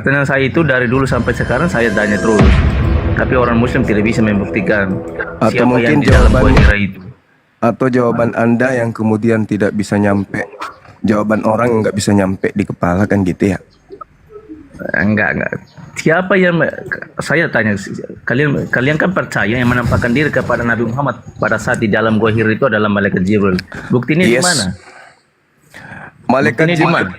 Pertanyaan saya itu dari dulu sampai sekarang saya tanya terus, tapi orang Muslim tidak bisa membuktikan Atau siapa mungkin yang di dalam jawaban gua Hira itu. atau jawaban Anda yang kemudian tidak bisa nyampe. Jawaban orang yang nggak bisa nyampe di kepala kan gitu ya. Enggak. Siapa yang saya tanya, kalian kan percaya yang menampakkan diri kepada Nabi Muhammad pada saat di dalam gua Hira itu adalah malaikat Jibril. Buktinya di Yes. mana? Malaikat Buktinya di Jibril, mana?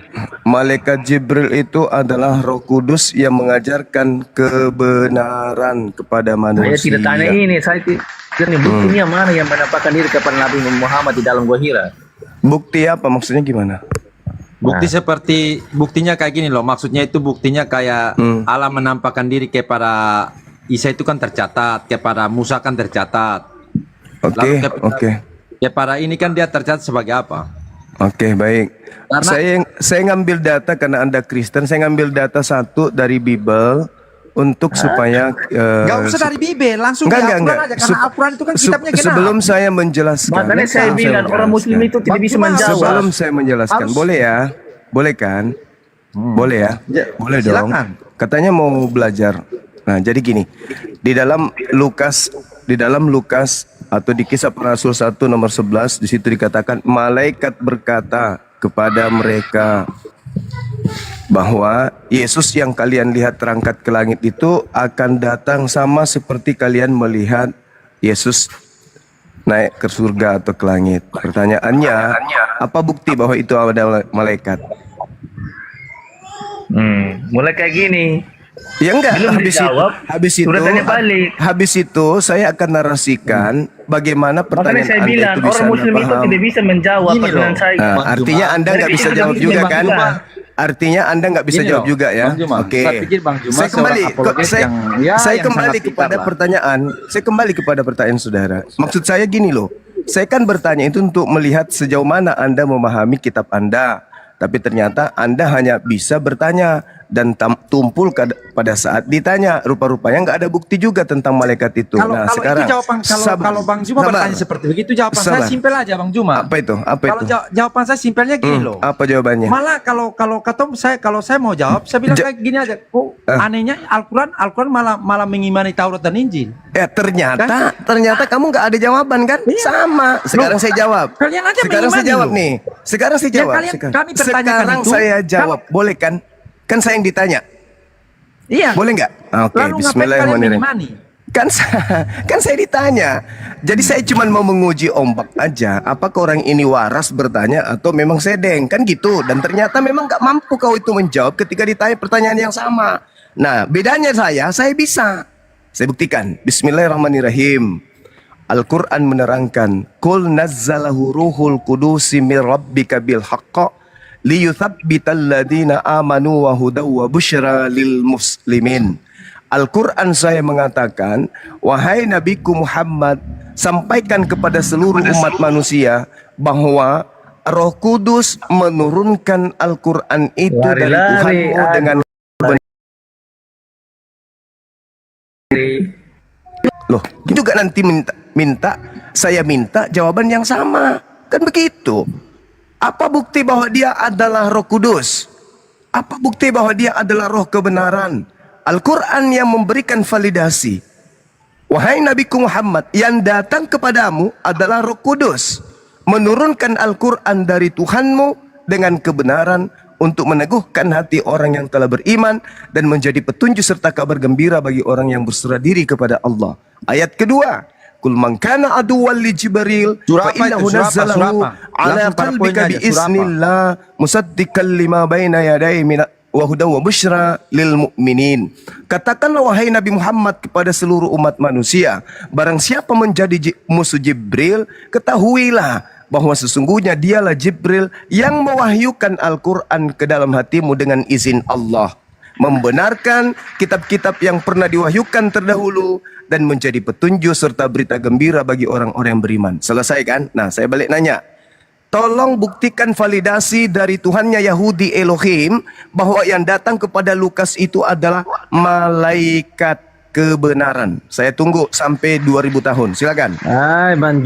Malaikat Jibril itu adalah Roh Kudus yang mengajarkan kebenaran kepada manusia. Saya tidak tanya ini, ini buktinya mana yang menampakkan diri kepada Nabi Muhammad di dalam gua Hira? Bukti apa maksudnya gimana? Bukti seperti buktinya kayak gini loh. Maksudnya itu buktinya kayak Allah menampakkan diri kepada Isa itu kan tercatat, kepada Musa kan tercatat. Oke, Lalu oke. kepada ini kan dia tercatat sebagai apa? Oke, baik. Karena- Saya ngambil data karena Anda Kristen, saya ngambil data satu dari Bible untuk supaya Gak usah dari Bible, langsung di Al-Quran aja. Karena Al-Quran itu kan kitabnya genap. Sebelum saya menjelaskan, Makanya saya bilang orang Muslim itu tidak bisa menjawab. sebelum saya menjelaskan, Harus- boleh ya? Boleh kan? Boleh ya? Boleh dong. silakan. Katanya mau belajar. Nah, jadi gini. Di dalam Lukas atau di Kisah Para Rasul 1 nomor 11 di situ dikatakan malaikat berkata kepada mereka bahwa Yesus yang kalian lihat terangkat ke langit itu akan datang sama seperti kalian melihat Yesus naik ke surga atau ke langit. Pertanyaannya, apa bukti bahwa itu ada malaikat? Mulai kayak gini. Ya enggak, Belum dijawab, sudah tanya balik. habis itu saya akan narasikan bagaimana Makanya pertanyaan saya Anda bilang itu bisa orang Muslim Anda itu paham. tidak bisa menjawab Gini pertanyaan loh. saya. Nah, Bang artinya Juma. Anda nggak Jadi bisa itu jawab begini, juga Bang kan? Juma. Artinya Anda nggak bisa Gini jawab loh, juga ya? Bang Juma. Oke. Saya pikir Bang Juma Saya kembali, seorang apologet saya, yang- ya, saya yang kembali sangat kepada pintar lah. pertanyaan. Saya kembali kepada pertanyaan saudara. Maksud saya gini loh. Saya kan bertanya itu untuk melihat sejauh mana Anda memahami kitab Anda. Tapi ternyata Anda hanya bisa bertanya dan tumpul pada saat ditanya. Rupa-rupanya nggak ada bukti juga tentang malaikat itu. Kalau Nah, kalau sekarang itu jawaban kalau Bang Juma sabar. bertanya seperti begitu jawaban Sabar. saya simpel aja Bang Juma. Apa itu? Apa Kalau itu? jawaban saya simpelnya gini loh. Apa jawabannya? Malah kalau saya mau jawab, saya bilang kayak gini aja. Kok anehnya Al-Quran malah mengimani Taurat dan Injil. Ternyata kamu nggak ada jawaban kan? Iya. Sama. Sekarang saya jawab. Kalian aja Sekarang saya mengimani jawab loh. nih. Sekarang saya Ya, jawab. kami pertanyakan Sekarang itu, saya jawab. Boleh kan? Kan saya yang ditanya. Iya. Boleh nggak? Oke. Lalu ngapain kalian Bismillahirrahmanirrahim. mengimani? Kan saya ditanya. Jadi saya cuma mau menguji ombak aja. Apakah orang ini waras bertanya atau memang sedeng? Kan gitu. Dan ternyata memang nggak mampu kau itu menjawab ketika ditanya pertanyaan yang sama. Nah, bedanya saya bisa. Saya buktikan. Bismillahirrahmanirrahim. Al-Quran menerangkan, Qul nazzalahu ruhul kudusi min rabbika bil haqqa liyuthabbital ladina amanu wa hudaw wa busyra lil muslimin. Al-Quran saya mengatakan, wahai Nabiku Muhammad, sampaikan kepada seluruh umat manusia bahwa Roh Kudus menurunkan Al-Quran itu dari Tuhanmu dengan loh, juga nanti saya minta jawaban yang sama. Kan begitu. Apa bukti bahwa dia adalah Roh Kudus? Apa bukti bahwa dia adalah roh kebenaran? Al-Quran yang memberikan validasi. Wahai Nabiku Muhammad, yang datang kepadamu adalah Roh Kudus, menurunkan Al-Quran dari Tuhanmu dengan kebenaran untuk meneguhkan hati orang yang telah beriman dan menjadi petunjuk serta kabar gembira bagi orang yang berserah diri kepada Allah. Ayat kedua, Kul man kana aduwwan li Jibril Surah fa apa itu? innahu Surah apa? nazzalahu Surah apa? ala Langsung pada qalbika poinnya bi aja. Surah apa? iznillah musaddiqan lima baina yadayhi min wa hudaw wa busyra lil mu'minin. Katakanlah wahai Nabi Muhammad kepada seluruh umat manusia, barang siapa menjadi musuh Jibril, ketahuilah bahwa sesungguhnya dialah Jibril yang mewahyukan Al-Quran ke dalam hatimu dengan izin Allah, membenarkan kitab-kitab yang pernah diwahyukan terdahulu dan menjadi petunjuk serta berita gembira bagi orang-orang yang beriman. Selesai kan? Nah, saya balik nanya. Tolong buktikan validasi dari Tuhannya Yahudi Elohim bahwa yang datang kepada Lukas itu adalah malaikat kebenaran. Saya tunggu sampai 2000 tahun. Silakan. Bang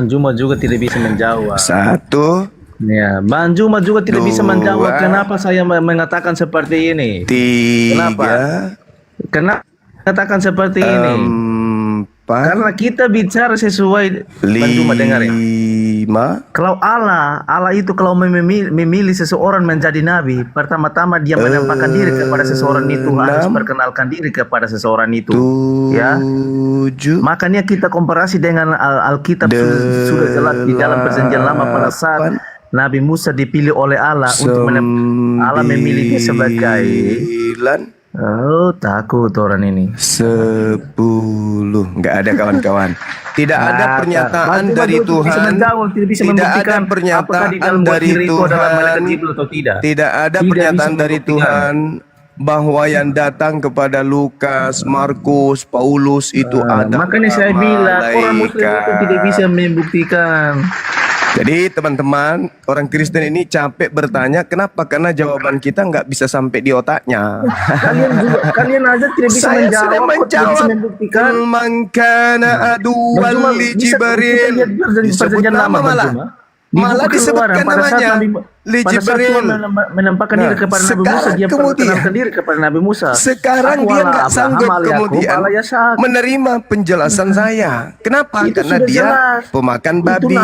Juma juga tidak bisa menjawab. 1, Ya, Bang Juma juga tidak bisa menjawab 2, kenapa saya mengatakan seperti ini. 3, Kenapa? Kenapa katakan seperti ini? 4, Karena kita bicara sesuai. Bang Juma dengar ya. 5. Kalau Allah itu kalau memilih seseorang menjadi nabi, pertama-tama dia menampakkan diri kepada seseorang itu, harus 6, perkenalkan diri kepada seseorang itu. Ya. 7, Makanya kita komparasi dengan Alkitab sudah jelas di dalam perjanjian lama pada saat Nabi Musa dipilih oleh Allah untuk Allah memilih dia sebagai 9, takut orang ini. 10. Nggak ada kawan-kawan. Tidak ada pernyataan dari Tuhan. Tidak ada pernyataan dari Tuhan. Tidak ada pernyataan dari Tuhan bahwa yang datang kepada Lukas, Markus, Paulus itu ada. Makanya saya bilang orang Muslim itu tidak bisa membuktikan. Jadi teman-teman, orang Kristen ini capek bertanya kenapa? Karena jawaban kita nggak bisa sampai di otaknya. Kalian aja tidak bisa Saya menjawab, sudah tidak bisa menjawab. membuktikan. Mangkana aduan li Jibril. Disebut nama malah. Malah disebutkan namanya li Jibril. Menampakkan diri kepada Nabi Musa, dia perkenalkan diri kepada Nabi Musa. Sekarang dia nggak sanggup kemudian menerima penjelasan saya. Kenapa? Karena dia pemakan babi.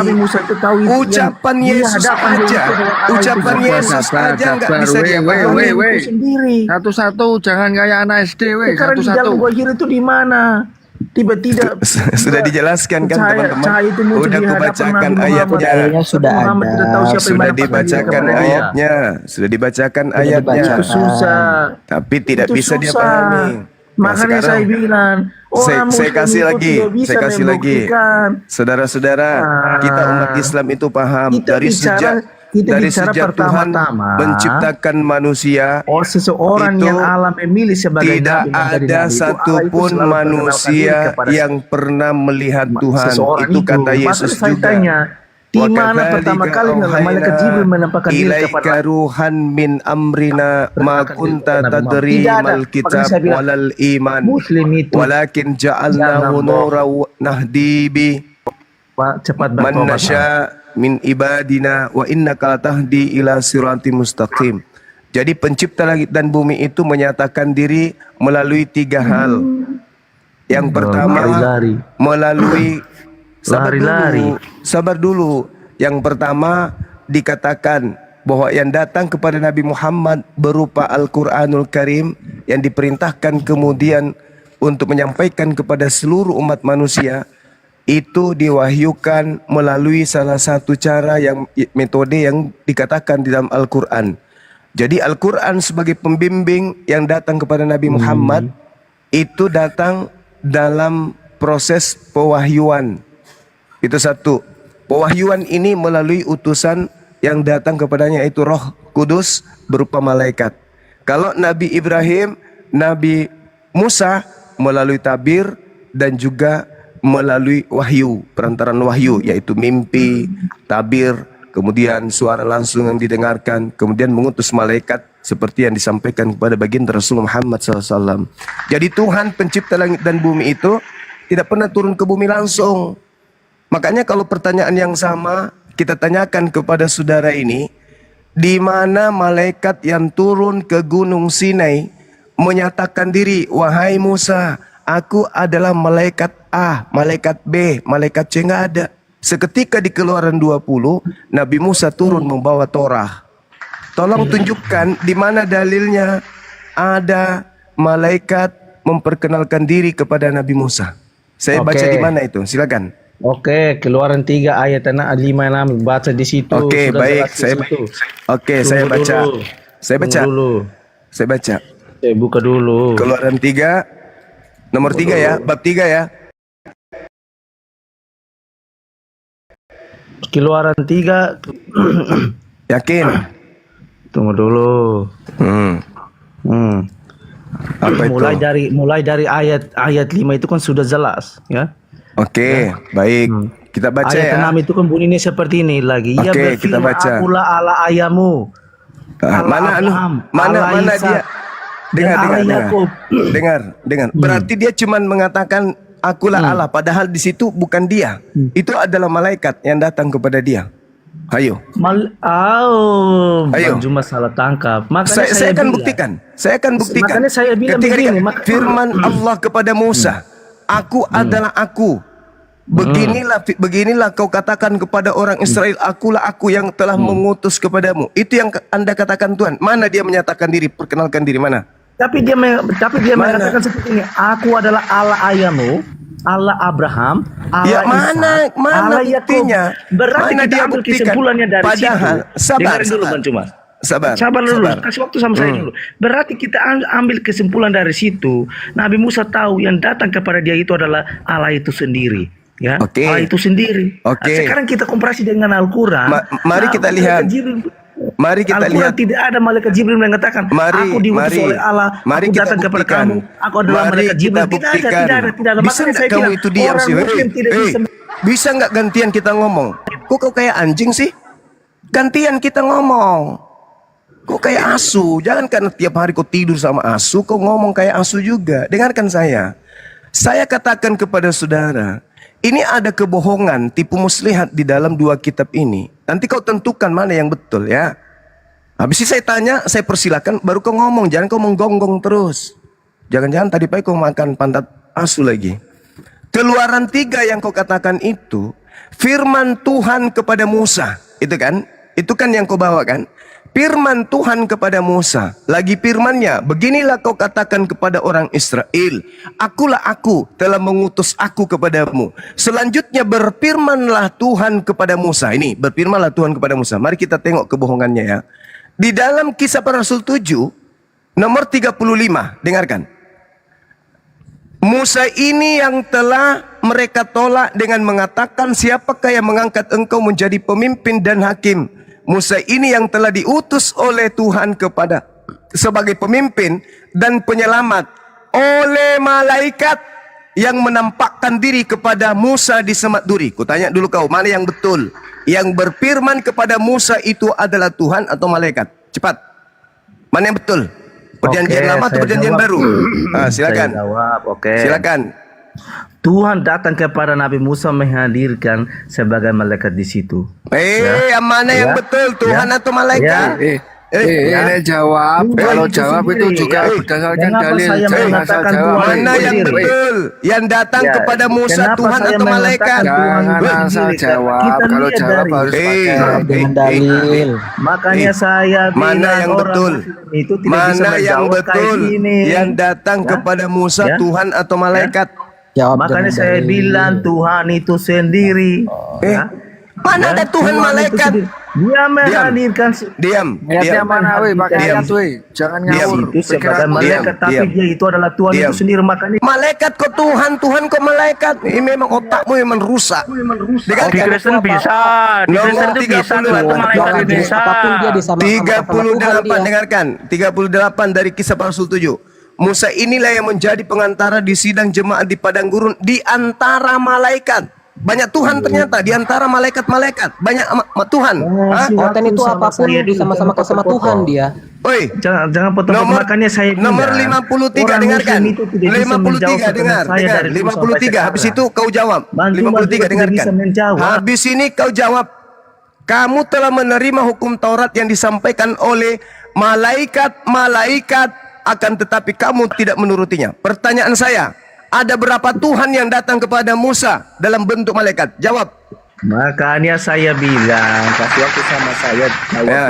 Ucapan Yesus aja, ucapan Yesus aja nggak bisa dipahami sendiri. Satu-satu, jangan kayak anak SD, weh. Sekarang di Satu-satu. dalam Gohir itu di mana? Tiba-tiba sudah dijelaskan kan teman-teman. Udah kubacakan ayatnya. Sudah dibacakan ayatnya. Sudah dibacakan ayatnya. Itu susah. Tapi tidak Itu bisa susah. dipahami. Makanya saya bilang, saya kasih lagi, saya kasih lagi. Saudara-saudara, kita umat Islam itu paham dari sejak Tuhan menciptakan manusia, seseorang itu yang Allah memilih sebagai tidak ada satupun manusia yang pernah melihat Tuhan. Itu kata Yesus juga. Di mana pertama kali malaikat Jibril menampakkan diri kepada ruhan min amrina ma kunta tadri mal kitab walal iman walakin ja'alnahu nuran nahdi bi man nasya min ibadina wa innaka latahdi ila siratim mustaqim. Jadi pencipta langit dan bumi itu menyatakan diri melalui 3 hal. Yang pertama melalui sabar dulu. Yang pertama dikatakan bahwa yang datang kepada Nabi Muhammad berupa Al-Qur'anul Karim yang diperintahkan kemudian untuk menyampaikan kepada seluruh umat manusia, itu diwahyukan melalui salah satu cara yang metode yang dikatakan di dalam Al-Quran. Jadi Al-Quran sebagai pembimbing yang datang kepada Nabi Muhammad itu datang dalam proses pewahyuan. Itu satu. Pewahyuan ini melalui utusan yang datang kepadanya, itu Roh Kudus berupa malaikat. Kalau Nabi Ibrahim, Nabi Musa melalui tabir dan juga melalui wahyu, perantaran wahyu, yaitu mimpi, tabir, kemudian suara langsung yang didengarkan, kemudian mengutus malaikat seperti yang disampaikan kepada baginda Rasul Muhammad SAW. Jadi Tuhan pencipta langit dan bumi itu tidak pernah turun ke bumi langsung. Makanya kalau pertanyaan yang sama kita tanyakan kepada saudara ini, di mana malaikat yang turun ke Gunung Sinai menyatakan diri, wahai Musa, aku adalah malaikat A, malaikat B, malaikat C, nggak ada. Seketika di Keluaran 20, Nabi Musa turun membawa Torah. Tolong tunjukkan di mana dalilnya ada malaikat memperkenalkan diri kepada Nabi Musa. Saya baca di mana itu? Silakan. Oke, Keluaran 3 ayat 5-6 baca di situ. Oke, baik. Saya baca. Saya baca. Saya baca. Saya buka dulu. Keluaran 3 nomor 3 ya, bab 3 ya. Keluaran 3. Yakin? Tunggu dulu. Apa itu? Mulai dari ayat 5 itu kan sudah jelas, ya. Oke, baik. Kita baca ayat ya. Ayat 6 itu kan bunyinya seperti ini lagi. Oke, kita baca. Akulah Allah ayahmu. Mana dia? Dengar. Berarti dia cuma mengatakan akulah Allah, padahal di situ bukan dia. Itu adalah malaikat yang datang kepada dia. Ayo. Ayo. Cuma salah tangkap. Makanya Saya akan bilang, buktikan. Saya akan buktikan. Makanya saya bilang Ketika begini, firman Allah kepada Musa, aku adalah aku. Beginilah kau katakan kepada orang Israel, akulah aku yang telah mengutus kepadamu. Itu yang Anda katakan Tuhan. Mana dia menyatakan diri, perkenalkan diri, mana? Tapi dia mengatakan seperti ini, aku adalah Allah ayahmu, Allah Abraham, Allah Ya, mana Allah buktinya? Berarti Mana kita dia ambil buktikan? kesimpulannya dari Padahal, situ. sabar, Dengarin dulu sabar. Bang Cuma. Sabar dulu, kasih waktu sama saya dulu. Berarti kita ambil kesimpulan dari situ. Nabi Musa tahu yang datang kepada dia itu adalah Allah itu sendiri. Ya, Oke. Allah itu sendiri. Oke. Nah, sekarang kita komparasi dengan Al-Quran. Mari kita lihat. Mari kita Al-Quran lihat. tidak ada malaikat Jibril yang mengatakan, aku diutus oleh Allah, mari aku kita datang kepada buktikan. kamu, aku adalah Mari malaikat kita Jibril. Tidak buktikan. ada. Bisa Makanya nggak saya kamu bilang, itu diam orang sih? Muslim tidak bisa. Bisa nggak gantian kita ngomong? Kok kau kayak anjing sih? Gantian kita ngomong. Kok kayak asu? Jangan karena tiap hari kau tidur sama asu, kau ngomong kayak asu juga. Dengarkan saya. Saya katakan kepada saudara, ini ada kebohongan, tipu muslihat di dalam dua kitab ini. Nanti kau tentukan mana yang betul ya. Habis itu saya tanya, saya persilakan, baru kau ngomong. Jangan kau menggonggong terus. Jangan-jangan tadi pagi kau makan pantat asu lagi. Keluaran 3 yang kau katakan itu, firman Tuhan kepada Musa. Itu kan yang kau bawa kan? Firman Tuhan kepada Musa. Lagi firmannya, beginilah kau katakan kepada orang Israel, akulah aku telah mengutus aku kepadamu. Selanjutnya berfirmanlah Tuhan kepada Musa. Ini berfirmanlah Tuhan kepada Musa. Mari kita tengok kebohongannya ya. Di dalam Kisah Para Rasul 7 nomor 35, dengarkan. Musa ini yang telah mereka tolak dengan mengatakan, siapakah yang mengangkat engkau menjadi pemimpin dan hakim? Musa ini yang telah diutus oleh Tuhan kepada sebagai pemimpin dan penyelamat oleh malaikat yang menampakkan diri kepada Musa di Semak Duri. Kutanya dulu kau, mana yang betul? Yang berfirman kepada Musa itu adalah Tuhan atau malaikat? Cepat. Mana yang betul? Perjanjian lama atau perjanjian baru? Silakan. Saya jawab, Silakan. Tuhan datang kepada Nabi Musa menghadirkan sebagai malaikat di situ. Yang mana yang betul? Tuhan atau malaikat? Ini jawab. Kalau jawab itu juga berdasarkan dalil. Jangan asal jawab. Mana yang betul? Yang datang kepada Musa Tuhan atau malaikat? Jangan asal jawab. Kalau jawab harus pakai dengan dalil. Makanya saya Mana bilang yang orang betul? Muslim itu tidak bisa Mana yang menjawab kayak betul? gini. Yang datang kepada Musa Tuhan atau malaikat? Jawab Makanya dengan saya dalil. bilang Tuhan itu sendiri. Mana ada Tuhan malaikat? Dia menghadirkan Diam. Ayatnya mana weh? Pakai Diam. ayat weh. Jangan Diam. ngawur. itu sebagai malaikat, tapi diam. dia itu adalah Tuhan Diam. itu sendiri. Makanya Malaikat kok Tuhan, Tuhan kok malaikat? Ini memang otakmu memang rusak. Di Kristen bisa, di Kristen itu bisa, Tuhan itu malaikat bisa. Apapun dia disamakan sama Tuhan 38 dia. dengarkan. 38 dari Kisah Para Rasul 7. Musa inilah yang menjadi pengantara di sidang jemaat di padang gurun di antara malaikat. Banyak Tuhan ternyata di antara malaikat-malaikat. Banyak Tuhan. Konten itu apapun sama-sama sama Tuhan dia. Oi, jangan potong. Makanya saya bilang, nomor 53 orang dengarkan. Muslim itu tidak bisa menjawab 53 dengar. pertanyaan saya dari dulu sampai 53 habis sekarang. itu kau jawab. Bang Cuma 53 juga tidak dengarkan. bisa menjawab. Habis ini kau jawab. Kamu telah menerima hukum Taurat yang disampaikan oleh malaikat-malaikat, akan tetapi kamu tidak menurutinya. Pertanyaan saya, ada berapa Tuhan yang datang kepada Musa dalam bentuk malaikat? Jawab. Makanya saya bilang, kasih waktu sama saya.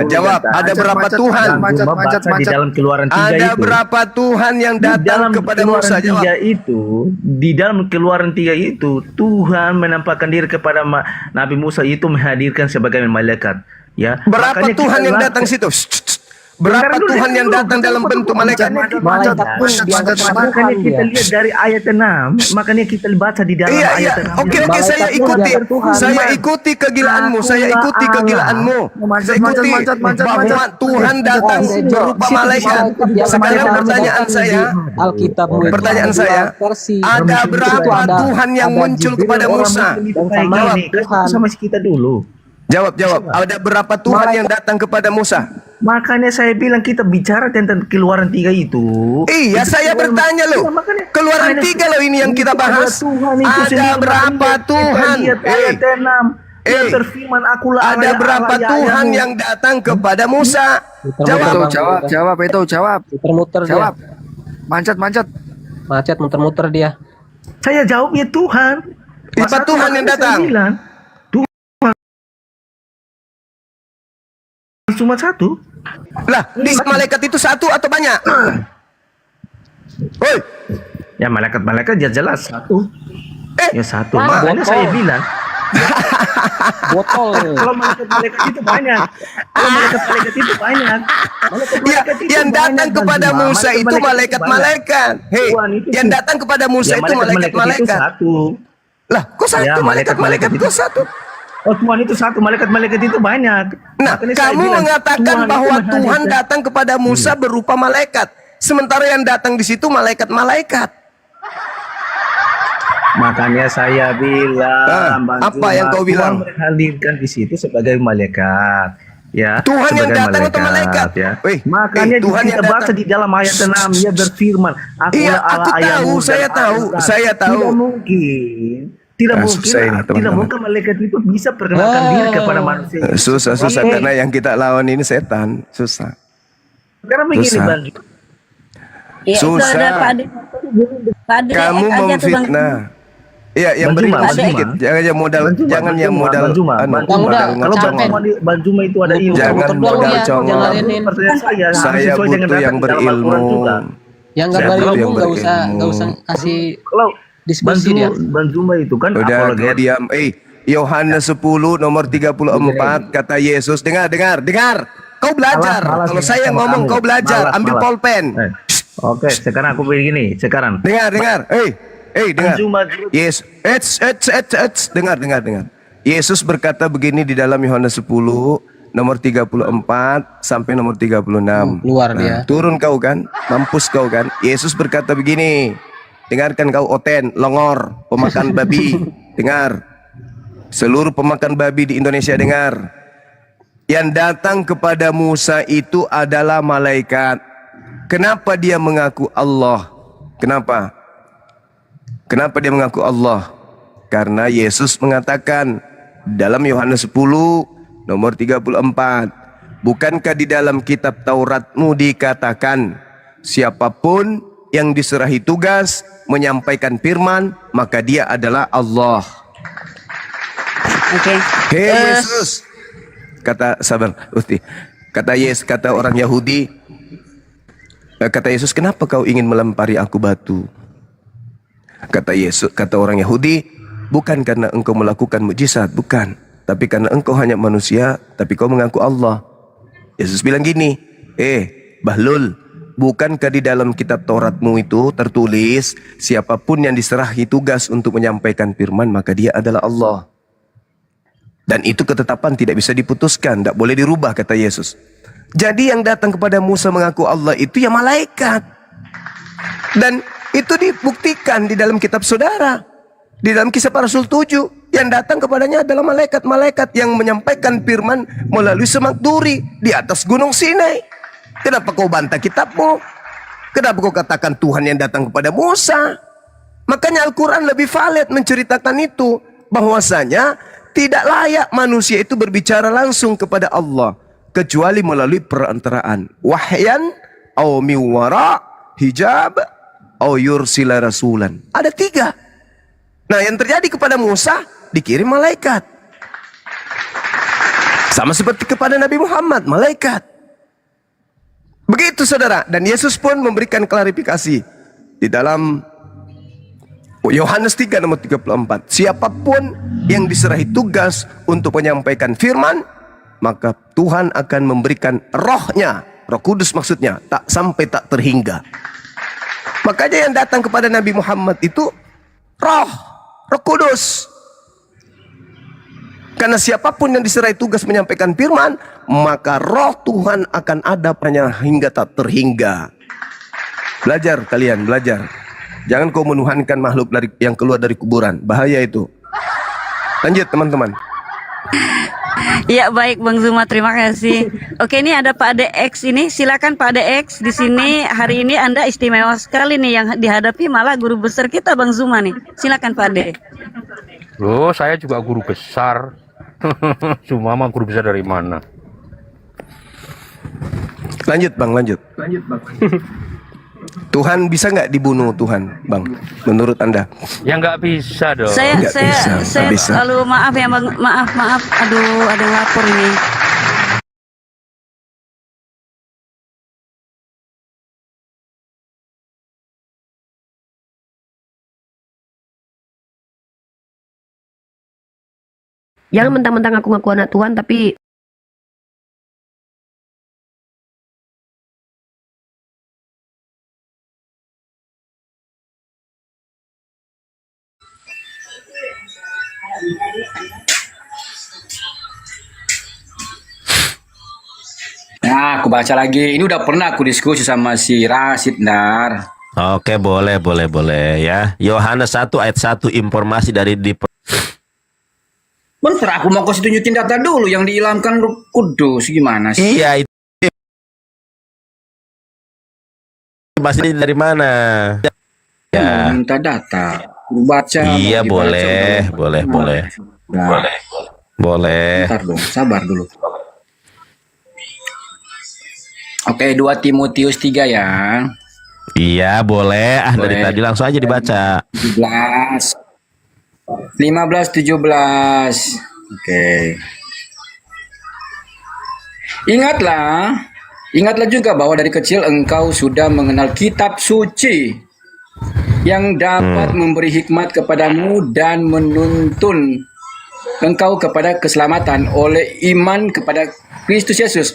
Jawab. Ada berapa Tuhan? Baca di dalam Keluaran 3 Ada itu. berapa Tuhan yang Di datang dalam kepada Keluaran Musa? Jawab. 3 itu, di dalam Keluaran 3 itu, Tuhan menampakkan diri kepada Nabi Musa itu menghadirkan sebagai malaikat. Ya. Berapa Makanya Tuhan kita yang baca- datang situ? Berapa Dengar dulu, Tuhan yang dulu. datang dalam bentuk malaikat? Malaikat pun dianggap sama Makanya Tuhan kita dia. lihat dari ayat 6. Makanya kita baca di dalam Iya, ayat 6. Oke, Malaikat saya pun ikuti. dianggap Tuhan. Saya ikuti kegilaanmu. Saya ikuti kegilaanmu. Saya ikuti bahwa Tuhan datang berupa malaikat. Sekarang pertanyaan saya, Alkitab pertanyaan saya, ada berapa Tuhan yang muncul kepada Musa? Jawab sama kita dulu. Jawab. Ada berapa Tuhan yang datang kepada Musa? Makanya saya bilang kita bicara tentang Keluaran 3 itu. Iya, saya bertanya loh. Keluaran 3 loh ini yang kita bahas. Ada berapa Tuhan? Ayat 6. Dia berfirman, akulah ada Allah, berapa Allah, Tuhan Yahyamu. yang datang kepada Musa? Jawab. Jawab itu, jawab. Muter-muter dia. Jawab. Mancat. Macet muter-muter dia. Saya jawabnya Tuhan. Siapa Tuhan yang datang? Tuhan cuma satu. Lah, di malaikat itu satu atau banyak? Woi, Ya malaikat-malaikat jelas satu. Ya satu. Ah, Makanya botol. saya bilang, Botol. kalau malaikat-malaikat itu banyak. Kalau malaikat-malaikat itu banyak. ya, Malaikat-malaikat itu yang datang banyak, kepada Bang Juma. Musa itu malaikat-malaikat. Hei, Tuhan itu yang datang kepada Musa Ya, itu malaikat-malaikat. itu satu. Lah, kok satu Ya, malaikat-malaikat malaikat-malaikat kok satu? Oh, Tuhan itu satu, malaikat-malaikat itu banyak. Nah, Makanya saya kamu bilang, mengatakan Tuhan itu bahwa maha Tuhan hebat. datang kepada Musa berupa malaikat. Sementara yang datang di situ malaikat-malaikat. Makanya saya bilang, Bang apa Juma, yang kau bilang? Tuhan menghadirkan di situ sebagai malaikat. Ya, Tuhan yang sebagai datang atau malaikat? Ya. Weh, Makanya Tuhan kita yang baca datang. di dalam ayat 6 dia berfirman, Iya, Akulah Allah aku tahu, ayahmu dan saya tahu, Allah. saya tahu. Tidak mungkin. Tidak Ah, mungkin, susah ini, tidak teman-teman. mungkin malaikat itu bisa perkenalkan diri kepada manusia. Susah karena yang kita lawan ini setan. Susah. Karena begini, susah. Bang. Ya, Susah. itu ada Pak Ade. Pak Ade Kamu aja tuh, Bang. memfitnah. Iya, yang Bang berilmu Juma, sedikit. Bang Jangan yang modal, Bang Juma, jangan Bang yang Juma, modal. Bang Juma, anu, Bang Juma. modal Kalau ngocong. Bang Juma itu ada ilmu. Jangan Muter doang modal ya, congol. jangan ladenin. Pertanyaan saya, harus Saya sesuai dengan butuh data yang di dalam Al-Quran berilmu. juga. Yang nggak Saya butuh berilmu yang nggak usah berilmu. kasih Kalau diskusi dia. Bang Juma itu kan Udah, kau apologet. diam. Yohanes 10 nomor 34 kata Yesus, dengar. Kau belajar. Malas Kalau nih saya sama ngomong kamu. kau belajar, Malas, ambil malas. pulpen. Oke, sekarang aku begini. Sekarang Dengar. Dengar. Juma. Yes. Dengar. Yesus berkata begini di dalam Yohanes 10 nomor 34 sampai nomor 36. Keluar dia. Turun kau kan? Mampus kau kan? Yesus berkata begini. Dengarkan kau Oten, Longor, pemakan babi. Dengar. Seluruh pemakan babi di Indonesia dengar. Yang datang kepada Musa itu adalah malaikat. Kenapa dia mengaku Allah? Kenapa dia mengaku Allah? Karena Yesus mengatakan dalam Yohanes 10 nomor 34, bukankah di dalam kitab Tauratmu dikatakan siapapun yang diserahi tugas menyampaikan firman, maka dia adalah Allah. Oke. Hei Yesus, kata orang Yahudi, kata Yesus, kenapa kau ingin melempari aku batu? Kata orang Yahudi, bukan karena engkau melakukan mukjizat, bukan, tapi karena engkau hanya manusia, tapi kau mengaku Allah. Yesus bilang gini, Bahlul, bukankah di dalam kitab Tauratmu itu tertulis siapapun yang diserahi tugas untuk menyampaikan firman, maka dia adalah Allah. Dan itu ketetapan tidak bisa diputuskan, tidak boleh dirubah, kata Yesus. Jadi yang datang kepada Musa mengaku Allah itu ya malaikat. Dan itu dibuktikan di dalam kitab saudara. Di dalam Kisah Para Rasul 7, yang datang kepadanya adalah malaikat-malaikat yang menyampaikan firman melalui semak duri di atas gunung Sinai. Kenapa kau bantah kitabmu? Kenapa kau katakan Tuhan yang datang kepada Musa? Makanya Al-Quran lebih valid menceritakan itu, bahwasanya tidak layak manusia itu berbicara langsung kepada Allah kecuali melalui perantaraan wahyan au miwara hijab au yursila rasulan. Ada 3. Nah, yang terjadi kepada Musa dikirim malaikat. Sama seperti kepada Nabi Muhammad, malaikat. Begitu saudara. Dan Yesus pun memberikan klarifikasi di dalam Yohanes 3 nomor 34. Siapapun yang diserahi tugas untuk menyampaikan firman, maka Tuhan akan memberikan rohnya, Roh Kudus maksudnya, tak terhingga. Makanya yang datang kepada Nabi Muhammad itu Roh Kudus. Karena siapapun yang diserahi tugas menyampaikan firman, maka roh Tuhan akan ada padanya hingga tak terhingga. Belajar kalian, belajar. Jangan kau menuhankan makhluk yang keluar dari kuburan. Bahaya itu. Lanjut teman-teman. Ya baik Bang Zuma, terima kasih. Oke, ini ada Pak Ade X ini. Silakan Pak Ade X di sini. Hari ini Anda istimewa sekali nih, yang dihadapi malah guru besar kita Bang Zuma nih. Silakan Pak Ade. Loh, saya juga guru besar. Cuma mah guru bisa dari mana? Lanjut bang, lanjut. Tuhan bisa nggak dibunuh Tuhan, bang? Menurut anda? Ya nggak bisa dong. Nggak bisa, nggak Saya bisa. lalu maaf ya bang, maaf. Aduh, ada yang lapor ini. Jangan mentang-mentang aku ngaku anak Tuhan tapi Nah, aku baca lagi. Ini udah pernah aku diskusi sama si Rasid, Nar. Oke, boleh ya. Yohanes 1 ayat 1 informasi dari Bentar, aku mau kasih tunjukin data dulu yang diilhamkan Roh Kudus. Gimana sih? Iya, itu masih dari mana? Ya. Minta data. Aku baca. Iya, mau dibaca, boleh. Nah, Boleh. bentar dong, sabar dulu. Oke, 2 Timotius 3 ya. Iya, boleh. Dari Boleh. tadi langsung aja dibaca. 17. 15 17. Oke. Ingatlah juga bahwa dari kecil engkau sudah mengenal kitab suci yang dapat memberi hikmat kepadamu dan menuntun engkau kepada keselamatan oleh iman kepada Kristus Yesus.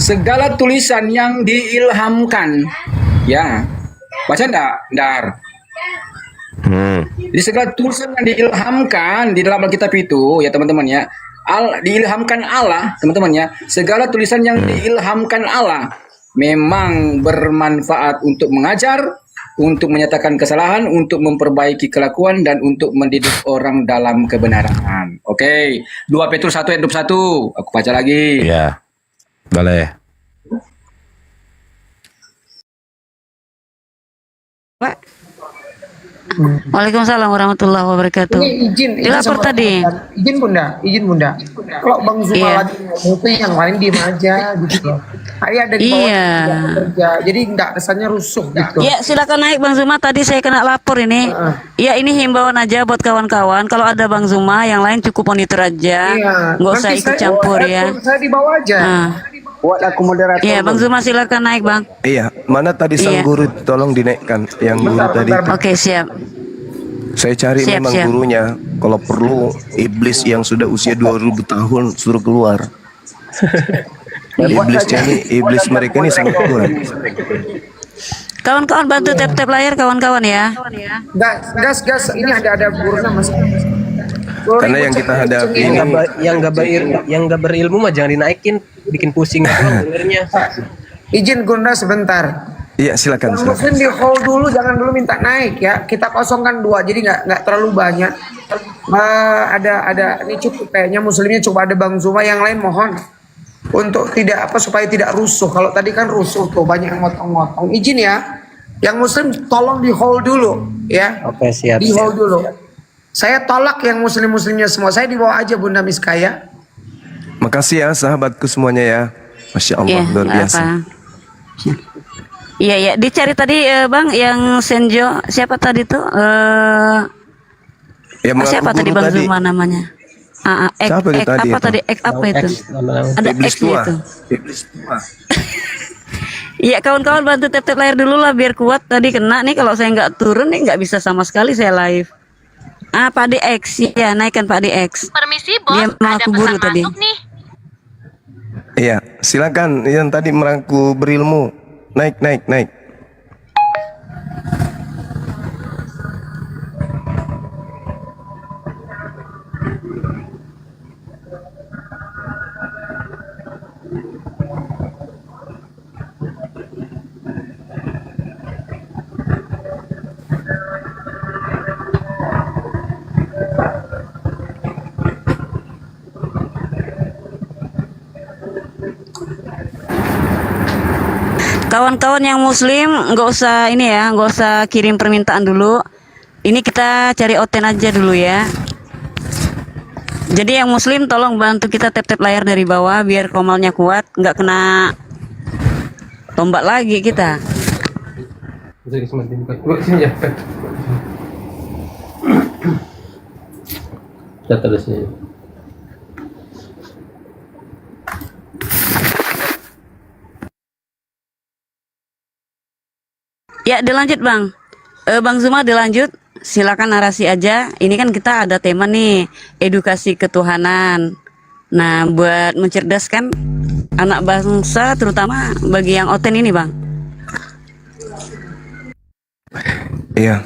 Segala tulisan yang diilhamkan, ya, baca enggak, Dar? Jadi segala tulisan yang diilhamkan di dalam Alkitab itu, ya teman-teman ya, diilhamkan Allah, teman-teman ya. Segala tulisan yang diilhamkan Allah memang bermanfaat untuk mengajar, untuk menyatakan kesalahan, untuk memperbaiki kelakuan, dan untuk mendidik orang dalam kebenaran. Oke, 2 Petrus 1 ayat 21. Aku baca lagi. Iya. Boleh. Pak. Waalaikumsalam warahmatullahi wabarakatuh. Ini izin Dilapor sama tadi. izin bunda. Kalau Bang Zuma Iya. lagi ngomong tuh yang lain diem aja gitu loh. Kayak ada di bawah Iya. tidak bekerja, jadi nggak kesannya rusuh gitu. Ya silakan naik Bang Zuma, tadi saya kena lapor ini. Ya ini himbauan aja buat kawan-kawan. Kalau ada Bang Zuma, yang lain cukup monitor aja, Iya. nggak usah Nanti ikut campur ya. Saya di bawah aja. Buat aku moderator. Iya Bang Zuma silakan naik Bang. Iya, mana tadi sang Iya. guru, tolong dinaikkan yang guru tadi. Oke siap. Saya cari Siap, memang siap. gurunya. Kalau perlu iblis yang sudah usia 2000 tahun suruh keluar. Iblisnya ini, iblis mereka ini sangat kuat. Kawan-kawan bantu tap-tap layar kawan-kawan ya. Gas. Ini ada gurunya mas. Karena yang kita hadapi ini, yang nggak berilmu mah jangan dinaikin, bikin pusing dengernya. Izin Gunda sebentar. iya silakan. Muslim di hold dulu, jangan dulu minta naik ya. Kita kosongkan 2, jadi nggak terlalu banyak. Ada ini cukup kayaknya muslimnya, coba ada Bang Zuma, yang lain mohon untuk tidak supaya tidak rusuh. Kalau tadi kan rusuh tuh banyak yang motong-motong. Izin ya. Yang muslim tolong di hold dulu ya. Oke siap. Di hold dulu. Saya tolak yang muslimnya semua. Saya dibawa aja Bunda Miskaya. Makasih ya sahabatku semuanya ya. Masya Allah, luar nggak biasa. apa. Iya, dicari tadi Bang yang Senjo, siapa tadi tuh? Ya, mengaku Siapa tadi guru Bang Zuma namanya? Siapa itu tadi apa itu? tadi? Apa itu? Ada Iblis X-nya tua. itu. Iblis tua. Iya kawan-kawan bantu tap-tap layar dulu lah biar kuat, tadi kena nih, kalau saya nggak turun nih nggak bisa sama sekali saya live. Pak DX, ya naikkan Pak DX. Permisi bos, Dia ada mengaku pesan guru tadi. masuk nih. Iya, silakan yang tadi merangku berilmu. Naik. Kawan-kawan yang muslim nggak usah ini ya, nggak usah kirim permintaan dulu. Ini kita cari oten aja dulu ya. Jadi yang muslim tolong bantu kita tap-tap layar dari bawah biar komalnya kuat, nggak kena tombak lagi kita. Ya, dilanjut Bang. Bang Zuma dilanjut. Silakan narasi aja. Ini kan kita ada tema nih, edukasi ketuhanan. Nah, buat mencerdaskan anak bangsa, terutama bagi yang oten ini, Bang. Iya,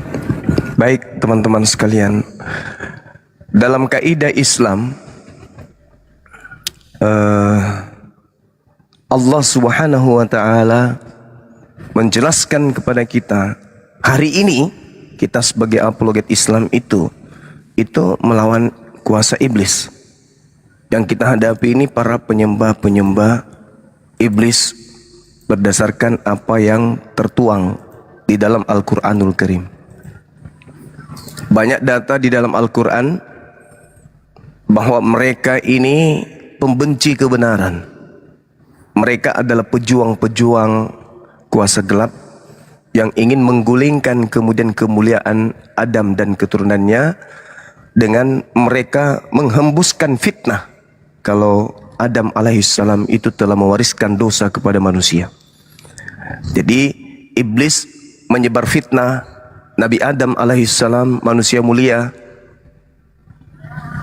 baik teman-teman sekalian. Dalam kaidah Islam, Allah Subhanahu wa Ta'ala menjelaskan kepada kita, hari ini kita sebagai apologet Islam itu melawan kuasa iblis. Yang kita hadapi ini para penyembah-penyembah iblis berdasarkan apa yang tertuang di dalam Al-Quranul Karim. Banyak data di dalam Al-Quran bahwa mereka ini pembenci kebenaran. Mereka adalah pejuang-pejuang kuasa gelap yang ingin menggulingkan kemudian kemuliaan Adam dan keturunannya dengan mereka menghembuskan fitnah kalau Adam alaihissalam itu telah mewariskan dosa kepada manusia. Jadi iblis menyebar fitnah Nabi Adam alaihissalam, manusia mulia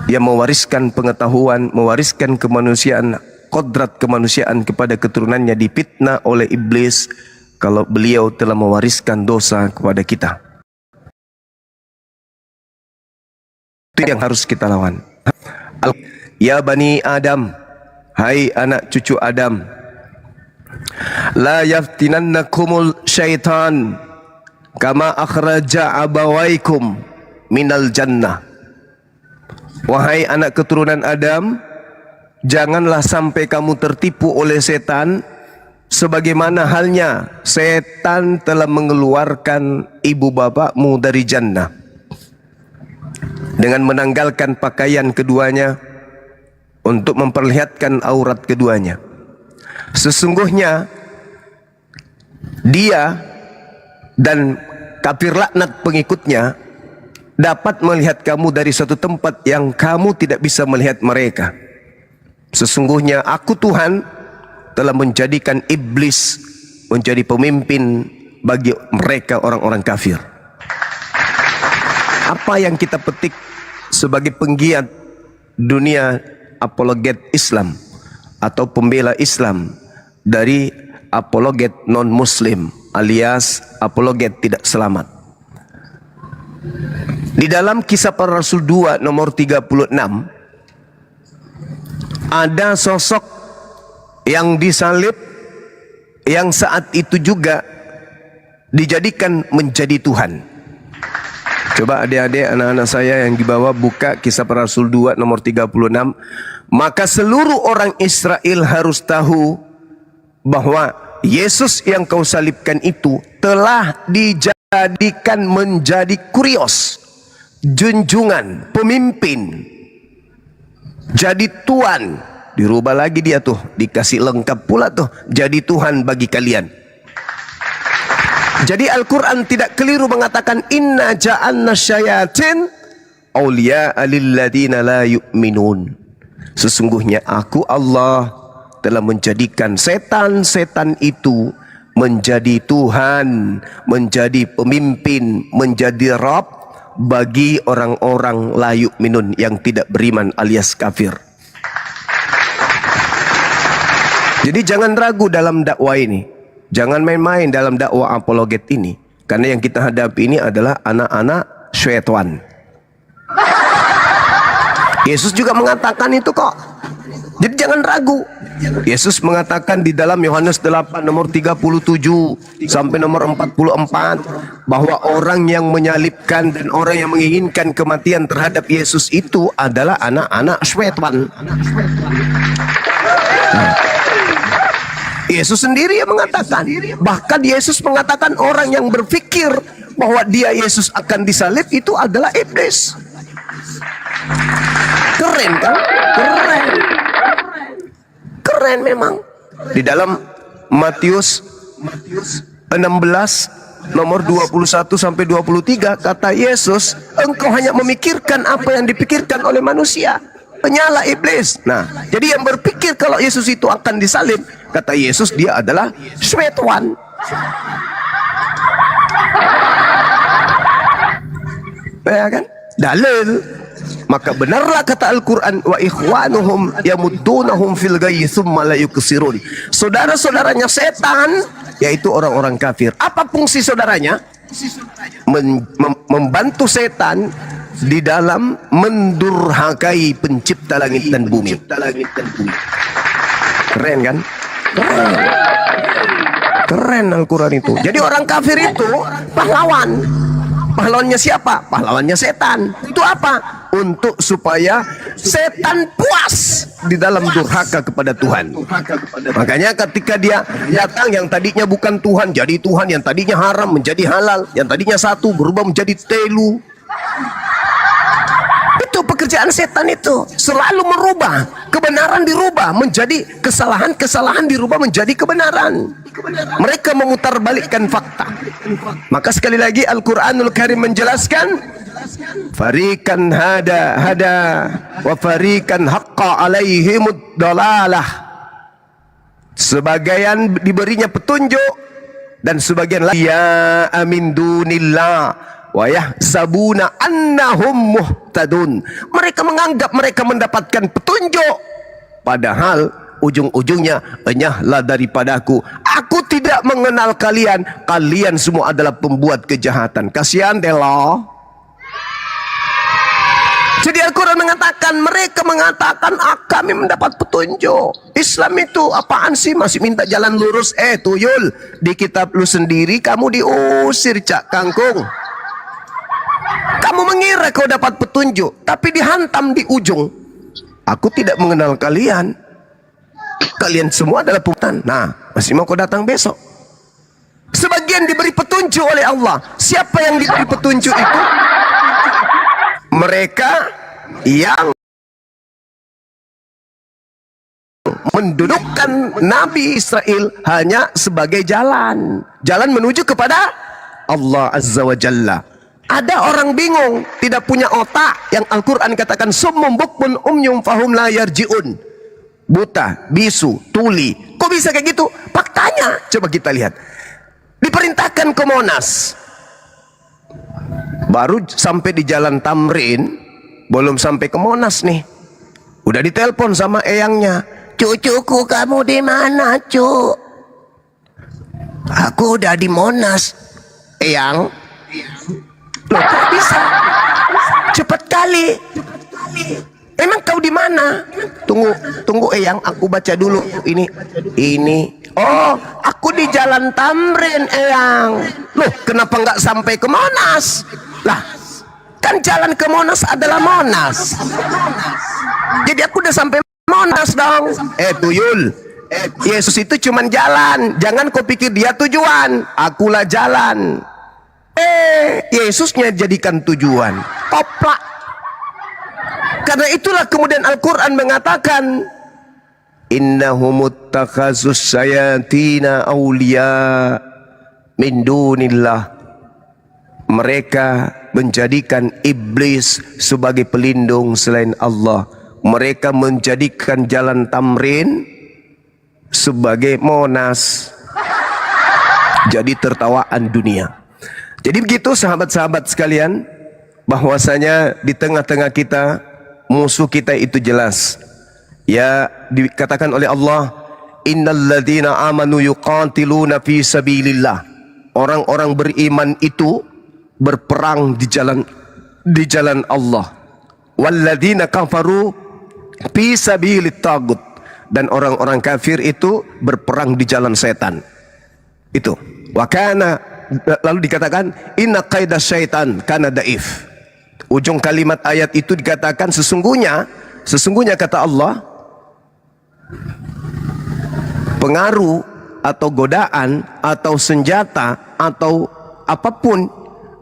yang mewariskan pengetahuan, mewariskan kemanusiaan, kodrat kemanusiaan kepada keturunannya, difitnah oleh iblis kalau beliau telah mewariskan dosa kepada kita. Itu yang harus kita lawan. Ya Bani Adam, hai anak cucu Adam, la yaftinannakumul syaitan kama akhraja abawaikum minal jannah. Wahai anak keturunan Adam, janganlah sampai kamu tertipu oleh setan sebagaimana halnya setan telah mengeluarkan ibu bapakmu dari jannah dengan menanggalkan pakaian keduanya untuk memperlihatkan aurat keduanya. Sesungguhnya dia dan kafir laknat pengikutnya dapat melihat kamu dari suatu tempat yang kamu tidak bisa melihat mereka. Sesungguhnya aku Tuhan telah menjadikan iblis menjadi pemimpin bagi mereka orang-orang kafir. Apa yang kita petik sebagai penggiat dunia apologet Islam atau pembela Islam dari apologet non-muslim alias apologet tidak selamat? Di dalam Kisah Para Rasul 2 nomor 36 ada sosok yang disalib yang saat itu juga dijadikan menjadi Tuhan. Coba adik-adik, anak-anak saya yang dibawa buka Kisah Para Rasul 2 nomor 36. Maka seluruh orang Israel harus tahu bahwa Yesus yang kau salibkan itu telah dijadikan menjadi kurios, junjungan, pemimpin, jadi Tuhan. Dirubah lagi dia tuh, dikasih lengkap pula tuh, jadi Tuhan bagi kalian. Jadi Al-Quran tidak keliru mengatakan inna ja'alna syayatin awliya'a lilladina la yu'minun. Sesungguhnya aku Allah telah menjadikan setan-setan itu menjadi Tuhan, menjadi pemimpin, menjadi Rabb bagi orang-orang la yu'minun yang tidak beriman alias kafir. Jadi jangan ragu dalam dakwah ini. Jangan main-main dalam dakwah apologet ini. Karena yang kita hadapi ini adalah anak-anak syaitan. Yesus juga mengatakan itu kok. Jadi jangan ragu. Yesus mengatakan di dalam Yohanes 8 nomor 37 sampai nomor 44 bahwa orang yang menyalibkan dan orang yang menginginkan kematian terhadap Yesus itu adalah anak-anak syaitan. Yesus sendiri yang mengatakan, bahkan Yesus mengatakan orang yang berpikir bahwa dia Yesus akan disalib itu adalah iblis. Keren kan? Keren. Keren memang. Di dalam Matius 16 nomor 21 sampai 23 kata Yesus, engkau hanya memikirkan apa yang dipikirkan oleh manusia. Penyala iblis. Nah, jadi yang berpikir kalau Yesus itu akan disalib, kata Yesus dia adalah syaitan. Ya kan? Dalil. Maka benarlah kata Al-Quran, wa ikhwanuhum yamuddunahum fil ghayyi tsumma la yuqsirun. Saudara-saudaranya setan yaitu orang-orang kafir. Apa fungsi saudaranya? Membantu setan di dalam mendurhakai pencipta langit dan bumi. Keren kan? Keren. Keren Al-Quran itu. Jadi orang kafir itu pahlawan. Pahlawannya siapa? Pahlawannya setan. Itu apa? Untuk supaya setan puas di dalam durhaka kepada Tuhan. Makanya ketika dia datang yang tadinya bukan Tuhan jadi Tuhan, yang tadinya haram menjadi halal, yang tadinya satu berubah menjadi telu. Itu pekerjaan setan itu, selalu merubah kebenaran, dirubah menjadi kesalahan, kesalahan dirubah menjadi kebenaran. Mereka memutarbalikkan fakta. Maka sekali lagi Al-Quranul Karim menjelaskan, farikan hada wa farikan haqqa alaihimud dalalah. Sebagian diberinya petunjuk dan sebagian lain ya amin dunillah wa yahsabuna annahum muhtadun. Mereka menganggap mereka mendapatkan petunjuk, padahal ujung-ujungnya enyahlah daripadaku. Aku tidak mengenal kalian. Kalian semua adalah pembuat kejahatan. Kasihan Allah. Jadi Al-Quran mengatakan, mereka mengatakan kami mendapat petunjuk. Islam itu apaan sih? Masih minta jalan lurus. Tuyul, di kitab lu sendiri kamu diusir, Cak Kangkung. Kamu mengira kau dapat petunjuk, tapi dihantam di ujung. Aku tidak mengenal kalian. Kalian semua adalah putan. Nah, masih mau kau datang besok? Sebagian diberi petunjuk oleh Allah. Siapa yang diberi petunjuk itu? Mereka yang mendudukkan Nabi Israel hanya sebagai jalan menuju kepada Allah Azza wa Jalla. Ada orang bingung, tidak punya otak, yang Al-Quran katakan summum bukmun umyum fahum la yarji'un. Buta, bisu, tuli. Kok bisa kayak gitu? Faktanya coba kita lihat. Diperintahkan ke Monas, baru sampai di Jalan Tamrin, belum sampai ke Monas nih, udah ditelepon sama eyangnya. Cucuku, kamu di mana, Cuk? Aku udah di Monas. Eyang, loh kok bisa? Cepat kali. Emang kau di mana? Tunggu Eyang, aku baca dulu. Ini. Oh, aku di Jalan Tamrin, Eyang. Loh, kenapa nggak sampai ke Monas? Lah, kan jalan ke Monas adalah Monas. Jadi aku udah sampai Monas dong. Tuyul. Yesus itu cuman jalan. Jangan kau pikir dia tujuan. Akulah jalan. Yesusnya jadikan tujuan. Toplak. Karena itulah kemudian Al-Quran mengatakan, innahum ittakhazus sayatina awliya min dunillah. Mereka menjadikan iblis sebagai pelindung selain Allah. Mereka menjadikan Jalan Tamrin sebagai Monas. Jadi tertawaan dunia. Jadi begitu sahabat-sahabat sekalian, bahwasanya di tengah-tengah kita musuh kita itu jelas. Ya, dikatakan oleh Allah, innalladzina amanu yuqatiluna fi sabilillah. Orang-orang beriman itu berperang di jalan Allah. Walladzina kafaru fi sabilit tagut. Dan orang-orang kafir itu berperang di jalan setan. Itu. Wakana, lalu dikatakan inna qaidas syaitan kana daif. Ujung kalimat ayat itu dikatakan sesungguhnya kata Allah, pengaruh atau godaan atau senjata atau apapun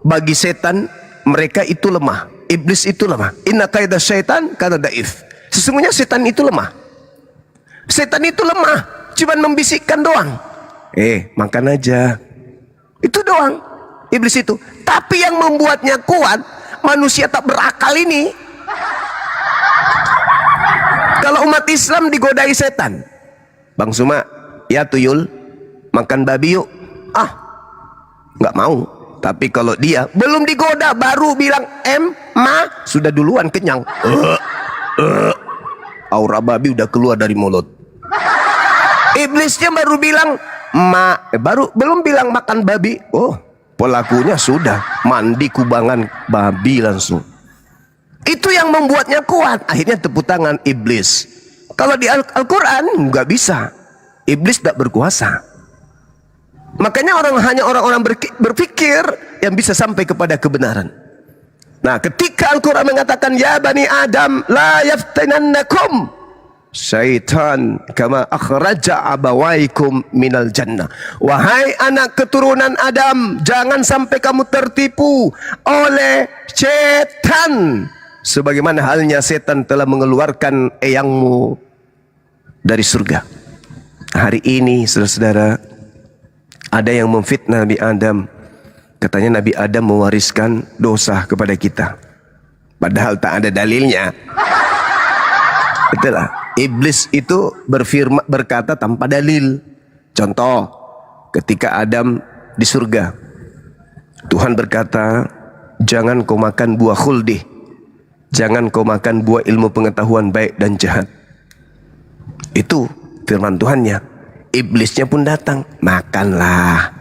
bagi setan, mereka itu lemah. iblis itu lemah. Inna kaidah syaitan kana daif. Sesungguhnya setan itu lemah. Setan itu lemah, cuman membisikkan doang. Makan aja. Itu doang iblis itu. Tapi yang membuatnya kuat, manusia tak berakal ini. Kalau umat Islam digodai setan, Bang Suma, ya tuyul, makan babi yuk. Nggak mau. Tapi kalau dia belum digoda, baru bilang sudah duluan kenyang. Aura babi udah keluar dari mulut. Iblisnya baru bilang belum bilang makan babi. Pelakunya sudah mandi kubangan babi langsung. Itu yang membuatnya kuat. Akhirnya tepuk tangan iblis. Kalau di Al-Quran nggak bisa. Iblis tidak berkuasa. Makanya hanya orang-orang berpikir yang bisa sampai kepada kebenaran. Nah, ketika Al-Quran mengatakan ya bani Adam la yaftinannakum syaitan kama akhraja abawaikum minal jannah. Wahai anak keturunan Adam, jangan sampai kamu tertipu oleh setan sebagaimana halnya setan telah mengeluarkan eyangmu dari surga. Hari ini saudara-saudara, ada yang memfitnah Nabi Adam. Katanya Nabi Adam mewariskan dosa kepada kita, padahal tak ada dalilnya. Itulah iblis itu berkata tanpa dalil. Contoh, ketika Adam di surga, Tuhan berkata, jangan kau makan buah khuldi, jangan kau makan buah ilmu pengetahuan baik dan jahat. Itu firman Tuhannya. Iblisnya pun datang, makanlah,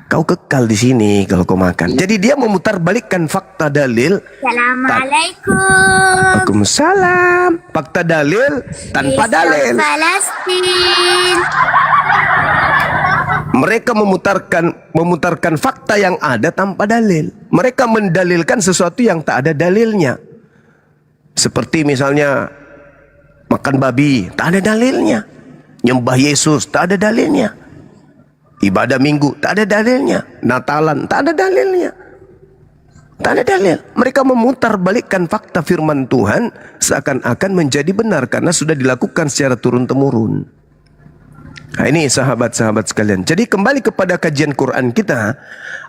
kau kekal di sini kalau kau makan. Jadi dia memutarbalikkan fakta dalil. Assalamualaikum. Waalaikumsalam. Fakta dalil tanpa dalil. Palestin. Mereka memutarkan fakta yang ada tanpa dalil. Mereka mendalilkan sesuatu yang tak ada dalilnya. Seperti misalnya makan babi, tak ada dalilnya. Nyembah Yesus, tak ada dalilnya. Ibadah minggu, tak ada dalilnya. Natalan, tak ada dalilnya. Tak ada dalil. Mereka memutarbalikkan fakta firman Tuhan seakan-akan menjadi benar karena sudah dilakukan secara turun-temurun. Nah, ini sahabat-sahabat sekalian. Jadi kembali kepada kajian Quran kita,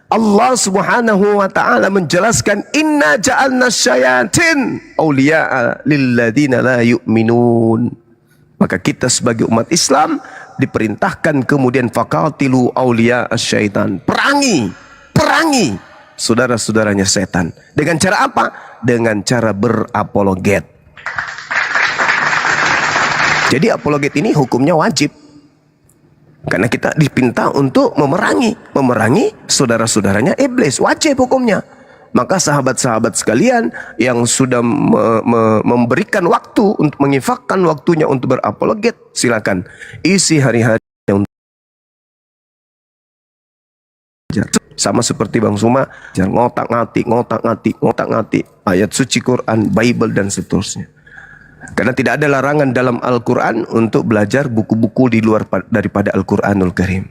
Allah Subhanahu wa taala menjelaskan inna ja'alna syayatin awliya'a lilladina la yu'minun. Maka kita sebagai umat Islam diperintahkan kemudian faqatilu awliya asyaitan. Perangi saudara-saudaranya setan. Dengan cara apa? Dengan cara berapologet. Jadi apologet ini hukumnya wajib. Karena kita dipinta untuk memerangi saudara-saudaranya iblis, wajib hukumnya. Maka sahabat-sahabat sekalian yang sudah memberikan waktu untuk menginfakkan waktunya untuk berapologet, silakan isi hari-hari untuk sama seperti Bang Suma, jangan ngotak-ngatik ayat suci Quran, Bible dan seterusnya. Karena tidak ada larangan dalam Al-Quran untuk belajar buku-buku di luar daripada Al-Quranul Karim.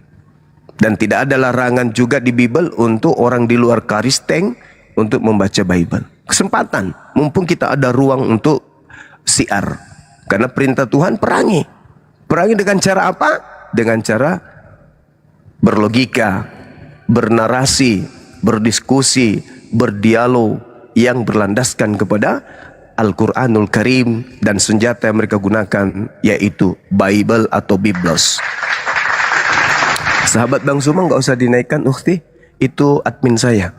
Dan tidak ada larangan juga di Bible untuk orang di luar Karisteng untuk membaca Bible. Kesempatan, mumpung kita ada ruang untuk siar. Karena perintah Tuhan perangi. Perangi dengan cara apa? Dengan cara berlogika, bernarasi, berdiskusi, berdialog yang berlandaskan kepada Al-Quranul Karim dan senjata yang mereka gunakan yaitu Bible atau Biblos. Sahabat Bang Suma nggak usah dinaikkan, Ukhti. Itu admin saya.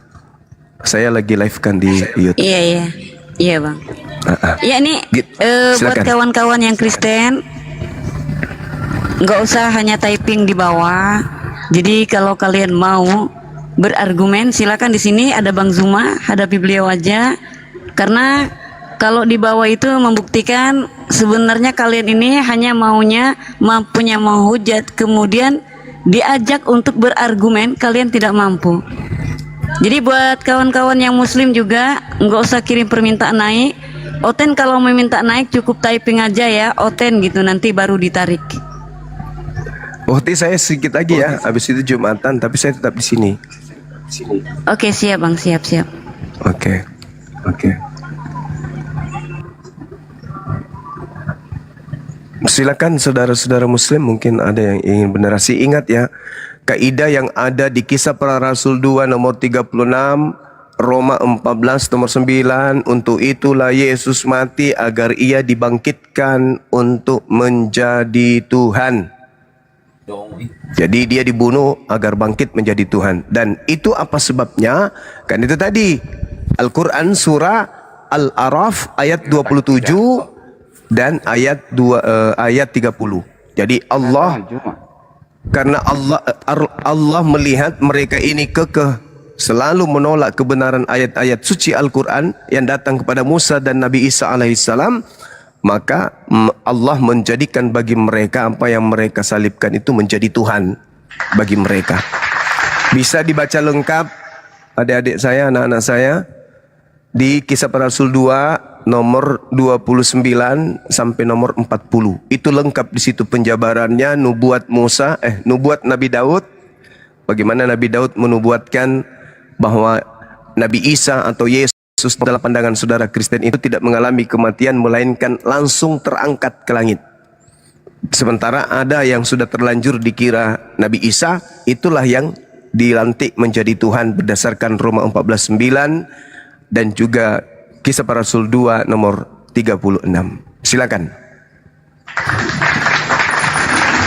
Saya lagi live kan di YouTube. Iya Bang. Ya ini buat kawan-kawan yang Kristen, nggak usah hanya typing di bawah. Jadi kalau kalian mau berargumen, silakan di sini ada Bang Zuma, hadapi beliau aja. Karena kalau di bawah itu membuktikan sebenarnya kalian ini hanya mampunya mau hujat, kemudian diajak untuk berargumen, kalian tidak mampu. Jadi buat kawan-kawan yang muslim juga nggak usah kirim permintaan naik. Oten kalau meminta naik cukup typing aja ya, Oten gitu, nanti baru ditarik. Bukti saya sedikit lagi ya, habis itu Jumatan, tapi saya tetap di sini. Oke, siap Bang, siap. Oke. Silakan saudara-saudara muslim, mungkin ada yang ingin benerasi. Ingat ya, kaidah yang ada di Kisah Para Rasul 2 nomor 36, Roma 14 nomor 9, untuk itulah Yesus mati agar ia dibangkitkan untuk menjadi Tuhan. Jadi dia dibunuh agar bangkit menjadi Tuhan. Dan itu apa sebabnya? Kan itu tadi Al-Quran surah Al-A'raf ayat 27 dan ayat 30. Jadi karena Allah melihat mereka ini kekeh selalu menolak kebenaran ayat-ayat suci Al-Quran yang datang kepada Musa dan Nabi Isa alaihissalam, maka Allah menjadikan bagi mereka apa yang mereka salibkan itu menjadi Tuhan bagi mereka. Bisa dibaca lengkap adik-adik saya, anak-anak saya, di Kisah Para Rasul 2 nomor 29 sampai nomor 40. Itu lengkap di situ penjabarannya nubuat nubuat Nabi Daud. Bagaimana Nabi Daud menubuatkan bahwa Nabi Isa atau Yesus dalam pandangan saudara Kristen itu tidak mengalami kematian, melainkan langsung terangkat ke langit. Sementara ada yang sudah terlanjur dikira Nabi Isa, itulah yang dilantik menjadi Tuhan berdasarkan Roma 14:9 dan juga Kisah Para Rasul 2 nomor 36. Silakan.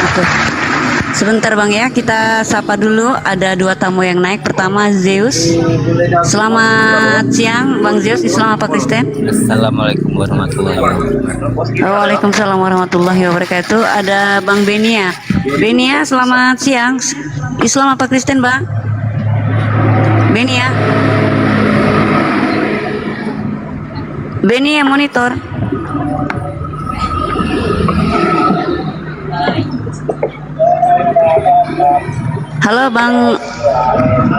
Oke. Sebentar Bang ya, kita sapa dulu. Ada dua tamu yang naik. Pertama Zeus. Selamat siang Bang Zeus, Islam apa Kristen? Assalamualaikum warahmatullahi wabarakatuh. Waalaikumsalam warahmatullahi wabarakatuh. Ada Bang Benia. Benia, selamat siang. Islam apa Kristen Bang? Benia. Benia monitor. Halo Bang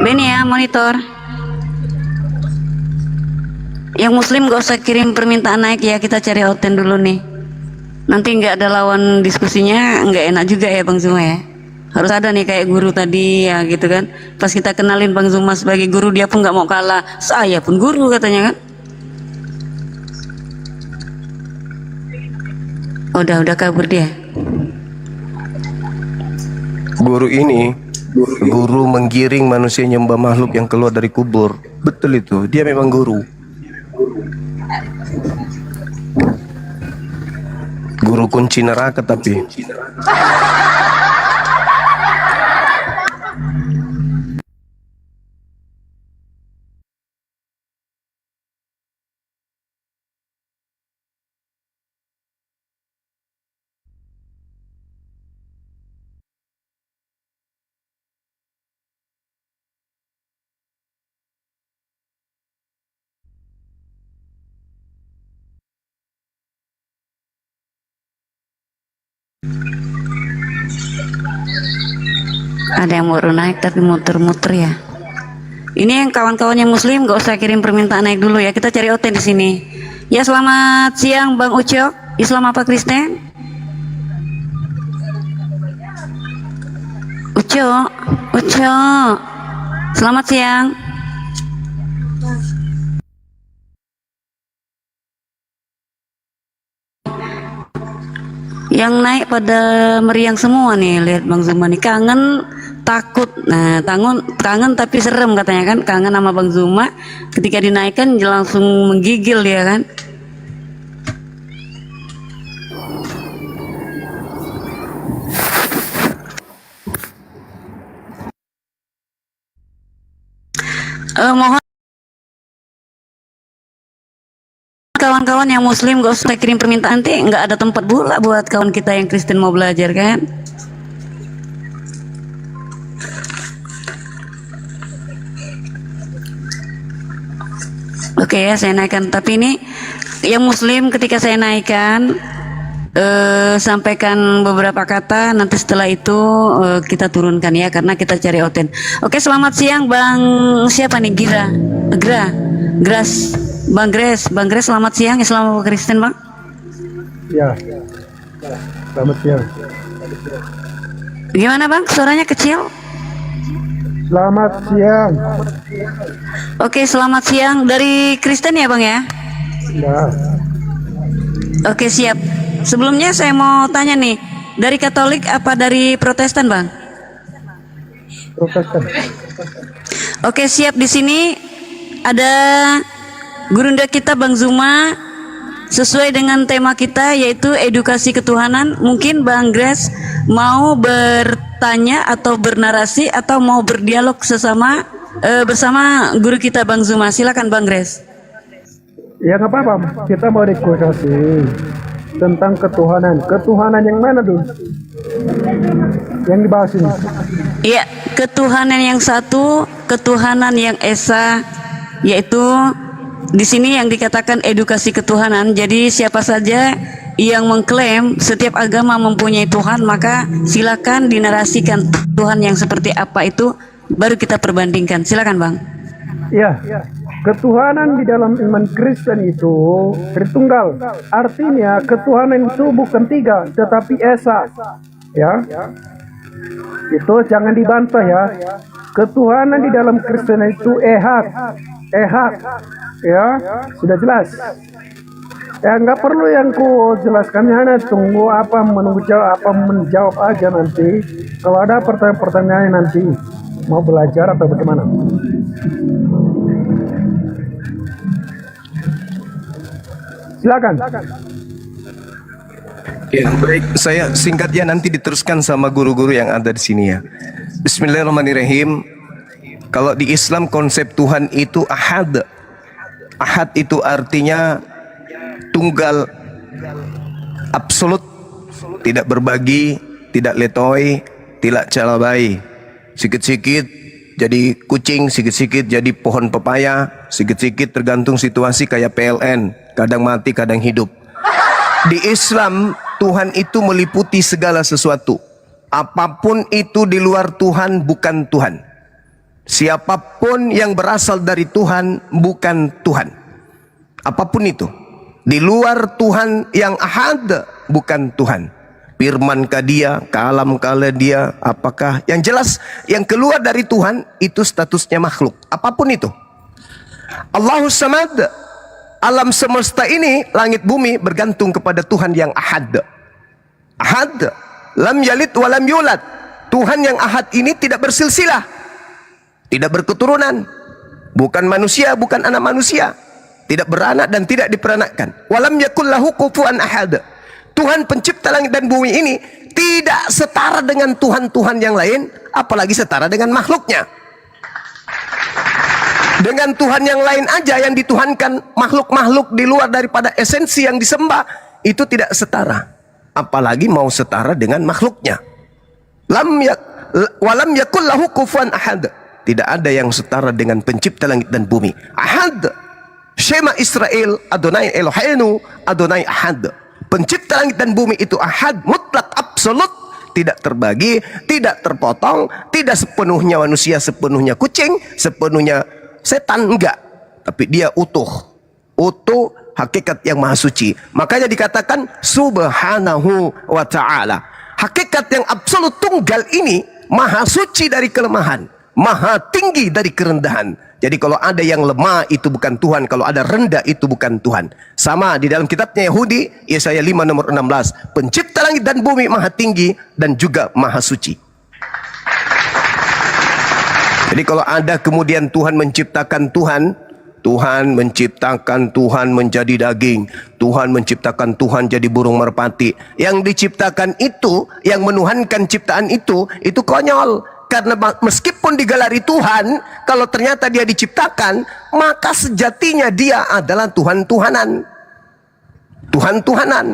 Benia monitor. Yang muslim gak usah kirim permintaan naik ya, kita cari oten dulu nih. Nanti nggak ada lawan diskusinya, nggak enak juga ya Bang Zuma ya. Harus ada nih kayak guru tadi ya gitu kan. Pas kita kenalin Bang Zuma sebagai guru, dia pun nggak mau kalah. Saya pun guru katanya kan. Udah kabur dia. Guru ini, guru menggiring manusia nyembah makhluk yang keluar dari kubur. Betul itu, dia memang guru. Guru kunci neraka tapi. Ada yang baru naik tapi muter-muter ya. Ini yang kawan-kawan yang muslim gak usah kirim permintaan naik dulu ya. Kita cari oten di sini. Ya selamat siang Bang Ucok. Islam apa Kristen? Ucok. Selamat siang. Yang naik pada meriang semua nih, lihat Bang Zuma nih, kangen takut. Nah, kangen tapi serem katanya kan, kangen sama Bang Zuma. Ketika dinaikkan langsung menggigil dia kan. Mohon kawan-kawan yang muslim gak usah kirim permintaan, nanti nggak ada tempat pula buat kawan kita yang Kristen mau belajar kan. Oke ya, saya naikkan. Tapi ini yang muslim ketika saya naikkan sampaikan beberapa kata, nanti setelah itu kita turunkan ya, karena kita cari oten. Oke, selamat siang Bang siapa nih? Gras. Bang Gres, selamat siang. Islam apa Kristen Bang? Ya, selamat siang. Gimana Bang, suaranya kecil? Selamat siang. Oke, selamat siang. Dari Kristen ya Bang ya? Ya. Oke, siap. Sebelumnya saya mau tanya nih, dari Katolik apa dari Protestan, Bang? Protestan. Oke, siap. Di sini ada gurunda kita Bang Zuma sesuai dengan tema kita yaitu edukasi ketuhanan. Mungkin Bang Grace mau bertanya atau bernarasi atau mau berdialog bersama guru kita Bang Zuma. Silakan Bang Grace. Ya nggak apa-apa, kita mau diskusi tentang ketuhanan. Ketuhanan yang mana dulu? Yang dibahas ini? Iya, ketuhanan yang satu, ketuhanan yang esa, yaitu di sini yang dikatakan edukasi ketuhanan. Jadi siapa saja yang mengklaim setiap agama mempunyai Tuhan, maka silakan dinarasikan Tuhan yang seperti apa itu, baru kita perbandingkan. Silakan Bang. Ya, ketuhanan di dalam iman Kristen itu Tritunggal. Artinya ketuhanan itu bukan tiga, tetapi esa. Ya, itu jangan dibantah ya. Ketuhanan di dalam Kristen itu ehad, ya, sudah jelas. Ya nggak perlu yang ku jelaskan, hanya tunggu menjawab aja nanti. Kalau ada pertanyaan nanti mau belajar atau bagaimana? Silakan. Ya, baik, saya singkatnya nanti diteruskan sama guru-guru yang ada di sini ya. Bismillahirrahmanirrahim. Kalau di Islam konsep Tuhan itu ahad. Ahad itu artinya tunggal, absolut, tidak berbagi, tidak letoi, tidak calabai. Sikit-sikit jadi kucing, sikit-sikit jadi pohon pepaya, sikit-sikit tergantung situasi kayak PLN, kadang mati, kadang hidup. Di Islam, Tuhan itu meliputi segala sesuatu. Apapun itu di luar Tuhan bukan Tuhan. Siapapun yang berasal dari Tuhan bukan Tuhan. Apapun itu di luar Tuhan yang ahad bukan Tuhan. Firmankah dia, kalamkah dia, apakah yang jelas yang keluar dari Tuhan itu statusnya makhluk. Apapun itu. Allahus Samad, alam semesta ini, langit bumi bergantung kepada Tuhan yang ahad. Ahad, lam yalid wa lam yulad. Tuhan yang ahad ini tidak bersilsilah, tidak berketurunan, bukan manusia, bukan anak manusia, tidak beranak dan tidak diperanakkan. Walam yakul lahu kufuwan ahad. Tuhan pencipta langit dan bumi ini tidak setara dengan Tuhan-Tuhan yang lain, apalagi setara dengan makhluknya. Dengan Tuhan yang lain aja yang dituhankan, makhluk-makhluk di luar daripada esensi yang disembah, itu tidak setara. Apalagi mau setara dengan makhluknya. Walam yakul lahu kufuwan ahad. Tidak ada yang setara dengan pencipta langit dan bumi. Ahad. Shema Israel, Adonai Eloheinu, Adonai ahad. Pencipta langit dan bumi itu ahad, mutlak, absolut, tidak terbagi, tidak terpotong, tidak sepenuhnya manusia, sepenuhnya kucing, sepenuhnya setan, enggak. Tapi dia utuh, hakikat yang maha suci. Makanya dikatakan subhanahu wa ta'ala. Hakikat yang absolut tunggal ini maha suci dari kelemahan, maha tinggi dari kerendahan. Jadi kalau ada yang lemah itu bukan Tuhan, kalau ada rendah itu bukan Tuhan. Sama di dalam kitabnya Yahudi, Yesaya 5 nomor 16. Pencipta langit dan bumi maha tinggi dan juga maha suci. Jadi kalau ada kemudian Tuhan menciptakan Tuhan menciptakan Tuhan menjadi daging, Tuhan menciptakan Tuhan jadi burung merpati. Yang diciptakan itu, yang menuhankan ciptaan itu konyol. Karena meskipun digelari Tuhan, kalau ternyata dia diciptakan, maka sejatinya dia adalah Tuhan-Tuhanan. Tuhan-Tuhanan.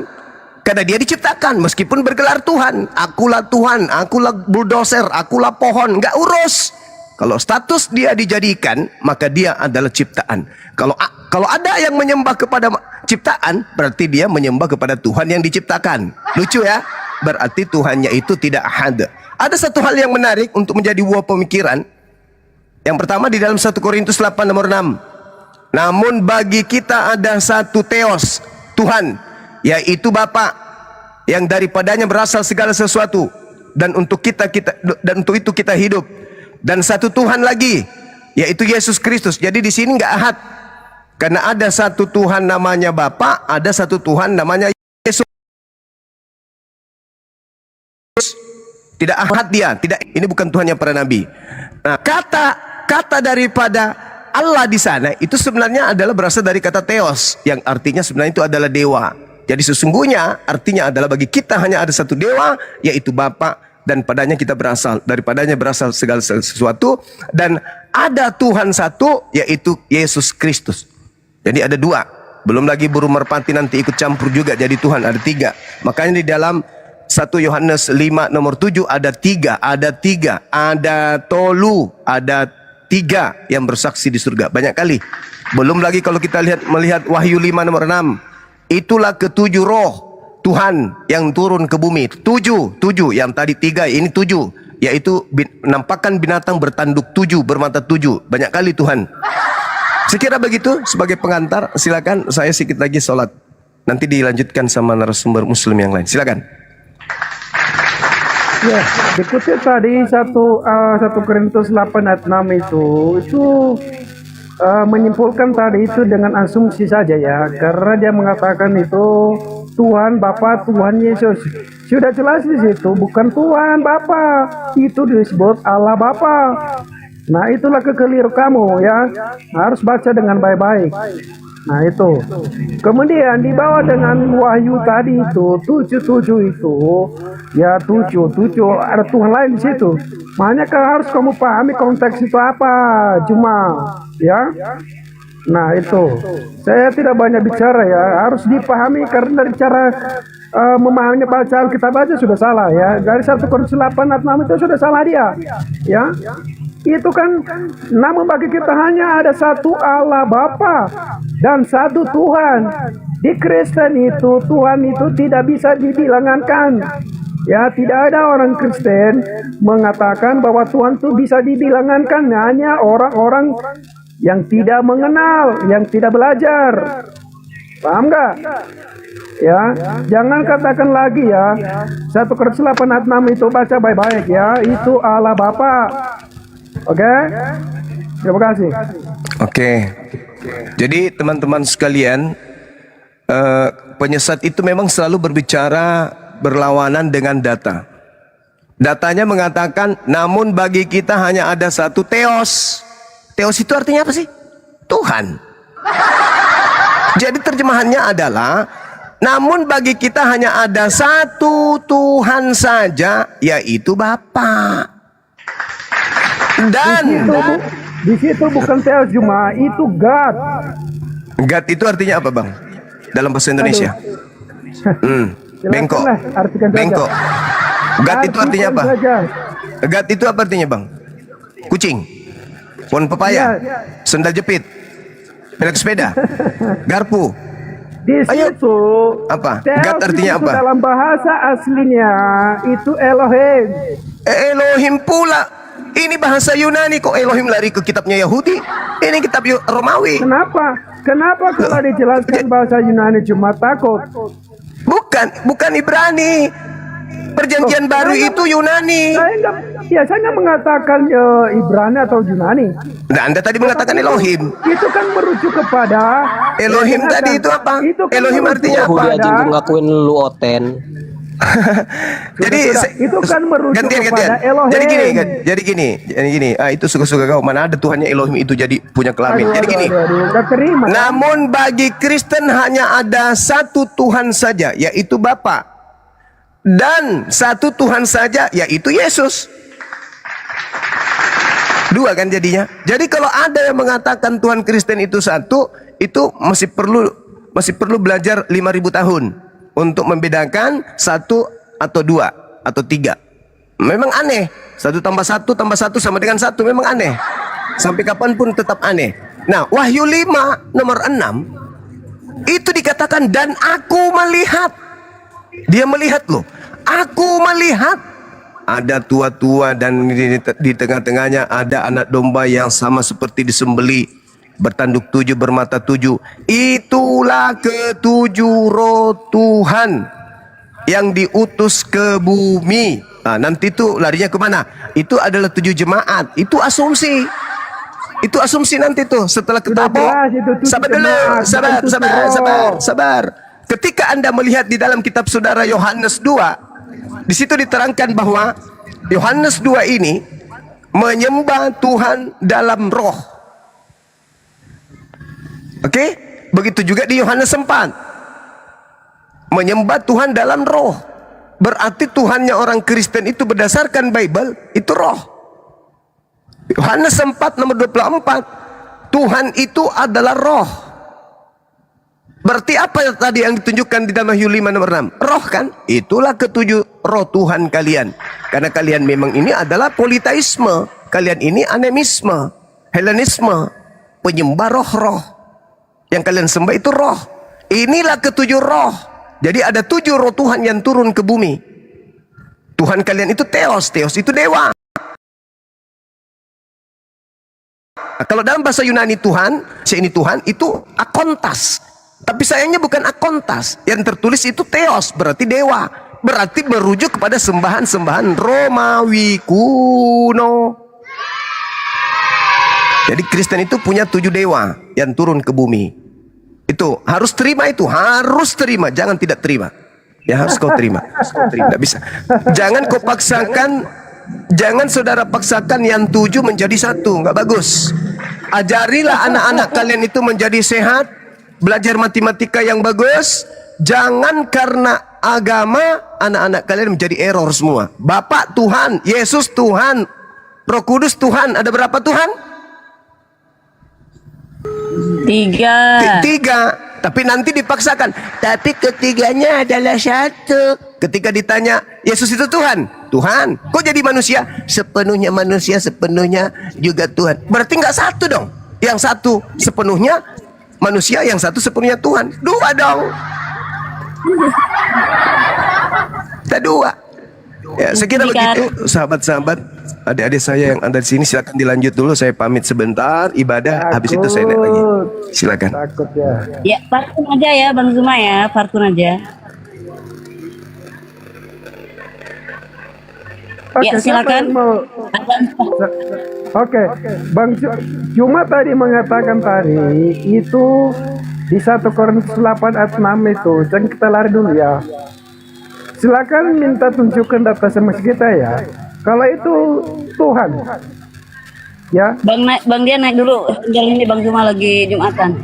Karena dia diciptakan, meskipun bergelar Tuhan. Akulah Tuhan, akulah bulldozer, akulah pohon, nggak urus. Kalau status dia dijadikan, maka dia adalah ciptaan. Kalau ada yang menyembah kepada ciptaan, berarti dia menyembah kepada Tuhan yang diciptakan. Lucu ya? Berarti Tuhannya itu tidak ahad. Ada satu hal yang menarik untuk menjadi buah pemikiran. Yang pertama di dalam 1 Korintus 8 nomor 6. Namun bagi kita ada satu Theos, Tuhan, yaitu Bapa, yang daripadanya berasal segala sesuatu, dan untuk itu kita hidup. Dan satu Tuhan lagi, yaitu Yesus Kristus. Jadi di sini nggak ahad. Karena ada satu Tuhan namanya Bapa, ada satu Tuhan namanya Tidak ahad dia, tidak, ini bukan Tuhannya para nabi. Nah, kata daripada Allah di sana itu sebenarnya adalah berasal dari kata theos, yang artinya sebenarnya itu adalah dewa. Jadi sesungguhnya artinya adalah bagi kita hanya ada satu dewa, yaitu Bapa, dan padanya kita berasal, daripadanya berasal segala sesuatu, dan ada Tuhan satu, yaitu Yesus Kristus. Jadi ada dua, belum lagi burung merpati nanti ikut campur juga jadi Tuhan, ada tiga. Makanya di dalam 1 Yohanes 5 nomor 7 ada tiga, ada tolu, ada tiga yang bersaksi di surga, banyak kali. Belum lagi kalau kita melihat Wahyu 5 nomor 6, itulah ketujuh roh Tuhan yang turun ke bumi. Tujuh, yang tadi tiga, ini tujuh, yaitu nampakkan binatang bertanduk tujuh, bermata tujuh, banyak kali Tuhan. Sekira begitu sebagai pengantar, silakan saya sedikit lagi sholat, nanti dilanjutkan sama narasumber muslim yang lain, silakan. Ya, dikutip tadi 1 Korintus 8 ayat 6 itu menyimpulkan tadi itu dengan asumsi saja ya, karena dia mengatakan itu Tuhan Bapa, Tuhan Yesus. Sudah jelas di situ bukan Tuhan Bapa, itu disebut Allah Bapa. Nah, itulah kekeliru kamu ya, harus baca dengan baik-baik. Nah, itu. Kemudian dibawa dengan Wahyu tadi itu 7 itu ya 7 ada Tuhan lain di situ. Makanya harus kamu pahami konteks itu apa, cuma ya. Nah, itu. Saya tidak banyak bicara ya, harus dipahami karena dari cara memahaminya baca Alkitab aja sudah salah ya. Dari 1 Korintus 8 ayat 6 itu sudah salah dia. Ya. Itu kan, namun bagi kita hanya ada satu Allah Bapa dan satu Tuhan. Di Kristen itu Tuhan itu tidak bisa dibilangkan. Ya, tidak ada orang Kristen mengatakan bahwa Tuhan itu bisa dibilangkan, hanya orang-orang yang tidak mengenal, yang tidak belajar. Paham nggak? Ya, jangan katakan lagi ya. 1 Korintus 8 ayat 6 itu baca baik-baik ya. Itu Allah Bapa. Oke, terima kasih. Oke, jadi teman-teman sekalian, penyesat itu memang selalu berbicara berlawanan dengan data. Datanya mengatakan, namun bagi kita hanya ada satu theos. Theos itu artinya apa sih? Tuhan. Jadi terjemahannya adalah, namun bagi kita hanya ada satu Tuhan saja, yaitu Bapa. Dan di situ bukan theos cuma itu God. God itu artinya apa, Bang? Dalam bahasa Indonesia? Bengkok. Bengkok. God itu artinya apa? God itu apa artinya, Bang? Kucing, pohon pepaya, sendal jepit, pelek sepeda, garpu. Di situ apa? God artinya apa? Dalam bahasa aslinya itu Elohim. Elohim pula. Ini bahasa Yunani, kok Elohim lari ke kitabnya Yahudi? Ini kitab Romawi. Kenapa? Kenapa kalau dijelaskan bahasa Yunani cuma takut? Bukan Ibrani. Perjanjian baru itu Yunani. Saya nggak mengatakan Ibrani atau Yunani. Nah, Anda tadi mengatakan Elohim. Itu kan merujuk kepada Elohim tadi itu apa? Itu kan Elohim artinya apa? Udah aja ngakuin lu oten. Jadi itu kan merujuk kepada Elohim. Jadi gini. Itu suka-suka kau. Mana ada Tuhannya Elohim itu jadi punya kelamin. Jadi gini. Namun bagi Kristen hanya ada satu Tuhan saja, yaitu Bapa. Dan satu Tuhan saja, yaitu Yesus. Dua kan jadinya. Jadi kalau ada yang mengatakan Tuhan Kristen itu satu, itu masih perlu belajar 5.000 tahun untuk membedakan satu atau dua atau tiga. Memang aneh. 1 tambah 1 tambah 1 sama dengan 1, memang aneh. Sampai kapanpun tetap aneh. Nah, Wahyu 5 nomor 6 itu dikatakan, dan aku melihat. Dia melihat loh. Aku melihat ada tua-tua dan di tengah-tengahnya ada anak domba yang sama seperti disembeli, bertanduk 7, bermata 7. Itulah ketujuh roh Tuhan yang diutus ke bumi. Nah, nanti itu larinya kemana? Itu adalah 7 jemaat. Itu asumsi. Itu asumsi nanti tuh setelah ketabok. Sabar. Ketika Anda melihat di dalam kitab saudara Yohanes 2, di situ diterangkan bahwa Yohanes 2 ini menyembah Tuhan dalam roh. Oke? Begitu juga di Yohanes 4. Menyembah Tuhan dalam roh. Berarti Tuhannya orang Kristen itu berdasarkan Bible, itu roh. Yohanes 4 nomor 24. Tuhan itu adalah roh. Berarti apa tadi yang ditunjukkan di dalam Wahyu 5 nomor 6? Roh kan? Itulah ketujuh roh Tuhan kalian. Karena kalian memang ini adalah politeisme. Kalian ini animisme, Helenisme, penyembah roh-roh. Yang kalian sembah itu roh. Inilah ketujuh roh. Jadi ada 7 roh Tuhan yang turun ke bumi. Tuhan kalian itu Theos. Theos itu dewa. Nah, kalau dalam bahasa Yunani Tuhan, ini Tuhan itu akontas. Tapi sayangnya bukan akontas. Yang tertulis itu Theos, berarti dewa. Berarti merujuk kepada sembahan-sembahan Romawi kuno. Jadi Kristen itu punya 7 dewa yang turun ke bumi. Itu harus terima itu, harus terima, jangan tidak terima. Ya harus kau terima, tidak bisa. Jangan kau paksakan, jangan saudara paksakan yang 7 menjadi 1, nggak bagus. Ajarilah anak-anak kalian itu menjadi sehat, belajar matematika yang bagus. Jangan karena agama anak-anak kalian menjadi error semua. Bapak Tuhan, Yesus Tuhan, Roh Kudus Tuhan. Ada berapa Tuhan? 3. 3. Tapi nanti dipaksakan. Tapi ketiganya adalah 1. Ketika ditanya, Yesus itu Tuhan? Tuhan. Kok jadi manusia? Sepenuhnya manusia, sepenuhnya juga Tuhan. Berarti nggak 1 dong. Yang 1 sepenuhnya manusia, yang 1 sepenuhnya Tuhan. 2 dong. Kita 2. Ya, sekira begitu, sahabat-sahabat, adik-adik saya yang ada di sini, silakan dilanjut dulu. Saya pamit sebentar, ibadah, habis itu saya naik lagi. Silakan. Takut ya. Ya, partun aja ya Bang Zuma ya, partun aja. Oke, Ya, silakan. Oke, Bang Cuma tadi mengatakan tadi itu di 1 Korintus 8 ayat 6 itu. Jangan kita lari dulu ya. Silakan minta tunjukkan data SMS kita ya. Kalau itu Tuhan. Ya. Bang dia naik dulu. Jalan ini Bang Zuma lagi Jumatan.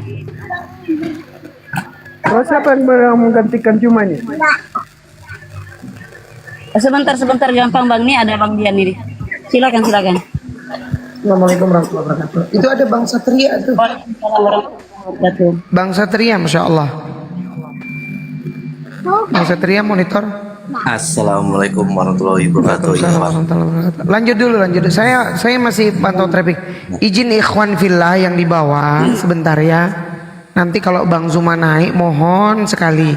Terus siapa yang menggantikan Juma ini? Sebentar gampang Bang, nih ada Bang Dian nih. Silakan. Assalamualaikum warahmatullahi wabarakatuh. Itu ada Bang Satria tuh. Waalaikumsalam warahmatullahi wabarakatuh. Bang Satria, Masya Allah. Bang Satria monitor. Assalamualaikum warahmatullahi wabarakatuh. Lanjut dulu. Saya masih pantau traffic. Izin ikhwan fillah yang di bawah sebentar ya. Nanti kalau Bang Zuma naik, mohon sekali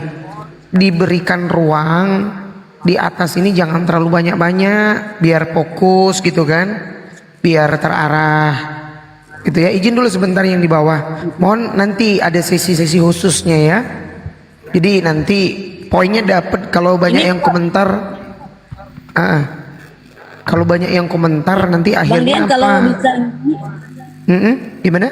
diberikan ruang di atas ini, jangan terlalu banyak-banyak, biar fokus gitu kan, biar terarah gitu ya. Izin dulu sebentar yang di bawah. Mohon nanti ada sesi-sesi khususnya ya. Jadi nanti poinnya dapat kalau banyak yang komentar. Kalau banyak yang komentar nanti akhirnya Bang Dian, kalau bisa gimana?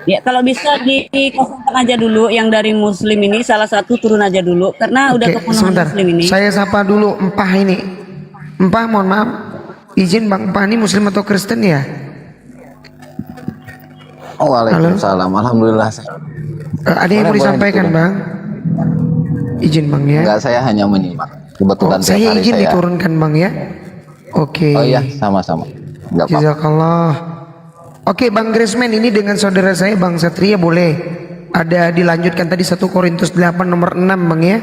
Ya kalau bisa dikosongkan aja dulu yang dari Muslim ini, salah satu turun aja dulu karena udah kepenuhan sebentar. Muslim ini. Saya sapa dulu Empah ini. Empah, mohon maaf, izin Bang, Empah ini Muslim atau Kristen ya? Waalaikumsalam. Alhamdulillah. Ada yang mau disampaikan Bang? Izin Bang ya. Enggak, saya hanya menyimak. Kebetulan saya izin diturunkan Bang ya. Oke. Oh iya, sama-sama. Enggak apa-apa. Jazakallah. Oke Bang Graceman, ini dengan saudara saya Bang Satria boleh ada dilanjutkan tadi 1 Korintus 8 nomor 6 Bang ya.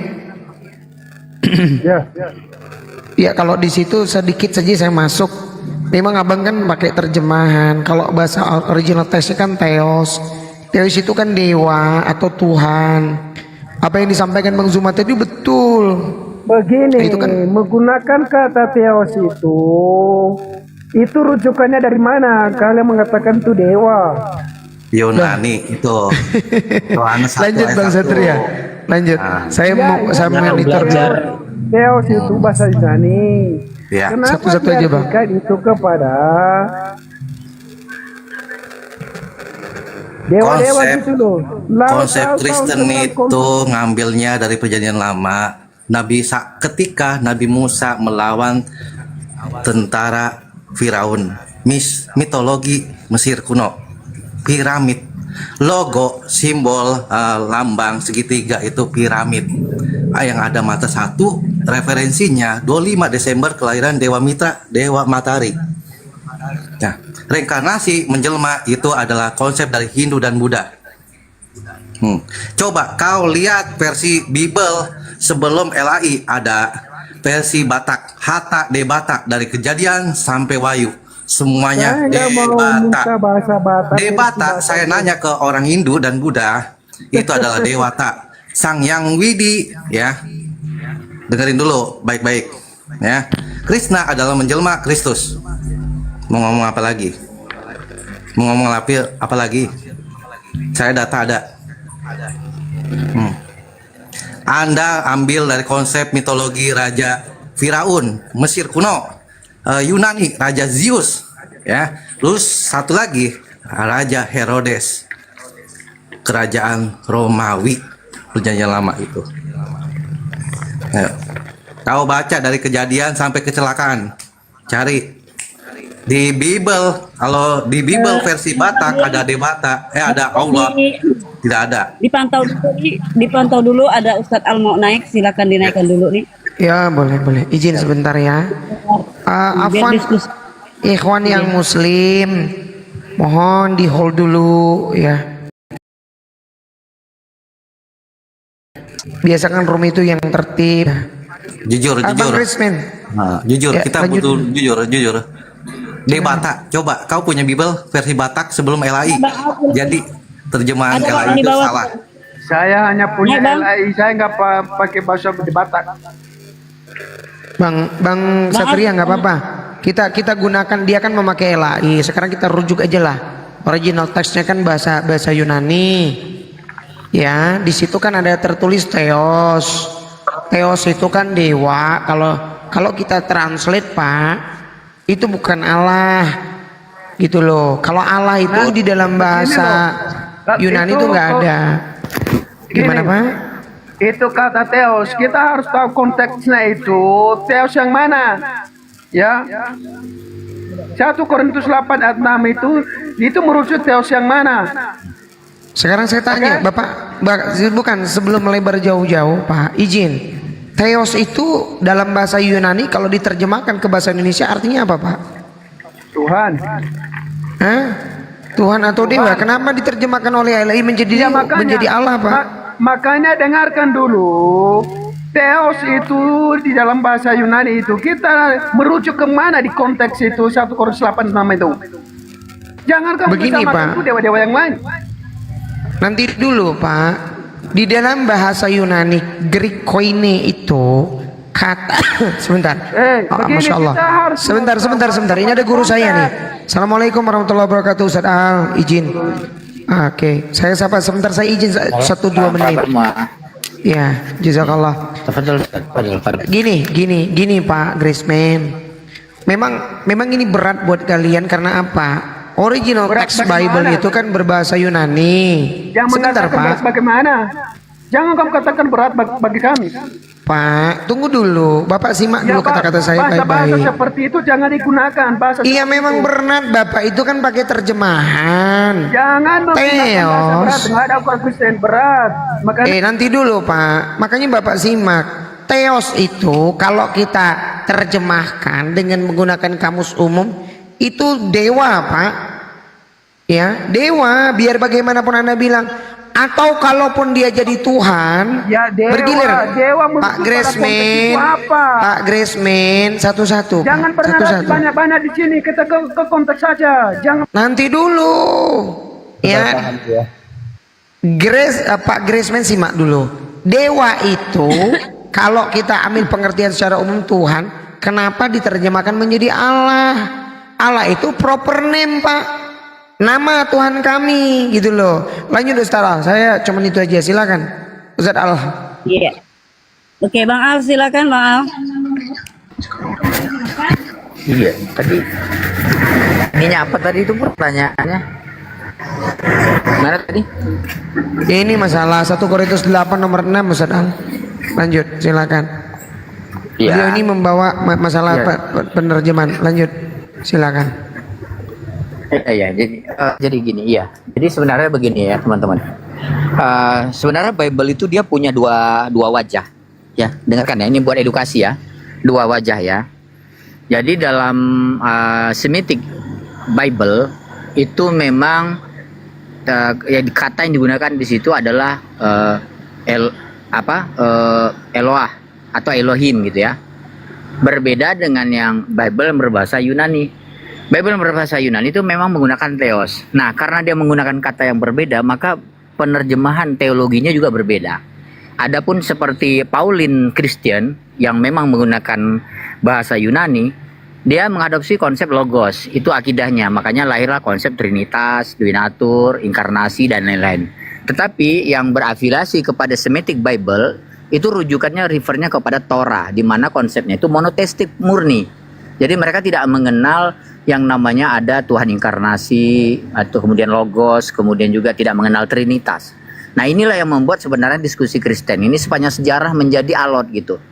Ya kalau di situ sedikit saja saya masuk. Memang abang kan pakai terjemahan. Kalau bahasa original teksnya kan Theos. Theos itu kan dewa atau Tuhan. Apa yang disampaikan Bang Zuma tadi betul. Begini, itu kan menggunakan kata Theos itu rujukannya dari mana? Kalian mengatakan itu dewa. Yunani itu. Lanjut Bang Satria. Lanjut. Saya mau monitor Theos itu bahasa Yunani. Ya. Kenapa Satu-satu aja Bang. itu kepada dewa-dewa gitu loh. Konsep Kristen itu ngambilnya dari perjanjian lama. Ketika Nabi Musa melawan tentara Firaun, mitologi Mesir kuno, piramid, logo, simbol, lambang segitiga itu piramid. Yang ada mata satu, referensinya 25 Desember kelahiran Dewa Mitra, Dewa Matahari. Nah, reinkarnasi menjelma itu adalah konsep dari Hindu dan Buddha. Coba kau lihat versi Bible sebelum LAI, ada versi Batak, Hatta de Batak, dari Kejadian sampai Wahyu. Semuanya Saya nggak mau muka bahasa Batak. Dewata, saya nanya ke orang Hindu dan Buddha, itu adalah Dewata, Sang Yang Widi, ya. Dengerin dulu baik-baik, ya. Krishna adalah menjelma Kristus. Mau ngomong apa lagi? Mau ngomong apa lagi? Saya data ada. Anda ambil dari konsep mitologi Raja Firaun, Mesir kuno, Yunani, Raja Zeus, ya. Terus satu lagi, Raja Herodes, kerajaan Romawi, perjanjian lama itu. Ya. Kau baca dari Kejadian sampai Kecelakaan, cari di Bible. Kalau di Bible versi Batak ada Dewata, ada Allah, tidak ada. Dipantau dulu, ada Ustadz Al mau naik, silakan dinaikkan dulu nih. Ya boleh, izin sebentar ya. Afwan, ikhwan yang muslim, mohon di hold dulu ya. Biasakan room itu yang tertib. Jujur. Nah, jujur, Ya, kita lanjut. butuh jujur. Dewata, coba kau punya Bible versi Batak sebelum LAI. Jadi terjemahan LAI itu salah. Saya hanya punya Bang. LAI, saya nggak pakai bahasa di Batak. Bang Satria nggak apa-apa. Kita gunakan, dia kan memakai LAI. Sekarang kita rujuk aja lah. Original teksnya kan bahasa Yunani. Ya, di situ kan ada tertulis Theos. Theos itu kan dewa. Kalau kita translate, Pak, itu bukan Allah. Gitu loh. Kalau Allah itu di dalam bahasa Yunani itu nggak ada. Gimana, Pak? Itu kata Theos, kita harus tahu konteksnya itu. Theos yang mana? Ya. 1 Korintus 8 ayat 6 itu merujuk Theos yang mana? Sekarang saya tanya, Bapak, bukan sebelum melebar jauh-jauh, Pak, izin. Theos itu dalam bahasa Yunani kalau diterjemahkan ke bahasa Indonesia artinya apa, Pak? Tuhan. Hah? Tuhan atau dewa? Kenapa diterjemahkan oleh LAI menjadi Allah, Pak? Makanya dengarkan dulu. Theos itu di dalam bahasa Yunani itu kita merujuk kemana di konteks itu 1 Korintus 8 nama itu. Jangan kamu Begini, bersamakan Pak. itu dewa-dewa yang lain. Nanti dulu, Pak. Di dalam bahasa Yunani Greek koine itu kata sebentar. Begini, Masya Allah. kita harus Sebentar. Ini ada guru saya nih. Assalamualaikum warahmatullahi wabarakatuh. Ustaz Al, izin. Oke, saya sapa sebentar, saya izin 1-2 menit. Ya, jazakallah. Gini Pak Graceman. Memang ini berat buat kalian karena apa? Original text Bible itu kan berbahasa Yunani. Yang Sebentar, mengatakan Pak. berat bagaimana? Jangan kamu katakan berat bagi kami. Pak, tunggu dulu. Bapak simak dulu kata-kata saya bahasa baik-baik. seperti itu jangan digunakan. Iya, memang berat, Bapak itu kan pakai terjemahan. Jangan menggunakan bahasa berat. Theos. Nggak ada Al-Quran Kristen berat. Makanya Nanti dulu, Pak. Makanya Bapak simak. Theos itu kalau kita terjemahkan dengan menggunakan kamus umum itu dewa, Pak. Ya, dewa. Biar bagaimanapun Anda bilang, atau kalaupun dia jadi Tuhan, ya, dewa, bergilir. dewa Pak merujuk pada konteks Graceman, itu apa? Pak Graceman, satu-satu. Jangan Pak. pernah Satu-satu. banyak-banyak di sini. Kita ke konteks saja. Jangan. Nanti dulu, ya. Pak Graceman simak dulu. Dewa itu kalau kita ambil pengertian secara umum Tuhan, kenapa diterjemahkan menjadi Allah? Allah itu proper name, Pak. Nama Tuhan kami, gitu loh. Lanjut Ustaz Al, saya cuman itu aja, silakan Ustaz Al. Iya. Oke, Bang Al, silakan Bang Al. Iya, tadi ini apa tadi itu pertanyaannya? Mana tadi? Ini masalah 1 Korintus 8 nomor 6 Ustaz Al. Lanjut, silakan. Beliau ini membawa masalah penerjemahan. Lanjut, silakan. Jadi gini, jadi sebenarnya begini ya teman-teman. Sebenarnya Bible itu dia punya dua wajah, ya. Dengarkan ya, ini buat edukasi ya. Dua wajah ya. Jadi dalam Semitic Bible itu memang kata yang digunakan di situ adalah Eloah atau Elohim gitu ya. Berbeda dengan yang Bible berbahasa Yunani. Bible berbahasa Yunani itu memang menggunakan theos. Nah, karena dia menggunakan kata yang berbeda, maka penerjemahan teologinya juga berbeda. Adapun seperti Pauline Christian yang memang menggunakan bahasa Yunani, dia mengadopsi konsep logos, itu akidahnya. Makanya lahirlah konsep Trinitas, Duinatur, inkarnasi dan lain-lain. Tetapi yang berafiliasi kepada Semitic Bible itu rujukannya refernya kepada Torah, di mana konsepnya itu monoteistik murni. Jadi mereka tidak mengenal yang namanya ada Tuhan inkarnasi atau kemudian logos, kemudian juga tidak mengenal Trinitas. Nah, inilah yang membuat sebenarnya diskusi Kristen ini sepanjang sejarah menjadi alot gitu.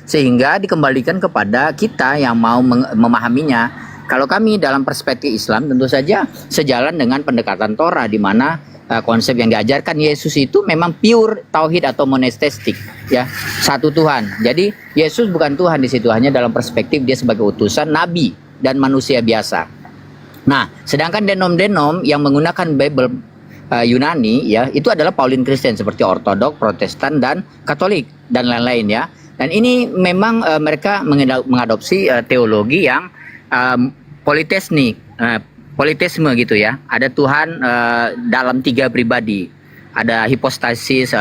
Sehingga dikembalikan kepada kita yang mau memahaminya. Kalau kami dalam perspektif Islam tentu saja sejalan dengan pendekatan Torah, di mana konsep yang diajarkan Yesus itu memang pure tauhid atau monoteistik, ya, satu Tuhan. Jadi Yesus bukan Tuhan di situ, hanya dalam perspektif dia sebagai utusan nabi dan manusia biasa. Nah, sedangkan denom-denom yang menggunakan Bible Yunani ya, itu adalah Pauline Christian seperti Ortodok, Protestan dan Katolik dan lain-lain ya. Dan ini memang mereka mengadopsi teologi yang politeisnik, politeisme gitu ya. Ada Tuhan dalam tiga pribadi, ada hipostasis,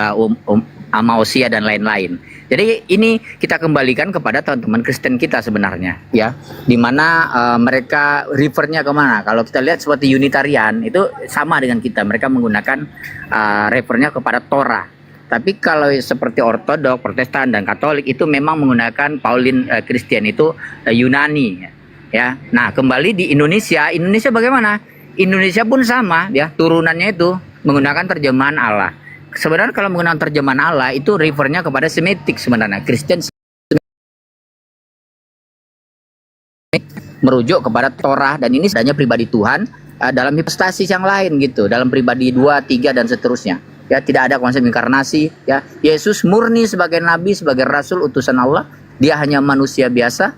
amausia dan lain-lain. Jadi ini kita kembalikan kepada teman-teman Kristen kita sebenarnya ya, dimana mereka refernya kemana. Kalau kita lihat seperti Unitarian itu sama dengan kita, mereka menggunakan refernya kepada Torah. Tapi kalau seperti Ortodok, Protestan dan Katolik itu memang menggunakan Pauline Christian itu Yunani ya. Nah, kembali di Indonesia bagaimana? Indonesia pun sama ya, turunannya itu menggunakan terjemahan Allah. Sebenarnya kalau menggunakan terjemahan Allah itu refernya kepada Semitic sebenarnya. Kristen merujuk kepada Torah, dan ini sebenarnya pribadi Tuhan dalam hipostasis yang lain gitu, dalam pribadi 2, 3 dan seterusnya. Ya, tidak ada konsep inkarnasi ya. Yesus murni sebagai nabi, sebagai rasul utusan Allah. Dia hanya manusia biasa.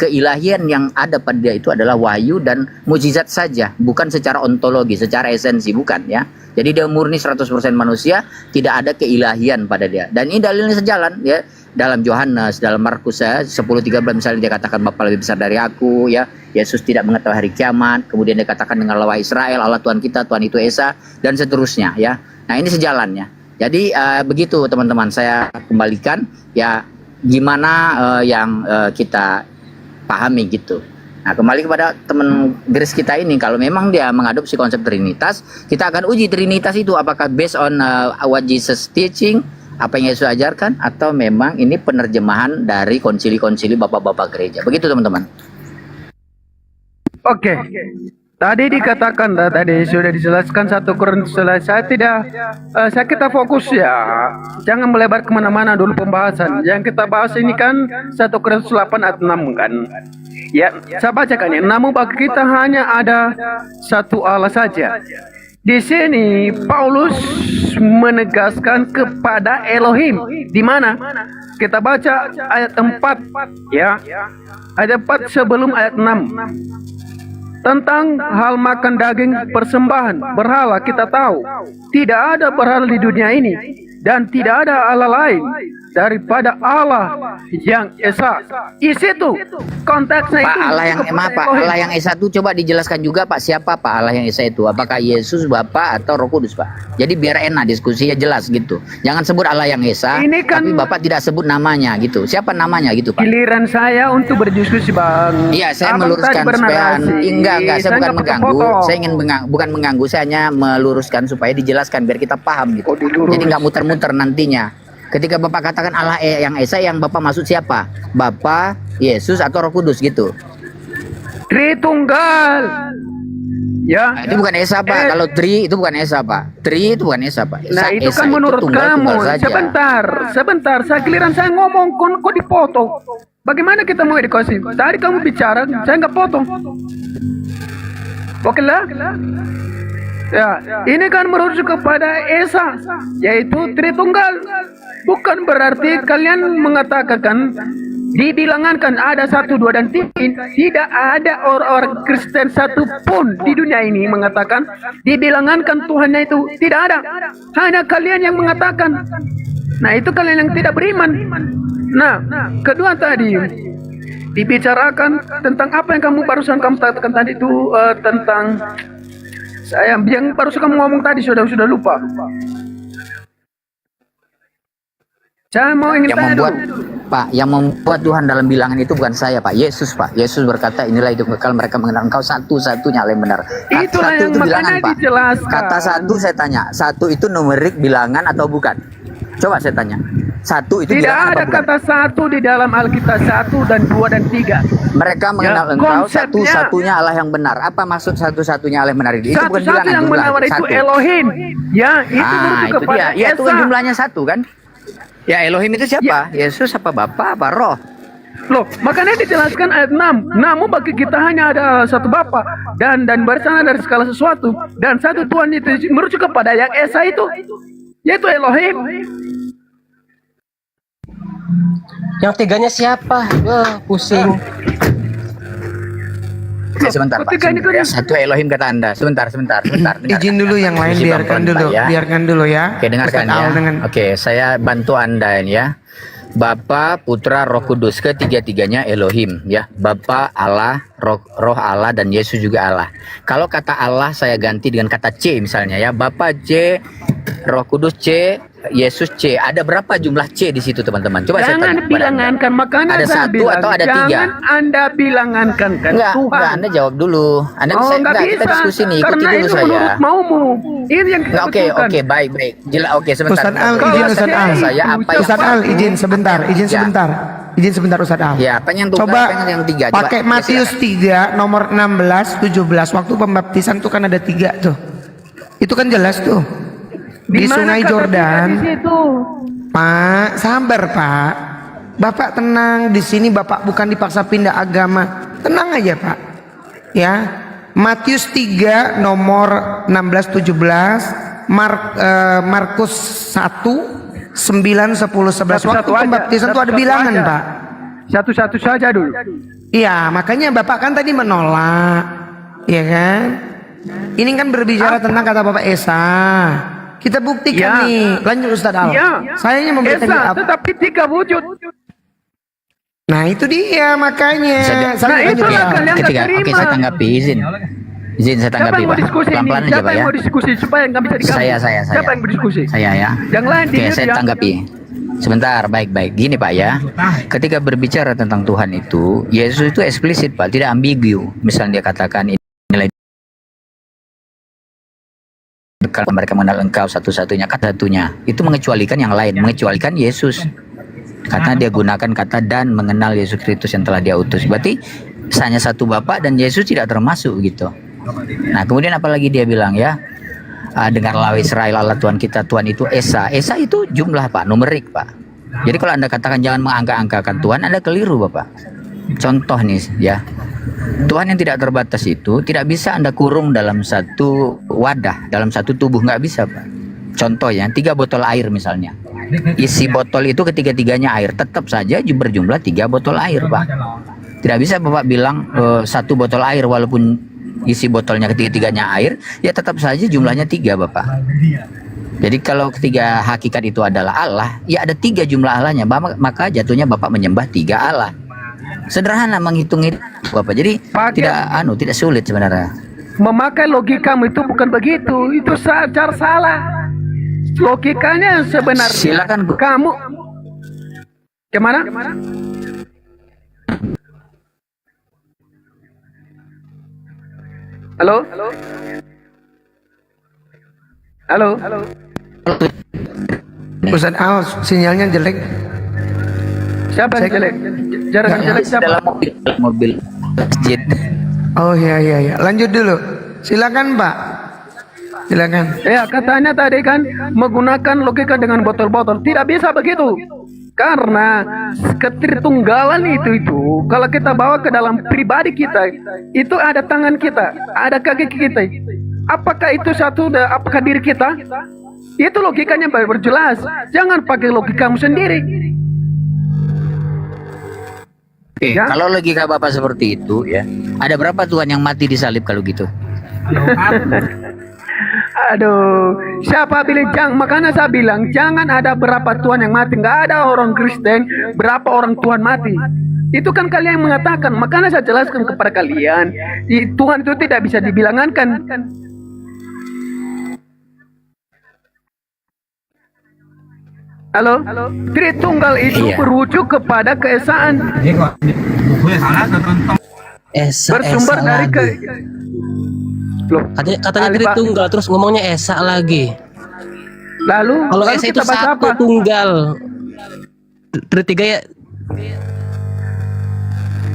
Keilahian yang ada pada dia itu adalah wahyu dan mukjizat saja, bukan secara ontologi, secara esensi, bukan ya. Jadi dia murni 100% manusia, tidak ada keilahian pada dia. Dan ini dalilnya sejalan ya. Dalam Yohanes, dalam Markus 10:13 misalnya dia katakan Bapa lebih besar dari aku ya. Yesus tidak mengetahui hari kiamat. Kemudian dia katakan dengan lawa Israel, Allah Tuhan kita, Tuhan itu Esa, dan seterusnya ya. Nah, ini sejalannya. Jadi begitu teman-teman, saya kembalikan ya, gimana yang kita pahami gitu. Nah, kembali kepada teman Grace kita ini, kalau memang dia mengadopsi konsep Trinitas, kita akan uji Trinitas itu apakah based on what Jesus teaching, apa yang Yesus ajarkan, atau memang ini penerjemahan dari konsili-konsili bapak-bapak gereja. Begitu teman-teman. Oke. Tadi dikatakan, tadi sudah dijelaskan 1 Korintus. Saya kita fokus ya, jangan melebar kemana-mana dulu pembahasan. Yang kita bahas ini kan 1 Korintus 8 ayat 6 kan. Ya, saya bacakan ya. Namun bagi kita hanya ada satu Allah saja. Di sini Paulus menegaskan kepada Elohim. Di mana? Kita baca ayat 4 ya. Ayat 4 sebelum ayat 6. Tentang hal makan daging persembahan berhala kita tahu tidak ada berhala di dunia ini, dan tidak ada Allah lain daripada Allah yang Esa. Isi itu konteksnya Pak, itu. Allah yang Pak, Allah yang Esa itu coba dijelaskan juga Pak, siapa Pak Allah yang Esa itu? Apakah Yesus, Bapa atau Roh Kudus Pak? Jadi biar enak diskusinya jelas gitu. Jangan sebut Allah yang Esa, ini kan, tapi Bapak tidak sebut namanya gitu. Siapa namanya gitu Pak? Giliran saya untuk berdiskusi Bang. Iya, saya meluruskan supaya enggak, saya bukan mengganggu. Saya ingin bukan mengganggu, saya hanya meluruskan supaya dijelaskan biar kita paham gitu. Jadi nggak muter-muter nantinya. Ketika Bapak katakan Allah yang Esa, yang Bapak maksud siapa? Bapa, Yesus atau Roh Kudus gitu? Tritunggal. Ya. Nah, itu bukan Esa Pak. Kalau Tri itu bukan Esa Pak. Tri itu bukan Esa Pak. Nah itu Esa kan menurut tunggal kamu. saja. Sebentar. Saya giliran saya ngomong, kok dipotong. Bagaimana kita mau edukasi? Tadi kamu bicara, saya nggak potong. Oke lah. Ya, ini kan merujuk kepada Esa, yaitu Tritunggal. Bukan berarti kalian mengatakan dibilangankan ada 1, 2 dan 3. Tidak ada orang Kristen satupun di dunia ini mengatakan dibilangankan Tuhannya itu. Tidak ada. Hanya kalian yang mengatakan. Nah itu kalian yang tidak beriman. Nah kedua tadi dibicarakan tentang apa yang kamu barusan kamu katakan tadi itu tentang saya yang barusan kamu ngomong tadi sudah lupa. Saya mau ingin yang tanya membuat dulu. Pak, yang membuat Tuhan dalam bilangan itu bukan saya Pak, Yesus Pak. Yesus berkata inilah hidup kekal mereka mengenal Engkau satu-satunya Allah yang benar. Itulah Satu yang itu bilangan makanya Pak. dijelaskan. Kata satu saya tanya, satu itu numerik bilangan atau bukan? Coba saya tanya. Satu itu Tidak bilangan ada apa bukan? kata satu di dalam Alkitab 1 dan 2 dan 3. Mereka mengenal Ya, Engkau konsepnya. satu-satunya Allah yang benar. Apa maksud satu-satunya Allah yang benar itu? Itu bukan Satu-satu bilangan yang jumlah. benar itu Satu. Elohim. Ya, itu merujuk itu kepada dia. Ya itu Esa. kan jumlahnya satu kan? Ya Elohim itu siapa? Yesus apa Bapa apa Roh? Loh, makanya dijelaskan ayat 6. Namun bagi kita hanya ada satu Bapa dan bersama dari segala sesuatu dan satu Tuhan itu merujuk kepada yang Esa itu, yaitu Elohim. Yang tiganya siapa? Wah, pusing. Oke, sebentar Pak. Ketika ini kan yang- Satu Elohim kata Anda. Sebentar. dengarkan. Izin dulu yang lain, Isi biarkan Bang dulu, Pak, ya. biarkan dulu ya. Oke, dengarkan Berkat ya. Allah dengan Oke, saya bantu Anda ini ya. Bapa, Putra, Roh Kudus, ketiga-tiganya Elohim ya. Bapa Allah, Roh Allah dan Yesus juga Allah. Kalau kata Allah saya ganti dengan kata C misalnya ya. Bapa C, Roh Kudus C, Yesus C. Ada berapa jumlah C di situ teman-teman? Coba saya Jangan tanya kepada Anda. bilangankan, makanya Ada saya satu bilang, atau ada tiga? jangan Anda bilangankan kan Enggak, Tuhan. Anda jawab dulu. Anda Oh, bisa nggak enggak, kita bisa. diskusi nih, ikuti Karena dulu itu saya. menurut maumu. Ini yang kita Enggak, oke, betulkan. baik. Oke, sebentar. Ustaz Al, Kalau izin Ustaz Al. saya apa yang Ustaz Al, izin sebentar, izin Ya. sebentar. Izin sebentar Ustaz Al. Ya, pengen tunggal, Coba pengen yang tiga. Coba, pakai ya, Matius 3 nomor 16, 17. Waktu pembaptisan tuh kan ada 3 tuh. Itu kan jelas tuh. Di mana Sungai kata Jordan. di situ? Pak, sabar Pak. Bapak tenang, di sini Bapak bukan dipaksa pindah agama. Tenang aja Pak. Ya. Matius 3 nomor 16 17, Markus 1 9 10 11. Waktu Satu-satu aja. pembaptisan tuh ada Satu-satu bilangan aja. Pak. Satu-satu saja dulu. Iya, makanya Bapak kan tadi menolak. Iya kan? Ini kan berbicara tentang kata Bapak Esa. Kita buktikan Ya. nih. Lanjut Ustaz Al. Ya. Sayanya memberikan Esa, apa? tetapi 3 wujud. Nah itu dia makanya. Nah, itulah kalian nggak Ketika, terima. oke saya tanggapi izin saya Siapa tanggapi yang mau Pak. diskusi ini? Pelan-pelan aja Siapa Pak yang ya. mau diskusi supaya nggak bisa diganggu? Saya. Siapa yang berdiskusi? Saya ya. Yang lain Oke, di saya tanggapi. Sebentar, baik. Gini Pak ya. Ketika berbicara tentang Tuhan itu, Yesus itu eksplisit Pak, tidak ambigu. Misalnya dia katakan inilah kalau mereka mengenal Engkau satu-satunya, kata satunya. Itu mengecualikan yang lain, mengecualikan Yesus. Karena dia gunakan kata dan mengenal Yesus Kristus yang telah dia utus. Berarti hanya satu Bapa dan Yesus tidak termasuk gitu. Nah, kemudian apalagi dia bilang ya, dengarlah Israel Allah Tuhan kita, Tuhan itu Esa. Esa itu jumlah Pak, numerik Pak. Jadi kalau Anda katakan jangan mengangka-angkakan Tuhan, Anda keliru Bapak. Contoh nih ya, Tuhan yang tidak terbatas itu tidak bisa Anda kurung dalam satu wadah, dalam satu tubuh, nggak bisa Pak. Contoh ya, 3 botol air misalnya. Isi botol itu ketiga-tiganya air, tetap saja berjumlah 3 botol air Pak. Tidak bisa Bapak bilang 1 botol air walaupun isi botolnya ketiga-tiganya air, ya tetap saja jumlahnya 3 Bapak. Jadi kalau ketiga hakikat itu adalah Allah, ya ada 3 jumlah Allahnya, maka jatuhnya Bapak menyembah 3 Allah. Sederhana menghitung itu Bapak. Jadi tidak sulit sebenarnya. Memakai logikamu itu bukan begitu. Itu cara salah. Logikanya sebenarnya. Silakan kamu. Kemana? Halo? Halo? Ustaz Al, sinyalnya jelek. Siapa yang jelek? Jarak jelek siapa? Dalam mobil masjid. Oh iya. Lanjut dulu. Silakan Pak. Silakan. Ya, katanya tadi kan menggunakan logika dengan botol-botol. Tidak bisa begitu. Karena ketritunggalan itu kalau kita bawa ke dalam pribadi kita, itu ada tangan kita, ada kaki kita. Apakah itu satu? Apakah diri kita? Itu logikanya berjelas. Jangan pakai logikamu sendiri. Ya? Kalau logika Bapak seperti itu ya, ada berapa Tuhan yang mati di salib kalau gitu? Aduh, siapa bilang makanya saya bilang jangan ada berapa Tuhan yang mati. Nggak ada orang Kristen berapa orang Tuhan mati. Itu kan kalian yang mengatakan. Makanya saya jelaskan kepada kalian, Tuhan itu tidak bisa dibilangkan. Halo? Tritunggal itu berujuk kepada keesaan. Bersumber dari Katanya Tritunggal terus ngomongnya Esa lagi. Lalu kalau Esa itu satu tunggal. Tritiga ya.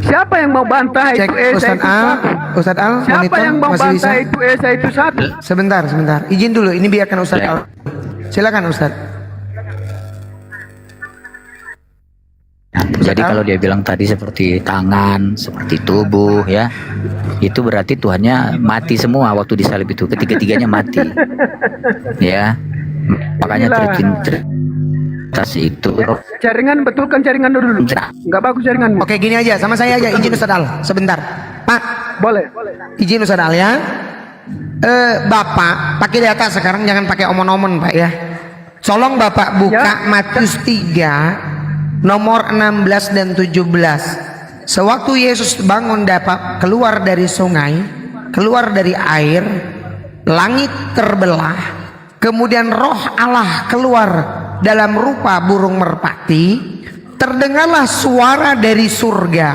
Siapa yang mau bantah itu Esa itu satu? Ustadz Al, siapa yang mau bantah itu Esa itu satu? Sebentar. Izin dulu, ini biarkan Ustadz Al. Silakan Ustadz. Jadi kalau dia bilang tadi seperti tangan, seperti tubuh ya, itu berarti Tuhannya mati semua waktu disalib itu, ketiga-tiganya mati. Ya. Makanya Trinitas itu. Jaringan betulkan jaringan dulu. Enggak bagus jaringan. Oke, gini aja, sama saya aja, izin Ustadz Al. Sebentar. Pak. Boleh. Izin Ustadz Al ya. Bapak pakai data sekarang, jangan pakai omon-omon Pak ya. Tolong Bapak buka Matius 3 nomor 16 dan 17. Sewaktu Yesus bangun dapat keluar dari sungai, keluar dari air, langit terbelah, kemudian roh Allah keluar dalam rupa burung merpati, terdengarlah suara dari surga.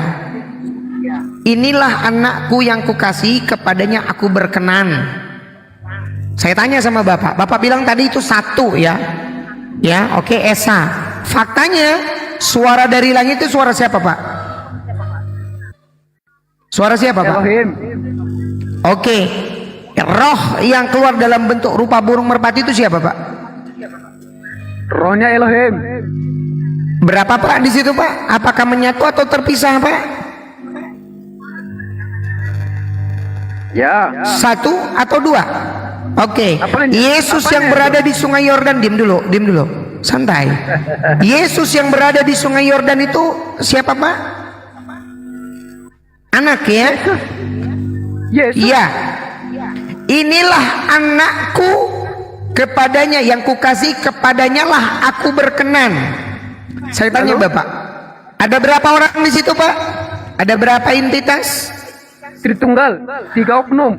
Inilah anakku yang kukasihi, kepadanya aku berkenan. Saya tanya sama Bapak bilang tadi itu satu ya. Ya, oke, Esa. Faktanya suara dari langit itu suara siapa Pak? Suara siapa Pak? Elohim. Oke. Roh yang keluar dalam bentuk rupa burung merpati itu siapa Pak? Rohnya Elohim. Berapa Pak di situ Pak? Apakah menyatu atau terpisah Pak? Ya. Satu atau dua? Oke. Yesus yang berada di sungai Yordan, diam dulu. Santai. Yesus yang berada di sungai Yordan itu siapa Pak? Anak ya? Yesus. Iya. Inilah anakku, kepadanya yang kukasih, kepadanya lah aku berkenan. Saya tanya Bapak, ada berapa orang di situ Pak? Ada berapa entitas? Tritunggal, 3 oknum.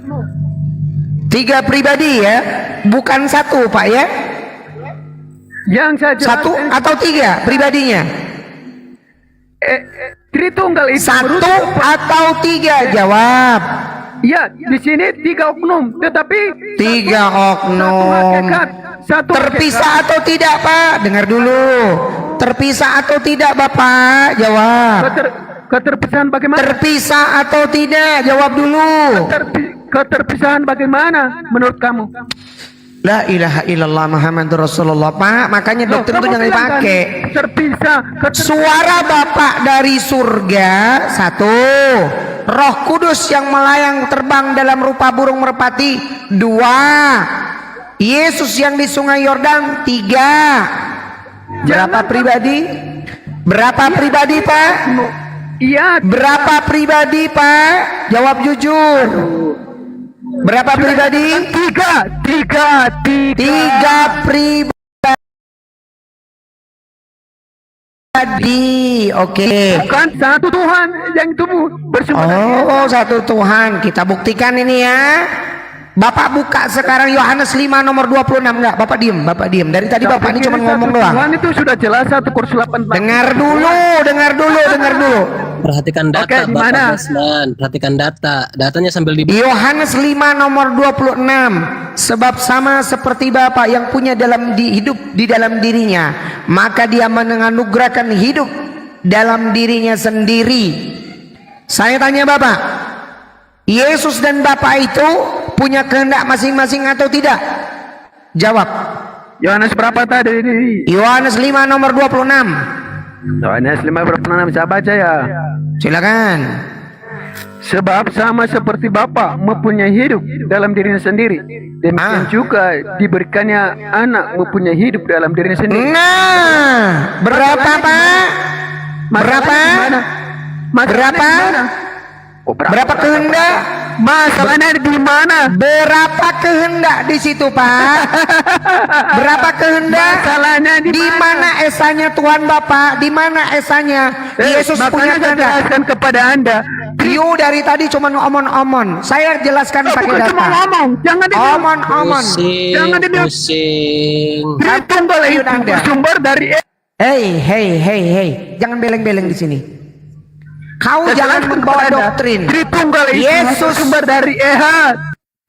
3 pribadi ya, bukan satu Pak ya? Yang saya satu atau 3 pribadinya? Tritunggal itu 1 atau 3? Jawab. Ya, di sini 3 oknum, tetapi 3 oknum. Terpisah atau tidak Pak? Dengar dulu. Terpisah atau tidak Bapak? Jawab. Keterpisahan bagaimana? Terpisah atau tidak? Jawab dulu. Keterpisahan bagaimana menurut kamu? La ilaha illallah Muhammadur Rasulullah. Pak, makanya doktrin itu jangan dipakai. Terpisah. Suara Bapak dari surga 1, Roh Kudus yang melayang terbang dalam rupa burung merpati 2, Yesus yang di sungai Yordan 3. Berapa pribadi? Berapa pribadi Pak? Iya. Berapa pribadi Pak? Jawab jujur. Berapa pribadi? 3 pribadi. Oke. Bukan satu Tuhan yang tubuh bersumber. Oh, satu Tuhan. Kita buktikan ini ya. Bapak buka sekarang Yohanes 5 nomor 26. Enggak, Bapak diem. Dari tadi Bapak ini cuma ngomong doang. Tuhan itu sudah jelas 1 Korintus 8. Dengar dulu. Perhatikan data Bapak Basman. Perhatikan data. Datanya sambil di Yohanes 5 nomor 26. Sebab sama seperti Bapa yang punya hidup di dalam dirinya, maka dia menganugerahkan hidup dalam dirinya sendiri. Saya tanya Bapak, Yesus dan Bapa itu punya kehendak masing-masing atau tidak? Jawab. Yohanes berapa tadi ini? Yohanes 5 nomor 26. Yohanes 5 berapa 6 bisa baca ya? Silakan. Sebab sama seperti Bapa mempunyai hidup dalam dirinya sendiri, demikian juga diberikannya anak mempunyai hidup dalam dirinya sendiri. Nah, berapa Pak? Berapa? Berapa? Berapa kehendak? Masalahnya di mana? Berapa kehendak di situ Pak? Berapa kehendak? Masalahnya di mana esanya Tuhan Bapa? Di mana esanya? Yesus punya saya kehendak. jelaskan kepada Anda. You dari tadi cuma omon-omon. Saya jelaskan pakai Bukan data. cuma ngomong, jangan dibilang. Omon-omon. Jangan dibilang. Tritunggal itu bersumber dari Hey, jangan beleng-beleng di sini. Kau jangan membawa doktrin. Tritunggal itu Yesus bersumber dari Ehad.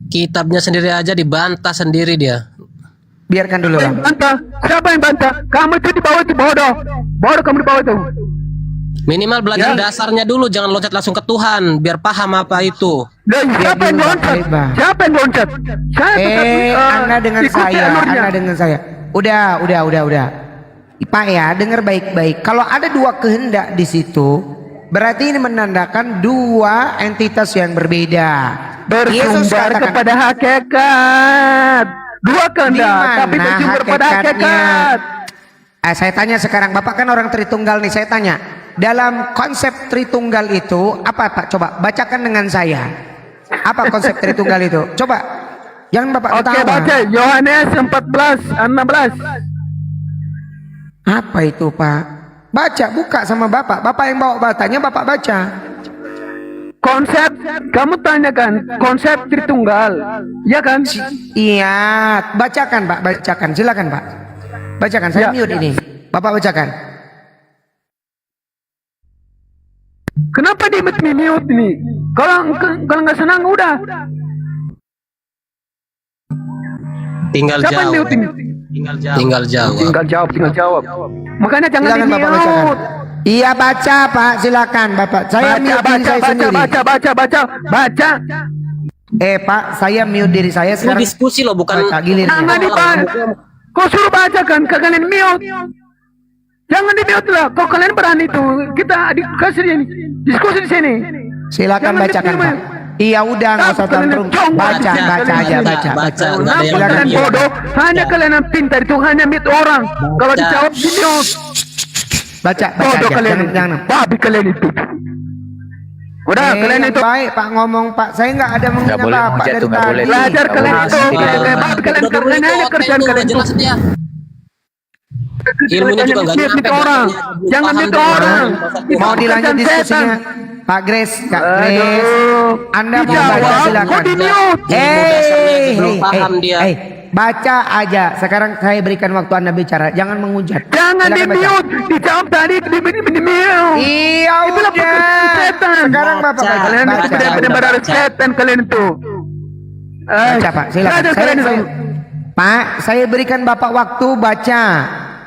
Kitabnya sendiri aja dibantah sendiri dia. Biarkan dulu lah. Bantah. Siapa yang bantah? Kamu itu di bawah itu bodoh. Bodoh kamu di bawah itu. Minimal belajar dasarnya dulu, jangan loncat langsung ke Tuhan, biar paham apa itu. Siapa yang loncat? Siapa yang loncat? Anda dengan saya. Udah. Pak ya, dengar baik-baik. Kalau ada dua kehendak di situ, berarti ini menandakan dua entitas yang berbeda. Bersumber kepada hakikat. Dua kehendak, tapi bersumber pada hakikat. Saya tanya sekarang, Bapak kan orang Tritunggal nih, saya tanya. Dalam konsep Tritunggal itu apa Pak? Coba bacakan dengan saya. Apa konsep Tritunggal itu? Coba. Jangan Bapak ketawa. Oke, baca Yohanes 14:16. Apa itu Pak? Baca, buka sama Bapak. Bapak yang bawa batanya, Bapak baca. Konsep, kamu tanyakan konsep Tritunggal, ya kan? Iya, bacakan Pak, bacakan. Silakan Pak. Bacakan, saya mute ini. Bapak bacakan. Kenapa di mute ini? Kalau nggak senang udah. Tinggal Siapa yang jawab. mute ini? Tinggal jawab. Makanya jangan Silakan di Bapak bacakan. mute. Iya baca Pak, silakan Bapak. Saya mute diri saya sendiri. Baca. Pak, saya mute diri saya Ini sekarang. diskusi loh, bukan. Baca gilirnya. Jangan dibaca. Kau suruh bacakan, kalian mute. Jangan di mute lah. Kalau kalian berani tuh, kita dikasih ini diskusi di sini. Silakan bacakan Pak. Iya udah, nggak usah tantrum. Baca aja, baca. Kalian bodoh, hanya kalian yang pintar itu hanya mute orang. Kalau dijawab di mute. Baca Bodoh aja. kalian, Jangan. babi kalian itu. Udah, kalian itu baik Pak ngomong Pak. Saya nggak ada menghina Bapak dari tadi. belajar kalian itu. Babi kalian hanya kerjaan kalian itu. Ilmunya juga nggak nyampe. Orang, jangan mute orang. Mau dilanjut diskusinya Pak Grace, Kak Grace, Anda mau baca silakan. Belum paham dia. Baca aja. Sekarang saya berikan waktu Anda bicara. Jangan menghujat. Jangan di mute. Dijawab tadi di mute. Iya udah. Sekarang Bapak baca. Kalian itu benar-benar setan kalian itu. Baca Pak, silakan. Pak, saya berikan Bapak waktu baca.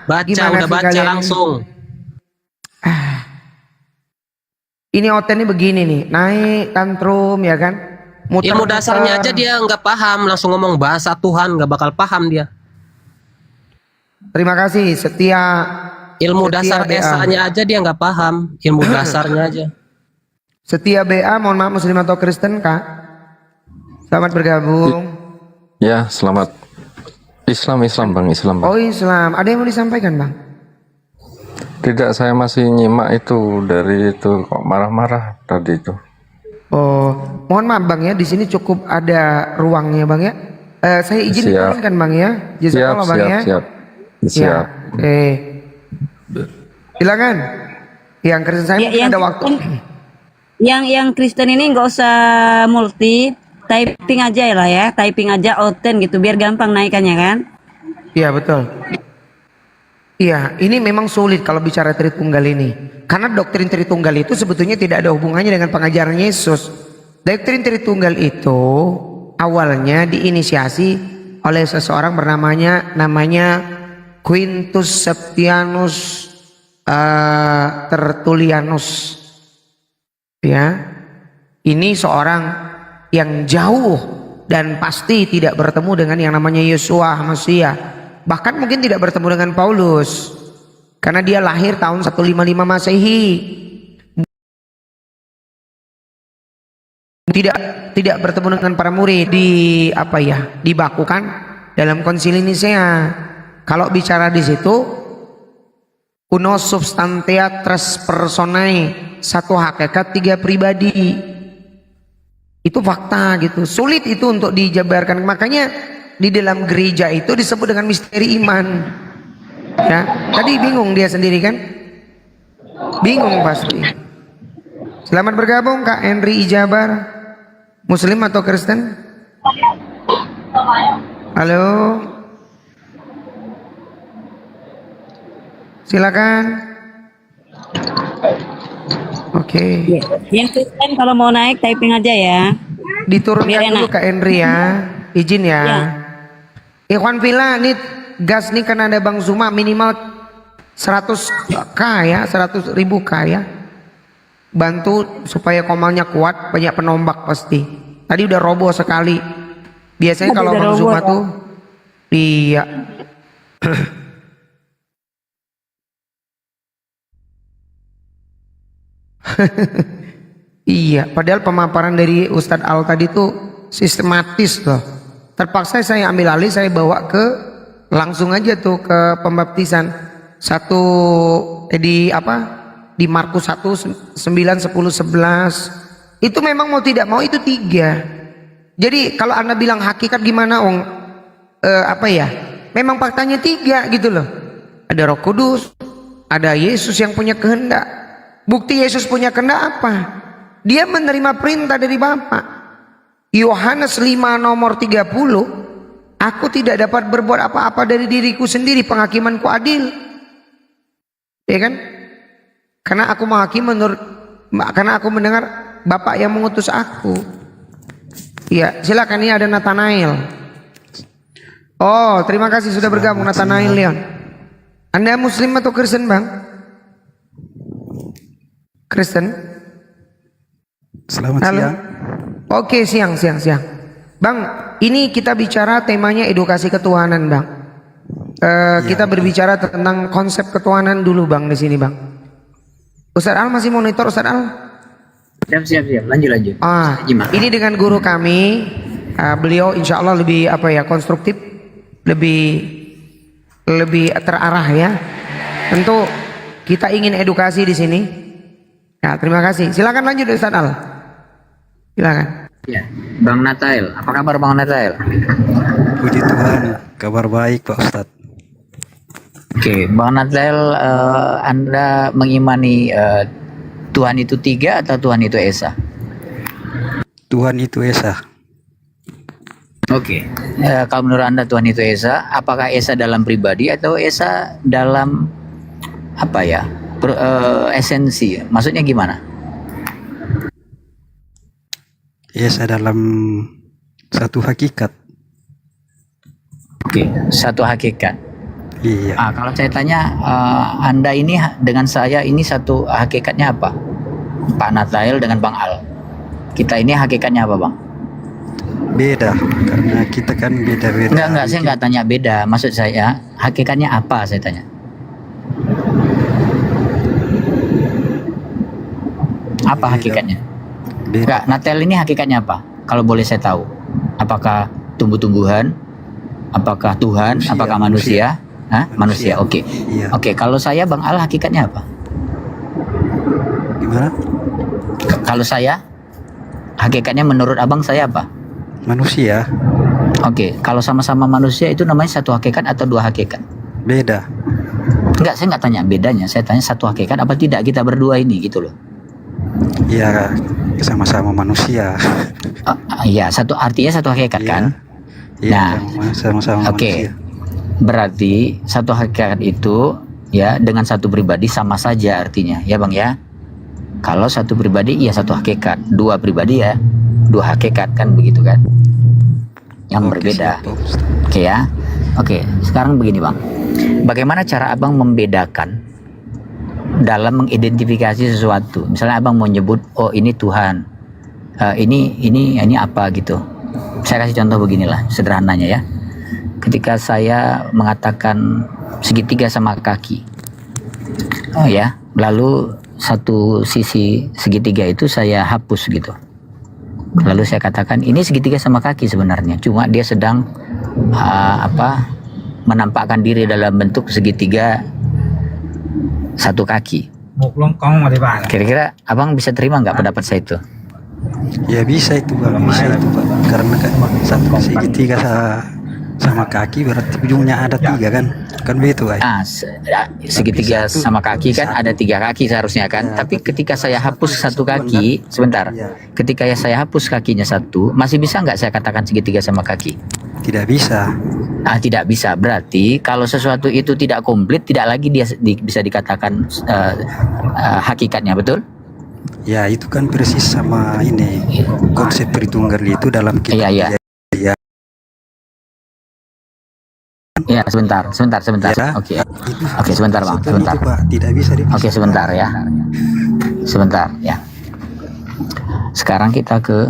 Udah baca langsung. Ini Oten ini begini nih, naik tantrum ya kan? Ilmu dasarnya aja dia nggak paham, langsung ngomong bahasa Tuhan nggak bakal paham dia. Terima kasih Setia. Ilmu dasar esanya aja dia nggak paham, ilmu dasarnya aja. Setia BA, mohon maaf Muslim atau Kristen Kak? Selamat bergabung. Ya, selamat. Islam Bang. Oh Islam, ada yang mau disampaikan Bang? Tidak, saya masih nyimak itu dari itu kok marah-marah tadi itu. Oh, mohon maaf Bang ya, di sini cukup ada ruangnya Bang ya. Saya izin kan Bang ya. Jazakallah Bang ya. Siap. Silakan. Yang Kristen saya mungkin ada waktu. Yang Kristen ini nggak usah multi, typing aja lah ya, typing aja Oten gitu, biar gampang naikannya kan. Iya betul. Iya, ini memang sulit kalau bicara Tritunggal ini. Karena doktrin Tritunggal itu sebetulnya tidak ada hubungannya dengan pengajaran Yesus. Doktrin Tritunggal itu awalnya diinisiasi oleh seseorang namanya Quintus Septianus Tertullianus. Ya, ini seorang yang jauh dan pasti tidak bertemu dengan yang namanya Yosua Hamasiah. Bahkan mungkin tidak bertemu dengan Paulus karena dia lahir tahun 155 Masehi. Tidak bertemu dengan para murid dibakukan dalam konsili Nisea. Kalau bicara di situ uno substantia tres personae, satu hakikat tiga pribadi, itu fakta gitu. Sulit itu untuk dijabarkan, makanya di dalam gereja itu disebut dengan misteri iman ya. Tadi bingung dia sendiri kan, bingung pasti. Selamat bergabung Kak Henry Ijabar. Muslim atau Kristen? Halo, silakan. Oke. Yang Kristen kalau mau naik typing aja ya. Diturunkan dulu Kak Henry ya. Izin ya. Ikhwan Villa, ini gas nih karena ada Bang Zuma minimal 100k ya, 100.000 k ya. Bantu supaya komalnya kuat, banyak penombak pasti. Tadi udah roboh sekali. Biasanya kalau Bang Zuma tuh iya. Iya, padahal pemaparan dari Ustadz Al tadi tuh sistematis loh. Terpaksa saya ambil alih, saya bawa ke langsung aja tuh ke pembaptisan. Di Markus 1, 9, 10, 11. Itu memang mau tidak mau itu 3. Jadi kalau Anda bilang hakikat gimana memang faktanya 3 gitu loh. Ada Roh Kudus, ada Yesus yang punya kehendak. Bukti Yesus punya kehendak apa? Dia menerima perintah dari Bapa. Yohanes 5 nomor 30, aku tidak dapat berbuat apa-apa dari diriku sendiri, penghakimanku adil. Ya kan? Karena aku karena aku mendengar Bapak yang mengutus aku. Iya, silakan, ini ada Nathanael. Oh, terima kasih sudah bergabung Nathanael Leon. Anda Muslim atau Kristen, Bang? Kristen? Selamat siang. Oke, siang. Bang, ini kita bicara temanya edukasi ketuhanan, Bang. Kita berbicara tentang konsep ketuhanan dulu, Bang, di sini, Bang. Ustadz Al masih monitor, Ustadz Al? Siap. Lanjut. Ini dengan guru kami, beliau insya Allah lebih konstruktif, lebih terarah ya. Tentu kita ingin edukasi di sini. Ya, terima kasih. Silakan lanjut Ustadz Al. Silakan. Ya, Bang Natael. Apa kabar Bang Natael? Puji Tuhan, kabar baik Pak Ustadz. Oke, Bang Natael, Anda mengimani Tuhan itu 3 atau Tuhan itu Esa? Tuhan itu Esa. Oke. Kalau menurut Anda Tuhan itu Esa, apakah Esa dalam pribadi atau Esa dalam esensi? Maksudnya gimana? Esa dalam satu hakikat. Oke, satu hakikat. Iya. Kalau saya tanya, Anda ini dengan saya ini satu hakikatnya apa? Pak Natael dengan Bang Al. Kita ini hakikatnya apa, Bang? Beda, karena kita kan beda-beda. Enggak, saya enggak tanya beda. Maksud saya, hakikatnya apa saya tanya? Apa hakikatnya? Enggak, Natael ini hakikatnya apa? Kalau boleh saya tahu. Apakah tumbuh-tumbuhan? Apakah Tuhan? Apakah manusia? Manusia. Oke. Iya. Oke, kalau saya Bang Al hakikatnya apa? Gimana? Kalau saya hakikatnya menurut Abang saya apa? Manusia. Oke, kalau sama-sama manusia itu namanya satu hakikat atau dua hakikat? Beda. Enggak, saya enggak tanya bedanya. Saya tanya satu hakikat apa tidak kita berdua ini gitu loh. Iya, sama-sama manusia. Iya, artinya satu hakikat kan? Iya, sama-sama Oke. manusia. Berarti satu hakikat itu ya dengan satu pribadi sama saja artinya, ya Bang ya. Kalau satu pribadi ya satu hakikat, dua pribadi ya dua hakikat, kan begitu kan? Yang berbeda. Oke ya. Oke, sekarang begini Bang. Bagaimana cara Abang membedakan dalam mengidentifikasi sesuatu? Misalnya Abang mau nyebut, oh ini Tuhan, ini apa gitu. Saya kasih contoh beginilah, sederhananya ya. Ketika saya mengatakan segitiga sama kaki, oh ya, lalu satu sisi segitiga itu saya hapus gitu. Lalu saya katakan ini segitiga sama kaki sebenarnya, cuma dia sedang menampakkan diri dalam bentuk segitiga satu kaki. Kira-kira abang bisa terima nggak pendapat saya itu? Ya bisa itu Bang, bisa itu Bang. Karena kan satu segitiga sama kaki berarti ujungnya ada tiga kan begitu kan? Segitiga sama kaki kan ada 3 kaki seharusnya kan, tapi ketika saya hapus satu kaki, sebentar, ketika saya hapus kakinya satu, masih bisa nggak saya katakan segitiga sama kaki? Tidak bisa. Tidak bisa, berarti kalau sesuatu itu tidak komplit, tidak lagi dia bisa dikatakan hakikatnya, betul? Ya itu kan persis sama ini konsep Tritunggal itu dalam kitab. Iya. Ya, sebentar. Ya, Oke, sebentar Bang, sebentar. Itu, Pak, tidak bisa dipisahkan. Oke, sebentar ya. Sekarang kita ke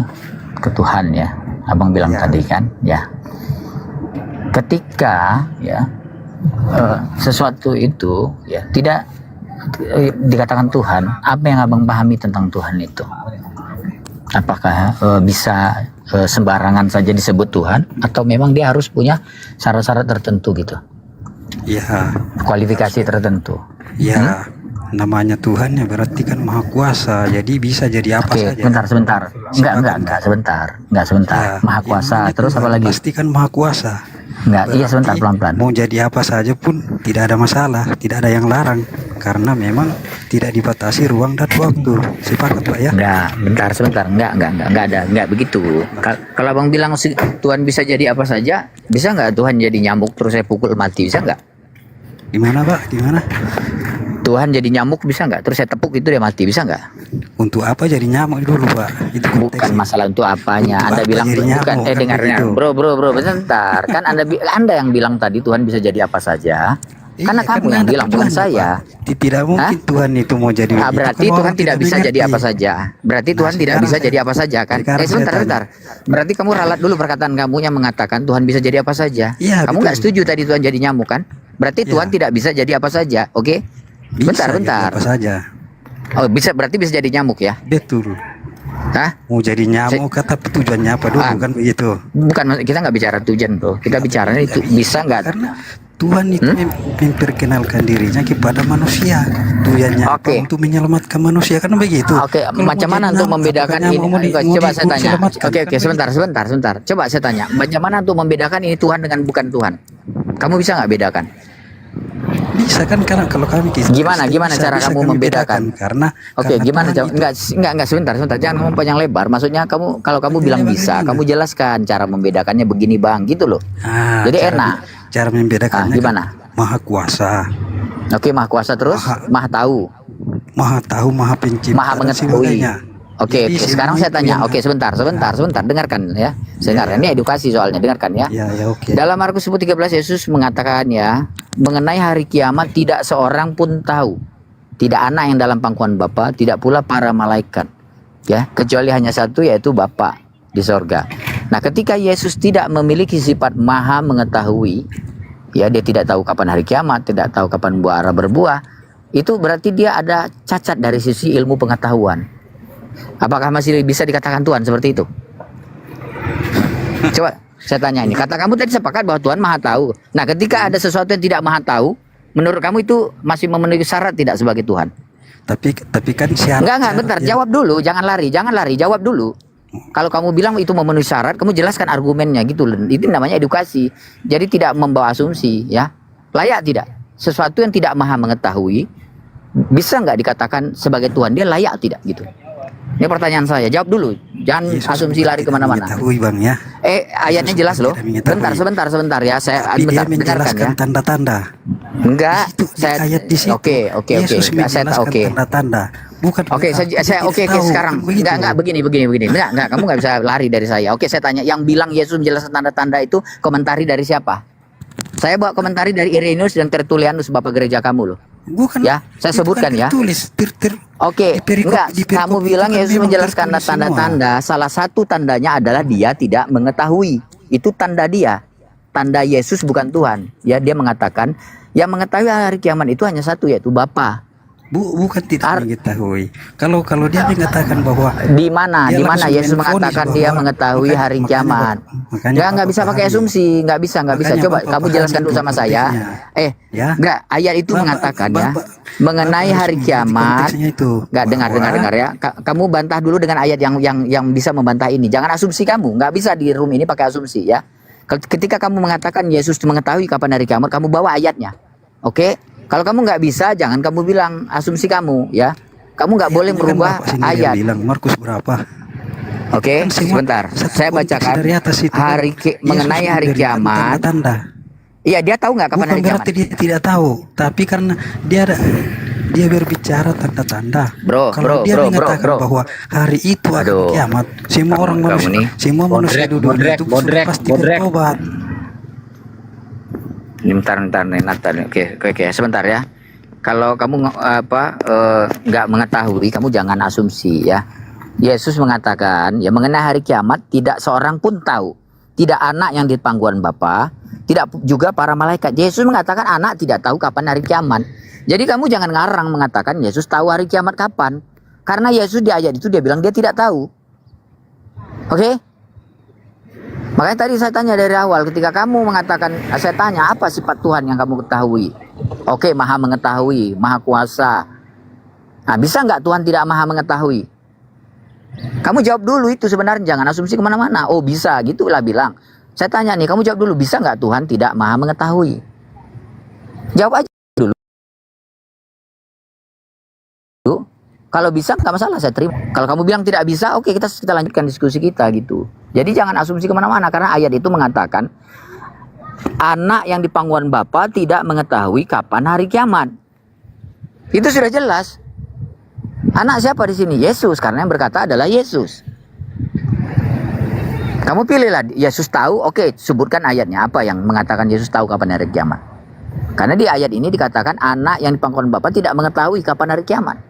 Tuhan ya. Abang bilang tadi kan, ya. Ketika ya sesuatu itu ya tidak dikatakan Tuhan, apa yang abang pahami tentang Tuhan itu? Apakah bisa sembarangan saja disebut Tuhan, atau memang dia harus punya syarat-syarat tertentu gitu? Ya. Kualifikasi tertentu. Ya, namanya Tuhan ya berarti kan maha kuasa, jadi bisa jadi apa saja. Sebentar. Enggak, sebentar. Maha kuasa, terus apa lagi? Pasti kan maha kuasa. Enggak, iya sebentar, pelan-pelan. Mau jadi apa saja pun tidak ada masalah, tidak ada yang larang, karena memang tidak dibatasi ruang dan waktu. Sepakat Pak ya? Enggak, sebentar. Enggak begitu. Kalau abang bilang Tuhan bisa jadi apa saja, bisa nggak Tuhan jadi nyamuk terus saya pukul mati, bisa nggak? Gimana Pak? Gimana? Tuhan jadi nyamuk bisa nggak? Terus saya tepuk itu dia mati, bisa nggak? Untuk apa jadi nyamuk dulu Pak? Itu bukan masalah untuk apanya. Untuk Anda apa bilang jadi bukan. nyamuk, kan Dengar, begitu. bro, bentar. Kan Anda yang bilang tadi Tuhan bisa jadi apa saja. Karena kamu yang bilang, bukan saya. Tidak mungkin Tuhan itu mau jadi. Berarti Tuhan tidak bisa jadi apa saja. Berarti Tuhan tidak bisa jadi apa saja kan? Sebentar. Berarti kamu ralat dulu perkataan kamu yang mengatakan Tuhan bisa jadi apa saja. Ya, kamu nggak setuju tadi Tuhan jadi nyamuk kan? Berarti Tuhan tidak bisa jadi apa saja, oke? Bentar. Apa saja. Oh, berarti bisa jadi nyamuk ya? Betul. Hah? Mau jadi nyamuk kata tujuannya apa dulu kan begitu? Bukan, kita nggak bicara tujuan bro. Kita bicara itu bisa nggak? Karena Tuhan itu memperkenalkan dirinya kepada manusia. Tujuannya apa? Untuk menyelamatkan manusia kan begitu. Oke, macam mana untuk membedakan ini? Coba saya tanya. Oke, sebentar. Coba saya tanya. Bagaimana untuk membedakan ini Tuhan dengan bukan Tuhan? Kamu bisa nggak bedakan? Bisa kan, karena kalau kami gimana cara kamu membedakan? Karena gimana enggak sebentar, jangan ngomong panjang lebar. Maksudnya kalau kamu bilang bisa, kamu jelaskan cara membedakannya begini Bang, gitu loh. Jadi enak. Cara membedakannya gimana? Maha kuasa. Oke, maha kuasa, terus maha tahu, maha pencipta, maha mengetahui. Oke, sekarang saya tanya. Oke, sebentar, dengarkan ya. Ini edukasi soalnya, dengarkan ya. Oke. Dalam Markus 10:13 Yesus mengatakan ya, mengenai hari kiamat tidak seorang pun tahu. Tidak anak yang dalam pangkuan Bapa, tidak pula para malaikat. Ya, kecuali hanya satu, yaitu Bapa di sorga. Nah, ketika Yesus tidak memiliki sifat maha mengetahui, ya dia tidak tahu kapan hari kiamat, tidak tahu kapan buah ara berbuah, itu berarti dia ada cacat dari sisi ilmu pengetahuan. Apakah masih bisa dikatakan Tuhan seperti itu? Coba saya tanya ini. Kata kamu tadi sepakat bahwa Tuhan maha tahu. Nah, ketika ada sesuatu yang tidak maha tahu, menurut kamu itu masih memenuhi syarat tidak sebagai Tuhan? Tapi kan syarat. Enggak, bentar. Jawab dulu. Jangan lari. Jawab dulu. Kalau kamu bilang itu memenuhi syarat, kamu jelaskan argumennya gitu. Itu namanya edukasi. Jadi tidak membawa asumsi, ya. Layak tidak? Sesuatu yang tidak maha mengetahui, bisa nggak dikatakan sebagai Tuhan? Dia layak tidak gitu? Ini pertanyaan saya, jawab dulu. Jangan asumsi lari kemana-mana. Bang ya. Ayatnya jelas loh. Sebentar ya. Saya dengarkan ya. Tanda-tanda. Enggak. Ayat di situ. Oke. Saya tahu. Tanda-tanda. Bukan. Sekarang. Enggak begini. Enggak, kamu nggak bisa lari dari saya. Oke, saya tanya. Yang bilang Yesus menjelaskan tanda-tanda itu komentari dari siapa? Saya bawa komentari dari Irenaeus dan Tertullianus, bapak gereja kamu loh. Bukan. Ya, saya sebutkan ya. Tulis Oke, enggak. Kamu bilang Yesus menjelaskan tanda-tanda. Salah satu tandanya adalah dia tidak mengetahui. Itu tanda dia. Tanda Yesus bukan Tuhan. Ya, dia mengatakan yang mengetahui hari kiamat itu hanya satu, yaitu Bapa. Bukan tidak mengetahui. Kalau dia mengatakan bahwa di mana Yesus mengatakan dia mengetahui hari kiamat. Ya, nggak bisa pakai asumsi, nggak bisa. Coba kamu jelaskan dulu sama saya. Enggak, ayat itu mengatakan ya mengenai hari kiamat. Nggak dengar ya. Kamu bantah dulu dengan ayat yang bisa membantah ini. Jangan asumsi kamu, nggak bisa di room ini pakai asumsi ya. Ketika kamu mengatakan Yesus mengetahui kapan hari kiamat, kamu bawa ayatnya. Oke? Kalau kamu nggak bisa, jangan kamu bilang asumsi kamu ya. Kamu nggak boleh merubah ayat. Bilang Markus berapa? Oke, sebentar. Saya bacakan mengenai hari kiamat. Iya, dia tahu nggak kapan hari kiamat? Berarti dia tidak tahu, tapi karena dia berbicara tanda-tanda. Kalau dia mengatakan bahwa hari itu ada kiamat, semua orang manusia dunia itu pasti bertobat. Bentar. Oke, sebentar ya. Kalau kamu nggak mengetahui, kamu jangan asumsi ya. Yesus mengatakan ya mengenai hari kiamat tidak seorang pun tahu, tidak anak yang di pangkuan Bapa, tidak juga para malaikat. Yesus mengatakan anak tidak tahu kapan hari kiamat. Jadi kamu jangan ngarang mengatakan Yesus tahu hari kiamat kapan, karena Yesus di ayat itu dia bilang dia tidak tahu. Oke? Makanya tadi saya tanya dari awal, ketika kamu mengatakan, saya tanya apa sifat Tuhan yang kamu ketahui? Oke, maha mengetahui, maha kuasa. Nah, bisa nggak Tuhan tidak maha mengetahui? Kamu jawab dulu itu sebenarnya, jangan asumsi kemana-mana. Oh bisa, gitulah bilang. Saya tanya nih, kamu jawab dulu, bisa nggak Tuhan tidak maha mengetahui? Jawab aja dulu. Kalau bisa nggak masalah, saya terima. Kalau kamu bilang tidak bisa, oke kita lanjutkan diskusi kita gitu. Jadi jangan asumsi kemana-mana, karena ayat itu mengatakan anak yang di pangkuan Bapa tidak mengetahui kapan hari kiamat. Itu sudah jelas. Anak siapa di sini? Yesus, karena yang berkata adalah Yesus. Kamu pilihlah, Yesus tahu, oke sebutkan ayatnya apa yang mengatakan Yesus tahu kapan hari kiamat. Karena di ayat ini dikatakan anak yang di pangkuan Bapa tidak mengetahui kapan hari kiamat.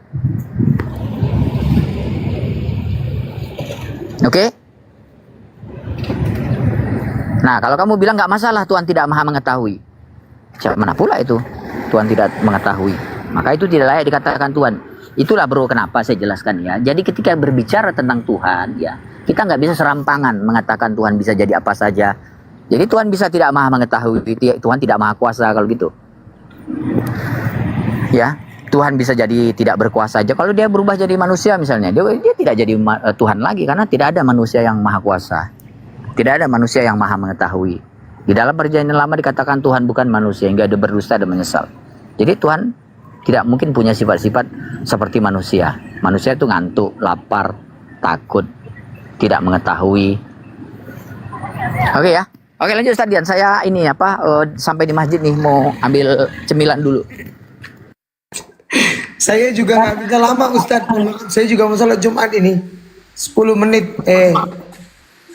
Oke? Nah, kalau kamu bilang nggak masalah Tuhan tidak maha mengetahui, siapa mana pula itu Tuhan tidak mengetahui? Maka itu tidak layak dikatakan Tuhan. Itulah bro kenapa saya jelaskan ya. Jadi ketika berbicara tentang Tuhan ya, kita nggak bisa serampangan mengatakan Tuhan bisa jadi apa saja. Jadi Tuhan bisa tidak maha mengetahui, Tuhan tidak maha kuasa kalau gitu. Ya, Tuhan bisa jadi tidak berkuasa aja. Kalau dia berubah jadi manusia misalnya, dia tidak jadi Tuhan lagi karena tidak ada manusia yang maha kuasa. Tidak ada manusia yang maha mengetahui. Di dalam perjanjian lama dikatakan Tuhan bukan manusia hingga dia berdusta dan menyesal. Jadi Tuhan tidak mungkin punya sifat-sifat seperti manusia. Manusia itu ngantuk, lapar, takut, tidak mengetahui. Oke ya. Oke lanjut Ustaz Dian. Saya ini sampai di masjid nih mau ambil cemilan dulu. Saya juga nggak bisa lama Ustadz. Saya juga mau sholat Jumat ini 10 menit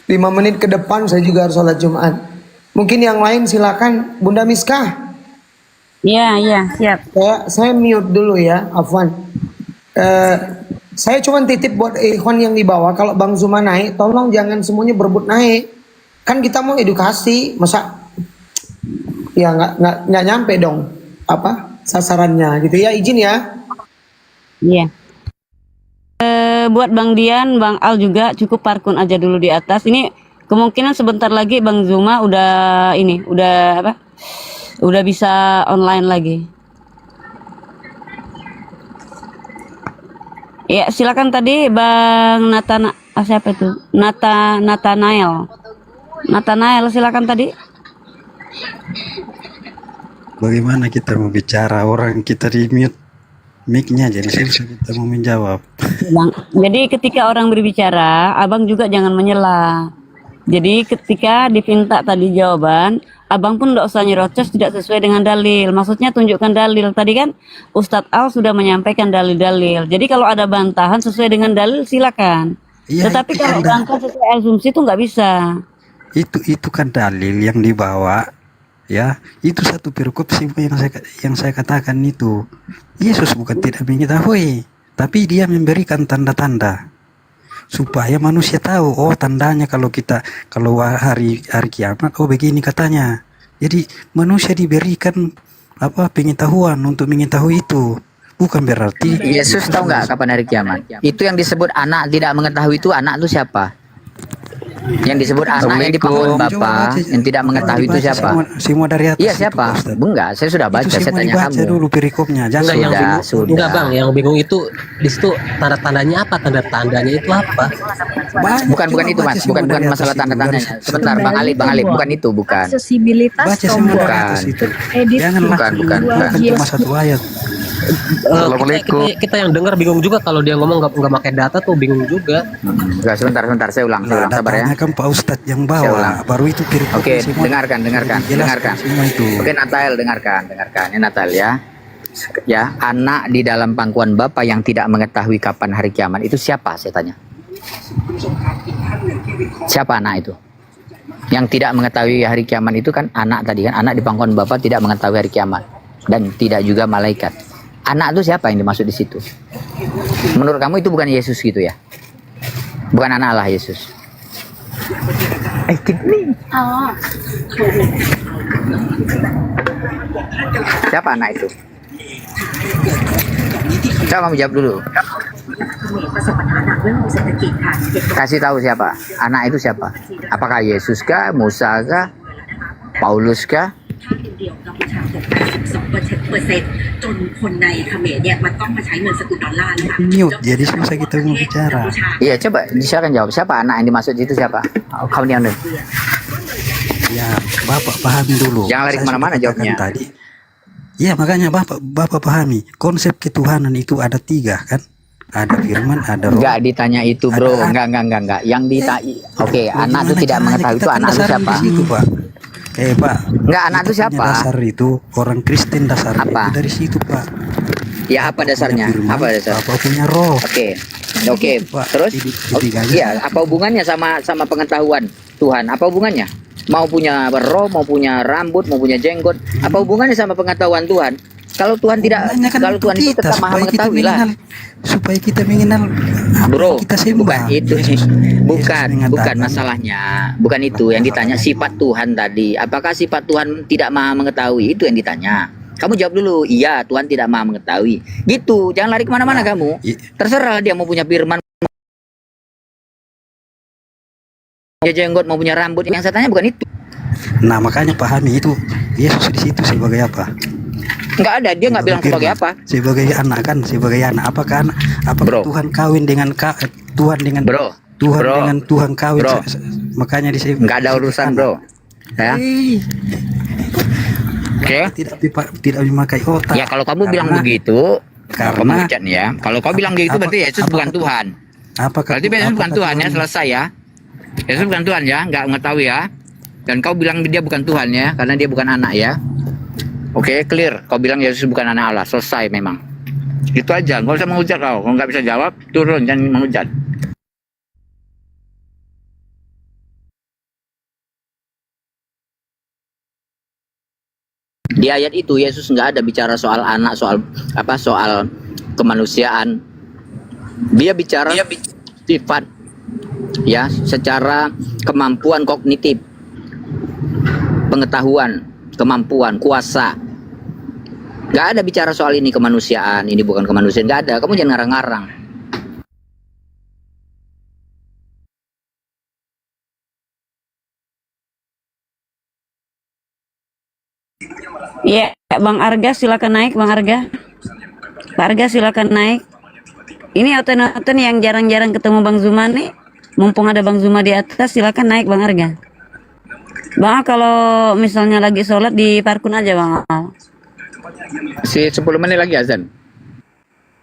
5 menit ke depan saya juga harus sholat Jumat. Mungkin yang lain silakan Bunda Miskah. Iya siap. Saya mute dulu ya, Afwan. Saya cuma titip buat ikhwan yang di bawah, kalau Bang Zuma naik, tolong jangan semuanya berebut naik. Kan kita mau edukasi, masa ya nggak nyampe dong sasarannya gitu ya. Izin ya. Iya. Buat Bang Dian, Bang Al juga cukup parkun aja dulu di atas. Ini kemungkinan sebentar lagi Bang Zuma udah bisa online lagi. Ya silakan tadi Bang siapa itu? Nathanael silakan tadi. Bagaimana kita mau bicara orang kita di mute mic-nya, jadi susah kita mau menjawab. Bang, jadi ketika orang berbicara, abang juga jangan menyela. Jadi ketika diminta tadi jawaban, abang pun tidak usah nyerocos tidak sesuai dengan dalil. Maksudnya tunjukkan dalil. Tadi kan Ustadz Al sudah menyampaikan dalil-dalil. Jadi kalau ada bantahan sesuai dengan dalil silakan. Ya, tetapi kalau bantah sesuai asumsi itu nggak bisa. Itu kan dalil yang dibawa Ya, itu satu perikop yang saya katakan itu. Yesus bukan tidak mengetahui, tapi dia memberikan tanda-tanda supaya manusia tahu, oh tandanya kalau hari kiamat, oh begini katanya. Jadi manusia diberikan pengetahuan untuk mengetahui itu. Bukan berarti Yesus tahu nggak kapan hari kiamat? Itu yang disebut anak tidak mengetahui itu, anak itu siapa? Yang disebut anak yang dipanggil Bapa yang tidak mengetahui itu siapa? Semua dari atas. Iya siapa? Enggak, saya sudah baca, saya tanya kamu. Dulu perikopnya. Jangan sudah. Enggak bang, yang bingung itu di situ tanda-tandanya apa? Tanda-tandanya itu apa? Bukan itu mas, bukan masalah tanda-tandanya. Sebentar, Bang Ali, bukan itu, bukan. Aksesibilitas Bukan. Bukan. Cuma satu ayat. Kita yang dengar bingung juga kalau dia ngomong nggak pakai data tuh bingung juga. Enggak, sebentar, saya ulang, sabar ya. Kan Pak Ustadz yang bawa, baru itu perikop. Oke, dengarkan. Oke, Natal, dengarkan. Ini Natal ya. Ya, anak di dalam pangkuan Bapa yang tidak mengetahui kapan hari kiamat itu siapa? Saya tanya. Siapa anak itu? Yang tidak mengetahui hari kiamat itu kan anak tadi kan, anak di pangkuan Bapa tidak mengetahui hari kiamat dan tidak juga malaikat. Anak itu siapa yang dimaksud di situ? Menurut kamu itu bukan Yesus gitu ya? Bukan anak Allah Yesus. Siapa anak itu? Coba kamu jawab dulu. Kasih tahu siapa? Anak itu siapa? Apakah Yesus kah? Musa kah? Paulus kah? Mute, jadi susah kita mau bicara. Iya, coba silakan jawab. Siapa anak yang dimaksud itu siapa? Kamu yang Ya, Bapak pahami dulu. Jangan lari kemana-mana jawabnya. Tadi. Ya, makanya Bapak pahami. Konsep ketuhanan itu ada 3 kan? Ada firman, ada roh. Enggak ditanya itu, bro. Enggak. Yang ditanya. Oke, anak itu tidak mengetahui itu anak itu siapa? Situ, Pak. Pak. Enggak, anak itu siapa? Dasar itu orang Kristen dasarnya apa? Itu dari situ, Pak. Ya, apa dasarnya? Apa dasarnya? Apa punya roh? Oke. Terus? Iya, apa hubungannya sama pengetahuan Tuhan? Apa hubungannya? Mau punya roh, mau punya rambut, mau punya jenggot, apa hubungannya sama pengetahuan Tuhan? Kalau Tuhan tidak, kalau Tuhan itu tetap maha mengetahui lah. Supaya kita mengenal bro, kita sembah. Bukan masalahnya. Bukan itu yang ditanya, sifat Tuhan tadi. Apakah sifat Tuhan tidak maha mengetahui? Itu yang ditanya. Kamu jawab dulu, iya Tuhan tidak maha mengetahui. Gitu, jangan lari kemana-mana kamu. Terserah dia mau punya firman, punya jenggot, mau punya rambut. Yang saya tanya bukan itu. Nah makanya pahami itu Yesus di situ sebagai apa? Enggak ada, dia nggak bilang sebagai apa. Sebagai anak kan, sebagai anak. Apakah Tuhan kawin dengan Tuhan dengan dengan Tuhan kawin? Makanya disebut. Nggak ada urusan bro. Ya. Oke. Tidak memakai otak. Ya kalau kamu bilang begitu, karena ya. Kalau kau bilang begitu berarti Yesus bukan Tuhan. Berarti Yesus bukan Tuhan ya, selesai ya. Yesus bukan Tuhan ya, nggak mengetahui ya. Dan kau bilang dia bukan Tuhan ya, karena dia bukan anak ya. Oke, clear. Kau bilang Yesus bukan anak Allah, selesai memang. Itu aja, nggak usah menghujat kau. Kalau nggak bisa jawab, turun, jangan menghujat. Di ayat itu Yesus nggak ada bicara soal anak, soal kemanusiaan. Dia bicara sifat, ya, secara kemampuan kognitif, pengetahuan, kemampuan, kuasa. Gak ada bicara soal ini kemanusiaan, ini bukan kemanusiaan, gak ada. Kamu jangan ngarang-ngarang. Iya, Bang Arga silakan naik, Bang Arga. Pak Arga silakan naik. Ini oten-oten yang jarang-jarang ketemu Bang Zuma nih. Mumpung ada Bang Zuma di atas, silakan naik Bang Arga. Bang, kalau misalnya lagi sholat di parkun aja Bang. Si 10 menit lagi azan.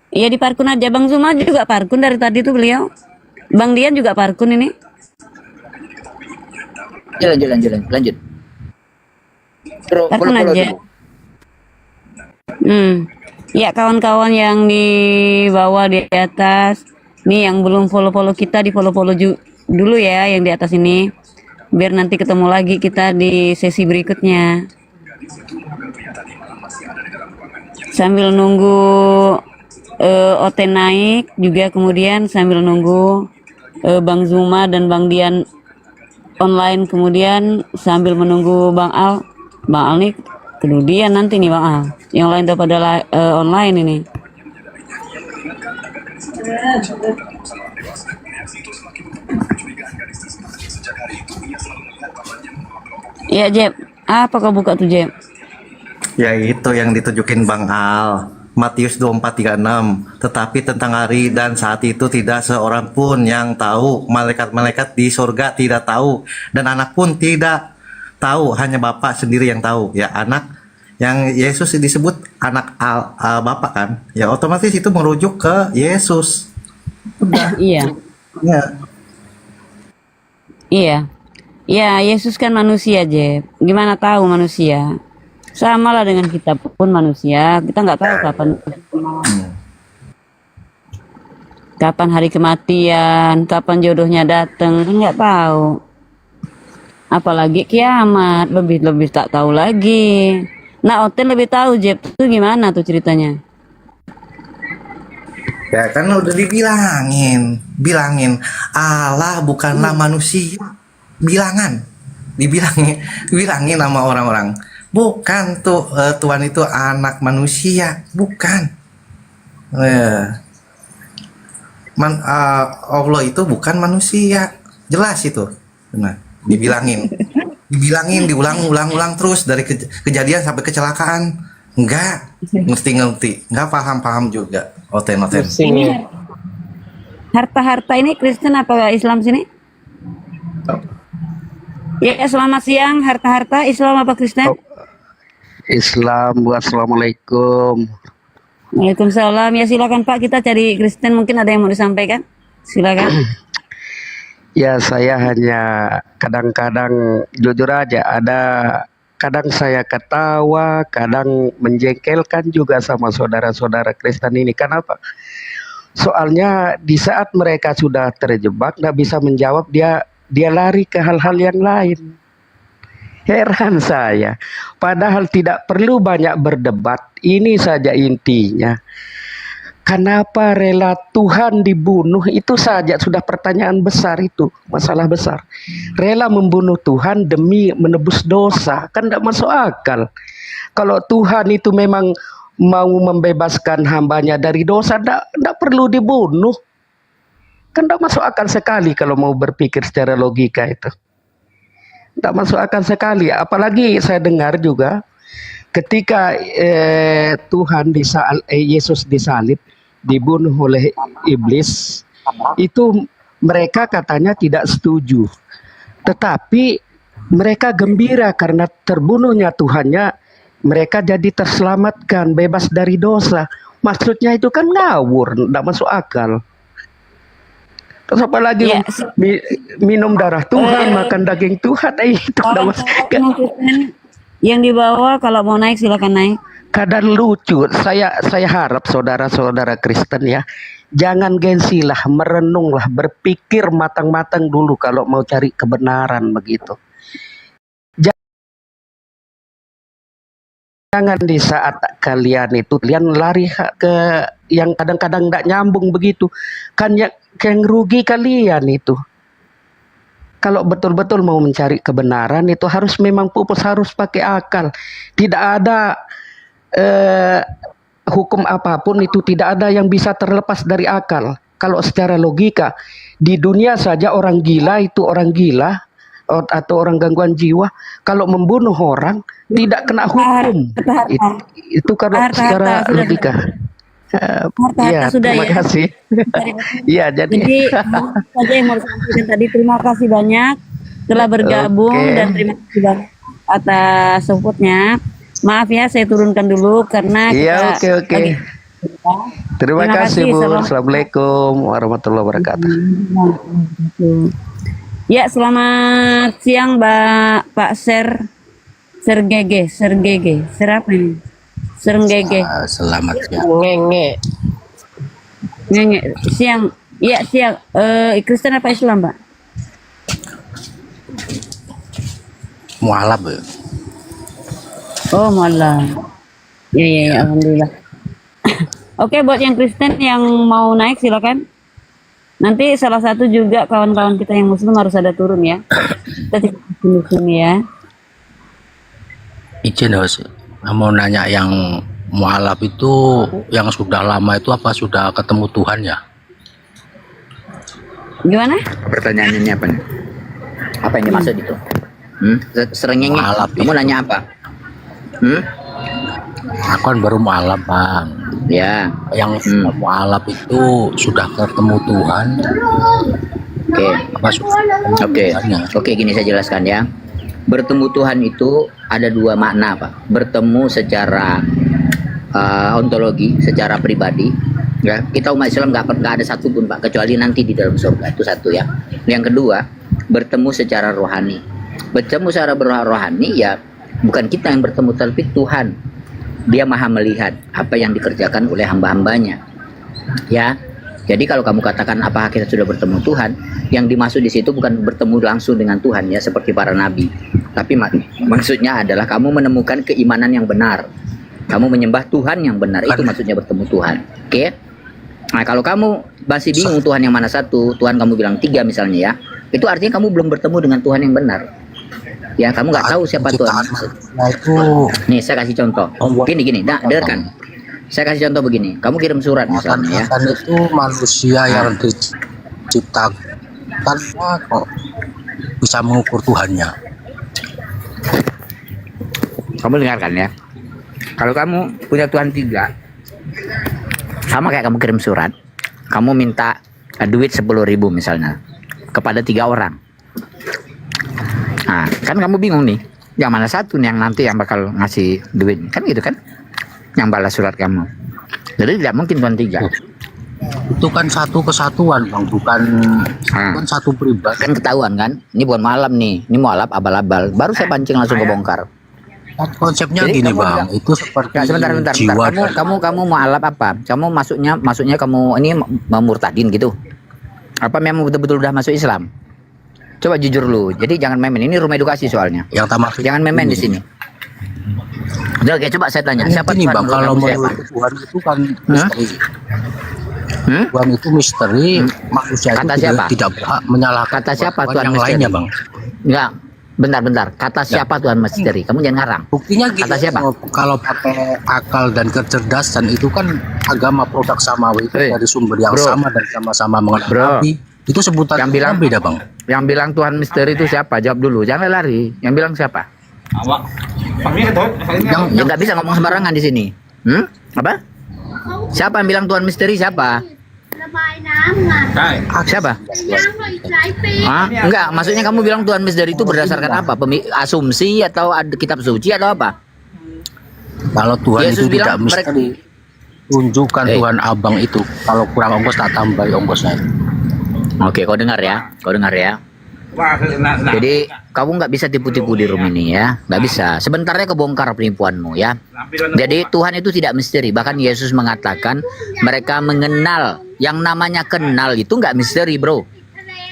Iya di parkun aja. Bang Zuma juga parkun dari tadi tuh beliau. Bang Dian juga parkun ini. Lanjut. Parkun aja. Ya kawan-kawan yang di bawah di atas. Nih yang belum follow kita di follow dulu ya yang di atas ini. Biar nanti ketemu lagi kita di sesi berikutnya. Sambil nunggu OT naik juga, kemudian sambil nunggu Bang Zuma dan Bang Dian online, kemudian sambil menunggu Bang Al nih kemudian nanti nih Bang Al, yang lain udah pada online ini. Ya Jeb, apa kau buka tuh Jeb? Ya itu yang ditunjukin Bang Al, Matius 24:36. Tetapi tentang hari dan saat itu tidak seorang pun yang tahu, malaikat-malaikat di surga tidak tahu, dan anak pun tidak tahu, hanya Bapa sendiri yang tahu. Ya, anak yang Yesus disebut anak Bapa kan, ya otomatis itu merujuk ke Yesus. Udah. Iya. Ya. Iya. Ya, Yesus kan manusia, Jeb. Gimana tahu manusia? Sama lah dengan kita pun manusia. Kita nggak tahu kapan hari kematian, kapan jodohnya datang, kan nggak tahu. Apalagi kiamat, lebih tak tahu lagi. Nah, Oten lebih tahu, Jeb. Itu gimana tuh ceritanya? Ya kan udah bilangin Allah bukanlah manusia. Dibilangin sama orang-orang, bukan tuh Tuhan itu anak manusia, bukan. Allah itu bukan manusia, jelas itu. Nah, dibilangin diulang terus dari kejadian sampai kecelakaan. Enggak ngerti, enggak paham juga. Oten. Ini harta ini Kristen apa Islam sini? Ya, selamat siang. Harta Islam apa Kristen? Islam. Wassalamualaikum. Waalaikumsalam. Ya silakan Pak, kita cari Kristen, mungkin ada yang mau disampaikan. Silakan. Ya, saya hanya kadang-kadang jujur aja, kadang saya ketawa, kadang menjengkelkan juga sama saudara-saudara Kristen ini. Kenapa? Soalnya di saat mereka sudah terjebak, nggak bisa menjawab, dia lari ke hal-hal yang lain. Heran saya. Padahal tidak perlu banyak berdebat. Ini saja intinya. Kenapa rela Tuhan dibunuh, itu saja sudah pertanyaan besar itu, masalah besar. Rela membunuh Tuhan demi menebus dosa, kan tidak masuk akal. Kalau Tuhan itu memang mau membebaskan hambanya dari dosa, tidak perlu dibunuh. Kan tidak masuk akal sekali kalau mau berpikir secara logika itu. Tidak masuk akal sekali. Apalagi saya dengar juga ketika Tuhan Yesus disalib, dibunuh oleh iblis, itu mereka katanya tidak setuju. Tetapi mereka gembira karena terbunuhnya Tuhannya, mereka jadi terselamatkan, bebas dari dosa. Maksudnya itu kan ngawur, tidak masuk akal. Terus apalagi minum darah Tuhan, makan daging Tuhan, itu tidak masuk akal. Yang di bawah kalau mau naik silakan naik. Kadang lucu, saya harap saudara-saudara Kristen ya, jangan gengsilah, merenunglah, berpikir matang-matang dulu kalau mau cari kebenaran begitu. Jangan di saat kalian lari ke yang kadang-kadang tidak nyambung begitu, kan yang rugi kalian itu. Kalau betul-betul mau mencari kebenaran itu harus memang pupus, harus pakai akal. Tidak ada hukum apapun itu tidak ada yang bisa terlepas dari akal. Kalau secara logika di dunia saja orang gila itu orang gila atau orang gangguan jiwa, kalau membunuh orang tidak kena hukum. Itu kalau secara logika. Iya, terima kasih. Iya, jadi saja yang mau sampaikan tadi. Terima kasih banyak telah bergabung dan terima kasih banyak atas supportnya. Maaf ya, saya turunkan dulu karena kita Terima kasih Bu. Assalamualaikum warahmatullahi wabarakatuh. Ya, selamat siang Pak Sergege. Apa ini? Sergege. Selamat siang. Ngenge. Siang. Iya, siang. Kristen apa Islam, Pak? Mualaf. Oh malah. Ya, alhamdulillah. Oke, buat yang Kristen yang mau naik silakan. Nanti salah satu juga kawan-kawan kita yang Muslim harus ada turun ya. Kita di sini ya. Izin Host, mau nanya yang mualaf itu yang sudah lama itu apa sudah ketemu Tuhan ya? Gimana? Pertanyaan ini apa nih? Apa yang dimaksud itu? Serengenge. Kamu nanya apa? Aku kan baru mualaf bang. Ya. Yang mualaf itu sudah ketemu Tuhan. Oke. Oke, gini saya jelaskan ya. Bertemu Tuhan itu ada dua makna Pak. Bertemu secara ontologi, secara pribadi. Ya, kita umat Islam nggak ada satupun Pak kecuali nanti di dalam surga, itu satu ya. Yang kedua, bertemu secara rohani. Bertemu secara rohani ya bukan kita yang bertemu tapi Tuhan. Dia maha melihat apa yang dikerjakan oleh hamba-hambanya. Ya. Jadi kalau kamu katakan apakah kita sudah bertemu Tuhan, yang dimaksud di situ bukan bertemu langsung dengan Tuhan ya seperti para nabi. Tapi maksudnya adalah kamu menemukan keimanan yang benar. Kamu menyembah Tuhan yang benar, itu maksudnya bertemu Tuhan. Oke? Nah, kalau kamu masih bingung Tuhan yang mana satu, Tuhan kamu bilang 3 misalnya ya, itu artinya kamu belum bertemu dengan Tuhan yang benar. Ya, kamu nggak tahu siapa Tuhan. Nih, saya kasih contoh. Gini, dengarkan. Saya kasih contoh begini. Kamu kirim surat misalnya ya. Itu manusia yang diciptakan kok bisa mengukur Tuhannya. Kamu dengarkan ya. Kalau kamu punya Tuhan 3, sama kayak kamu kirim surat, kamu minta duit 10.000 misalnya kepada 3 orang. Nah, kan kamu bingung nih, yang mana satu nih yang nanti yang bakal ngasih duit, kan gitu kan? Yang balas surat kamu. Jadi tidak mungkin Tuhan 3. Itu kan satu kesatuan bang, bukan satu pribadi. Kan ketahuan kan? Ini bukan malam nih, ini mualaf abal-abal. Baru saya pancing langsung kebongkar. Konsepnya jadi, gini bang, itu seperti sebentar. jiwa. Kamu mualaf apa? Kamu maksudnya kamu ini memurtadin gitu? Apa memang betul-betul udah masuk Islam? Coba jujur lu. Jadi jangan main-main. Ini rumah edukasi soalnya. Yang tamak. Jangan main-main di sini. Oke, coba saya tanya. Siapa ini Tuhan bang? Kalau menurut Tuhan itu kan misteri. Tuhan itu misteri. Manusia Kata itu siapa? tidak berhak menyalahkan. Kata siapa Tuhan yang misteri? lainnya bang? Enggak. Bentar. Kata siapa Tuhan misteri? Kamu jangan ngarang. Buktinya gitu. Kata siapa? Kalau pakai akal dan kecerdasan itu kan agama produk samawi itu dari sumber yang sama dan sama-sama mengenal Nabi. Itu sebutan yang bilang beda bang. Yang bilang Tuhan misteri itu siapa? Jawab dulu. Jangan lari. Yang bilang siapa? Yang nggak bisa ngomong sembarangan di sini. Apa? Siapa yang bilang Tuhan misteri? Siapa? Siapa? Enggak, maksudnya kamu bilang Tuhan misteri itu berdasarkan apa? Asumsi atau ada kitab suci atau apa? Kalau Tuhan Yesus itu tidak misteri, tunjukkan Tuhan abang itu. Kalau kurang ongkos tak tambah ongkosnya. Oke, kau dengar ya. Jadi kamu nggak bisa tipu-tipu di room ini ya, nggak bisa. Sebentarnya kebongkar penipuanmu ya. Jadi Tuhan itu tidak misteri. Bahkan Yesus mengatakan mereka mengenal. Yang namanya kenal itu nggak misteri bro.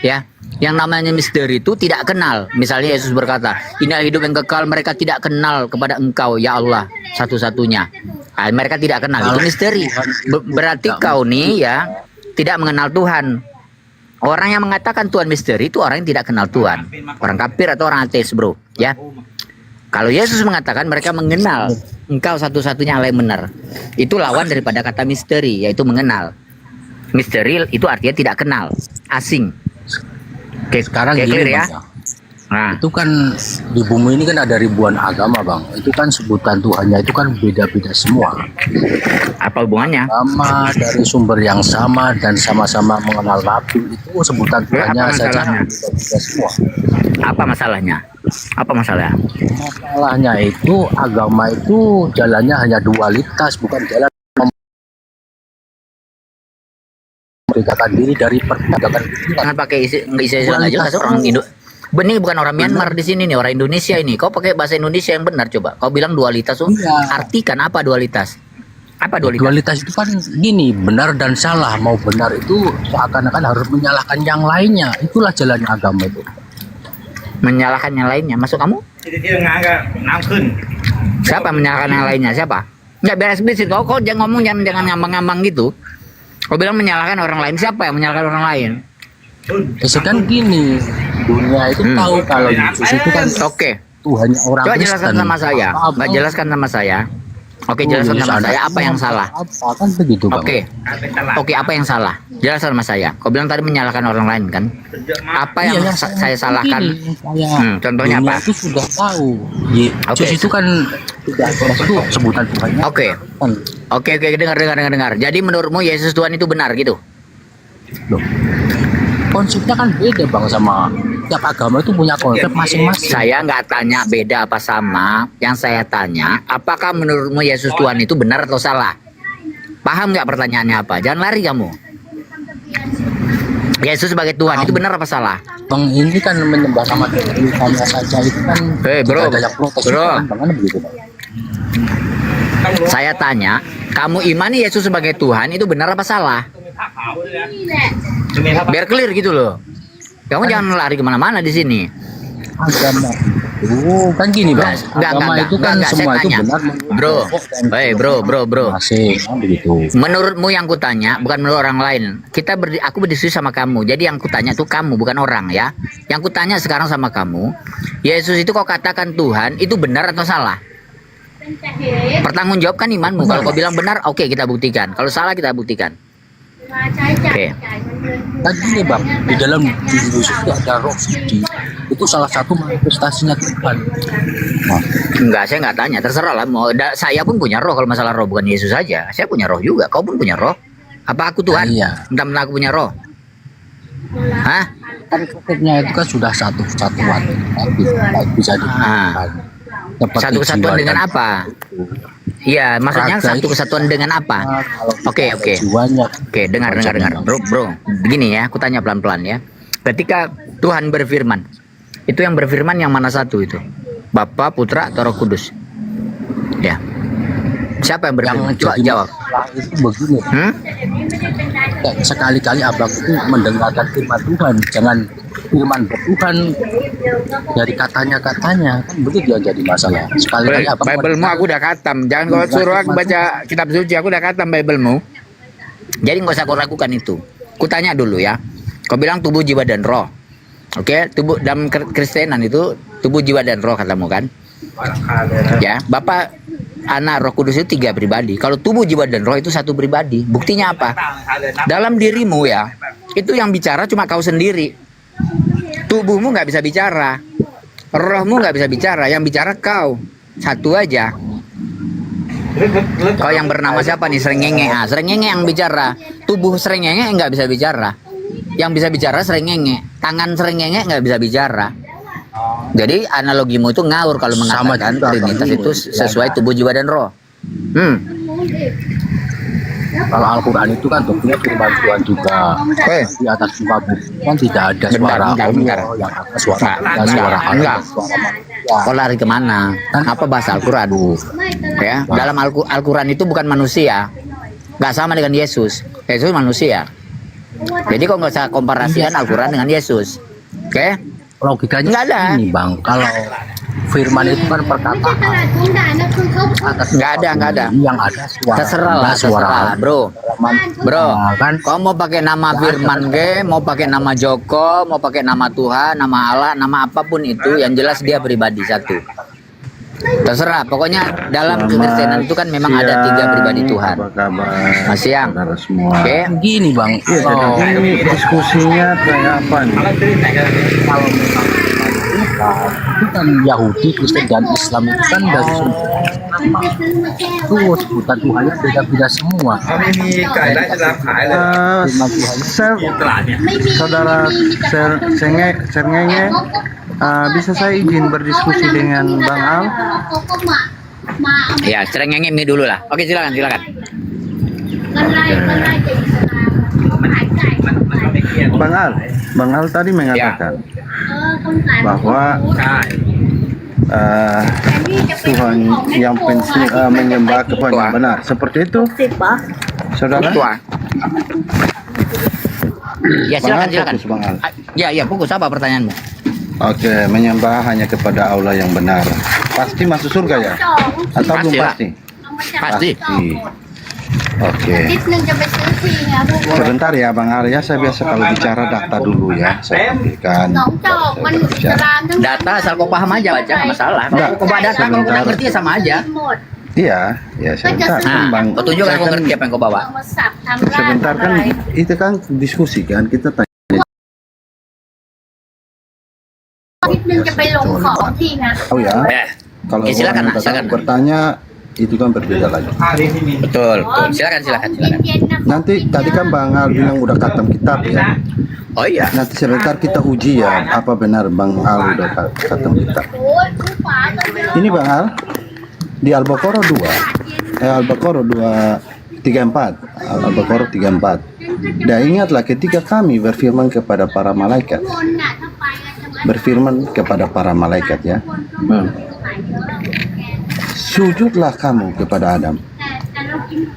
Ya, yang namanya misteri itu tidak kenal. Misalnya Yesus berkata, inilah hidup yang kekal, mereka tidak kenal kepada Engkau ya Allah satu-satunya. Nah, mereka tidak kenal, itu misteri. Berarti kau nih ya tidak mengenal Tuhan. Orang yang mengatakan Tuhan misteri itu orang yang tidak kenal Tuhan. Orang kafir atau orang ateis bro ya. Kalau Yesus mengatakan mereka mengenal Engkau satu-satunya Allah yang benar, itu lawan daripada kata misteri, yaitu mengenal. Misteri itu artinya tidak kenal, asing. Sekarang Kayak gini clear ya. bang, nah. Itu kan di bumi ini kan ada ribuan agama bang. Itu kan sebutan Tuhannya itu kan beda-beda semua. Apa hubungannya? Sama dari sumber yang sama dan sama-sama mengenal Nabi, itu sebutan Tuhannya saja beda-beda semua. Apa masalahnya? Apa masalah? Masalahnya itu agama itu jalannya hanya dualitas, bukan jalan membedakan diri dari perdagangan. Jangan pakai isi nggak jelas orang Indo. Ini bukan orang Myanmar di sini nih, orang Indonesia ini. Kau pakai bahasa Indonesia yang benar coba. Kau bilang dualitas, artikan apa dualitas? Apa dualitas? Dualitas itu kan gini, benar dan salah. Mau benar itu seakan-akan harus menyalahkan yang lainnya. Itulah jalannya agama itu. Menyalahkan yang lainnya, masuk kamu? Siapa menyalahkan yang lainnya? Siapa? Nggak biar eksplisit. Kau jangan ngomong, jangan ngambang-ngambang gitu. Kau bilang menyalahkan orang lain. Siapa yang menyalahkan orang lain? Kan gini, dunia itu tahu kalau Yesus itu kan Tuhannya orang Coba Kristen. jelaskan sama saya. Mbak jelaskan sama saya. Oke, jelaskan sama saya apa yang salah. Kan begitu, Bang. Oke, apa yang salah? Jelaskan sama saya. Kau bilang tadi menyalahkan orang lain kan? Apa yang saya salahkan? Contohnya dunia apa? itu sudah tahu. Yesus itu kan tidak itu sebutan Tuhannya. Oke, dengar. Jadi menurutmu Yesus Tuhan itu benar gitu? Loh, konsepnya kan beda Bang, sama tiap agama itu punya konsep masing-masing. Saya nggak tanya beda apa sama. Yang saya tanya, apakah menurutmu Yesus Tuhan itu benar atau salah? Paham nggak pertanyaannya apa? Jangan lari kamu. Yesus sebagai Tuhan itu benar apa salah? Bang, ini kan menyembah nama Tuhannya saja itu kan bro, ada yang protes kan, Bang, begitu, Bang. Saya tanya, kamu imani Yesus sebagai Tuhan itu benar apa salah? Biar clear gitu loh. Kamu jangan lari kemana-mana di sini. Agama kan gini Bang. Agama itu kan semua itu benar. Bro. Begitu. Menurutmu yang kutanya bukan menurut orang lain. Aku berdiskusi sama kamu. Jadi yang kutanya tuh kamu bukan orang ya. Yang kutanya sekarang sama kamu, Yesus itu kau katakan Tuhan itu benar atau salah? Pertanggungjawabkan imanmu. Kalau kau bilang benar, oke, kita buktikan. Kalau salah kita buktikan. Oke. Kan gini Bang, di dalam diri Yesus itu ada roh suci. Itu salah satu manifestasinya Tuhan. Enggak, saya nggak tanya. Terserah lah. Saya pun punya roh. Kalau masalah roh bukan Yesus saja. Saya punya roh juga. Kau pun punya roh. Apa aku Tuhan? Iya. Entah aku punya roh. Hah? Kan konsepnya itu kan sudah satu kesatuan. Bisa Satu kesatuan dengan apa? Iya, maksudnya satu kesatuan dengan apa? Oke, dengar. Bro, begini ya, aku tanya pelan-pelan ya. Ketika Tuhan berfirman, itu yang berfirman yang mana satu itu? Bapa, Putra, atau Roh Kudus? Ya. Siapa yang berfirman? Coba jawab. Itu begini. Sekali-kali abang itu mendengarkan firman Tuhan, jangan firman Tuhan dari katanya kan begitu yang jadi masalah. Sekali-kali abang Bible-mu aku udah katam. Jangan kau suruh aku baca kitab suci, aku udah katam Bible-mu. Jadi nggak usah kau ragukan itu. Kutanya dulu ya. Kau bilang tubuh, jiwa, dan roh. Oke, tubuh dalam Kristenan itu tubuh, jiwa, dan roh katamu kan? Ya, Bapa, Anak, Roh Kudus itu 3 pribadi. Kalau tubuh, jiwa, dan roh itu 1 pribadi. Buktinya apa? Dalam dirimu ya, itu yang bicara cuma kau sendiri. Tubuhmu nggak bisa bicara, rohmu nggak bisa bicara. Yang bicara kau satu aja. Kau yang bernama siapa nih? Srengenge. Srengenge yang bicara. Tubuh Srengenge nggak bisa bicara. Yang bisa bicara Srengenge. Tangan Srengenge nggak bisa bicara. Jadi analogimu itu ngawur kalau mengatakan Trinitas itu sesuai tubuh, jiwa, dan roh. Kalau Al-Quran itu kan tentunya firman Tuhan juga. Di atas muka bumi kan tidak ada suara Bentar. yang ada suara Enggak. Kau lari kemana? Apa bahasa Al-Quran? Ya, dalam Al-Quran itu bukan manusia. Nggak sama dengan Yesus. Yesus manusia. Jadi kok nggak usah komparasikan Al-Quran dengan Yesus. Oke? Logikanya nggak ada. Ini Bang, kalau firman itu kan perkataan. Nggak ada. Yang ada suara. Terserah, bro. Kan? Kau mau pakai nama Firman mau pakai nama Joko, mau pakai nama Tuhan, nama Allah, nama apapun itu, yang jelas dia pribadi satu. Terserah, pokoknya dalam kekristenan itu kan memang ada 3 pribadi Tuhan. Mas Siang. Oke. Gini Bang, Jadi diskusinya kayak apa nih? kalau itu kan Yahudi, Kristen, dan Islam itu kan dari itu sebutan Tuhannya beda-beda semua. Saudara Srengenge, bisa saya izin berdiskusi dengan Bang Al? Ya, Srengenge ini dulu lah. Oke, silakan. Bang Al tadi mengatakan bahwa Tuhan yang penting menyembah Tuhan yang benar. Seperti itu, saudara? Ya, silakan. Ya, fokus apa pertanyaanmu? Oke, menyembah hanya kepada Allah yang benar. Pasti masuk surga ya? Atau belum pasti? Pasti. Oke. Sebentar ya Bang Arya, saya biasa kalau bicara data dulu ya. Saya berikan. Data asal kau paham aja baca, nggak masalah. Kau baca data, kalau kau nggak ngerti ya sama aja. Iya, ya sebentar. Nah, kau tunjukkan kau ngerti apa yang kau bawa. Sebentar kan, itu kan diskusi kan, kita tanya. Oh ya, kalau silakan, orang silakan. bertanya itu kan berbeda lagi. Betul. Silakan. Nanti tadi kan Bang Al bilang udah khatam kitab ya. Oh iya. Nanti sebentar kita uji ya, apa benar Bang Al udah khatam kitab. Ini Bang Al di Al-Baqarah 2, Al-Baqarah 234, Al-Baqarah 34. Dan ingatlah ketika kami berfirman kepada para malaikat, ya, sujudlah kamu kepada Adam,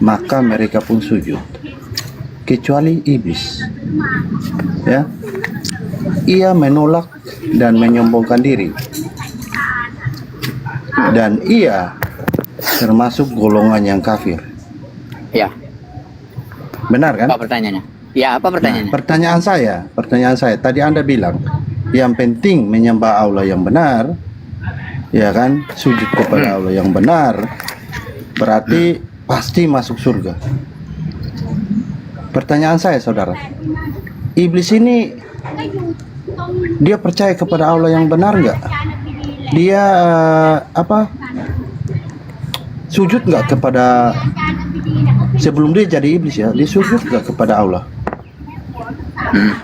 maka mereka pun sujud, kecuali iblis. Ya, ia menolak dan menyombongkan diri, dan ia termasuk golongan yang kafir. Ya. Benar kan? Apa pertanyaannya? Ya, apa pertanyaannya? Nah, pertanyaan saya, tadi Anda bilang yang penting menyembah Allah yang benar, ya kan, sujud kepada Allah yang benar, berarti pasti masuk surga. Pertanyaan saya saudara, iblis ini dia percaya kepada Allah yang benar nggak? Dia sujud nggak kepada, sebelum dia jadi iblis ya, dia sujud nggak kepada Allah?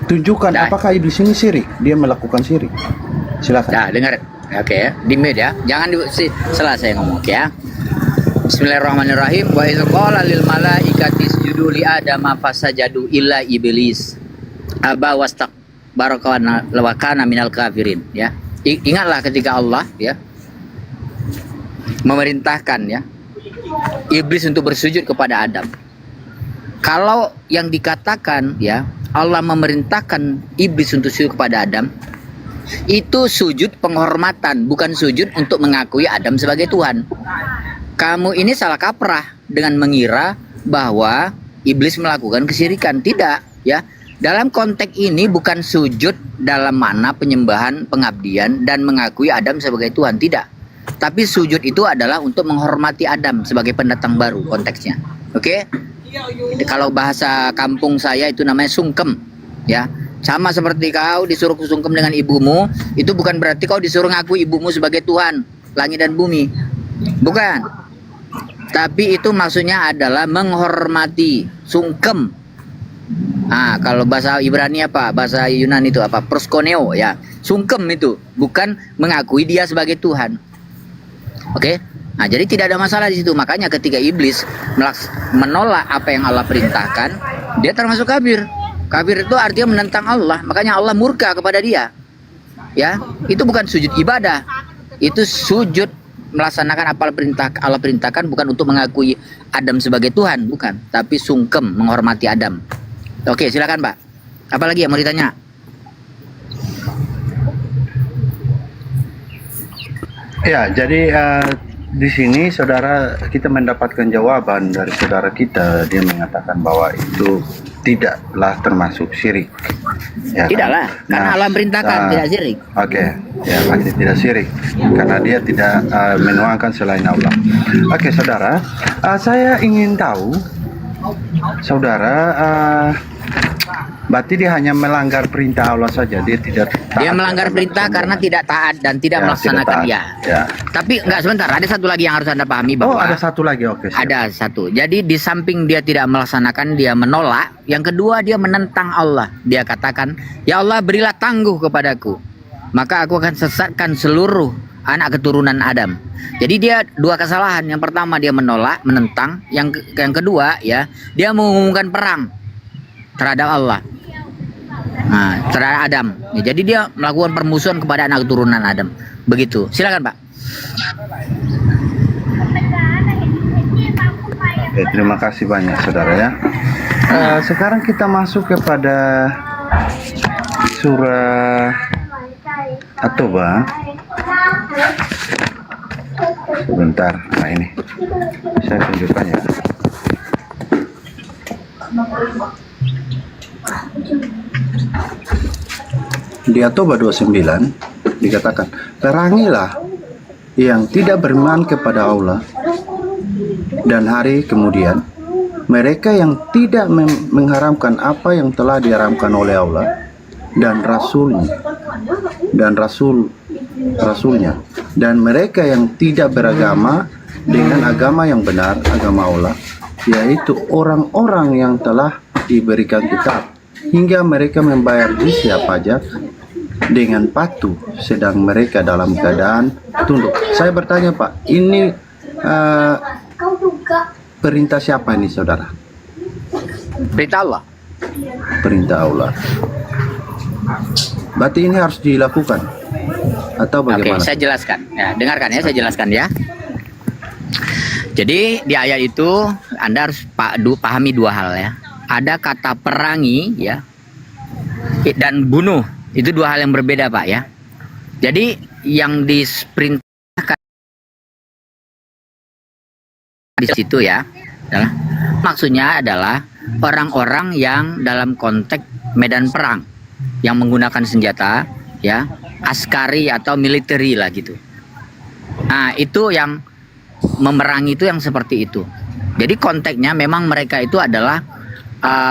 Tunjukkan apakah iblis ini syirik, dia melakukan syirik. Silakan. Nah, dengar. Oke ya, di mute ya. Jangan selesai ngomong ya. Bismillahirrahmanirrahim. Wa idz qala lil malaikati isjudu li adama fasajadu illa iblis aba wastakbara wa kana minal kafirin ya. Ingatlah ketika Allah ya memerintahkan ya iblis untuk bersujud kepada Adam. Kalau yang dikatakan ya Allah memerintahkan iblis untuk sujud kepada Adam, itu sujud penghormatan, bukan sujud untuk mengakui Adam sebagai Tuhan. Kamu ini salah kaprah dengan mengira bahwa iblis melakukan kesyirikan. Tidak ya. Dalam konteks ini bukan sujud dalam mana penyembahan, pengabdian dan mengakui Adam sebagai Tuhan, tidak. Tapi sujud itu adalah untuk menghormati Adam sebagai pendatang baru konteksnya. Oke? Kalau bahasa kampung saya itu namanya sungkem ya. Sama seperti kau disuruh sungkem dengan ibumu, itu bukan berarti kau disuruh ngaku ibumu sebagai Tuhan langit dan bumi. Bukan. Tapi itu maksudnya adalah menghormati, sungkem. Nah, kalau bahasa Ibrani apa? Bahasa Yunani itu apa? Proskoneo ya. Sungkem itu bukan mengakui dia sebagai Tuhan. Oke? Nah, jadi tidak ada masalah di situ. Makanya ketika iblis menolak apa yang Allah perintahkan, dia termasuk kafir. Kafir itu artinya menentang Allah. Makanya Allah murka kepada dia. Ya, itu bukan sujud ibadah. Itu sujud melaksanakan apa Allah perintahkan, bukan untuk mengakui Adam sebagai Tuhan, bukan, tapi sungkem menghormati Adam. Oke, silakan, Pak. Apalagi yang mau ditanya? Ya, jadi di sini saudara kita mendapatkan jawaban dari saudara kita. Dia mengatakan bahwa itu tidaklah termasuk syirik. Ya, tidaklah, kan? Karena Allah perintahkan tidak syirik. Oke, ya pasti tidak syirik karena dia tidak menuangkan selain Allah. Oke, saudara, saya ingin tahu, saudara, berarti dia hanya melanggar perintah Allah saja, dia tidak taat. Dia melanggar perintah karena tidak taat dan tidak melaksanakan dia. Ya. Tapi enggak, sebentar, ada satu lagi yang harus Anda pahami bahwa ada satu lagi, oke. Ada satu. Jadi di samping dia tidak melaksanakan, dia menolak. Yang kedua, dia menentang Allah. Dia katakan, "Ya Allah, berilah tangguh kepadaku, maka aku akan sesatkan seluruh anak keturunan Adam." Jadi dia dua kesalahan. Yang pertama dia menolak, menentang. Yang kedua ya, dia mengumumkan perang terhadap Allah. Nah, terhadap Adam. Ya, jadi dia melakukan permusuhan kepada anak keturunan Adam. Begitu. Silakan, Pak. Oke, terima kasih banyak, saudara ya. Sekarang kita masuk kepada surah At-Taubah. Sebentar, nah ini saya tunjukkan ya. Di At-Taubah 29 dikatakan, perangilah yang tidak beriman kepada Allah dan hari kemudian, mereka yang tidak mengharamkan apa yang telah diharamkan oleh Allah dan Rasulnya, dan mereka yang tidak beragama dengan agama yang benar, agama Allah, yaitu orang-orang yang telah diberikan kitab, hingga mereka membayar jizyah pajak dengan patuh, sedang mereka dalam keadaan tunduk. Saya bertanya Pak, ini perintah siapa ini saudara? Perintah Allah. Perintah Allah. Berarti ini harus dilakukan atau bagaimana? Oke, saya jelaskan. Ya, dengarkan ya, saya jelaskan ya. Jadi di ayat itu Anda harus pahami dua hal ya. Ada kata perangi ya dan bunuh. Itu dua hal yang berbeda Pak ya. Jadi yang diperintahkan di situ ya adalah, maksudnya adalah orang-orang yang dalam konteks medan perang yang menggunakan senjata ya, askari atau militeri lah gitu. Nah itu yang memerangi, itu yang seperti itu. Jadi konteksnya memang mereka itu adalah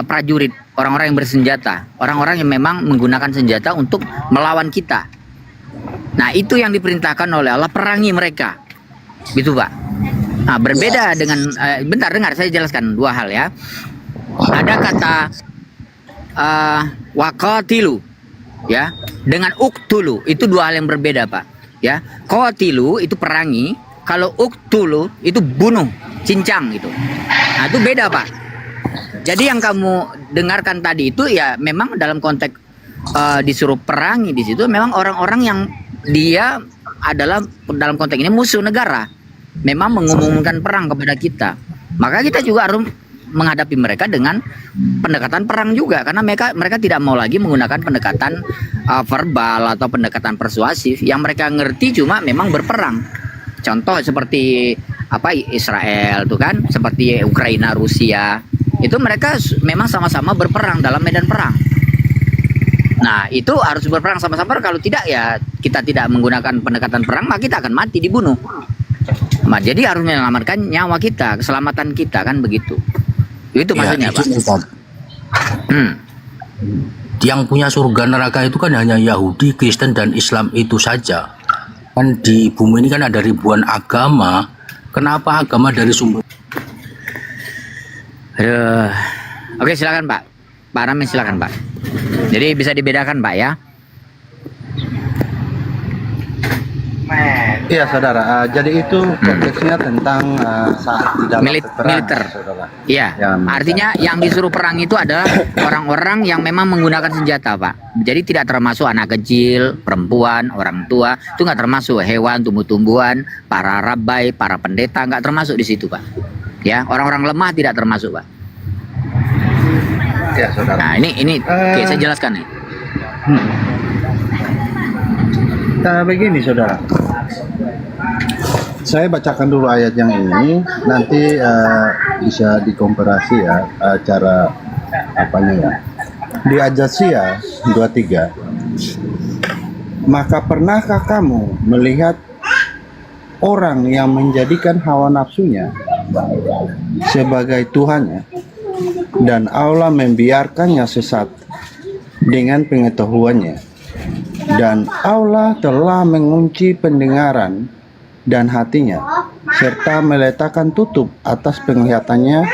prajurit, orang-orang yang bersenjata, orang-orang yang memang menggunakan senjata untuk melawan kita. Nah itu yang diperintahkan oleh Allah, perangi mereka gitu Pak. Nah berbeda dengan bentar, dengar saya jelaskan dua hal ya. Ada kata waqatilu ya dengan uktulu, itu dua hal yang berbeda Pak ya. Qatilu itu perangi, kalau uktulu itu bunuh, cincang gitu. Nah itu beda Pak. Jadi yang kamu dengarkan tadi itu ya memang dalam konteks disuruh perangi di situ memang orang-orang yang dia adalah dalam konteks ini musuh negara, memang mengumumkan perang kepada kita. Maka kita juga harus menghadapi mereka dengan pendekatan perang juga, karena mereka tidak mau lagi menggunakan pendekatan verbal atau pendekatan persuasif. Yang mereka ngerti cuma memang berperang. Contoh seperti apa Israel tuh kan, seperti Ukraina, Rusia, itu mereka memang sama-sama berperang dalam medan perang. Nah itu harus berperang sama-sama, kalau tidak ya kita tidak menggunakan pendekatan perang maka kita akan mati, dibunuh. Nah, jadi harus menyelamatkan nyawa kita, keselamatan kita kan begitu. Itu maksudnya ya, Pak. Yang punya surga neraka itu kan hanya Yahudi, Kristen dan Islam itu saja. Kan di bumi ini kan ada ribuan agama. Kenapa agama dari sumber? Oke silakan Pak. Pak Ramin silakan Pak. Jadi bisa dibedakan Pak ya. Iya saudara, jadi itu konteksnya tentang saat di dalam militer. Iya, artinya yang disuruh perang itu adalah orang-orang yang memang menggunakan senjata Pak. Jadi tidak termasuk anak kecil, perempuan, orang tua, itu nggak termasuk hewan, tumbuh-tumbuhan, para rabai, para pendeta, nggak termasuk di situ Pak. Ya, orang-orang lemah tidak termasuk Pak. Ya saudara. Nah ini oke, saya jelaskan nih. Begini saudara, saya bacakan dulu ayat yang ini, nanti bisa dikomparasi ya cara apanya ya. Di Ajasya 23, maka pernahkah kamu melihat orang yang menjadikan hawa nafsunya sebagai Tuhannya dan Allah membiarkannya sesat dengan pengetahuannya? Dan Allah telah mengunci pendengaran dan hatinya, serta meletakkan tutup atas penglihatannya.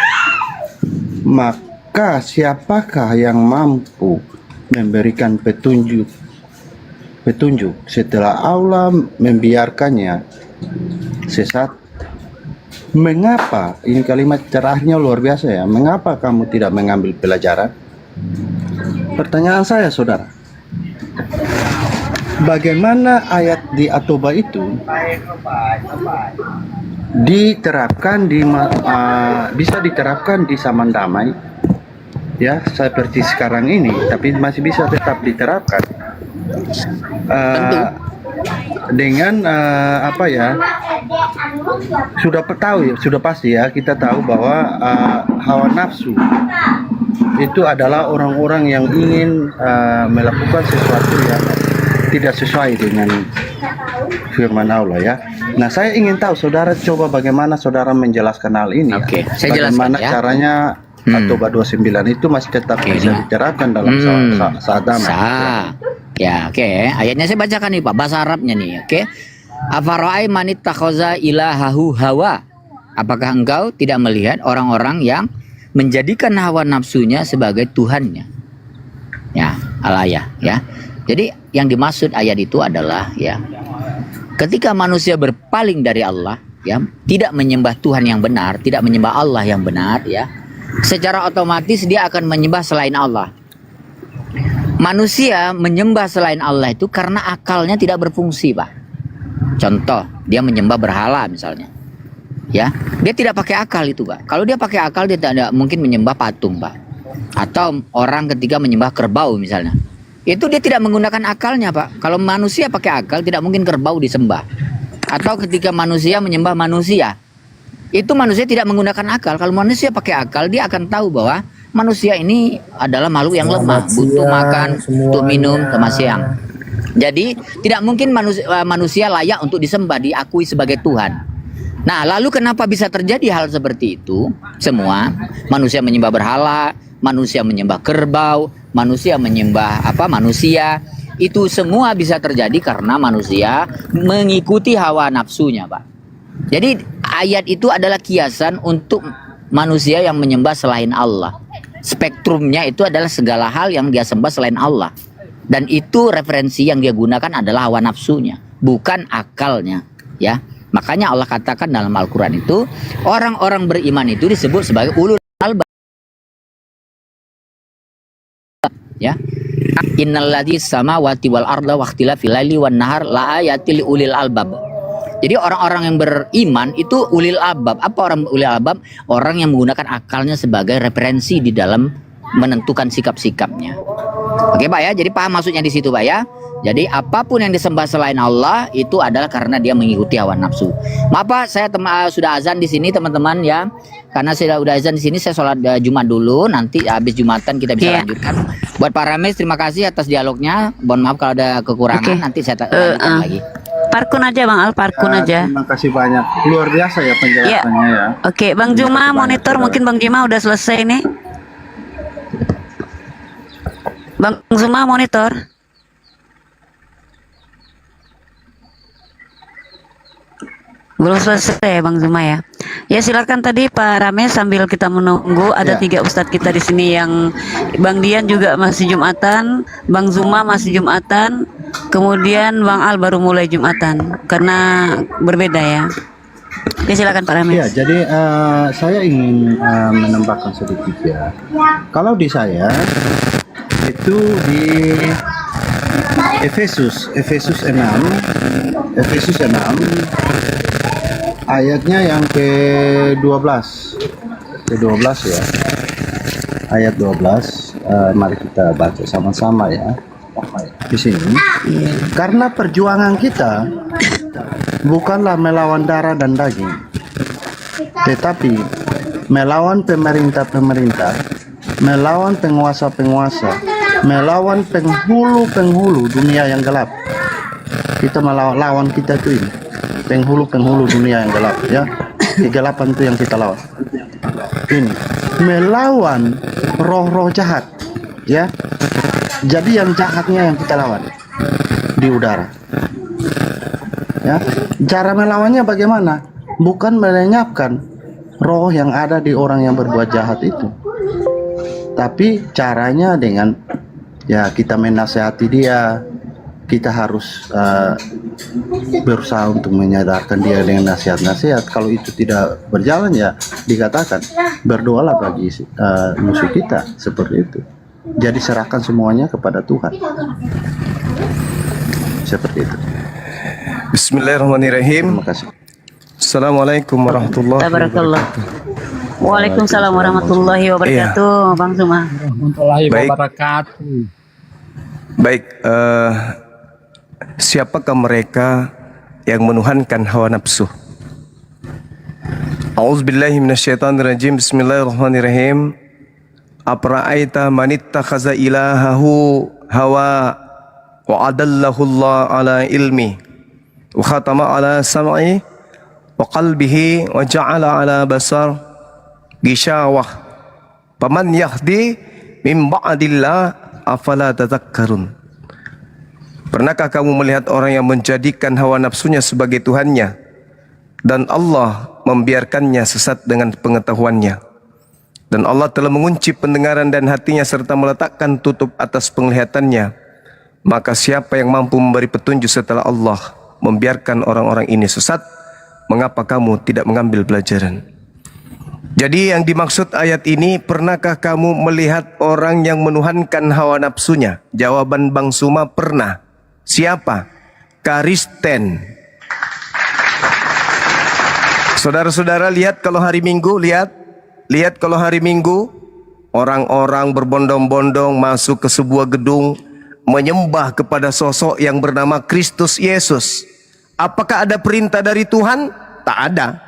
Maka siapakah yang mampu memberikan petunjuk setelah Allah membiarkannya sesat? Mengapa, ini kalimat cerahnya luar biasa ya, mengapa kamu tidak mengambil pelajaran? Pertanyaan saya saudara, bagaimana ayat di At-Taubah itu diterapkan bisa diterapkan di zaman damai ya seperti sekarang ini, tapi masih bisa tetap diterapkan. dengan apa ya, sudah tahu ya, sudah pasti ya, kita tahu bahwa hawa nafsu itu adalah orang-orang yang ingin melakukan sesuatu yang tidak sesuai dengan firman Allah ya. Nah, saya ingin tahu saudara, coba bagaimana saudara menjelaskan hal ini. Oke, ya. saya Bagaimana jelaskan ya. caranya At-Taubah 29 itu masih tetap bisa diterapkan dalam saat damai. Ya, oke. Ayatnya saya bacakan nih Pak, bahasa Arabnya nih, oke. Afara'ai manit takhoza ilahahu hawa. Apakah engkau tidak melihat orang-orang yang menjadikan hawa nafsunya sebagai Tuhannya? Ya, al-ayah ya. Jadi yang dimaksud ayat itu adalah ya, ketika manusia berpaling dari Allah ya, tidak menyembah Tuhan yang benar, tidak menyembah Allah yang benar ya, secara otomatis dia akan menyembah selain Allah. Manusia menyembah selain Allah itu karena akalnya tidak berfungsi, Pak. Contoh, dia menyembah berhala misalnya. Ya, dia tidak pakai akal itu, Pak. Kalau dia pakai akal, dia tidak mungkin menyembah patung, Pak. Atau orang ketika menyembah kerbau misalnya. Itu dia tidak menggunakan akalnya, Pak. Kalau manusia pakai akal, tidak mungkin kerbau disembah. Atau ketika manusia menyembah manusia, itu manusia tidak menggunakan akal. Kalau manusia pakai akal, dia akan tahu bahwa manusia ini adalah makhluk yang lemah, butuh makan, butuh minum, sama siang. Jadi tidak mungkin manusia layak untuk disembah, diakui sebagai Tuhan. Nah, lalu kenapa bisa terjadi hal seperti itu? Semua manusia menyembah berhala, manusia menyembah kerbau, manusia menyembah manusia. Itu semua bisa terjadi karena manusia mengikuti hawa nafsunya, Pak. Jadi ayat itu adalah kiasan untuk manusia yang menyembah selain Allah. Spektrumnya itu adalah segala hal yang dia sembah selain Allah. Dan itu referensi yang dia gunakan adalah hawa nafsunya, bukan akalnya, ya. Makanya Allah katakan dalam Al-Qur'an itu, orang-orang beriman itu disebut sebagai ulul albab. Ya. Innalladzis samawati wal arda waqtilafil laili wan nahar la ayatil ulil albab. Jadi orang-orang yang beriman itu ulil albab. Apa orang ulil albab? Orang yang menggunakan akalnya sebagai referensi di dalam menentukan sikap-sikapnya. Oke Pak ya, jadi paham maksudnya di situ Pak ya. Jadi apapun yang disembah selain Allah itu adalah karena dia mengikuti hawa nafsu. Maaf Pak, saya sudah azan di sini teman-teman ya. Karena saya udah azan di sini, saya sholat Jumat dulu. Nanti habis Jumatan kita bisa lanjutkan. Buat Pak Rames, terima kasih atas dialognya. Mohon maaf kalau ada kekurangan. Nanti saya lanjutkan lagi. Parkun aja Bang Al, parkun aja. Terima kasih banyak. Luar biasa ya penjelasannya ya. Oke, Bang Juma monitor, mungkin Bang Juma udah selesai nih. Bang Zuma monitor. Belum selesai ya Bang Zuma ya. Ya silakan tadi Pak Rames, sambil kita menunggu ada 3 ustadz kita di sini yang Bang Dian juga masih Jumatan, Bang Zuma masih Jumatan, kemudian Bang Al baru mulai Jumatan karena berbeda ya. Ya silakan Pak Rames. Ya, jadi saya ingin menambahkan sedikit ya. Kalau di saya itu di Efesus 6 ayatnya yang ke-12 ya, ayat 12. Mari kita baca sama-sama ya di sini. Karena perjuangan kita bukanlah melawan darah dan daging, tetapi melawan pemerintah-pemerintah, melawan penguasa-penguasa, melawan penghulu-penghulu dunia yang gelap. Kita melawan kita itu ini, penghulu-penghulu dunia yang gelap ya. Kegelapan itu yang kita lawan. Ini melawan roh-roh jahat ya. Jadi yang jahatnya yang kita lawan di udara. Ya. Cara melawannya bagaimana? Bukan melenyapkan roh yang ada di orang yang berbuat jahat itu. Tapi caranya dengan ya kita menasehati dia. Kita harus berusaha untuk menyadarkan dia dengan nasihat-nasihat. Kalau itu tidak berjalan ya dikatakan berdoalah bagi musuh kita, seperti itu. Jadi serahkan semuanya kepada Tuhan. Seperti itu. Bismillahirrahmanirrahim. Terima kasih. Assalamualaikum warahmatullahi wabarakatuh. Waalaikumsalam warahmatullahi wabarakatuh, Bang Zuma. Baik. Baik, siapakah mereka yang menuhankan hawa nafsu? A'udzubillahi minasyaitonirrajim. Bismillahirrahmanirrahim. Apra'aita man ittakhadha ilahahu hawa wa adallahu Allah ala ilmi wa khatama ala sam'i wa qalbihi wa ja'ala ala basar gishawah faman yahdi min ba'dillah afala tadhakkarun. Pernahkah kamu melihat orang yang menjadikan hawa nafsunya sebagai Tuhannya dan Allah membiarkannya sesat dengan pengetahuannya? Dan Allah telah mengunci pendengaran dan hatinya serta meletakkan tutup atas penglihatannya. Maka siapa yang mampu memberi petunjuk setelah Allah membiarkan orang-orang ini sesat? Mengapa kamu tidak mengambil pelajaran? Jadi yang dimaksud ayat ini, pernahkah kamu melihat orang yang menuhankan hawa nafsunya? Jawaban Bang Suma, pernah. Siapa? Kristen. Saudara-saudara, lihat kalau hari Minggu, lihat kalau hari Minggu orang-orang berbondong-bondong masuk ke sebuah gedung menyembah kepada sosok yang bernama Kristus Yesus. Apakah ada perintah dari Tuhan? Tak ada.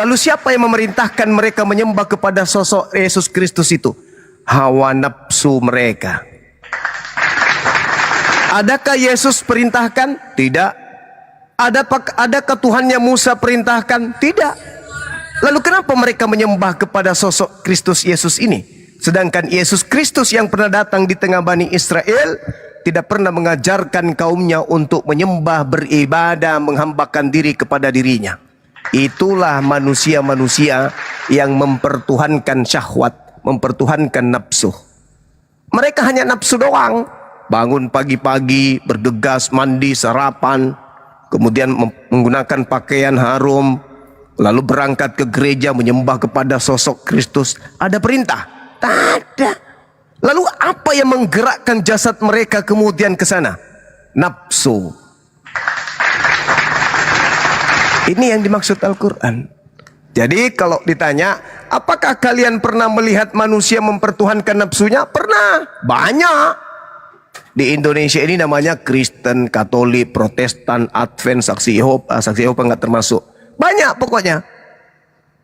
Lalu siapa yang memerintahkan mereka menyembah kepada sosok Yesus Kristus itu? Hawa nafsu mereka. Adakah Yesus perintahkan? Tidak. Adakah Tuhan yang Musa perintahkan? Tidak. Lalu kenapa mereka menyembah kepada sosok Kristus Yesus ini? Sedangkan Yesus Kristus yang pernah datang di tengah Bani Israel tidak pernah mengajarkan kaumnya untuk menyembah, beribadah, menghambakan diri kepada dirinya. Itulah manusia-manusia yang mempertuhankan syahwat, mempertuhankan nafsu. Mereka hanya nafsu doang. Bangun pagi-pagi, bergegas, mandi, sarapan, kemudian menggunakan pakaian harum, lalu berangkat ke gereja menyembah kepada sosok Kristus. Ada perintah? Tak ada. Lalu apa yang menggerakkan jasad mereka kemudian ke sana? Nafsu. Ini yang dimaksud Al-Quran. Jadi kalau ditanya, apakah kalian pernah melihat manusia mempertuhankan nafsunya? Pernah. Banyak. Di Indonesia ini namanya Kristen, Katolik, Protestan, Advent, Saksi Yehova nggak termasuk. Banyak pokoknya.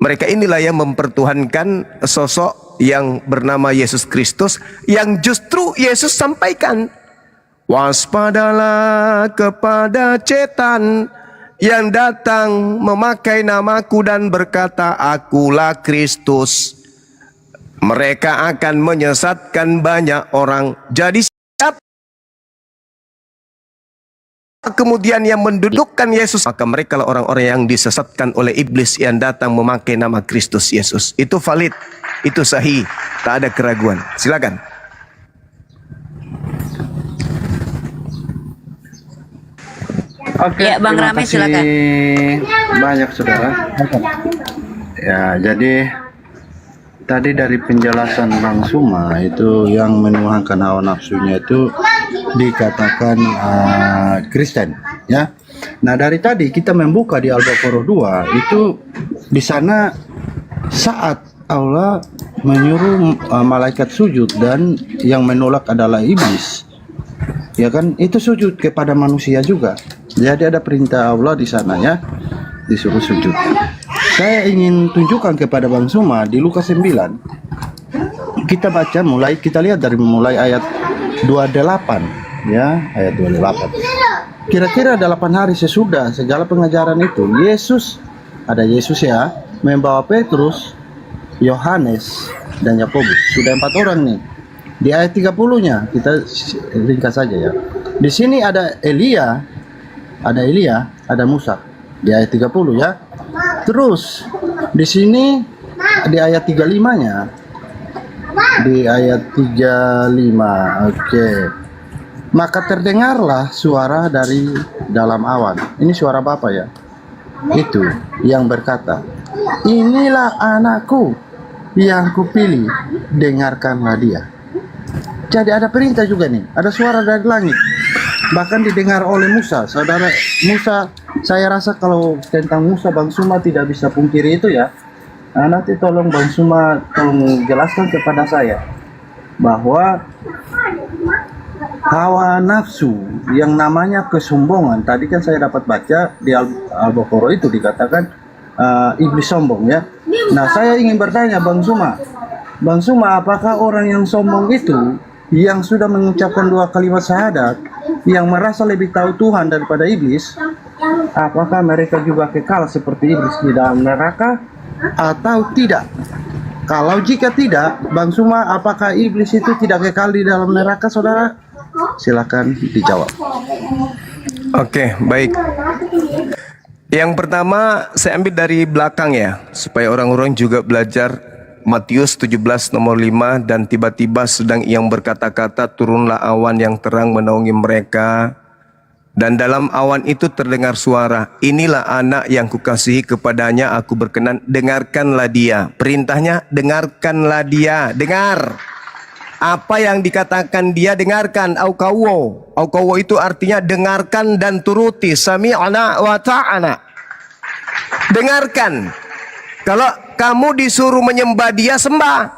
Mereka inilah yang mempertuhankan sosok yang bernama Yesus Kristus, yang justru Yesus sampaikan, waspadalah kepada setan yang datang memakai namaku dan berkata, akulah Kristus. Mereka akan menyesatkan banyak orang. Jadi siapa kemudian yang mendudukkan Yesus? Maka mereka lah orang-orang yang disesatkan oleh iblis yang datang memakai nama Kristus Yesus. Itu valid, itu sahih, tak ada keraguan. Silakan. Oke, Ya, Bang terima Rame, kasih silakan. banyak saudara. Ya, jadi tadi dari penjelasan Bang Suma itu yang menuhankan hawa nafsunya itu dikatakan Kristen, ya. Nah, dari tadi kita membuka di Al-Baqarah 2 itu di sana saat Allah menyuruh malaikat sujud dan yang menolak adalah iblis. Ya kan, itu sujud kepada manusia juga. Jadi ada perintah Allah di sana, ya, disuruh sujud. Saya ingin tunjukkan kepada Bang Suma di Lukas 9. Kita baca kita lihat dari mulai ayat 28, ya, ayat 28. Kira-kira 8 hari sesudah segala pengajaran itu, ada Yesus ya, membawa Petrus, Yohanes, dan Yakobus. Sudah 4 orang nih. Di ayat 30-nya kita ringkas saja ya. Di sini ada Elia, ada Musa. Di ayat 30 ya. Terus di sini di ayat 35-nya. Di ayat 35. Oke. Maka terdengarlah suara dari dalam awan. Ini suara Bapa ya. Itu yang berkata, inilah anakku yang kupilih, dengarkanlah dia. Jadi ada perintah juga nih, ada suara dari langit. Bahkan didengar oleh Musa. Saudara Musa, saya rasa kalau tentang Musa Bang Suma tidak bisa pungkiri itu ya. Nah, nanti tolong Bang Suma tolong jelaskan kepada saya bahwa hawa nafsu yang namanya kesombongan. Tadi kan saya dapat baca di Al-Baqarah itu dikatakan iblis sombong ya. Nah, saya ingin bertanya Bang Suma, apakah orang yang sombong itu yang sudah mengucapkan 2 kalimat syahadat, yang merasa lebih tahu Tuhan daripada iblis, apakah mereka juga kekal seperti iblis di dalam neraka atau tidak? Kalau jika tidak, Bang Suma, apakah iblis itu tidak kekal di dalam neraka, saudara? Silakan dijawab. Oke, baik. Yang pertama saya ambil dari belakang ya, supaya orang-orang juga belajar. Matius 17 nomor 5, dan tiba-tiba sedang yang berkata-kata, turunlah awan yang terang menaungi mereka. Dan dalam awan itu terdengar suara, inilah anak yang kukasihi, kepadanya aku berkenan, dengarkanlah dia. Perintahnya, dengarkanlah dia. Dengar. Apa yang dikatakan dia, dengarkan. Aukawo. Aukawo itu artinya dengarkan dan turuti. Sami'ana wa ta'ana. Dengarkan. Kalau kamu disuruh menyembah dia, sembah.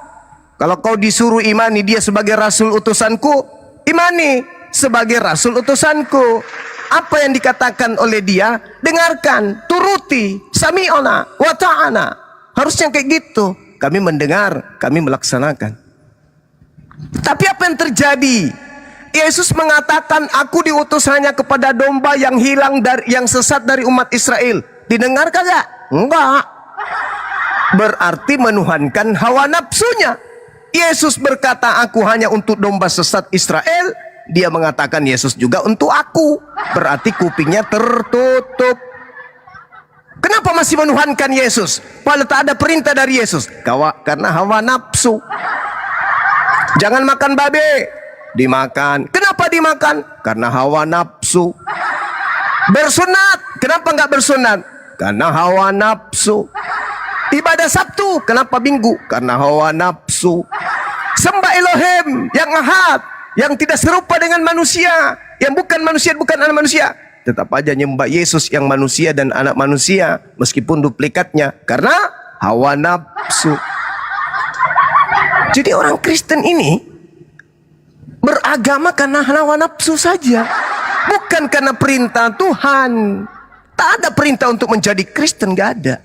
Kalau kau disuruh imani dia sebagai rasul utusanku, imani sebagai rasul utusanku. Apa yang dikatakan oleh dia, dengarkan, turuti. Sami'ana wa ta'ana. Harusnya kayak gitu. Kami mendengar, kami melaksanakan. Tapi apa yang terjadi? Yesus mengatakan, aku diutus hanya kepada domba yang hilang yang sesat dari umat Israel. Didengar kagak? Enggak. Berarti menuhankan hawa nafsunya. Yesus berkata, aku hanya untuk domba sesat Israel. Dia mengatakan Yesus juga untuk aku. Berarti kupingnya tertutup. Kenapa masih menuhankan Yesus? Padahal tak ada perintah dari Yesus. Karena hawa nafsu. Jangan makan babe, dimakan. Kenapa dimakan? Karena hawa nafsu. Bersunat, kenapa nggak bersunat? Karena hawa nafsu. Ibadah Sabtu, kenapa Minggu? Karena hawa nafsu. Sembah Elohim yang ahad, yang tidak serupa dengan manusia, yang bukan manusia, bukan anak manusia. Tetap aja nyembah Yesus yang manusia dan anak manusia, meskipun duplikatnya, karena hawa nafsu. Jadi orang Kristen ini beragama karena hawa nafsu saja, bukan karena perintah Tuhan. Tak ada perintah untuk menjadi Kristen, gak ada.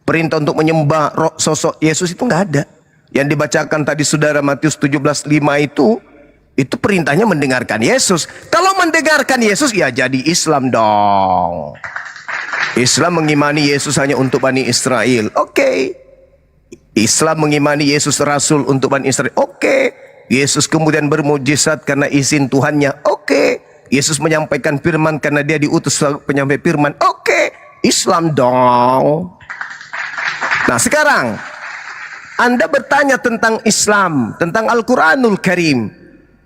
Perintah untuk menyembah sosok Yesus itu nggak ada. Yang dibacakan tadi saudara Matius 17:5 itu perintahnya mendengarkan Yesus. Kalau mendengarkan Yesus, ya jadi Islam dong. Islam mengimani Yesus hanya untuk Bani Israel. Oke. Islam mengimani Yesus Rasul untuk Bani Israel. Oke. Yesus kemudian bermujizat karena izin Tuhannya. Oke. Yesus menyampaikan firman karena dia diutus penyampai firman. Oke. Islam dong. Nah sekarang Anda bertanya tentang Islam, tentang Al-Quranul Karim.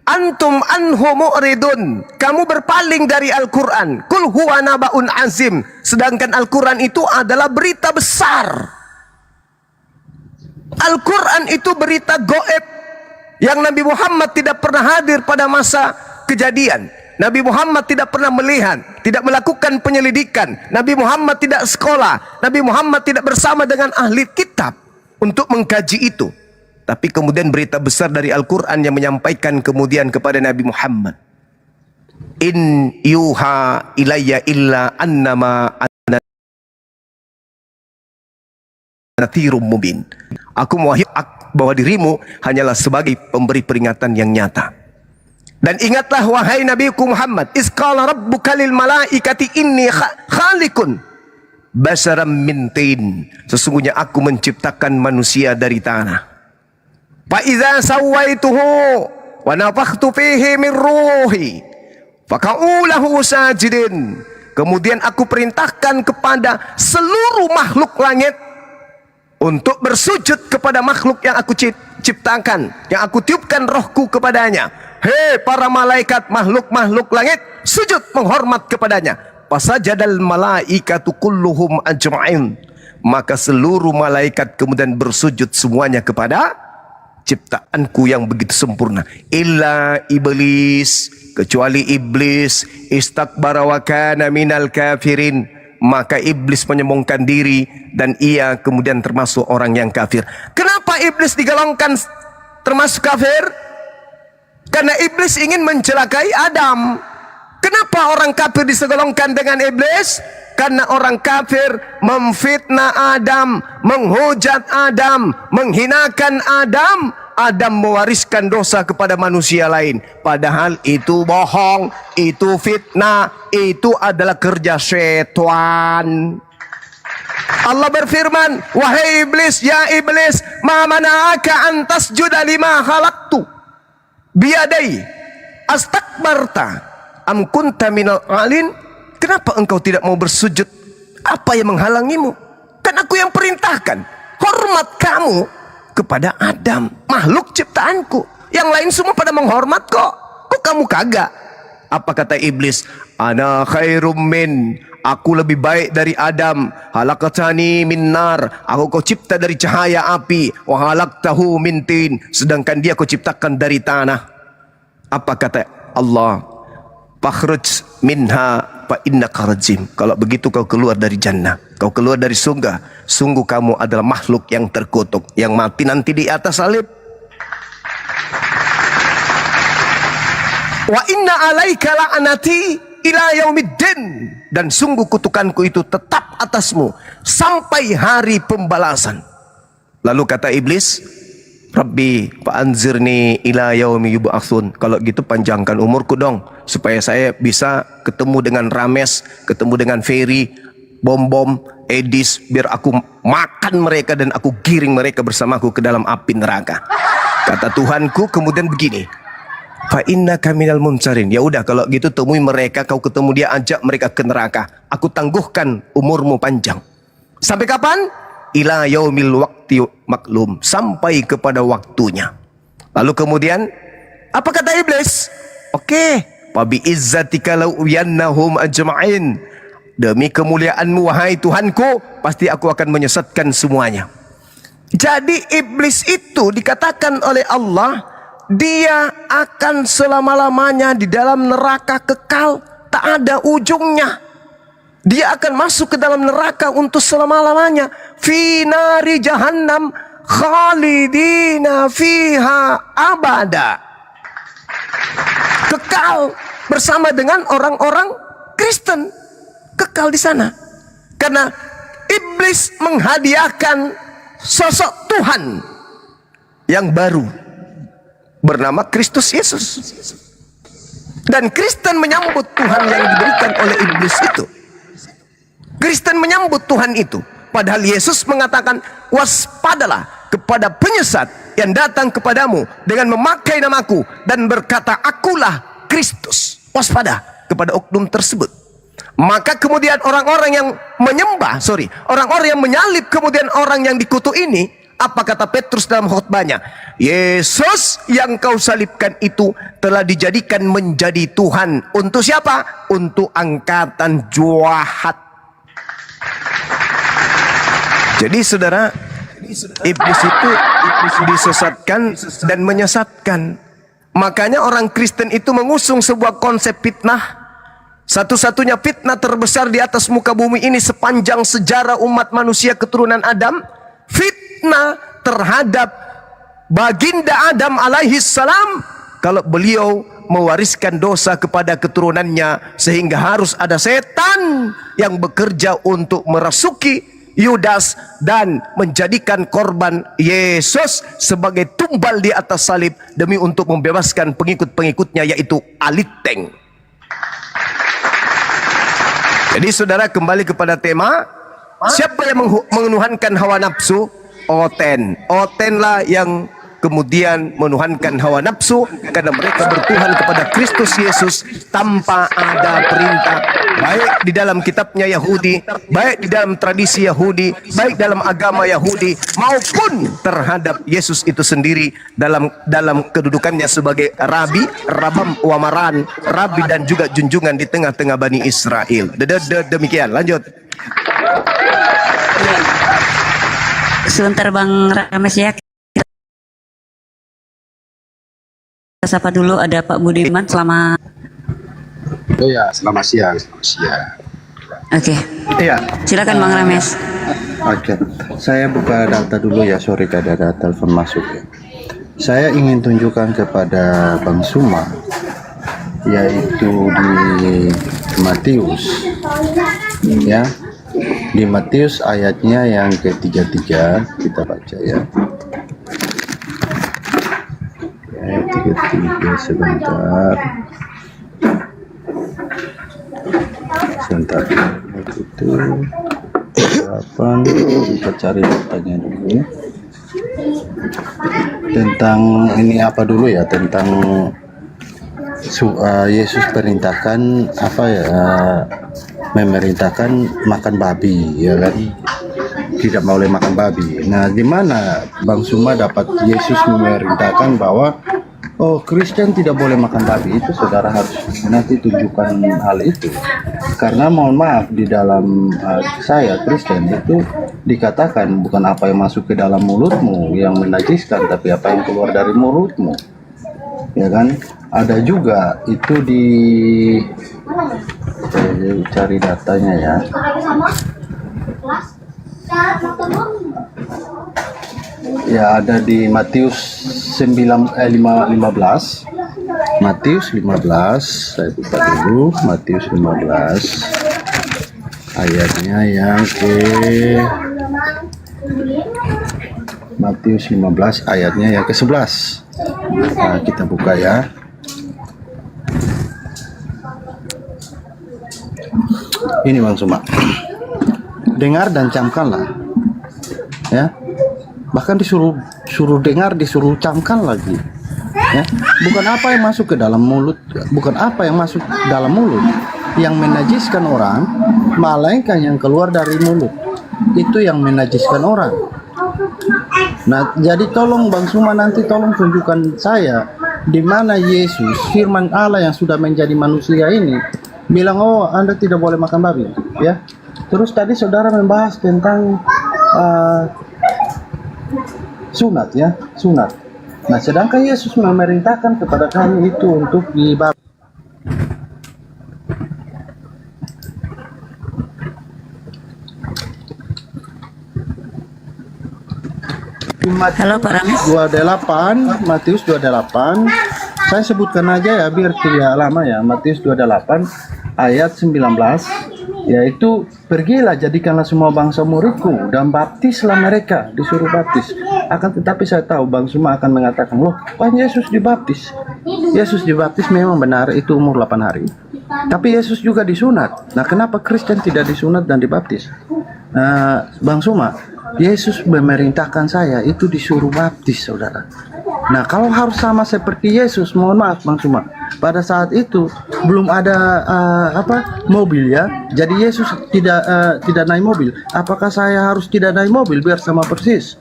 Antum anhu mu'ridun. Kamu berpaling dari Al-Quran. Kul huwa naba'un azim. Sedangkan Al-Quran itu adalah berita besar. Al-Quran itu berita goib yang Nabi Muhammad tidak pernah hadir pada masa kejadian. Nabi Muhammad tidak pernah melihat, tidak melakukan penyelidikan. Nabi Muhammad tidak sekolah. Nabi Muhammad tidak bersama dengan ahli kitab untuk mengkaji itu. Tapi kemudian berita besar dari Al-Quran yang menyampaikan kemudian kepada Nabi Muhammad. In yuha ilayya illa annama ana nathirun mubin. Aku mewahyu bahwa dirimu hanyalah sebagai pemberi peringatan yang nyata. Dan ingatlah wahai Nabiku Muhammad, isqala rabbuka lil malaikati inni khaliqun basaram min tin. Sesungguhnya aku menciptakan manusia dari tanah. Fa idza sawaituhu wa nafakhtu fihi min ruhi faka'u lahu sajidin. Kemudian aku perintahkan kepada seluruh makhluk langit untuk bersujud kepada makhluk yang aku ciptakan, yang aku tiupkan rohku kepadanya. Hei para malaikat, makhluk-makhluk langit, sujud menghormat kepadanya. Fasajadal malaikatu kulluhum ajma'in. Maka seluruh malaikat kemudian bersujud semuanya kepada ciptaanku yang begitu sempurna. Illa iblis, kecuali iblis, istakbara wa kana minal kafirin. Maka iblis menyombongkan diri dan ia kemudian termasuk orang yang kafir. Kenapa iblis digolongkan termasuk kafir? Karena iblis ingin mencelakai Adam. Kenapa orang kafir disegolongkan dengan iblis? Karena orang kafir memfitnah Adam, menghujat Adam, menghinakan Adam. Adam mewariskan dosa kepada manusia lain. Padahal itu bohong, itu fitnah, itu adalah kerja syaitan. Allah berfirman, wahai iblis, ya iblis, ma mana'aka an tasjuda lima khalaqtu biyadai astakbarta am kunta minal alin. Kenapa engkau tidak mau bersujud? Apa yang menghalangimu? Kan aku yang perintahkan. Hormat kamu kepada Adam, makhluk ciptaanku. Yang lain semua pada menghormat kok. Kok kamu kagak? Apa kata iblis? Ana khairum min, aku lebih baik dari Adam. Halaqtani min nar, aku kau cipta dari cahaya api. Wa halaqtahu min tin, sedangkan dia kau ciptakan dari tanah. Apa kata Allah? Fakhruj minha fa innaka rajim. Kalau begitu kau keluar dari jannah, kau keluar dari surga. Sungguh kamu adalah makhluk yang terkutuk, yang mati nanti di atas salib. Wa inna alaika la'anati ila yaumiddin, dan sungguh kutukanku itu tetap atasmu sampai hari pembalasan. Lalu kata iblis, Rabbi fa'anzirni ila yaumi yub'atsun. Kalau gitu panjangkan umurku dong, supaya saya bisa ketemu dengan Rames, ketemu dengan Ferry, Bom-Bom, Edis, biar aku makan mereka dan aku giring mereka bersamaku ke dalam api neraka. Kata Tuhanku kemudian begini, fa innaka minal munsarin. Ya udah kalau gitu temui mereka, kau ketemu dia, ajak mereka ke neraka. Aku tangguhkan umurmu panjang. Sampai kapan? Ila yaumil waqti maklum, sampai kepada waktunya. Lalu kemudian apa kata iblis? Oke, wa bi izzatika la uyannahum ajma'in. Demi kemuliaanmu wahai Tuhanku, pasti aku akan menyesatkan semuanya. Jadi iblis itu dikatakan oleh Allah, dia akan selama-lamanya di dalam neraka kekal, tak ada ujungnya. Dia akan masuk ke dalam neraka untuk selama-lamanya. Fi nari jahannam khalidina fiha abada. Kekal bersama dengan orang-orang Kristen. Kekal di sana. Karena iblis menghadiahkan sosok Tuhan yang baru bernama Kristus Yesus. Dan Kristen menyambut Tuhan yang diberikan oleh iblis itu. Kristen menyambut Tuhan itu. Padahal Yesus mengatakan, waspadalah kepada penyesat yang datang kepadamu dengan memakai namaku dan berkata, akulah Kristus. Waspada kepada oknum tersebut. Maka kemudian orang-orang yang menyembah, orang-orang yang menyalib kemudian orang yang dikutuk ini, apa kata Petrus dalam khutbahnya? Yesus yang kau salibkan itu telah dijadikan menjadi Tuhan. Untuk siapa? Untuk angkatan jahat. Jadi saudara, iblis itu disesatkan dan menyesatkan. Makanya orang Kristen itu mengusung sebuah konsep fitnah. Satu-satunya fitnah terbesar di atas muka bumi ini sepanjang sejarah umat manusia keturunan Adam. Fitnah terhadap baginda Adam alaihi salam. Kalau beliau mewariskan dosa kepada keturunannya, sehingga harus ada setan yang bekerja untuk merasuki Yudas dan menjadikan korban Yesus sebagai tumbal di atas salib demi untuk membebaskan pengikut-pengikutnya, yaitu Aliteng. Jadi saudara, kembali kepada tema, siapa yang menuhankan hawa nafsu? Otenlah yang kemudian menuhankan hawa nafsu, karena mereka bertuhan kepada Kristus Yesus tanpa ada perintah, baik di dalam kitabnya Yahudi, baik di dalam tradisi Yahudi, baik dalam agama Yahudi, maupun terhadap Yesus itu sendiri dalam kedudukannya sebagai Rabi, Rabam Wamaran, Rabi dan juga junjungan di tengah-tengah Bani Israel. Demikian, lanjut. Sebentar Bang Rames ya. Sapa dulu, ada Pak Budiman. Selamat. Oh ya, selamat siang. Oke. Iya. Silakan Bang Rames. Oke. Saya buka data dulu ya, sorry tadi ada telepon masuk ya. Saya ingin tunjukkan kepada Bang Suma, yaitu di Matius, ya, di Matius ayatnya yang ke-33 kita baca ya. Ayat 33 sebentar. Itu 8, kita cari datanya dulu. Tentang ini apa dulu ya, tentang Yesus perintahkan apa ya, memerintahkan makan babi, ya kan, tidak boleh makan babi. Nah, di mana Bang Suma dapat Yesus memerintahkan bahwa oh, Kristen tidak boleh makan babi? Itu saudara harus nanti tunjukkan hal itu. Karena mohon maaf, di dalam saya Kristen itu dikatakan bukan apa yang masuk ke dalam mulutmu yang menajiskan, tapi apa yang keluar dari mulutmu, ya kan. Ada juga itu di cari datanya ya. Ya, ada di Matius 15. Matius 15, saya buka dulu Matius 15 ayatnya yang ke Matius 15 ayatnya yang ke-11. Nah, kita buka ya. Ini Bang Suma. Dengar dan camkanlah. Ya. Bahkan suruh dengar, disuruh camkan lagi. Ya. Bukan apa yang masuk ke dalam mulut, bukan apa yang masuk dalam mulut yang menajiskan orang, melainkan yang keluar dari mulut. Itu yang menajiskan orang. Nah, jadi tolong Bang Suma nanti tolong tunjukkan saya di mana Yesus, firman Allah yang sudah menjadi manusia ini bilang, oh Anda tidak boleh makan babi, ya. Terus tadi saudara membahas tentang sunat, ya, sunat. Nah, sedangkan Yesus memerintahkan kepada kami itu untuk dibaptis. Halo Pak Rami. 28, Matius 28. Saya sebutkan aja ya biar tidak lama ya. Matius 28 ayat 19, yaitu pergilah jadikanlah semua bangsa muridku dan baptislah mereka, disuruh baptis. Akan tetapi saya tahu Bang Suma akan mengatakan, loh, kan Yesus dibaptis. Yesus dibaptis memang benar itu umur 8 hari. Tapi Yesus juga disunat. Nah, kenapa Kristen tidak disunat dan dibaptis? Bang Suma, Yesus memerintahkan saya itu disuruh baptis, saudara. Nah, kalau harus sama seperti Yesus, mohon maaf Bang Suma, pada saat itu belum ada mobil ya. Jadi Yesus tidak naik mobil. Apakah saya harus tidak naik mobil biar sama persis?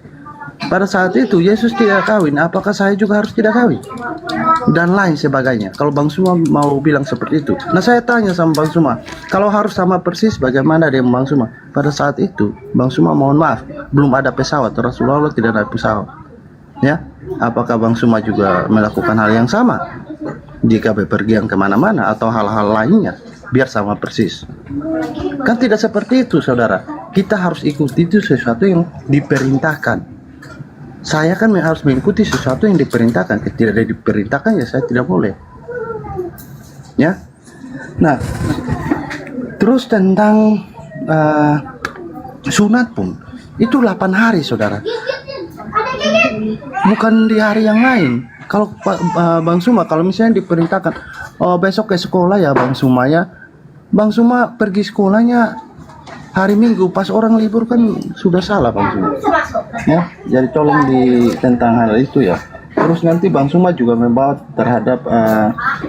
Pada saat itu Yesus tidak kawin, apakah saya juga harus tidak kawin? Dan lain sebagainya. Kalau Bang Suma mau bilang seperti itu. Nah, saya tanya sama Bang Suma, kalau harus sama persis bagaimana dengan Bang Suma? Pada saat itu Bang Suma mohon maaf, belum ada pesawat, Rasulullah tidak naik pesawat. Ya, apakah Bang Suma juga melakukan hal yang sama jika bepergian kemana-mana atau hal-hal lainnya biar sama persis? Kan tidak seperti itu, saudara. Kita harus ikuti itu sesuatu yang diperintahkan. Saya kan harus mengikuti sesuatu yang diperintahkan. Ketika tidak diperintahkan ya saya tidak boleh. Ya. Nah, terus tentang sunat pun itu 8 hari, saudara. Bukan di hari yang lain. Kalau Bang Suma, kalau misalnya diperintahkan, oh besok ke sekolah ya Bang Suma ya. Bang Suma pergi sekolahnya hari Minggu pas orang libur kan sudah salah Bang Suma. Ya, jadi tolong tentang hal itu ya. Terus nanti Bang Suma juga membawa terhadap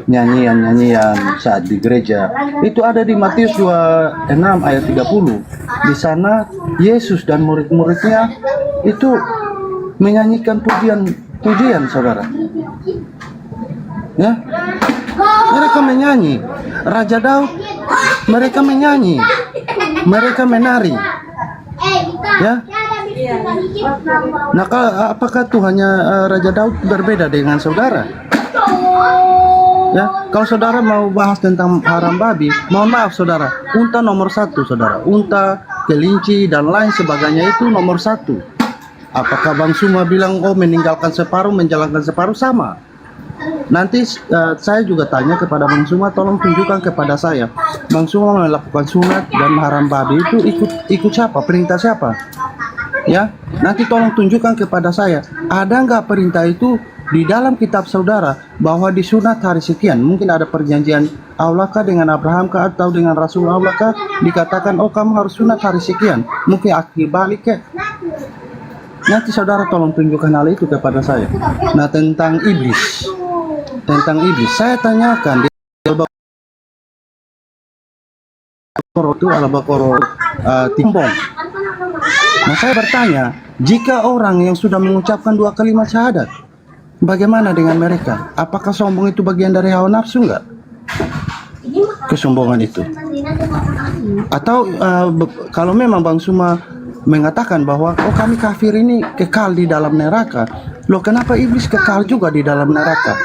nyanyian-nyanyian saat di gereja. Itu ada di Matius 26 ayat 30. Di sana Yesus dan murid-muridnya itu menyanyikan pujian, saudara. Ya, mereka menyanyi. Raja Daud, mereka menyanyi, mereka menari. Ya. Nah, apakah Tuhannya Raja Daud berbeda dengan saudara? Ya, kalau saudara mau bahas tentang haram babi, mohon maaf saudara, unta nomor 1 saudara, unta, kelinci dan lain sebagainya itu nomor 1. Apakah Bang Suma bilang oh meninggalkan separuh, menjalankan separuh sama? Nanti saya juga tanya kepada Bang Suma, tolong tunjukkan kepada saya. Bang Suma melakukan sunat dan haram babi itu ikut siapa? Perintah siapa? Ya, nanti tolong tunjukkan kepada saya. Ada nggak perintah itu di dalam kitab saudara bahwa disunat hari sekian? Mungkin ada perjanjian Allah kah dengan Abraham kah atau dengan Rasul Allah kah? Dikatakan oh kamu harus sunat hari sekian. Mungkin akhir balik kah? Nanti saudara tolong tunjukkan hal itu kepada saya. Nah tentang iblis, saya tanyakan di Al-Baqarah itu Al-Baqarah timbong. Nah saya bertanya, jika orang yang sudah mengucapkan 2 kalimat syahadat, bagaimana dengan mereka? Apakah sombong itu bagian dari hawa nafsu enggak? Kesombongan itu. Atau kalau memang Bang Suma mengatakan bahwa oh kami kafir ini kekal di dalam neraka, loh kenapa iblis kekal juga di dalam neraka?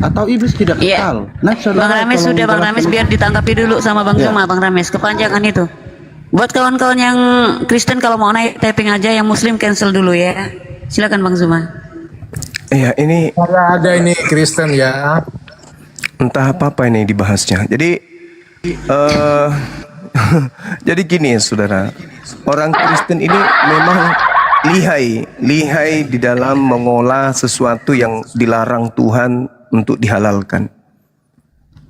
Atau iblis tidak kekal? Nah, Bang Rames sudah, Bang Rames biar ditanggapi dulu sama Bang Zuma, Bang Rames, kepanjangan itu. Buat kawan-kawan yang Kristen kalau mau naik typing aja, yang Muslim cancel dulu ya. Silakan Bang Zuma. Iya, ini ada ini Kristen ya. Entah apa ini dibahasnya. Jadi jadi gini saudara, orang Kristen ini memang lihai di dalam mengolah sesuatu yang dilarang Tuhan untuk dihalalkan.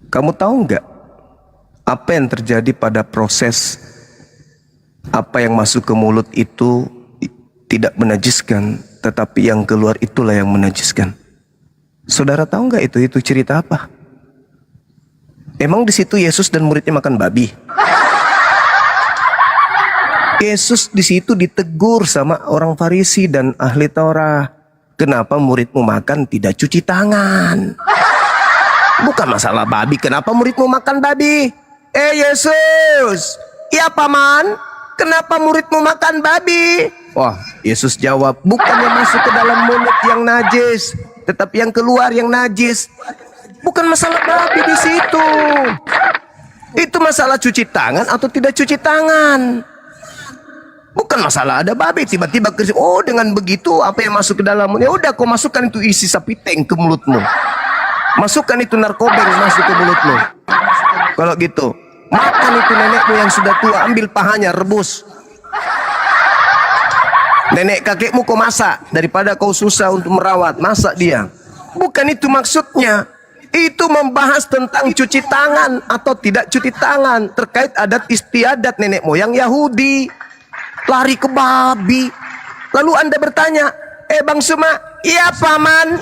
Kamu tahu nggak apa yang terjadi pada proses apa yang masuk ke mulut itu tidak menajiskan, tetapi yang keluar itulah yang menajiskan. Saudara tahu nggak itu cerita apa? Emang di situ Yesus dan muridnya makan babi? Yesus di situ ditegur sama orang Farisi dan ahli Taurat. Kenapa muridmu makan tidak cuci tangan? Bukan masalah babi, kenapa muridmu makan babi? Yesus, ya paman, kenapa muridmu makan babi? Wah, Yesus jawab, bukan yang masuk ke dalam mulut yang najis, tetapi yang keluar yang najis. Bukan masalah babi di situ. Itu masalah cuci tangan atau tidak cuci tangan. Bukan masalah ada babi tiba-tiba oh dengan begitu apa yang masuk ke dalam mulut. Ya udah kau masukkan itu isi sapi teng ke mulutmu. Masukkan itu narkobeng masuk ke mulutmu. Kalau gitu, makan itu nenekmu yang sudah tua, ambil pahanya rebus. Nenek kakekmu kau masak daripada kau susah untuk merawat, masak dia. Bukan itu maksudnya. Itu membahas tentang cuci tangan atau tidak cuci tangan terkait adat istiadat nenek moyang Yahudi. Lari ke babi. Lalu Anda bertanya, Bang Suma, iya paman,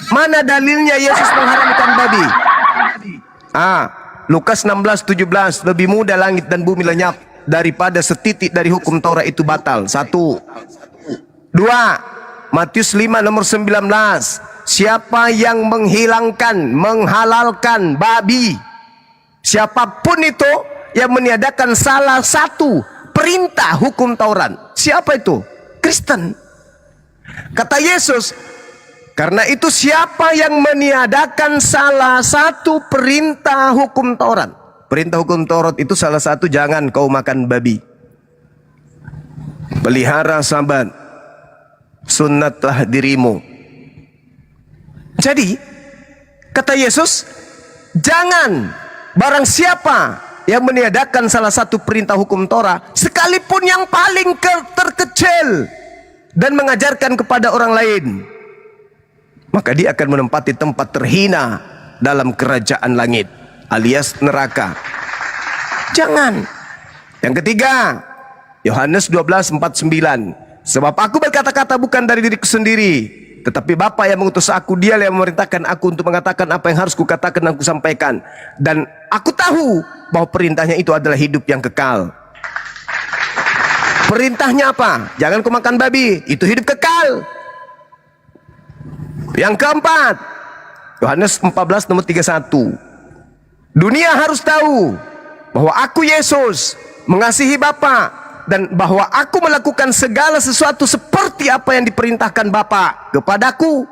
mana dalilnya Yesus mengharamkan babi? Lukas 16:17, lebih mudah langit dan bumi lenyap daripada setitik dari hukum Taurat itu batal. 1. 2. Matius 5 nomor 19, siapa yang menghalalkan babi, siapapun itu yang meniadakan salah satu perintah hukum Taurat. Siapa itu? Kristen. Kata Yesus, karena itu siapa yang meniadakan salah satu perintah hukum Taurat. Perintah hukum Taurat itu salah satu, jangan kau makan babi. Pelihara sabat, sunnatlah dirimu. Jadi, kata Yesus, jangan barang siapa yang meniadakan salah satu perintah hukum Torah, sekalipun yang paling terkecil, dan mengajarkan kepada orang lain, maka dia akan menempati tempat terhina dalam kerajaan langit, alias neraka. Jangan. Yang ketiga, Yohanes 12:49, sebab aku berkata-kata bukan dari diriku sendiri, tetapi Bapa yang mengutus aku, dia yang memerintahkan aku untuk mengatakan apa yang harus kukatakan dan kusampaikan. Dan aku tahu bahwa perintahnya itu adalah hidup yang kekal. Perintahnya apa? Jangan kau makan babi, itu hidup kekal. Yang keempat, Yohanes 14 nomor 31, dunia harus tahu bahwa aku Yesus mengasihi Bapa, dan bahwa aku melakukan segala sesuatu seperti apa yang diperintahkan Bapa kepadaku.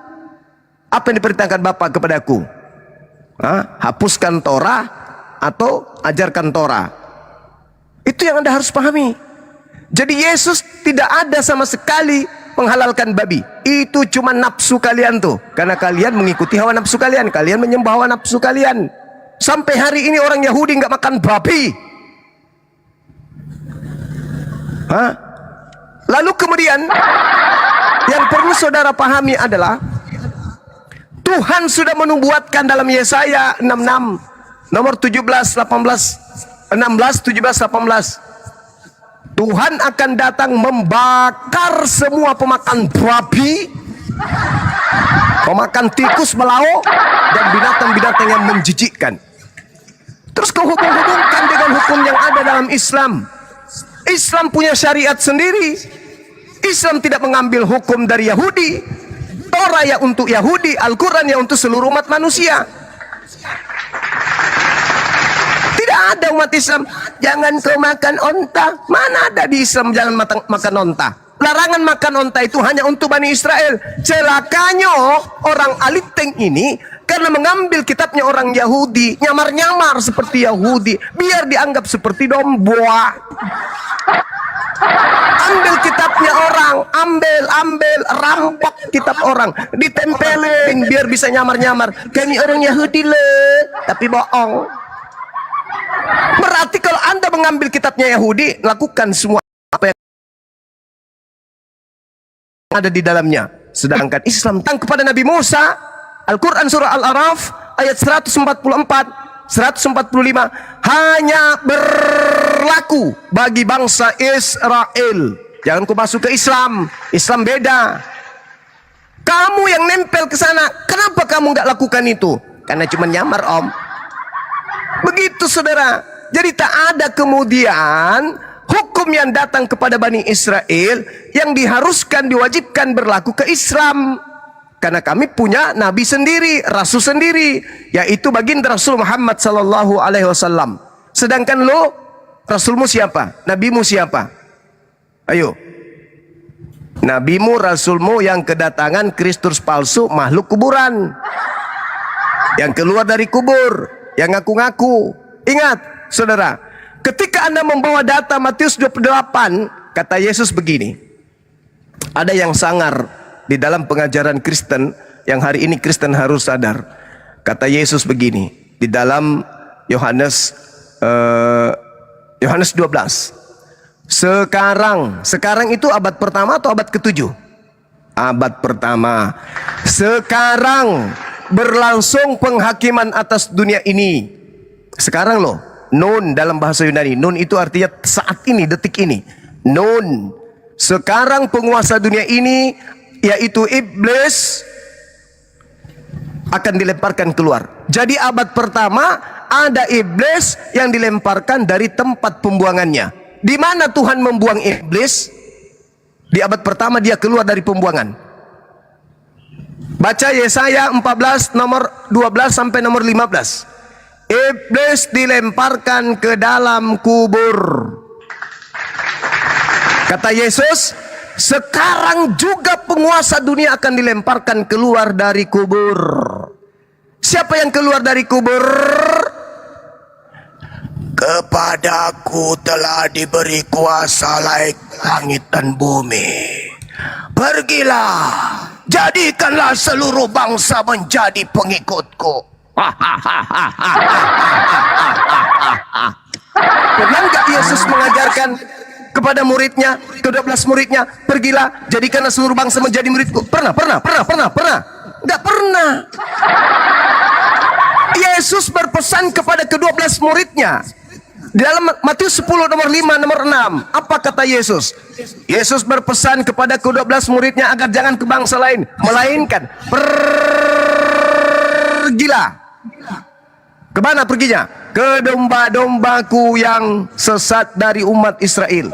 Apa yang diperintahkan Bapa kepadaku? Hapuskan Torah atau ajarkan Torah. Itu yang Anda harus pahami. Jadi Yesus tidak ada sama sekali penghalalkan babi. Itu cuma nafsu kalian tuh. Karena kalian mengikuti hawa nafsu kalian. Kalian menyembah hawa nafsu kalian. Sampai hari ini orang Yahudi nggak makan babi. Hah? Lalu kemudian yang perlu saudara pahami adalah Tuhan sudah menubuatkan dalam Yesaya 66 nomor 17, 18, 16, 17, 18. Tuhan akan datang membakar semua pemakan babi, pemakan tikus, belauk, dan binatang-binatang yang menjijikkan. Terus kau hubung-hubungkan dengan hukum yang ada dalam Islam. Islam punya syariat sendiri. Islam tidak mengambil hukum dari Yahudi. Torah ya untuk Yahudi, Al-Quran ya untuk seluruh umat manusia. Tidak ada umat Islam, jangan kau makan onta. Mana ada di Islam jangan makan onta? Larangan makan onta itu hanya untuk Bani Israel. Celakanya orang Aliteng ini karena mengambil kitabnya orang Yahudi, nyamar-nyamar seperti Yahudi, biar dianggap seperti domba. Ambil kitabnya orang, ambil, rampok kitab orang, ditempelin biar bisa nyamar-nyamar. Kami orang Yahudi loh, tapi bohong. Berarti kalau Anda mengambil kitabnya Yahudi, lakukan semua apa yang ada di dalamnya. Sedangkan Islam tentang kepada Nabi Musa, Al-Quran surah Al-Araf ayat 144 145 hanya berlaku bagi bangsa Israel. Jangan kau masuk ke Islam. Islam beda. Kamu yang nempel ke sana, kenapa kamu nggak lakukan itu? Karena cuma nyamar, Om. Begitu saudara. Jadi tak ada kemudian hukum yang datang kepada Bani Israel yang diharuskan, diwajibkan berlaku ke Islam. Karena kami punya nabi sendiri, rasul sendiri, yaitu baginda Rasul Muhammad sallallahu alaihi wasallam. Sedangkan lo, rasulmu siapa? Nabimu siapa? Ayo. Nabimu, rasulmu yang kedatangan Kristus palsu, makhluk kuburan. Yang keluar dari kubur, yang ngaku-ngaku. Ingat, saudara, ketika Anda membawa data Matius 28, kata Yesus begini. Ada yang sangar di dalam pengajaran Kristen yang hari ini Kristen harus sadar. Kata Yesus begini di dalam Yohanes 12. Sekarang itu abad pertama atau abad ke-7? Abad pertama. Sekarang berlangsung penghakiman atas dunia ini. Sekarang loh. Nun dalam bahasa Yunani. Nun itu artinya saat ini, detik ini. Nun. Sekarang penguasa dunia ini, yaitu iblis, akan dilemparkan keluar. Jadi abad pertama ada iblis yang dilemparkan dari tempat pembuangannya. Di mana Tuhan membuang iblis? Di abad pertama dia keluar dari pembuangan. Baca Yesaya 14 nomor 12 sampai nomor 15. Iblis dilemparkan ke dalam kubur. Kata Yesus, sekarang juga penguasa dunia akan dilemparkan keluar dari kubur. Siapa yang keluar dari kubur? Kepadaku telah diberi kuasa langit dan bumi. Pergilah, jadikanlah seluruh bangsa menjadi pengikutku. Pernah nggak Yesus mengajarkan kepada muridnya, ke-12 muridnya, pergilah, jadikanlah seluruh bangsa menjadi muridku? Pernah? Enggak pernah. Yesus berpesan kepada ke-12 muridnya. Di dalam Matius 10 nomor 5 nomor 6, apa kata Yesus? Yesus berpesan kepada ke-12 muridnya agar jangan ke bangsa lain, melainkan pergilah. Kemana perginya? Ke domba-dombaku yang sesat dari umat Israel.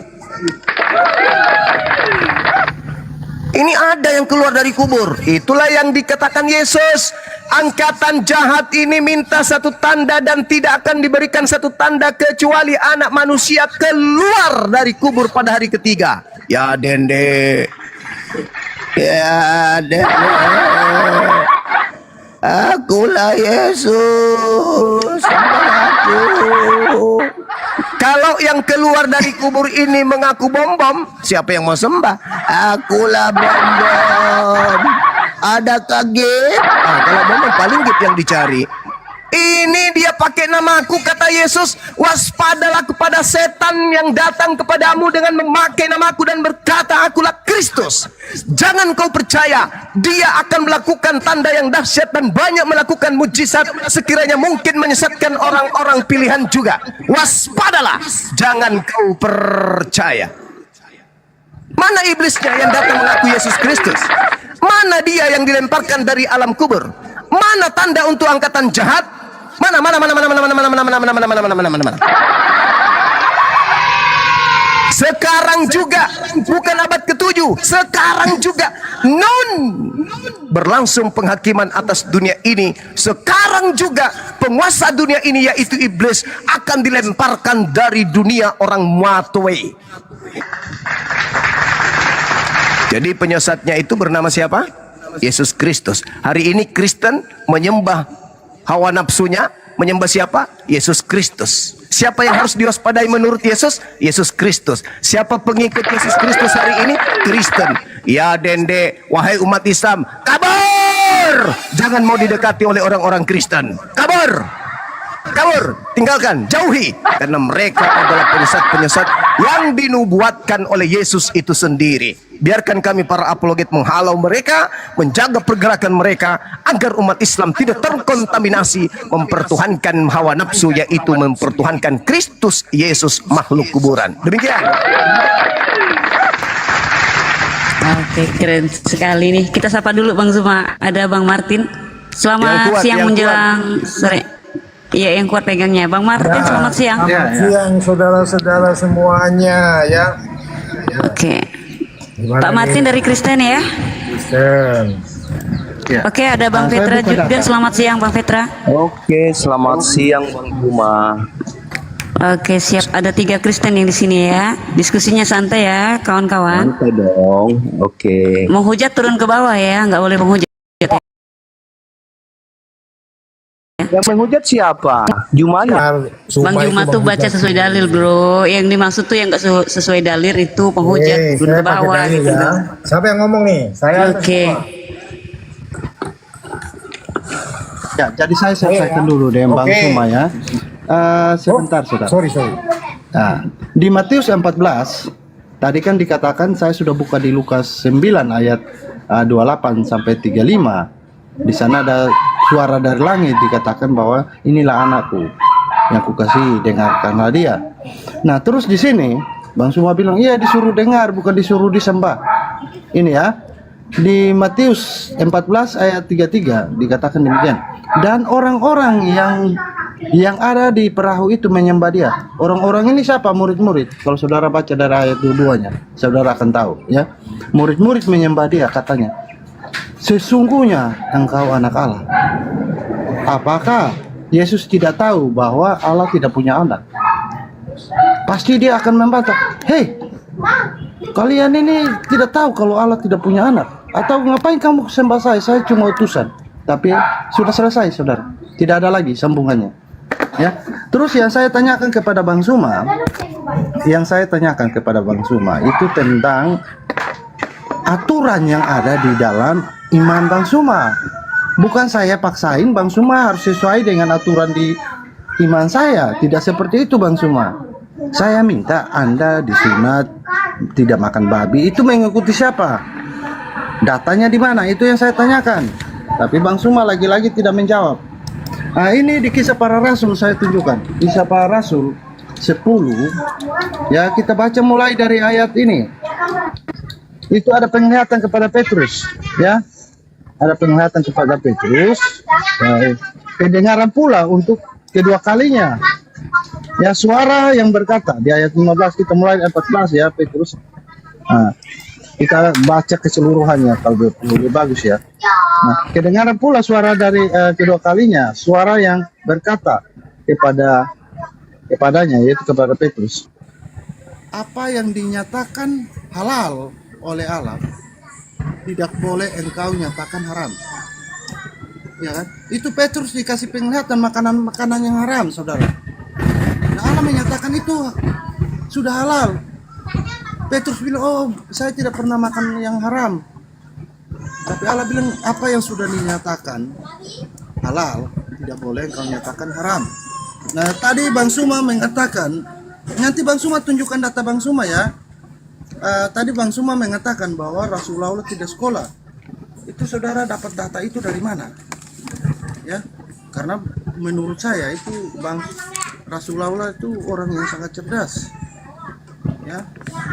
Ini ada yang keluar dari kubur. Itulah yang dikatakan Yesus. Angkatan jahat ini minta satu tanda dan tidak akan diberikan satu tanda kecuali anak manusia keluar dari kubur pada hari ketiga. Ya dende. Ya dende. Akulah Yesus. Aku. Kalau yang keluar dari kubur ini mengaku bom-bom, siapa yang mau sembah? Akulah bom-bom. Ada kaget? Kalau bom-bom paling gitu yang dicari. Ini dia pakai namaku, kata Yesus. Waspadalah kepada setan yang datang kepadamu dengan memakai namaku dan berkata, akulah Kristus. Jangan kau percaya, dia akan melakukan tanda yang dahsyat dan banyak melakukan mujizat, sekiranya mungkin menyesatkan orang-orang pilihan juga. Waspadalah, jangan kau percaya. Mana iblisnya yang datang mengaku Yesus Kristus? Mana dia yang dilemparkan dari alam kubur? Mana tanda untuk angkatan jahat? Mana? Sekarang juga, bukan abad ke-7, sekarang juga berlangsung penghakiman atas dunia ini. Sekarang juga penguasa dunia ini, yaitu iblis, akan dilemparkan dari dunia orang Matwe. Jadi penyesatnya itu bernama siapa? Yesus Kristus. Hari ini Kristen menyembah hawa nafsunya, menyembah siapa? Yesus Kristus. Siapa yang harus diwaspadai menurut Yesus? Yesus Kristus. Siapa pengikut Yesus Kristus hari ini? Kristen. Ya dende, wahai umat Islam, kabur! Jangan mau didekati oleh orang-orang Kristen. Kabur! Kabur, tinggalkan, jauhi, karena mereka adalah penyesat-penyesat yang dinubuatkan oleh Yesus itu sendiri. Biarkan kami para apologet menghalau mereka, menjaga pergerakan mereka, agar umat Islam tidak terkontaminasi mempertuhankan hawa nafsu, yaitu mempertuhankan Kristus Yesus makhluk kuburan. Demikian. Oke, keren sekali nih. Kita sapa dulu Bang Zuma. Ada Bang Martin. Selamat siang menjelang sore. Iya, yang kuat pegangnya. Bang Martin, selamat siang. Selamat siang saudara-saudara semuanya ya. Oke. Pak Martin dari Kristen ya? Kristen. Oke, ada Bang Petra juga. Selamat siang Bang Petra. Oke, selamat siang Bang Zuma. Oke, siap. Ada 3 Kristen yang di sini ya. Diskusinya santai ya, kawan-kawan. Santai dong. Oke. Mau hujat turun ke bawah ya, nggak boleh menghujat. Yang menghujat siapa? Jumanya. Bang Juma tuh baca sesuai dalil, bro. Yang dimaksud tuh yang nggak sesuai dalil itu penghujat, turun ke bawah gitu. Ya. Siapa yang ngomong nih? Saya. Oke. Ya, jadi saya selesaikan dulu deh Bang Zuma ya. Sebentar, saudara. Sorry. Nah, di Matius 14 tadi kan dikatakan, saya sudah buka di Lukas 9 ayat 28 sampai 35. Di sana ada suara dari langit dikatakan bahwa inilah anakku yang kukasihi, dengarkanlah dia. Nah, terus di sini Bang Zuma bilang, iya disuruh dengar, bukan disuruh disembah. Ini ya, di Matius 14 ayat 33 dikatakan demikian. Dan orang-orang yang ada di perahu itu menyembah dia. Orang-orang ini siapa? Murid-murid. Kalau saudara baca dari ayat 22-nya, saudara akan tahu ya. Murid-murid menyembah dia, katanya, sesungguhnya engkau anak Allah. Apakah Yesus tidak tahu bahwa Allah tidak punya anak? Pasti dia akan membantah, hei, kalian ini tidak tahu kalau Allah tidak punya anak. Atau ngapain kamu sembah saya cuma utusan. Tapi sudah selesai, saudara. Tidak ada lagi sambungannya. Ya. Terus yang saya tanyakan kepada Bang Zuma, itu tentang aturan yang ada di dalam iman Bang Zuma. Bukan saya paksain Bang Zuma harus sesuai dengan aturan di iman saya. Tidak seperti itu Bang Zuma. Saya minta Anda disunat, tidak makan babi. Itu mengikuti siapa? Datanya di mana? Itu yang saya tanyakan. Tapi Bang Zuma lagi-lagi tidak menjawab. Nah, ini di Kisah Para Rasul saya tunjukkan. Kisah Para Rasul 10. Ya, kita baca mulai dari ayat ini. Itu ada penglihatan kepada Petrus, ya. Ada penglihatan kepada Petrus. Ya, kedengaran pula untuk kedua kalinya. Ya, suara yang berkata di ayat 15, kita mulai ayat 14 ya, Petrus. Nah, kita baca keseluruhannya kalau lebih bagus ya. Nah, kedengaran pula suara dari kedua kalinya, suara yang berkata kepadanya, yaitu kepada Petrus, apa yang dinyatakan halal oleh Allah tidak boleh engkau nyatakan haram. Ya kan? Itu Petrus dikasih penglihatan makanan yang haram, saudara. Nah, Allah menyatakan itu sudah halal. Petrus bilang, oh saya tidak pernah makan yang haram. Tapi Allah bilang, apa yang sudah dinyatakan halal, tidak boleh engkau nyatakan haram. Nah tadi Bang Suma mengatakan, nanti Bang Suma tunjukkan data Bang Suma ya. Tadi Bang Suma mengatakan bahwa Rasulullah tidak sekolah. Itu saudara dapat data itu dari mana? Ya, karena menurut saya itu Bang Rasulullah itu orang yang sangat cerdas. Ya,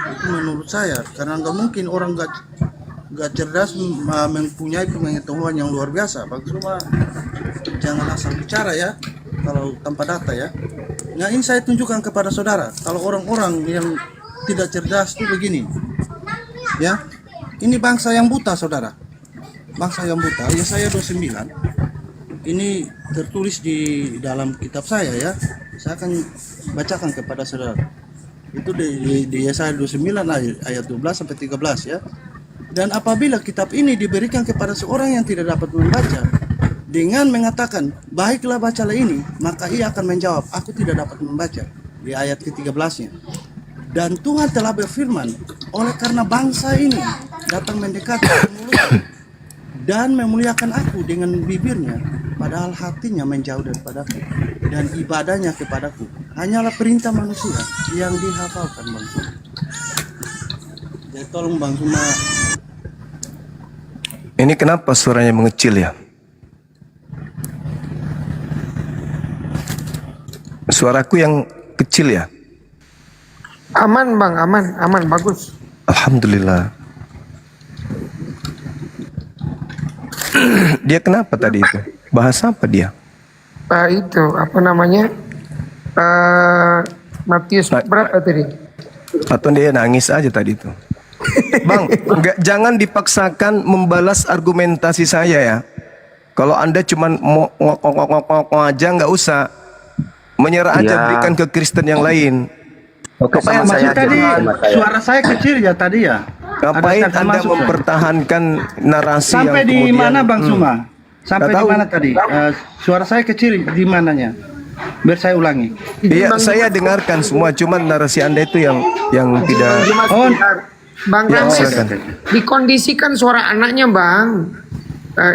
itu menurut saya, karena nggak mungkin orang nggak cerdas mempunyai pengetahuan yang luar biasa. Bang Suma jangan asal bicara ya, kalau tanpa data ya. Nah ini saya tunjukkan kepada saudara, kalau orang-orang yang tidak cerdas itu begini, ya. Ini bangsa yang buta saudara, bangsa yang buta. Ya saya 29. Ini tertulis di dalam kitab saya ya. Saya akan bacakan kepada saudara. Itu di Yesaya 29 ayat 12 sampai 13 ya. Dan apabila kitab ini diberikan kepada seorang yang tidak dapat membaca, dengan mengatakan, baiklah bacalah ini, maka ia akan menjawab, aku tidak dapat membaca. Di ayat ke-13-nya. Dan Tuhan telah berfirman, oleh karena bangsa ini datang mendekat dan memuliakan aku dengan bibirnya, padahal hatinya menjauh daripadaku, dan ibadahnya kepadaku hanyalah perintah manusia yang dihafalkan Bang Suma. Jadi tolong Bang Suma. Ini kenapa suaranya mengecil ya? Suaraku yang kecil ya? Aman Bang, aman, bagus. Alhamdulillah. Dia kenapa tadi itu? Bahasa apa dia? Itu apa namanya? Matius berapa tadi? Atau dia nangis aja tadi itu? Bang, jangan dipaksakan membalas argumentasi saya ya. Kalau Anda cuma mau ngokok aja, nggak usah. Menyerah aja, berikan ke Kristen yang lain. Oke, sama saya tadi suara saya kecil ya tadi ya. Ngapain Anda mempertahankan narasi sampai yang di kemudian, mana Bang Suma? Sampai di mana tadi? Suara saya kecil di mananya? Biar saya ulangi. Iya, saya dengarkan semua, cuman narasi Anda itu yang tidak. Oh, Bang ya, Rames, dikondisikan suara anaknya Bang.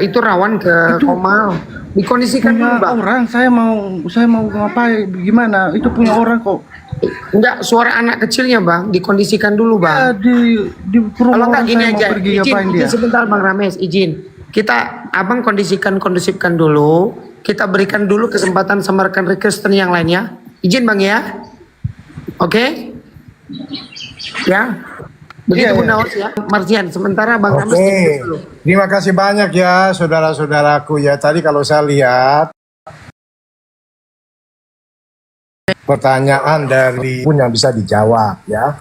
Itu rawan ke komal. Dikondisikan dulu Bang. Orang saya mau ngapain? Gimana? Itu punya orang kok. Enggak, suara anak kecilnya Bang, dikondisikan dulu Bang. Ya, di kalau enggak gini aja, izin sebentar Bang Rames, izin. Kita abang kondusifkan dulu. Kita berikan dulu kesempatan sama rekan Kristen yang lainnya. Izin Bang ya. Oke? Ya. Begitu Bunda Os ya. Marzian, sementara Bang Rames dulu. Terima kasih banyak ya saudara-saudaraku ya. Tadi kalau saya lihat pertanyaan dari pun yang bisa dijawab ya.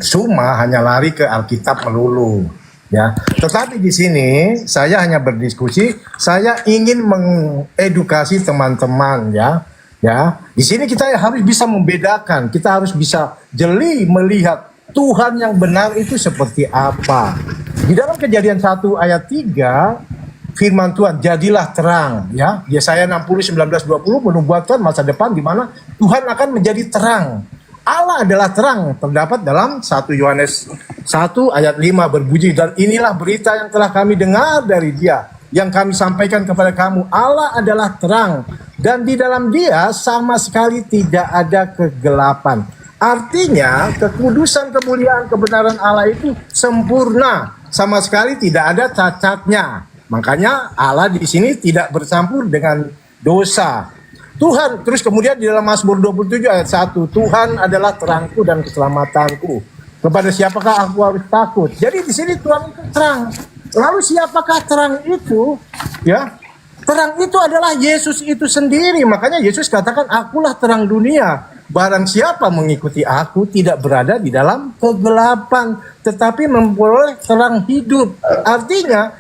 Cuma hanya lari ke Alkitab melulu ya. Tetapi di sini saya hanya berdiskusi, saya ingin mengedukasi teman-teman ya. Ya, di sini kita harus bisa membedakan, kita harus bisa jeli melihat Tuhan yang benar itu seperti apa. Di dalam Kejadian 1 ayat 3 firman Tuhan, jadilah terang ya. Yesaya 60 19 20 menubuatkan masa depan di mana Tuhan akan menjadi terang. Allah adalah terang, terdapat dalam 1 Yohanes 1 ayat 5 berbunyi, dan inilah berita yang telah kami dengar dari Dia, yang kami sampaikan kepada kamu. Allah adalah terang, dan di dalam Dia sama sekali tidak ada kegelapan. Artinya kekudusan, kemuliaan, kebenaran Allah itu sempurna, sama sekali tidak ada cacatnya. Makanya Allah di sini tidak bercampur dengan dosa. Tuhan, terus kemudian di dalam Mazmur 27 ayat 1, Tuhan adalah terangku dan keselamatanku. Kepada siapakah aku harus takut? Jadi di sini Tuhan itu terang. Lalu siapakah terang itu? Ya, terang itu adalah Yesus itu sendiri. Makanya Yesus katakan, akulah terang dunia. Barang siapa mengikuti aku tidak berada di dalam kegelapan, tetapi memperoleh terang hidup. Artinya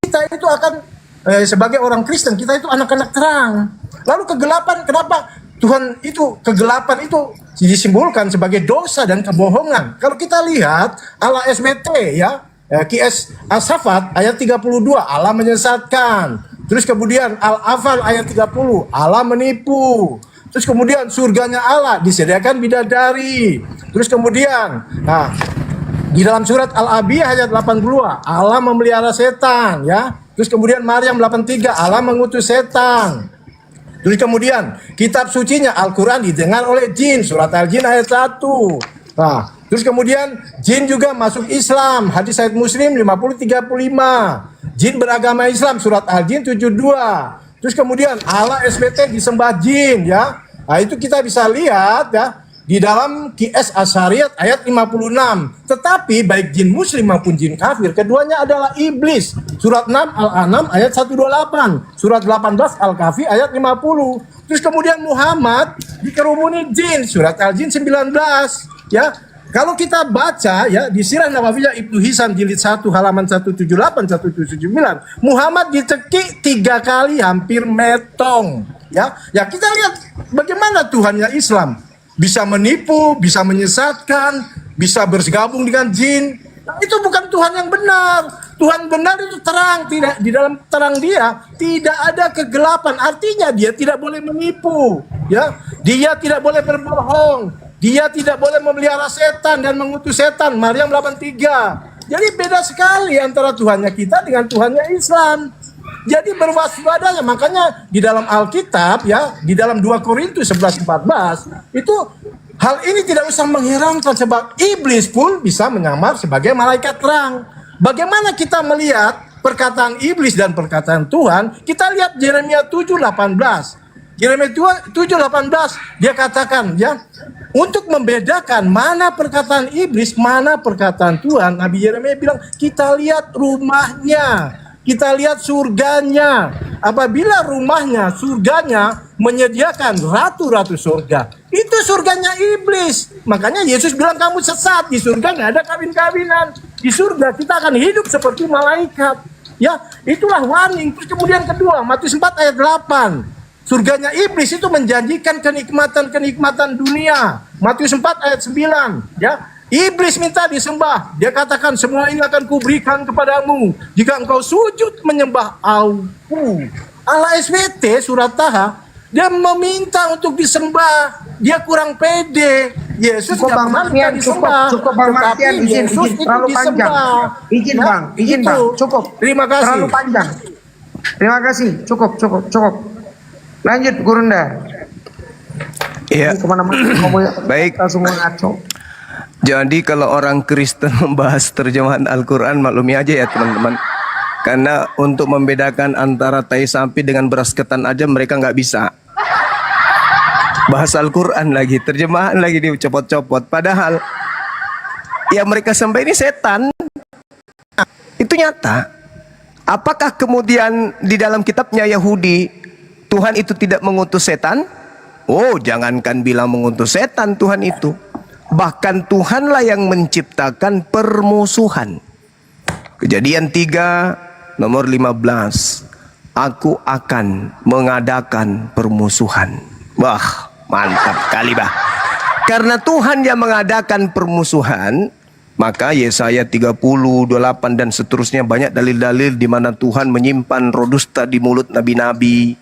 kita itu akan sebagai orang Kristen, kita itu anak-anak terang. Lalu kegelapan, kenapa Tuhan itu kegelapan itu disimbolkan sebagai dosa dan kebohongan? Kalau kita lihat Allah SBT ya, QS As-Safat ayat 32, Allah menyesatkan. Terus kemudian Al-Afal ayat 30, Allah menipu. Terus kemudian surganya Allah disediakan bidadari. Terus kemudian, nah, di dalam surat Al-Abiyah ayat 82, Allah memelihara setan, ya. Terus kemudian Maryam 83, Allah mengutus setan. Terus kemudian kitab sucinya Al-Quran didengar oleh jin, surat Al-Jin ayat 1. Nah, terus kemudian jin juga masuk Islam, hadis ayat Muslim 50:35. Jin beragama Islam, surat Al-Jin 72. Terus kemudian Allah SBT disembah jin, ya. Nah, itu kita bisa lihat, ya, di dalam QS Asyariat ayat 56. Tetapi baik jin muslim maupun jin kafir, keduanya adalah iblis. Surat 6 Al-An'am ayat 128. Surat 18 Al-Kahfi ayat 50. Terus kemudian Muhammad dikerumuni jin. Surat Al-Jin 19. Ya, kalau kita baca, ya, di Sirah Nabawiyah Ibnu Hisam jilid 1 halaman 178 179, Muhammad dicekik 3 kali hampir metong. Ya, kita lihat bagaimana Tuhannya Islam bisa menipu, bisa menyesatkan, bisa bergabung dengan jin. Nah, itu bukan Tuhan yang benar. Tuhan benar itu terang, tidak di dalam terang dia tidak ada kegelapan. Artinya dia tidak boleh menipu, ya. Dia tidak boleh berbohong. Dia tidak boleh memelihara setan dan mengutus setan. Maryam 83. Jadi beda sekali antara Tuhannya kita dengan Tuhannya Islam. Jadi berwaspadanya. Makanya di dalam Alkitab, ya, di dalam 2 Korintus 11:14 itu hal ini tidak usah mengherankan sebab iblis pun bisa menyamar sebagai malaikat terang. Bagaimana kita melihat perkataan iblis dan perkataan Tuhan? Kita lihat Yeremia 7:18. Yeremia 7:18 dia katakan, ya, untuk membedakan mana perkataan iblis, mana perkataan Tuhan, Nabi Yeremia bilang, kita lihat rumahnya, kita lihat surganya. Apabila rumahnya, surganya menyediakan ratu-ratu surga, itu surganya iblis. Makanya Yesus bilang kamu sesat, di surga nggak ada kawin-kawinan. Di surga kita akan hidup seperti malaikat. Ya, itulah warning. Terus kemudian kedua, Matius 4 ayat 8. Surganya iblis itu menjanjikan kenikmatan-kenikmatan dunia. Matius 4 ayat 9, ya. Iblis minta disembah. Dia katakan semua ini akan kuberikan kepadamu jika engkau sujud menyembah aku. Allah SBT surat Taha, dia meminta untuk disembah. Dia kurang pede. Yesus Cukup Bang Martian, cukup Bang Martian, izin terlalu panjang. Izin Bang, cukup. Terima kasih. Terlalu panjang. Terima kasih, cukup. Lanjut Gurunda. Ya. Baik. Semua ngaco. Jadi kalau orang Kristen membahas terjemahan Al-Quran, maklumi aja ya teman-teman. Karena untuk membedakan antara tai sapi dengan beras ketan aja mereka nggak bisa. Bahas Al-Quran lagi, terjemahan lagi dicopot-copot. Padahal yang mereka sembah ini setan. Itu nyata. Apakah kemudian di dalam kitabnya Yahudi Tuhan itu tidak mengutus setan? Oh, jangankan bilang mengutus setan Tuhan itu. Bahkan Tuhanlah yang menciptakan permusuhan. Kejadian 3 nomor 15. Aku akan mengadakan permusuhan. Wah, mantap kali bah. Karena Tuhan yang mengadakan permusuhan, maka Yesaya 30:28 dan seterusnya banyak dalil-dalil di mana Tuhan menyimpan roh dusta di mulut nabi-nabi,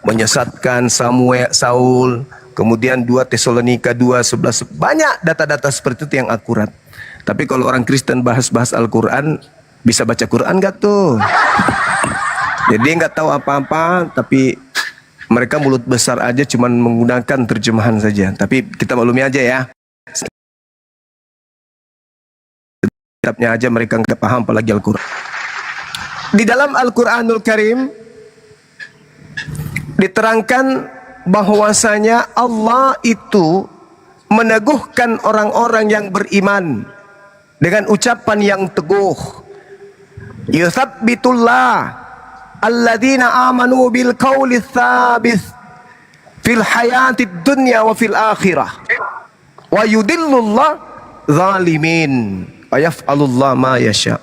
menyesatkan Saul, kemudian 2 Tesalonika 2:11, banyak data-data seperti itu yang akurat. Tapi kalau orang Kristen bahas-bahas Al-Quran, bisa baca Quran gak tuh? Jadi nggak tahu apa-apa, tapi mereka mulut besar aja, cuman menggunakan terjemahan saja. Tapi kita maklumi aja ya. Kitabnya aja mereka nggak paham, apalagi Al-Quran. Di dalam Al-Quranul Karim diterangkan bahwasanya Allah itu meneguhkan orang-orang yang beriman dengan ucapan yang teguh. Yuthabbitullah alladzina amanu bil qawli tsabits fil hayatid dunya wa fil akhirah wa yudillullah zalimin wa yaf'alullah ma yasha.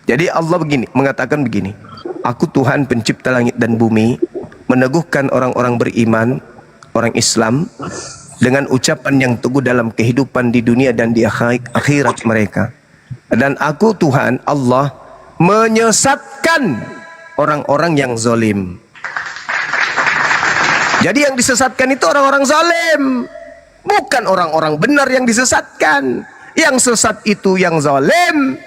Jadi Allah mengatakan begini, aku Tuhan pencipta langit dan bumi, meneguhkan orang-orang beriman, orang Islam, dengan ucapan yang teguh dalam kehidupan di dunia dan di akhirat mereka. Dan aku Tuhan Allah menyesatkan orang-orang yang zalim. Jadi yang disesatkan itu orang-orang zalim, bukan orang-orang benar yang disesatkan. Yang sesat itu yang zalim,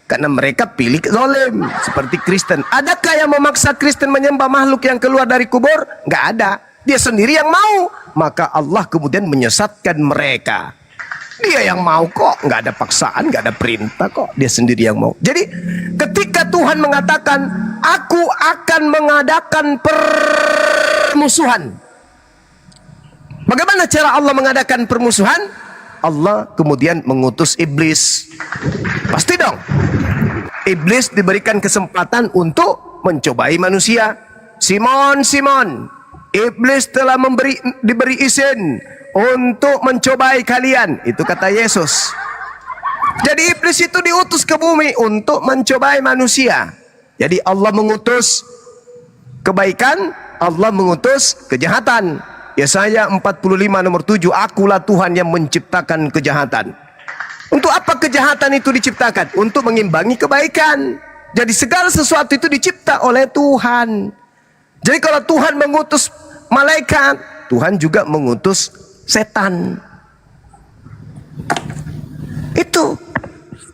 karena mereka pilih zalim. Seperti Kristen. Adakah yang memaksa Kristen menyembah makhluk yang keluar dari kubur? Nggak ada. Dia sendiri yang mau. Maka Allah kemudian menyesatkan mereka. Dia yang mau kok, nggak ada paksaan, nggak ada perintah kok. Dia sendiri yang mau. Jadi ketika Tuhan mengatakan, aku akan mengadakan permusuhan. Bagaimana cara Allah mengadakan permusuhan? Allah kemudian mengutus iblis. Pasti dong. Iblis diberikan kesempatan untuk mencobai manusia. Simon, Simon, iblis telah diberi izin untuk mencobai kalian. Itu kata Yesus. Jadi iblis itu diutus ke bumi untuk mencobai manusia. Jadi Allah mengutus kebaikan, Allah mengutus kejahatan. Yesaya 45 nomor 7, akulah Tuhan yang menciptakan kejahatan. Untuk apa kejahatan itu diciptakan? Untuk mengimbangi kebaikan. Jadi segala sesuatu itu dicipta oleh Tuhan. Jadi kalau Tuhan mengutus malaikat, Tuhan juga mengutus setan. Itu.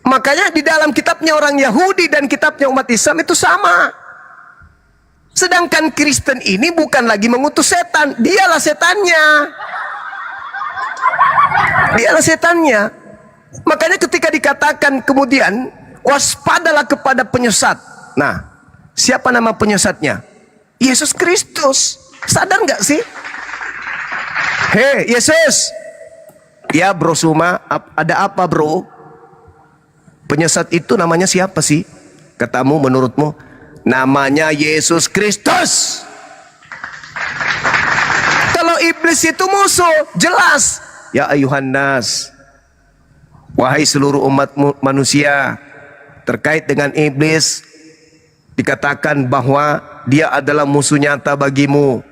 Makanya di dalam kitabnya orang Yahudi dan kitabnya umat Islam itu sama. Sedangkan Kristen ini bukan lagi mengutus setan, dialah setannya. Dialah setannya. Makanya ketika dikatakan kemudian waspadalah kepada penyesat. Nah, siapa nama penyesatnya? Yesus Kristus. Sadar nggak sih? Hei Yesus. Ya bro Suma, ada apa bro? Penyesat itu namanya siapa sih? Katamu, menurutmu? Namanya Yesus Kristus. Kalau iblis itu musuh, jelas. Ya ayuhan nas, wahai seluruh umat manusia, terkait dengan iblis dikatakan bahwa dia adalah musuh nyata bagimu.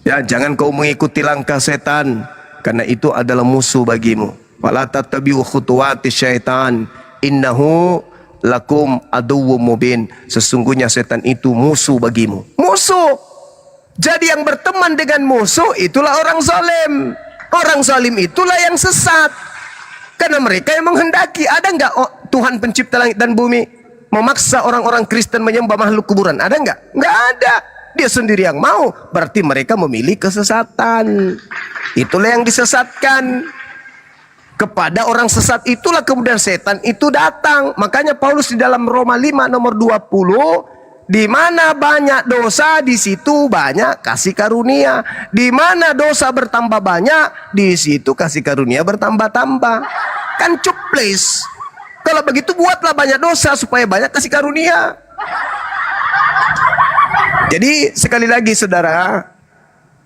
Ya, jangan kau mengikuti langkah setan, karena itu adalah musuh bagimu. Wala tattabi'u khutuwati syaitan, innahu lakum aduwwum mubin. Sesungguhnya setan itu musuh bagimu. Musuh. Jadi yang berteman dengan musuh itulah orang zalim. Orang zalim itulah yang sesat. Karena mereka yang menghendaki. Ada nggak Tuhan pencipta langit dan bumi memaksa orang-orang Kristen menyembah makhluk kuburan? Ada nggak? Nggak ada. Dia sendiri yang mau. Berarti mereka memilih kesesatan. Itulah yang disesatkan. Kepada orang sesat itulah kemudian setan itu datang. Makanya Paulus di dalam Roma 5 nomor 20, di mana banyak dosa, di situ banyak kasih karunia. Di mana dosa bertambah banyak, di situ kasih karunia bertambah-tambah. Kan cuplis. Kalau begitu buatlah banyak dosa supaya banyak kasih karunia. Jadi sekali lagi saudara,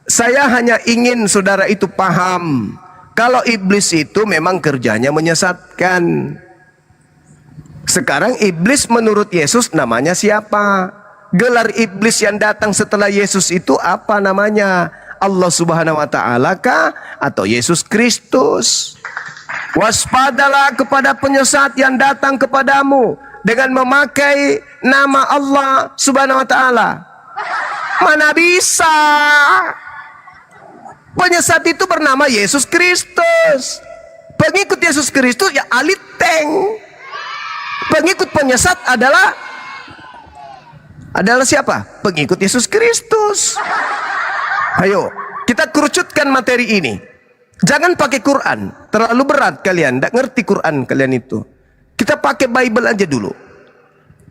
saya hanya ingin saudara itu paham. Kalau iblis itu memang kerjanya menyesatkan. Sekarang iblis menurut Yesus namanya siapa? Gelar iblis yang datang setelah Yesus itu apa namanya? Allah Subhanahu wa Ta'ala kah? Atau Yesus Kristus? Waspadalah kepada penyesat yang datang kepadamu dengan memakai nama Allah Subhanahu wa Ta'ala. Mana bisa? Penyesat itu bernama Yesus Kristus. Pengikut Yesus Kristus ya aliteng. Pengikut penyesat adalah siapa? Pengikut Yesus Kristus. Ayo, kita kerucutkan materi ini. Jangan pakai Quran, terlalu berat kalian, tidak ngerti Quran kalian itu. Kita pakai Bible aja dulu.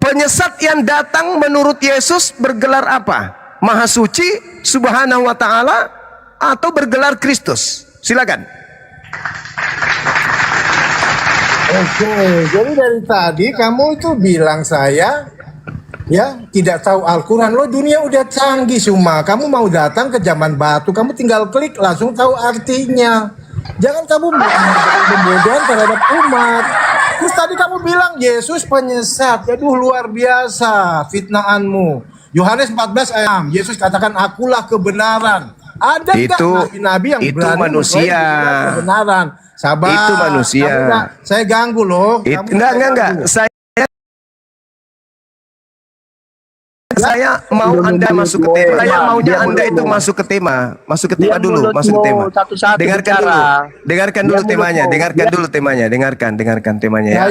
Penyesat yang datang menurut Yesus bergelar apa? Maha Suci, Subhanahu wa Ta'ala, atau bergelar Kristus? Silakan. Oke, jadi dari tadi kamu itu bilang saya ya tidak tahu Al-Quran. Lo dunia udah canggih semua. Kamu mau datang ke zaman batu, kamu tinggal klik langsung tahu artinya. Jangan kamu pembodohan terhadap umat. Terus tadi kamu bilang Yesus penyesat. Aduh luar biasa fitnahanmu. Yohanes 14 ayat 6, Yesus katakan akulah kebenaran. Ada itu nabi-nabi yang itu berani manusia. Kebenaran. Sabar. Itu manusia. Saya ganggu loh. Enggak. Saya mau Anda masuk ke tema. Saya maunya Anda itu masuk ke tema. Masuk ke tema dulu, masuk ke tema. Dengarkan dulu. Dengarkan dulu temanya, dengarkan dulu temanya. Dengarkan temanya ya.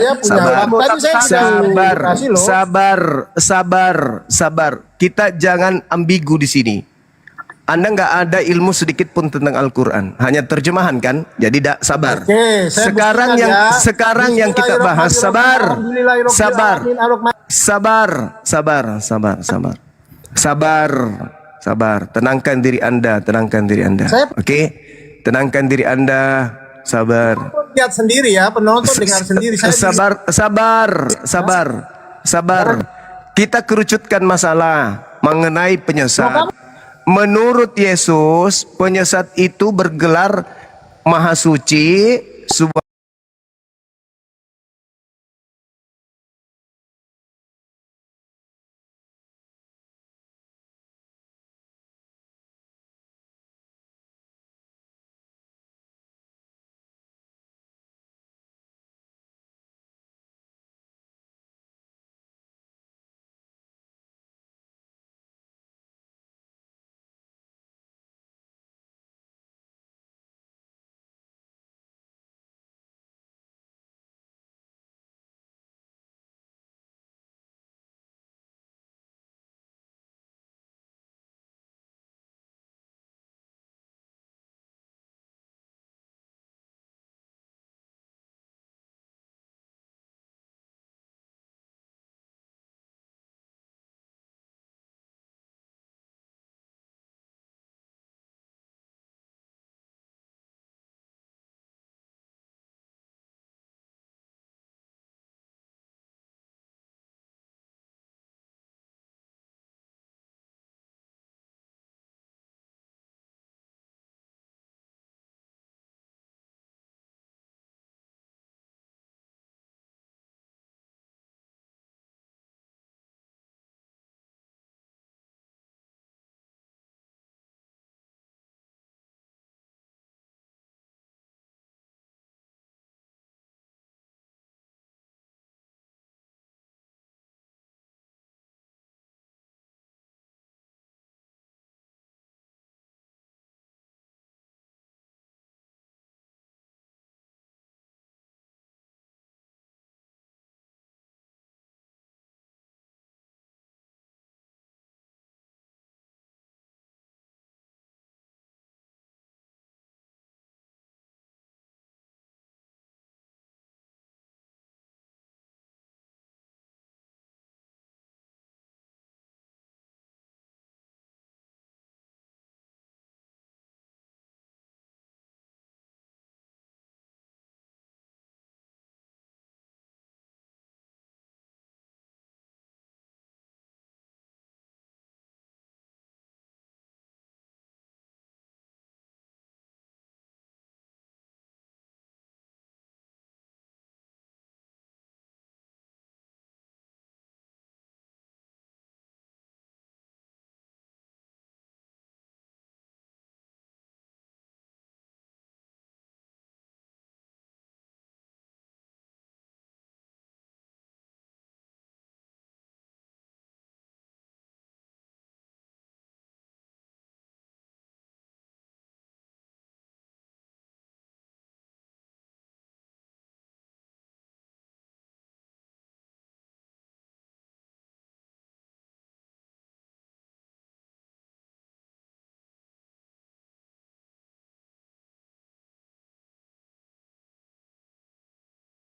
Sabar. Kita jangan ambigu di sini. Anda nggak ada ilmu sedikit pun tentang Al-Quran, hanya terjemahan kan? Jadi sabar. Sekarang yang kita bahas, sabar. Tenangkan diri Anda. Oke? Tenangkan diri Anda. Sabar. Lihat sendiri ya, penonton dengar sendiri. Sabar. Kita kerucutkan masalah mengenai penyesat. Menurut Yesus, penyesat itu bergelar Maha Suci,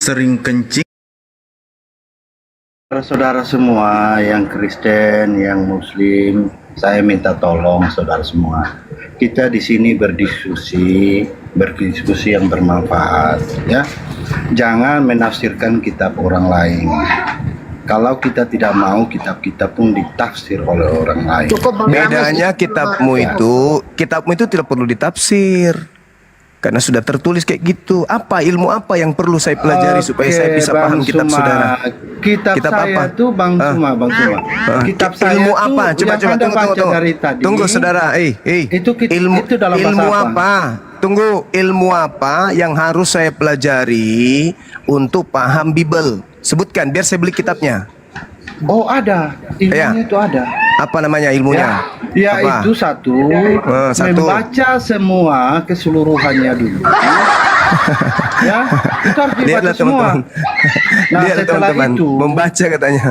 sering kencing. Saudara semua yang Kristen, yang Muslim, saya minta tolong saudara semua. Kita di sini berdiskusi yang bermanfaat, ya. Jangan menafsirkan kitab orang lain. Kalau kita tidak mau, kitab-kitab pun ditafsir oleh orang lain. Bedanya kitabmu itu tidak perlu ditafsir. Karena sudah tertulis kayak gitu. Ilmu apa yang perlu saya pelajari supaya saya bisa paham kitab Suma. saudara? Kitab saya itu Bang Suma. Kitab saya ilmu apa? Coba tunggu saudara. Ilmu dalam ilmu bahasa apa? Tunggu, ilmu apa yang harus saya pelajari untuk paham Bible? Sebutkan biar saya beli kitabnya. Oh, ada. Ilmunya itu ada. Apa namanya ilmunya? Ya, Apa? itu satu, satu. membaca semua keseluruhannya dulu. Ya, itu harus dibaca Lihatlah semua. teman-teman. Nah, Lihatlah setelah teman-teman, itu membaca katanya.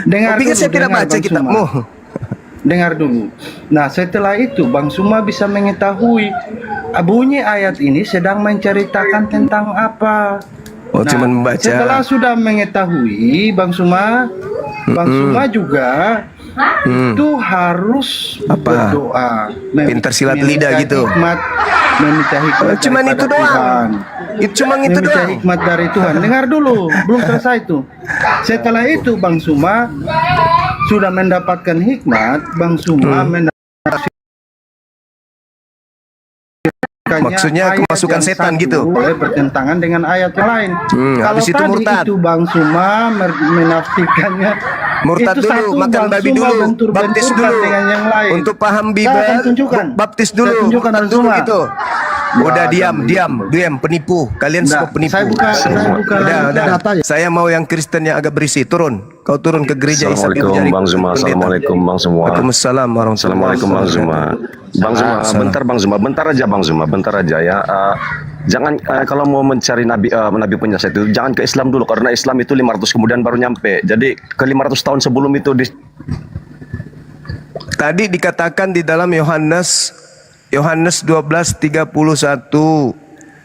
dengar Tapi kan dulu, saya tidak dengar, baca Bang kitabmu. Suma. Dengar dulu. Nah, setelah itu Bang Suma bisa mengetahui bunyi ayat ini sedang menceritakan tentang apa. Oh, Nah, cuma membaca. setelah sudah mengetahui Bang Suma, Bang Suma juga itu harus berdoa. Pintar silat lidah gitu. Meminta hikmat Cuman daripada itu doang. Tuhan. Cuma itu Meminta doang. hikmat dari Tuhan. Dengar dulu, belum selesai itu. Setelah itu Bang Suma sudah mendapatkan hikmat, Bang Suma menafsirkannya Maksudnya ayat kemasukan yang setan satu gitu. bertentangan dengan ayat yang lain. Kalau habis itu tadi murtad. itu Bang Suma menafsirkannya Murtad itu dulu, satu, makan Bang babi Suma dulu, bentur-benturkan baptis dulu. dengan yang lain. Untuk paham Saya Bible, akan tunjukkan. baptis Saya dulu, tunjukkan murtad Bang dulu Suma. gitu. Udah diam, penipu. Kalian semua penipu. Saya buka udah. Saya mau yang Kristen yang agak berisi. Turun. Kau turun ke gereja Ishak Ibu Jari. Bang Zuma. Assalamualaikum Bang Zuma. Waalaikumsalam warahmatullahi Assalamualaikum Bang Zuma. Bang Zuma, bentar Bang Zuma, bentar aja Bang Zuma, bentar aja ya. Jangan kalau mau mencari nabi penyesat itu jangan ke Islam dulu karena Islam itu 500 kemudian baru nyampe. Jadi ke 500 tahun sebelum itu Tadi dikatakan di dalam Yohanes 12:31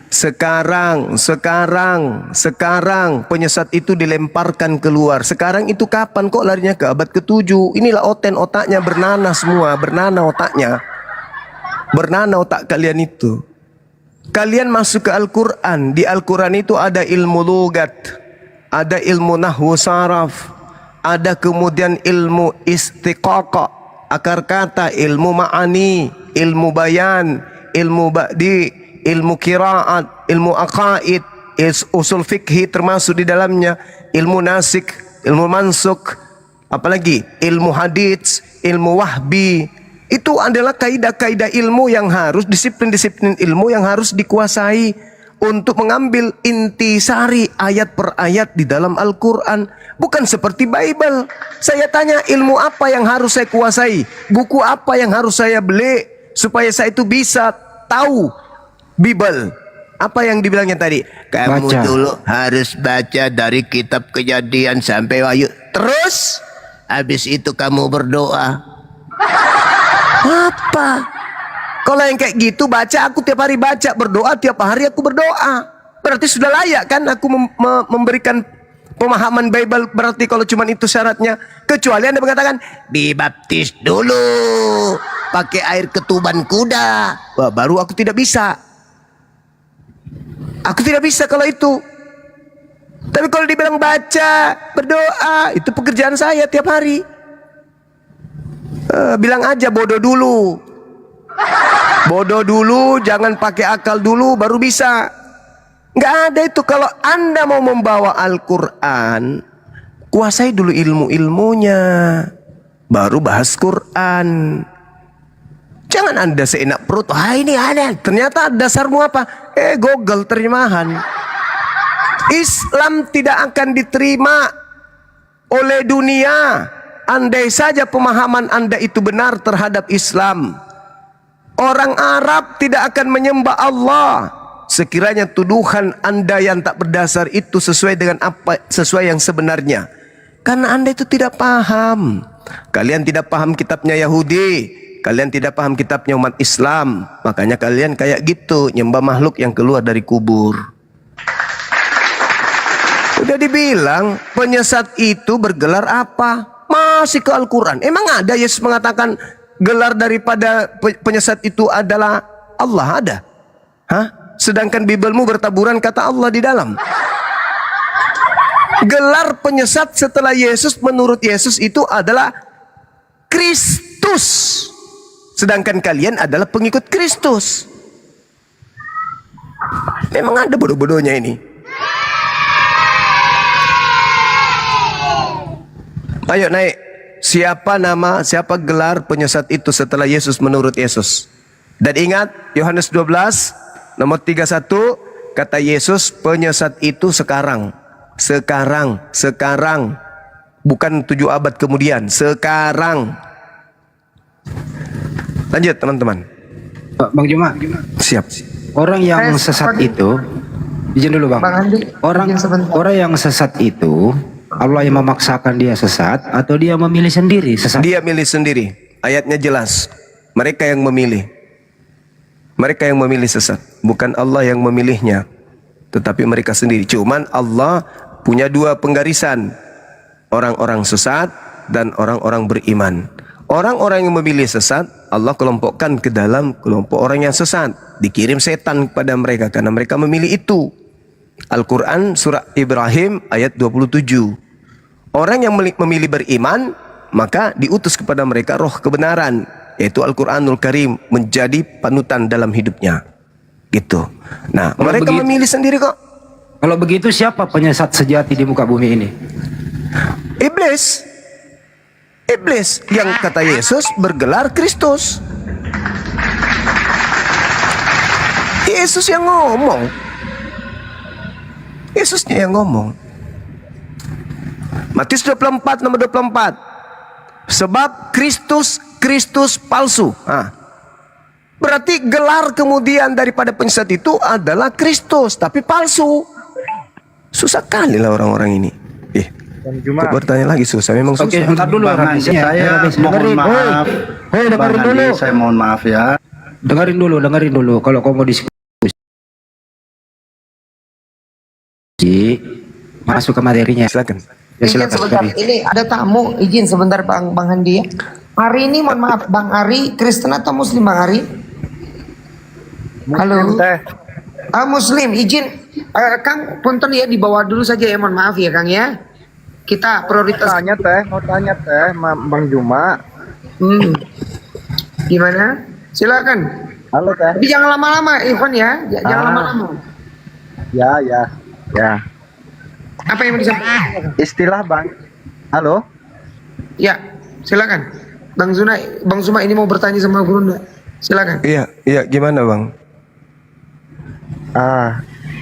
sekarang penyesat itu dilemparkan keluar. Sekarang itu kapan kok larinya ke abad ke-7? Inilah otaknya bernanah semua, bernanah otaknya. Bernanah otak kalian itu. Kalian masuk ke Al-Quran. Di Al-Quran itu ada ilmu logat, ada ilmu nahwu saraf, ada kemudian ilmu istiqaqah, akar kata, ilmu ma'ani, ilmu bayan, ilmu ba'di, ilmu qiraat, ilmu aqaid, usul fikhi termasuk di dalamnya, ilmu nasik, ilmu mansuk, apalagi ilmu hadits, ilmu wahbi. Itu adalah kaidah-kaidah ilmu yang harus, disiplin-disiplin ilmu yang harus dikuasai untuk mengambil intisari ayat per ayat di dalam Al-Quran. Bukan seperti Bible. Saya tanya, ilmu apa yang harus saya kuasai? Buku apa yang harus saya beli supaya saya itu bisa tahu Bible? Apa yang dibilangnya tadi? Kamu dulu harus baca dari kitab Kejadian sampai Wahyu. Terus habis itu kamu berdoa. Apa? Kalau yang kayak gitu baca, aku tiap hari baca, berdoa tiap hari aku berdoa. Berarti sudah layak kan aku memberikan pemahaman Bible. Berarti kalau cuma itu syaratnya. Kecuali Anda mengatakan dibaptis dulu pakai air ketuban kuda. Wah, baru aku tidak bisa. Aku tidak bisa kalau itu. Tapi kalau dibilang baca, berdoa, itu pekerjaan saya tiap hari. Bilang aja bodoh dulu. Bodoh dulu, jangan pakai akal dulu baru bisa. Nggak ada itu. Kalau Anda mau membawa Al-Quran, kuasai dulu ilmu-ilmunya, baru bahas Quran. Jangan Anda seenak perut. Ini aneh. Ternyata dasarmu apa? Google terjemahan. Islam tidak akan diterima oleh dunia andai saja pemahaman Anda itu benar terhadap Islam. Orang Arab tidak akan menyembah Allah sekiranya tuduhan Anda yang tak berdasar itu sesuai dengan sesuai yang sebenarnya. Karena Anda itu tidak paham. Kalian tidak paham kitabnya Yahudi, kalian tidak paham kitabnya umat Islam. Makanya kalian kayak gitu, nyembah makhluk yang keluar dari kubur. Udah dibilang penyesat itu bergelar apa? Masih ke Al-Quran. Emang ada Yesus mengatakan gelar daripada penyesat itu adalah Allah? Ada? Hah? Sedangkan Biblemu bertaburan kata Allah di dalam. Gelar penyesat setelah Yesus menurut Yesus itu adalah Kristus. Sedangkan kalian adalah pengikut Kristus. Memang ada bodoh-bodohnya ini. Ayo naik. Siapa gelar penyesat itu setelah Yesus menurut Yesus? Dan ingat Yohanes 12 nomor 31 kata Yesus, penyesat itu sekarang. Bukan 7 abad kemudian. Sekarang. Lanjut teman-teman. Bang Juma. Siap. Orang yang sesat itu, izin dulu Bang. Orang yang sesat itu, Allah yang memaksakan dia sesat atau dia memilih sendiri sesat? Dia milih sendiri. Ayatnya jelas. Mereka yang memilih. Mereka yang memilih sesat, bukan Allah yang memilihnya, tetapi mereka sendiri. Cuman Allah punya dua penggarisan, orang-orang sesat dan orang-orang beriman. Orang-orang yang memilih sesat, Allah kelompokkan ke dalam kelompok orang yang sesat. Dikirim setan kepada mereka karena mereka memilih itu. Al-Quran surah Ibrahim ayat 27. Orang yang memilih beriman, maka diutus kepada mereka roh kebenaran, yaitu Al-Quranul Karim, menjadi panutan dalam hidupnya. Gitu. Nah, kalau mereka memilih sendiri kok. Kalau begitu siapa penyesat sejati di muka bumi ini? Iblis. Iblis yang kata Yesus bergelar Kristus. Yesus yang ngomong. Yesusnya yang ngomong. Matius 24 nomor 24. Sebab Kristus palsu. Berarti gelar kemudian daripada penyesat itu adalah Kristus, tapi palsu. Susah kali lah orang-orang ini. Kok bertanya lagi susah, memang susah. Oke, bentar dulu. Saya mohon maaf. Dengerin dulu. Saya mohon maaf ya. Dengerin dulu. Kalau kamu mau diskusi, masuk ke materinya. Silakan. Ya, Izin sebentar, ini ada tamu, izin sebentar Bang Handi. Hari ini mohon maaf, Bang Ari Kristen atau Muslim Bang Ari? Halo. Muslim, izin Kang punten ya dibawa dulu saja ya, mohon maaf ya Kang ya. Kita prioritas. Mau tanya teh, Bang Juma. Gimana? Silakan. Halo teh. Tapi jangan lama-lama, Ivan ya. Jangan lama-lama. Ya. Apa yang mau disampaikan? Istilah Bang. Halo? Ya, silakan. Bang Zuma ini mau bertanya sama Gurunda. Silakan. Iya, gimana Bang?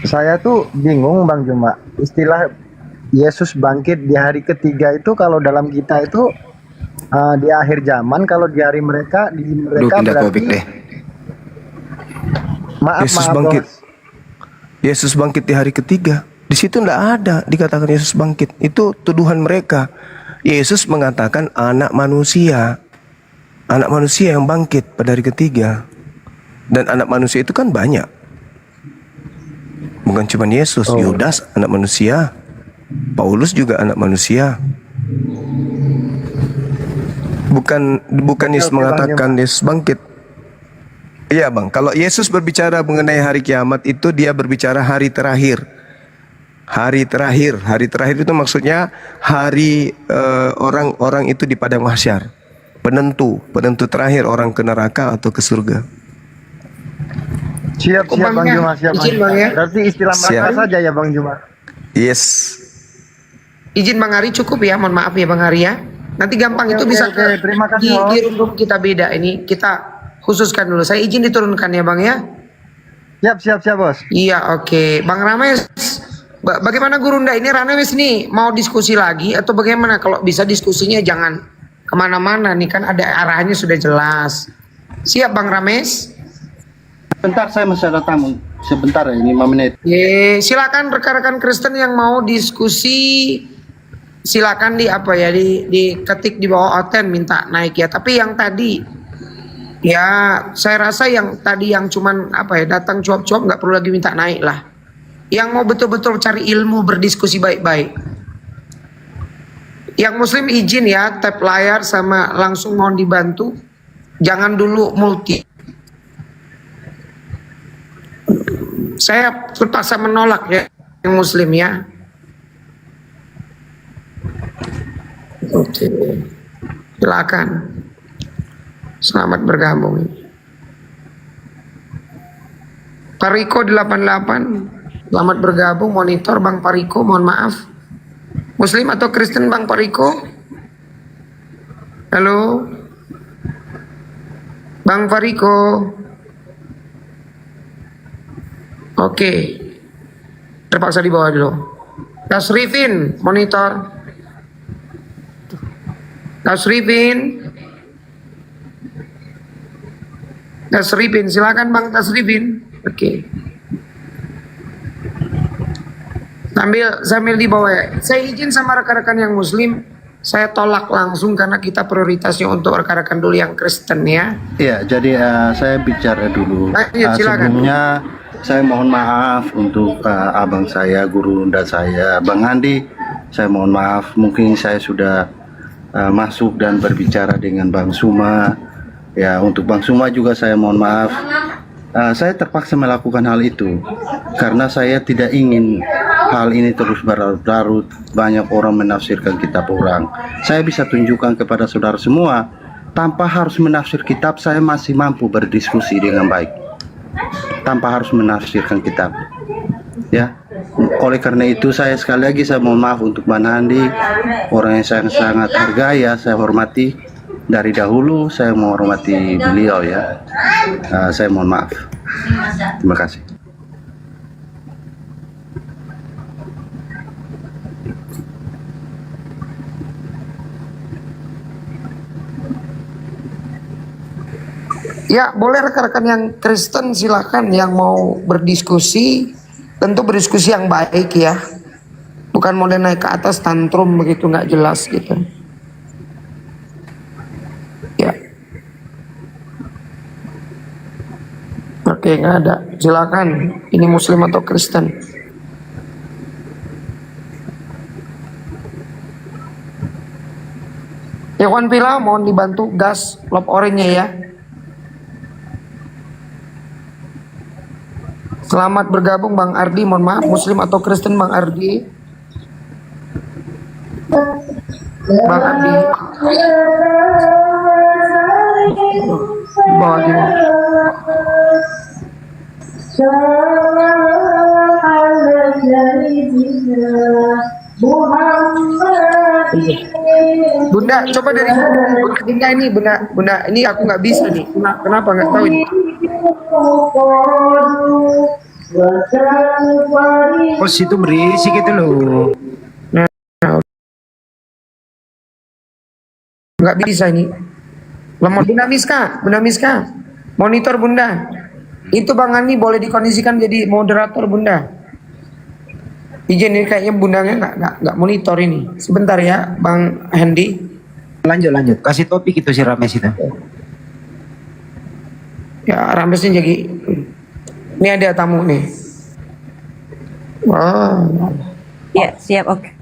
Saya tuh bingung Bang Juma. Istilah Yesus bangkit di hari ketiga itu kalau dalam kita itu di akhir zaman, kalau di hari mereka berarti Yesus bangkit. Yesus bangkit di hari ketiga. Di situ tidak ada dikatakan Yesus bangkit. Itu tuduhan mereka. Yesus mengatakan anak manusia yang bangkit pada hari ketiga. Dan anak manusia itu kan banyak. Bukan cuma Yesus, Yudas anak manusia, Paulus juga anak manusia. Bukan Yesus mengatakan Yesus bangkit. Iya Bang, kalau Yesus berbicara mengenai hari kiamat itu dia berbicara hari terakhir. Hari terakhir itu maksudnya hari orang-orang itu di padang mahsyar. Penentu terakhir orang ke neraka atau ke surga. Siap Bang Juma, siap. Berarti istilah mereka saja ya Bang Juma. Yes. Izin Bang Ari cukup ya, mohon maaf ya Bang Ari ya. Nanti gampang itu bisa terima kasih. Di room kita beda ini, kita khususkan dulu. Saya izin diturunkan ya Bang ya. Siap Bos. Iya, oke. Bang Rames, bagaimana Gurunda ini Rames nih mau diskusi lagi atau bagaimana? Kalau bisa diskusinya jangan kemana-mana nih, kan ada arahnya sudah jelas. Siap Bang Rames? Bentar, saya masih ada tamu. Sebentar ya, 5 menit. Silakan rekan-rekan Kristen yang mau diskusi, silakan diketik di bawah oten minta naik ya. Tapi yang tadi ya saya rasa yang tadi yang cuman datang cuap-cuap nggak perlu lagi minta naik lah. Yang mau betul-betul cari ilmu, berdiskusi baik-baik. Yang Muslim izin ya, tap layar sama langsung mohon dibantu. Jangan dulu multi. Saya terpaksa menolak ya yang Muslim ya. Oke. Silakan. Selamat bergabung. Pariko 88. Selamat bergabung, monitor Bang Pariko, mohon maaf. Muslim atau Kristen Bang Pariko? Halo. Bang Pariko. Oke. Terpaksa di bawah dulu. Tasrifin, monitor. Tasrifin. Tasrifin, silakan Bang Tasrifin. Oke. Sambil dibawa ya. Saya izin sama rekan-rekan yang muslim, saya tolak langsung karena kita prioritasnya untuk rekan-rekan dulu yang Kristen ya. Iya, jadi saya bicara dulu. Iya, silakan. Sebelumnya saya mohon maaf untuk abang saya, guru unda saya, Bang Andi. Saya mohon maaf, mungkin saya sudah masuk dan berbicara dengan Bang Suma. Ya, untuk Bang Suma juga saya mohon maaf. Saya terpaksa melakukan hal itu karena saya tidak ingin hal ini terus berlarut-larut, banyak orang menafsirkan kitab orang. Saya bisa tunjukkan kepada saudara semua, tanpa harus menafsir kitab, saya masih mampu berdiskusi dengan baik tanpa harus menafsirkan kitab. Ya, oleh karena itu saya sekali lagi saya mohon maaf untuk Bang Andi, orang yang saya sangat hargai ya, saya hormati. Dari dahulu saya menghormati beliau ya. Saya mohon maaf. Terima kasih. Ya, boleh rekan-rekan yang Kristen silakan yang mau berdiskusi, tentu berdiskusi yang baik ya. Bukan model naik ke atas tantrum begitu nggak jelas gitu. Ya. Oke, nggak ada. Silakan. Ini Muslim atau Kristen? Ikhwan Pila mohon dibantu gas lop oranye ya. Selamat bergabung Bang Ardi, mohon maaf Muslim atau Kristen Bang Ardi? Bang Ardi. Bawa gini. Bunda, coba dari Bunda ini, Bunda ini aku nggak bisa nih. Kenapa nggak tahu ini? Oh, situ berisik itu loh. Nggak bisa ini. Lemot. Bunda Miska, monitor Bunda. Itu Bang Andi boleh dikondisikan jadi moderator Bunda. Izin ini kayaknya Bundanya nggak monitor ini. Sebentar ya Bang Hendy. Lanjut. Kasih topik itu si Rames itu. Ya Ramesnya jadi. Ini ada tamu nih. Wah. Ya siap, oke.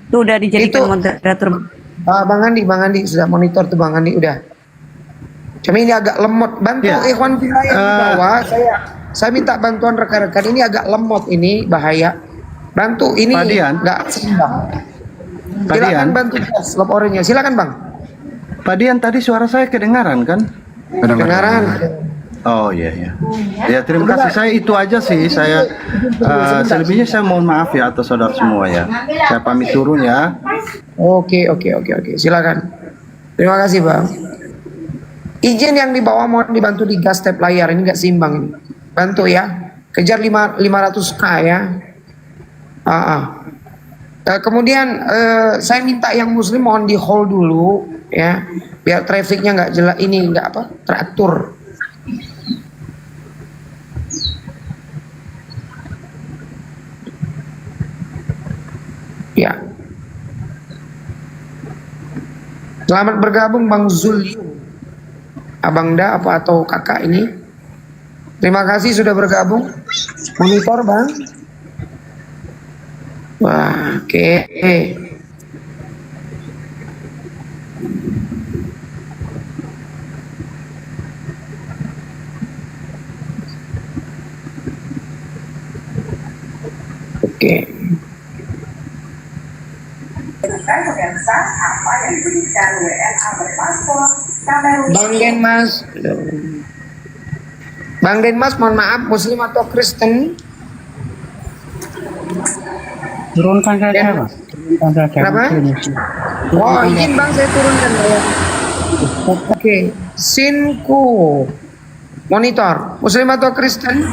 Itu udah dijadikan moderator. Bang Andi sudah monitor tuh Bang Andi udah. Cuma ini agak lemot. Bantu Ikhwan Pila yang di bawah. Saya minta bantuan rekan-rekan, ini agak lemot ini, bahaya. Bantu ini nggak seimbang. Silakan bantu lop oranye. Silakan Bang. Pak Dian, tadi suara saya kedengaran kan? Kedengaran. Oh iya. Ya terima kasih. Saya itu aja sih. Saya selebihnya saya mohon maaf ya atas saudara semua ya. Saya pamit turun ya. Oke. Silakan. Terima kasih Bang. Izin yang di bawah mohon dibantu di gas tap layar, ini nggak seimbang ini. Bantu ya. Kejar 500k ya. Kemudian saya minta yang Muslim mohon di hold dulu ya, biar trafficnya nggak jelas, ini nggak teratur. Ya. Selamat bergabung Bang Zuliu. Abang Da apa atau kakak ini? Terima kasih sudah bergabung. Monitor Bang. Wah, oke. Bang Denmas, mohon maaf, Muslim atau Kristen? Turunkan saja, Mas. Kenapa? Oh, izin Bang, saya turunkan ya. Oke, Sinku. Monitor, Muslim atau Kristen?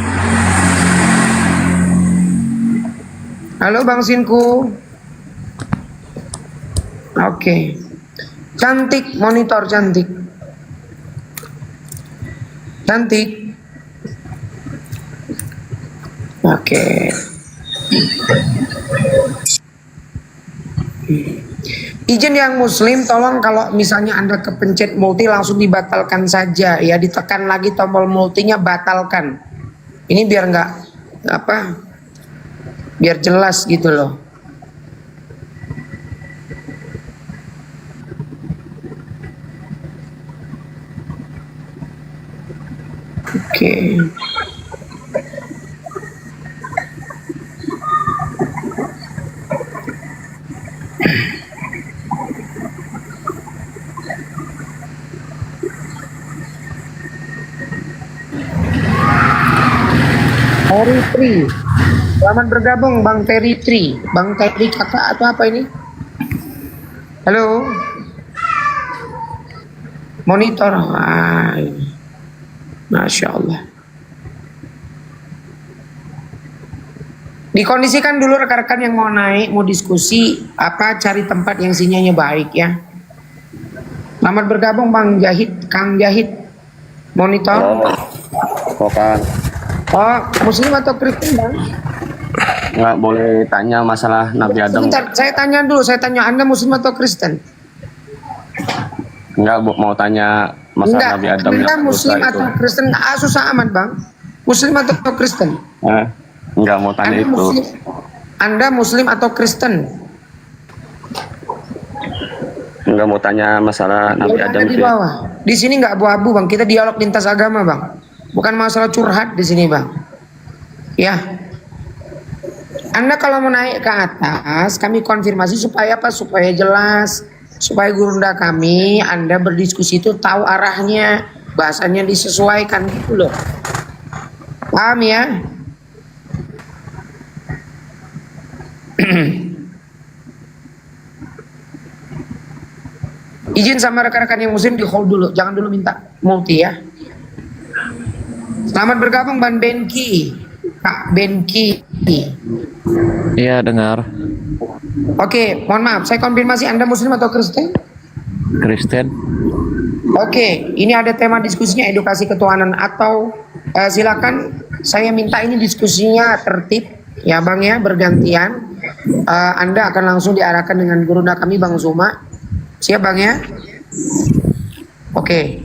Halo Bang Sinku. Oke. Cantik, monitor cantik. Cantik. Oke. Izin yang muslim, tolong kalau misalnya Anda kepencet multi langsung dibatalkan saja ya, ditekan lagi tombol multinya, batalkan. Ini biar nggak apa, biar jelas gitu loh. Oke. Terry Tri, selamat bergabung Bang Terry Tri, Bang Terry kakak atau apa ini? Halo, monitor, Masya Allah. Dikondisikan dulu rekan-rekan yang mau naik, mau diskusi, apa cari tempat yang sinyalnya baik ya. Selamat bergabung Bang Jahid, Kang Jahid, monitor. Kang. Oh, muslim atau Kristen Bang? Nggak boleh tanya masalah Nabi Adam. Sebentar, saya tanya dulu, Anda muslim atau Kristen? Nggak mau tanya masalah Nabi Adam. Anda muslim atau Kristen? Susah amat Bang. Muslim atau Kristen? Nggak mau tanya itu. Anda muslim atau Kristen? Nggak mau tanya masalah Nabi Adam. Di bawah. Di sini nggak abu-abu Bang, kita dialog lintas agama Bang. Bukan masalah curhat di sini Bang. Ya. Anda kalau mau naik ke atas, kami konfirmasi supaya apa? Supaya jelas, supaya gurunda kami, Anda berdiskusi itu tahu arahnya, bahasanya disesuaikan gitu loh. Paham ya? Izin sama rekan-rekan yang muslim di hold dulu, jangan dulu minta multi ya. Selamat bergabung Bang Benki, Kak Benki. Iya dengar. Oke, mohon maaf, saya konfirmasi Anda muslim atau Kristen? Kristen. Oke, ini ada tema diskusinya edukasi ketuhanan atau silakan saya minta ini diskusinya tertib ya Bang ya, bergantian. Anda akan langsung diarahkan dengan gurunda kami Bang Zuma. Siap Bang ya? Oke.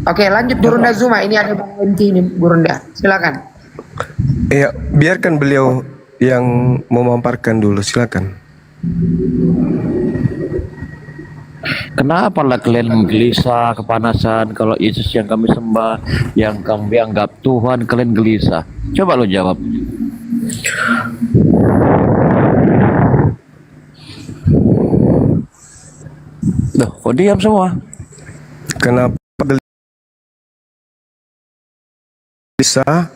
Oke, lanjut Gurunda Zuma. Ini ada Bang Benki ini Gurunda. Silakan. Ya, biarkan beliau yang memaparkan dulu, silakan. Kenapa lah kalian gelisah, kepanasan kalau Yesus yang kami sembah, yang kami anggap Tuhan, kalian gelisah? Coba lo jawab. Loh, kok diam semua? Kenapa gelisah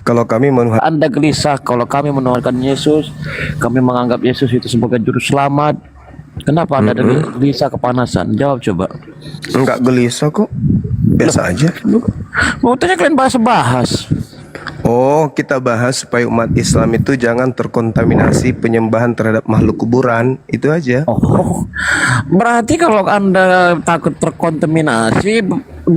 kalau kami menuhankan? Anda gelisah kalau kami menuhankan Yesus, kami menganggap Yesus itu sebagai juru selamat. Kenapa Anda gelisah, kepanasan? Jawab coba. Enggak gelisah kok, biasa aja. Mau tanya kalian bahas-bahas. Oh, kita bahas supaya umat Islam itu jangan terkontaminasi penyembahan terhadap makhluk kuburan, itu aja. Oh, berarti kalau Anda takut terkontaminasi,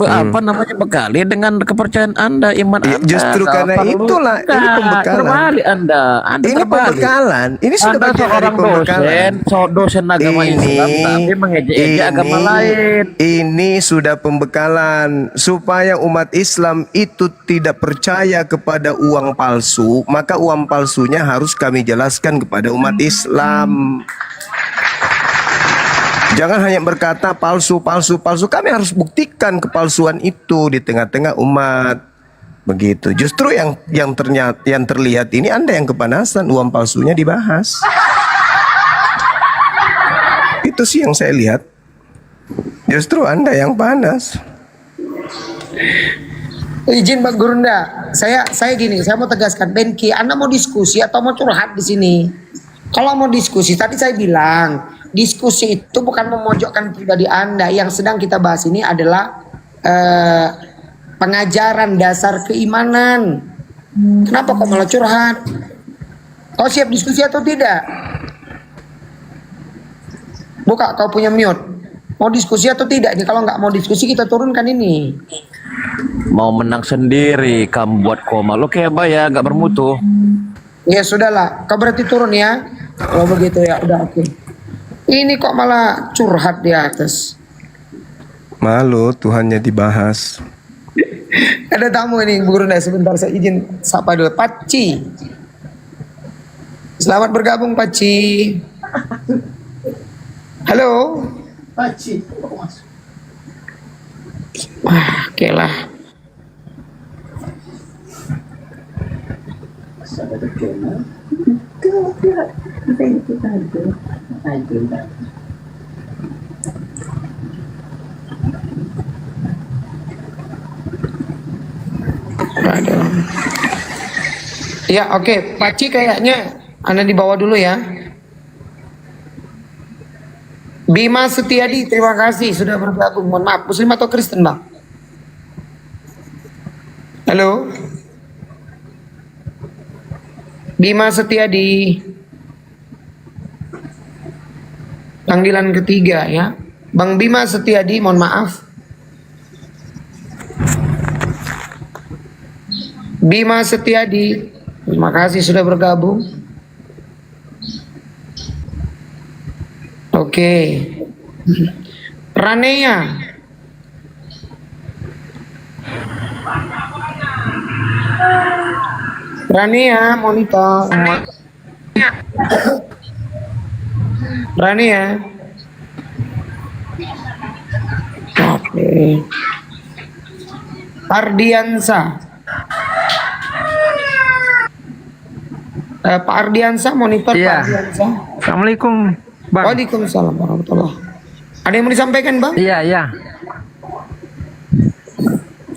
apa namanya, bekali dengan kepercayaan Anda, iman Anda. Justru karena itulah ini pembekalan. Terbalik Anda ini terbalik. Pembekalan. Ini sudah Anda bagian dari pembekalan. Dosen agama Islam, tapi mengejek-ejek agama lain. Ini sudah pembekalan supaya umat Islam itu tidak percaya kepada uang palsu, maka uang palsunya harus kami jelaskan kepada umat Islam. Jangan hanya berkata palsu, palsu, palsu. Kami harus buktikan kepalsuan itu di tengah-tengah umat. Begitu. Justru yang terlihat ini Anda yang kepanasan, uang palsunya dibahas. Itu sih yang saya lihat. Justru Anda yang panas. Izin Bang Gurunda, saya gini, saya mau tegaskan, Benki, Anda mau diskusi atau mau curhat di sini? Kalau mau diskusi, tadi saya bilang, diskusi itu bukan memojokkan pribadi Anda. Yang sedang kita bahas ini adalah pengajaran dasar keimanan. Kenapa kok malah curhat? Kau siap diskusi atau tidak? Buka, kau punya mute. Mau diskusi atau tidak? Ini kalau nggak mau diskusi kita turunkan ini. mau menang sendiri, kamu buat koma. Lo kayak apa ya, gak bermutu. Ya sudahlah, kau berarti turun ya. Kalau begitu ya udah oke. Ini kok malah curhat di atas. Malu Tuhannya dibahas. Ada tamu ini Bu Gurunda, sebentar saya izin sapa dulu. Paci. Selamat bergabung Paci. Halo. Paci. Oke lah. Ya oke, Paci kayaknya Anda dibawa dulu ya. Bima Setiadi, terima kasih sudah bergabung. Mohon maaf, Muslim atau Kristen Bang? Halo? Bima Setiadi. Panggilan ketiga ya. Bang Bima Setiadi, mohon maaf. Bima Setiadi, terima kasih sudah bergabung. Oke. Ranea. Ranea, monitor. Ranea. Oke. Ardiansa. Pak Ardiansa, monitor Pak Ardiansa. Assalamualaikum Bang. Waalaikumsalam warahmatullahi. Ada yang mau disampaikan Bang? Iya, iya.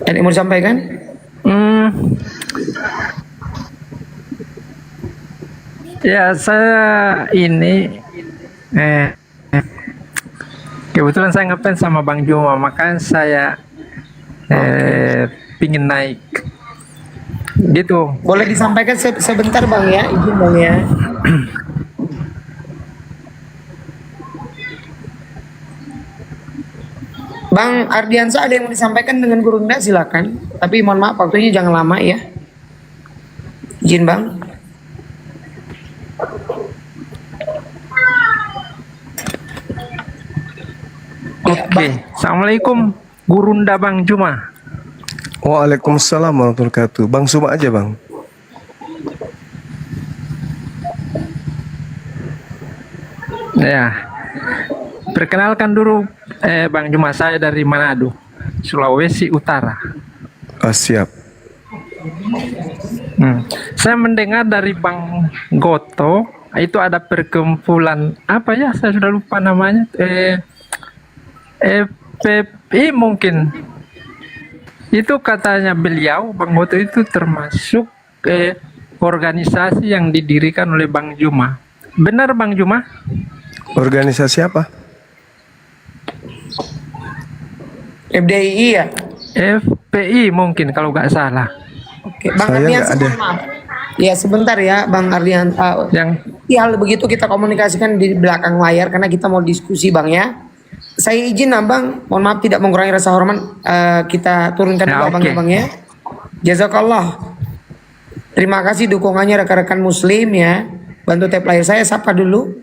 Ada yang mau disampaikan? Ya saya ini kebetulan saya ngefans sama Bang Juma, makanya saya pingin naik gitu. Boleh disampaikan sebentar Bang ya, izin Bang ya. Bang Ardiansa, ada yang mau disampaikan dengan Gurunda, silakan. Tapi mohon maaf waktunya jangan lama ya. Izin Bang. Oke. Assalamualaikum Gurunda Bang Juma. Waalaikumsalam warahmatullahi wabarakatuh. Bang Suma aja Bang. Ya. Perkenalkan dulu Bang Juma, saya dari Manado, Sulawesi Utara. Siap. Saya mendengar dari Bang Goto itu ada perkumpulan apa ya, saya sudah lupa namanya, PPI mungkin. Itu katanya beliau, Bang Goto itu termasuk organisasi yang didirikan oleh Bang Juma. Benar Bang Juma? Organisasi apa? FDII ya? FPI mungkin kalau nggak salah. Oke, Bang Ardian, maaf. Ya sebentar ya Bang Ardian. Hal begitu kita komunikasikan di belakang layar karena kita mau diskusi Bang ya. Saya izin Bang, mohon maaf tidak mengurangi rasa hormat, kita turunkan dulu Bang ya Bang ya. Jazakallah. Terima kasih dukungannya rekan-rekan Muslim ya. Bantu tap layar saya, sapa dulu.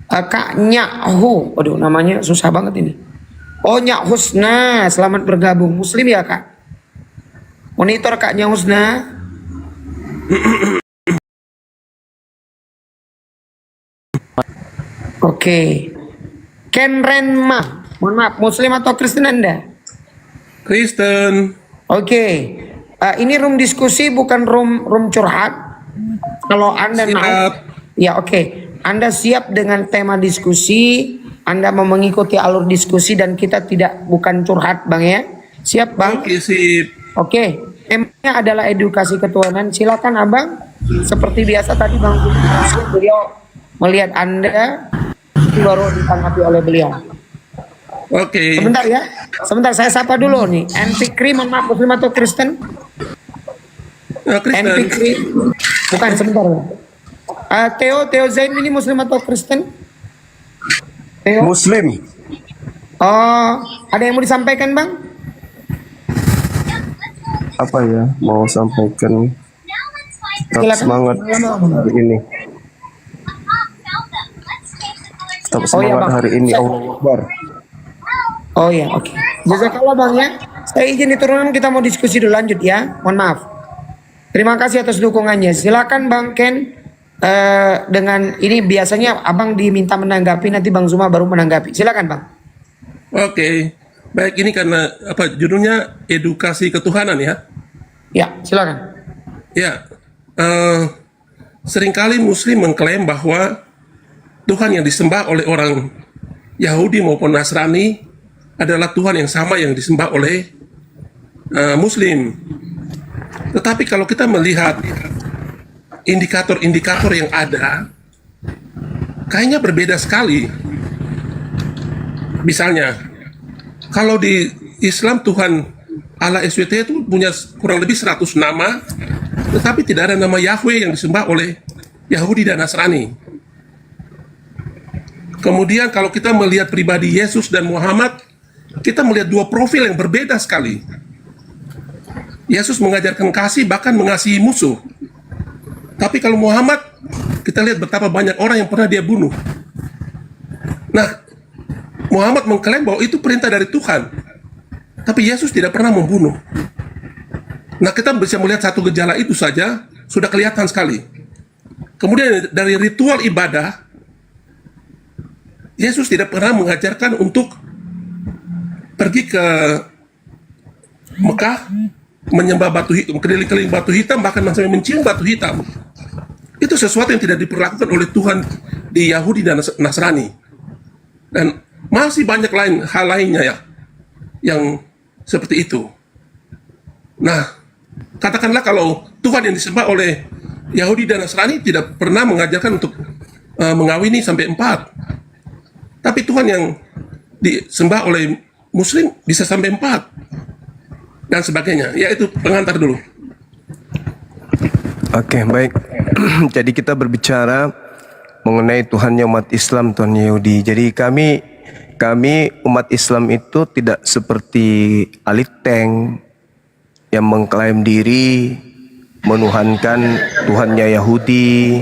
Kak Nyahu, waduh namanya susah banget ini. Oh Nyak Husna, selamat bergabung. Muslim ya Kak? Monitor Kak Nyak Husna. Oke. Ken Renma, mohon maaf, Muslim atau Kristen Anda? Kristen. Oke. Ini room diskusi bukan room curhat. Kalau Anda naik, ya oke. Anda siap dengan tema diskusi, Anda mau mengikuti alur diskusi dan kita bukan curhat Bang ya. Siap Bang? Oke, sip. Oke, temanya adalah edukasi ketuhanan. Silakan Abang. Seperti biasa tadi Bang beliau melihat Anda baru ditanggapi oleh beliau. Oke. Sebentar ya. Sebentar saya sapa dulu nih. Fikri, mohon maaf, Muslim atau Kristen? Kristen. Fikri. Bukan, sebentar. Theo Zain ini Muslim atau Kristen? Theo? Muslim. Oh, ada yang mau disampaikan Bang? apa ya mau sampaikan tetap Silakan. semangat hari ini. Tetap semangat Bang. hari ini. Allah Akbar. Oh ya, oke. Jazakallah Bang ya. Saya izin diturunkan, kita mau diskusi dulu lanjut ya. Mohon maaf. Terima kasih atas dukungannya. Silakan Bang Ken. Dengan ini biasanya Abang diminta menanggapi, nanti Bang Zuma baru menanggapi. Silakan Bang. Oke. Baik, ini karena apa judulnya edukasi ketuhanan ya. Ya, silakan. Ya. Seringkali Muslim mengklaim bahwa Tuhan yang disembah oleh orang Yahudi maupun Nasrani adalah Tuhan yang sama yang disembah oleh Muslim. Tetapi kalau kita melihat indikator-indikator yang ada, kayaknya berbeda sekali. Misalnya, kalau di Islam Tuhan Allah SWT itu punya kurang lebih 100 nama, tetapi tidak ada nama Yahweh yang disembah oleh Yahudi dan Nasrani. Kemudian kalau kita melihat pribadi Yesus dan Muhammad, kita melihat dua profil yang berbeda sekali. Yesus mengajarkan kasih, bahkan mengasihi musuh. Tapi kalau Muhammad, kita lihat betapa banyak orang yang pernah dia bunuh. Nah, Muhammad mengklaim bahwa itu perintah dari Tuhan. Tapi Yesus tidak pernah membunuh. Nah, kita bisa melihat satu gejala itu saja, sudah kelihatan sekali. Kemudian dari ritual ibadah, Yesus tidak pernah mengajarkan untuk pergi ke Mekah, menyembah batu hitam, keliling-keliling batu hitam, bahkan sampai mencium batu hitam. Itu sesuatu yang tidak diperlakukan oleh Tuhan di Yahudi dan Nasrani. Dan masih banyak hal lainnya ya, yang seperti itu. Nah, katakanlah kalau Tuhan yang disembah oleh Yahudi dan Nasrani tidak pernah mengajarkan untuk mengawini sampai 4. Tapi Tuhan yang disembah oleh Muslim bisa sampai 4 dan sebagainya. Ya, itu pengantar dulu. Oke, baik. Jadi kita berbicara mengenai Tuhannya umat Islam, Tuhan Yahudi. Jadi kami umat Islam itu tidak seperti Aliteng yang mengklaim diri menuhankan Tuhannya Yahudi,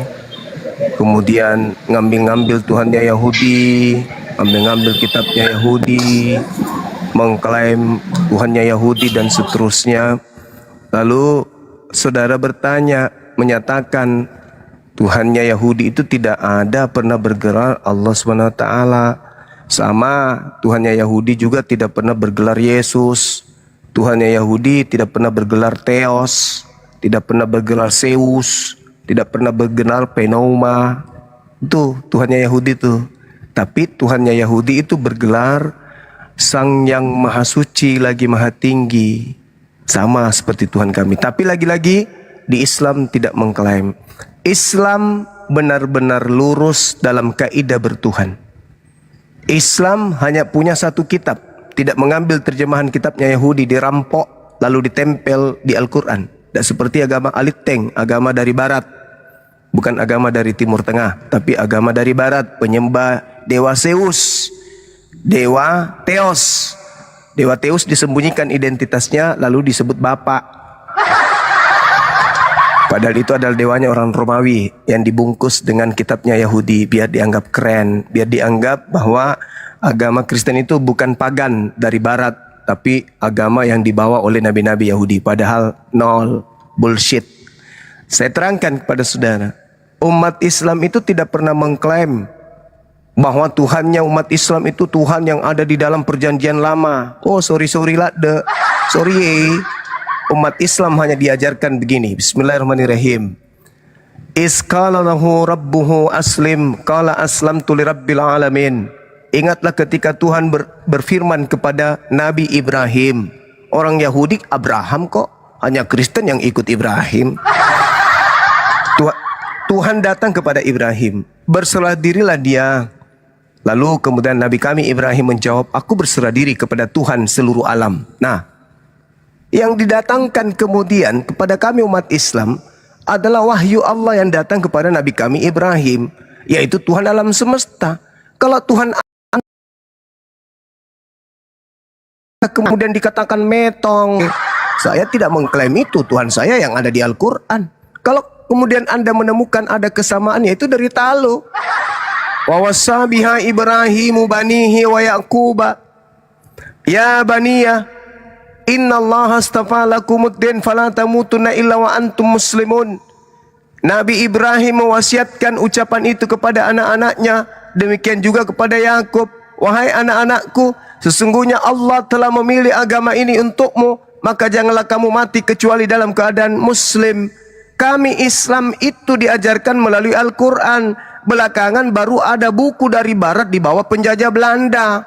kemudian ngambil Tuhannya Yahudi, ngambil kitabnya Yahudi, mengklaim Tuhannya Yahudi dan seterusnya. Lalu saudara bertanya, menyatakan Tuhannya Yahudi itu tidak ada pernah bergelar Allah SWT. Sama Tuhannya Yahudi juga tidak pernah bergelar Yesus. Tuhannya Yahudi tidak pernah bergelar Theos, tidak pernah bergelar Zeus, tidak pernah bergelar Pneuma. Itu Tuhannya Yahudi itu. Tapi Tuhannya Yahudi itu bergelar Sang yang Maha Suci lagi Maha Tinggi. Sama seperti Tuhan kami. Tapi lagi-lagi di Islam tidak mengklaim. Islam benar-benar lurus dalam kaidah bertuhan. Islam hanya punya satu kitab, tidak mengambil terjemahan kitabnya Yahudi, dirampok lalu ditempel di Al-Quran. Tidak seperti agama Aliteng, agama dari Barat, bukan agama dari Timur Tengah, tapi agama dari Barat, penyembah dewa Zeus, dewa Theos. Dewa Theus disembunyikan identitasnya lalu disebut Bapak. Padahal itu adalah dewanya orang Romawi yang dibungkus dengan kitabnya Yahudi biar dianggap keren, biar dianggap bahwa agama Kristen itu bukan pagan dari Barat, tapi agama yang dibawa oleh nabi-nabi Yahudi. Padahal nol, bullshit. Saya terangkan kepada saudara, umat Islam itu tidak pernah mengklaim bahwa Tuhannya umat Islam itu Tuhan yang ada di dalam perjanjian lama. Oh sorry lah, sorry. Umat Islam hanya diajarkan begini. Bismillahirrahmanirrahim. Isqala lahu rabbuhu aslim, qala aslamtu lirabbil alamin. Ingatlah ketika Tuhan berfirman kepada Nabi Ibrahim. Orang Yahudi Abraham kok, hanya Kristen yang ikut Ibrahim. Tuhan datang kepada Ibrahim, berserah dirilah dia. Lalu kemudian Nabi kami Ibrahim menjawab, aku berserah diri kepada Tuhan seluruh alam. Nah, yang didatangkan kemudian kepada kami umat Islam adalah wahyu Allah yang datang kepada Nabi kami Ibrahim, yaitu Tuhan alam semesta. Kalau Tuhan kemudian dikatakan metong, Saya tidak mengklaim itu. Tuhan saya yang ada di Al-Quran. Kalau kemudian Anda menemukan ada kesamaannya, itu dari talu. Wa wassa biha Ibrahimu banihi wa Yaquba. Ya baniya, innallaha astafa lakumuddin fala tamutunna illa wa antum muslimun. Nabi Ibrahim mewasiatkan ucapan itu kepada anak-anaknya. Demikian juga kepada Yakub. Wahai anak-anakku, sesungguhnya Allah telah memilih agama ini untukmu, maka janganlah kamu mati kecuali dalam keadaan muslim. Kami Islam itu diajarkan melalui Al-Quran. Belakangan baru ada buku dari barat di bawah penjajah Belanda.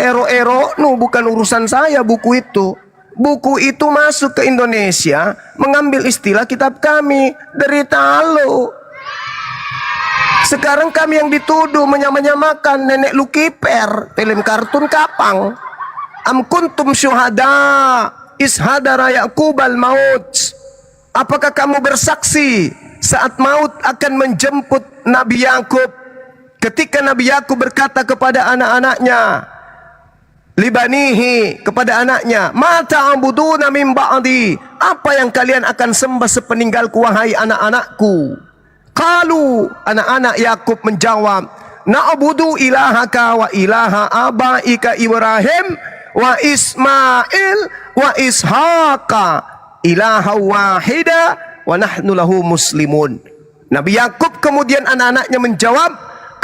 Ero-ero, bukan urusan saya buku itu. Buku itu masuk ke Indonesia, mengambil istilah kitab kami, derita lo. Sekarang kami yang dituduh menyamakan nenek Lukiper, film kartun Kapang. Am kuntum syuhada is hadara Yaqubal maut. Apakah kamu bersaksi saat maut akan menjemput Nabi Yakub? Ketika Nabi Yakub berkata kepada anak-anaknya, libanihi, kepada anaknya, mata ta'buduna min ba'di, apa yang kalian akan sembah sepeninggalku wahai anak-anakku? Qalu, anak-anak Yakub menjawab, na'budu ilahaka wa ilaha abaika Ibrahim wa Ismail wa Ishaqa ilaha wahida wa nahnu lahu muslimun. Nabi Yakub kemudian anak-anaknya menjawab,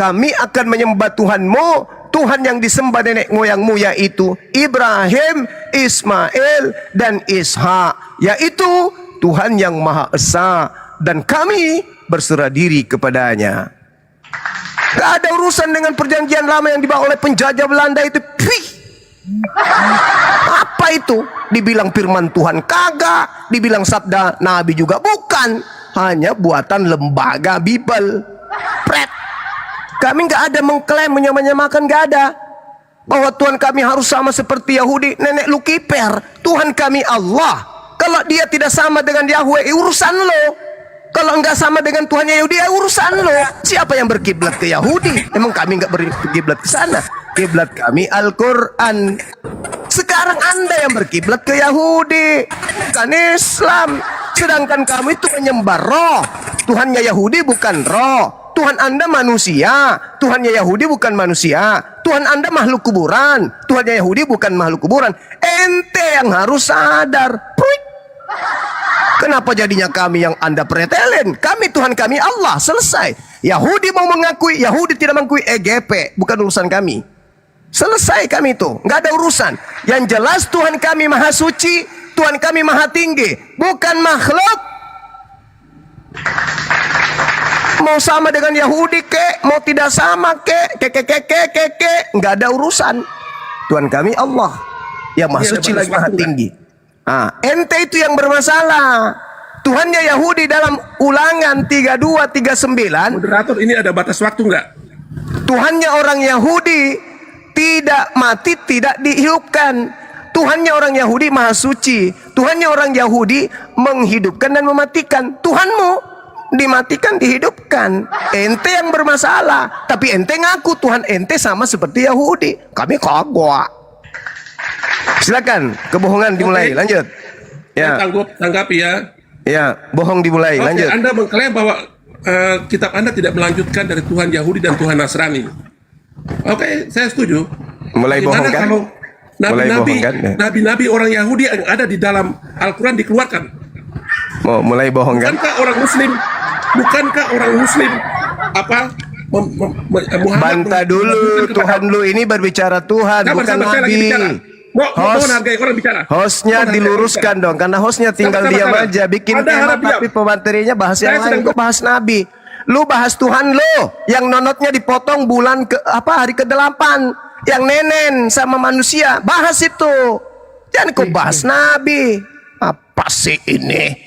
kami akan menyembah Tuhanmu, Tuhan yang disembah nenek moyangmu, yaitu Ibrahim, Ismail, dan Ishak, yaitu Tuhan yang Maha Esa, dan kami berserah diri kepadanya. Gak ada urusan dengan perjanjian lama yang dibawa oleh penjajah Belanda itu. Apa itu? Dibilang firman Tuhan kagak, dibilang sabda Nabi juga bukan, hanya buatan lembaga Bible. Pret. Kami nggak ada mengklaim menyamakan, nggak ada. Bahwa Tuhan kami harus sama seperti Yahudi, nenek Lukiper. Tuhan kami Allah. Kalau dia tidak sama dengan Yahweh, urusan lo. Kalau nggak sama dengan Tuhan Yahudi, urusan lo. Siapa yang berkiblat ke Yahudi? Emang kami nggak berkiblat ke sana. Kiblat kami Al-Quran. Sekarang Anda yang berkiblat ke Yahudi, bukan Islam. Sedangkan kamu itu menyembah roh. Tuhannya Yahudi bukan roh. Tuhan Anda manusia, Tuhannya Yahudi bukan manusia. Tuhan Anda makhluk kuburan, Tuhannya Yahudi bukan makhluk kuburan. Ente yang harus sadar. Puik. Kenapa jadinya kami yang Anda pretelin? Kami Tuhan kami Allah, selesai. Yahudi mau mengakui, Yahudi tidak mengakui, EGP, bukan urusan kami. Selesai kami itu, nggak ada urusan. Yang jelas Tuhan kami maha suci, Tuhan kami maha tinggi, bukan makhluk. Mau sama dengan Yahudi kek, mau tidak sama kek, nggak ada urusan. Tuhan kami Allah yang maha suci lagi maha tinggi. Ente itu yang bermasalah. Tuhannya Yahudi dalam Ulangan 32:39. Moderator, ini ada batas waktu nggak? Tuhannya orang Yahudi tidak mati, tidak dihidupkan. Tuhannya orang Yahudi maha suci. Tuhannya orang Yahudi menghidupkan dan mematikan. Tuhanmu dimatikan, dihidupkan. Ente yang bermasalah. Tapi ente ngaku Tuhan ente sama seperti Yahudi. Kami kagak. Silakan, kebohongan dimulai. Lanjut. Ya. Tanggapi ya. Ya, bohong dimulai. Lanjut. Anda mengklaim bahwa kitab Anda tidak melanjutkan dari Tuhan Yahudi dan Tuhan Nasrani. Oke, saya setuju. Mulai bohong kan? Kalau nabi-nabi orang Yahudi yang ada di dalam Al-Quran dikeluarkan. Mau mulai bohong kan? Bukankah orang Muslim Muhammad bantah dulu, Tuhan lu ini berbicara Tuhan, bukan Nabi. Hostnya diluruskan dong, karena hostnya tinggal diam aja, bikin tema tapi pematerinya bahas yang lain. Kok bahas Nabi? Lu bahas Tuhan lu yang nonotnya dipotong bulan hari ke-8, yang nenen sama manusia, bahas itu. Jangan kau bahas Nabi. Apa sih ini?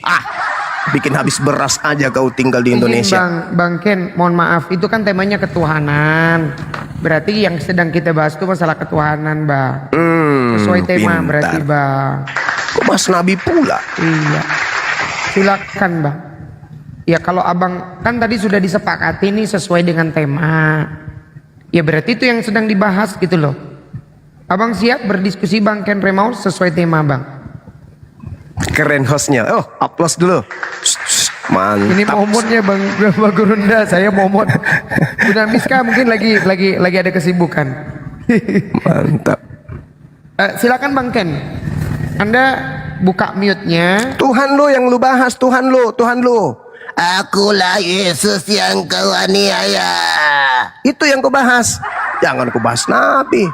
Bikin habis beras aja kau tinggal di Indonesia. Bang Ken, mohon maaf, itu kan temanya ketuhanan. Berarti yang sedang kita bahas itu masalah ketuhanan, Bang. Sesuai tema pintar. Berarti, Bang. Kok bahas Nabi pula? Iya. Silakan, Bang. Ya kalau Abang kan tadi sudah disepakati nih sesuai dengan tema. Ya berarti itu yang sedang dibahas gitu loh. Abang siap berdiskusi Bang Ken Remaus sesuai tema, Bang? Keren hostnya. Oh, aplaus dulu. Mantap. Ini momotnya Bang Gurunda, saya momot. Bunda Miska mungkin lagi ada kesibukan. Mantap. Silakan Bang Ken. Anda buka mute-nya. Tuhan lu yang lu bahas, Tuhan lu. Akulah Yesus yang kau aniaya. Itu yang kau bahas. Jangan kau bahas Nabi.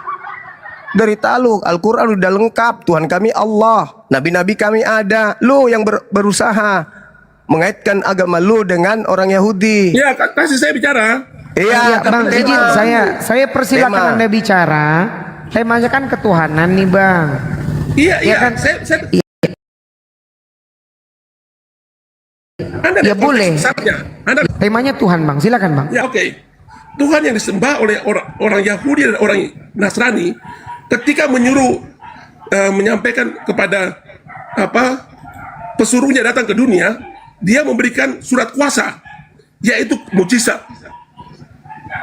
Dari talu Al-Quran udah lengkap. Tuhan kami Allah, nabi-nabi kami ada. Lu yang berusaha mengaitkan agama lu dengan orang Yahudi. Ya, kasih saya bicara. Iya, Bang, izin saya persilakan Anda bicara. Temanya kan ketuhanan nih Bang. Iya, kan? Anda boleh. Temanya Tuhan Bang, silakan Bang. Ya oke. Tuhan yang disembah oleh orang Yahudi dan orang Nasrani ketika menyuruh menyampaikan kepada pesuruhnya datang ke dunia, dia memberikan surat kuasa, yaitu mujizat.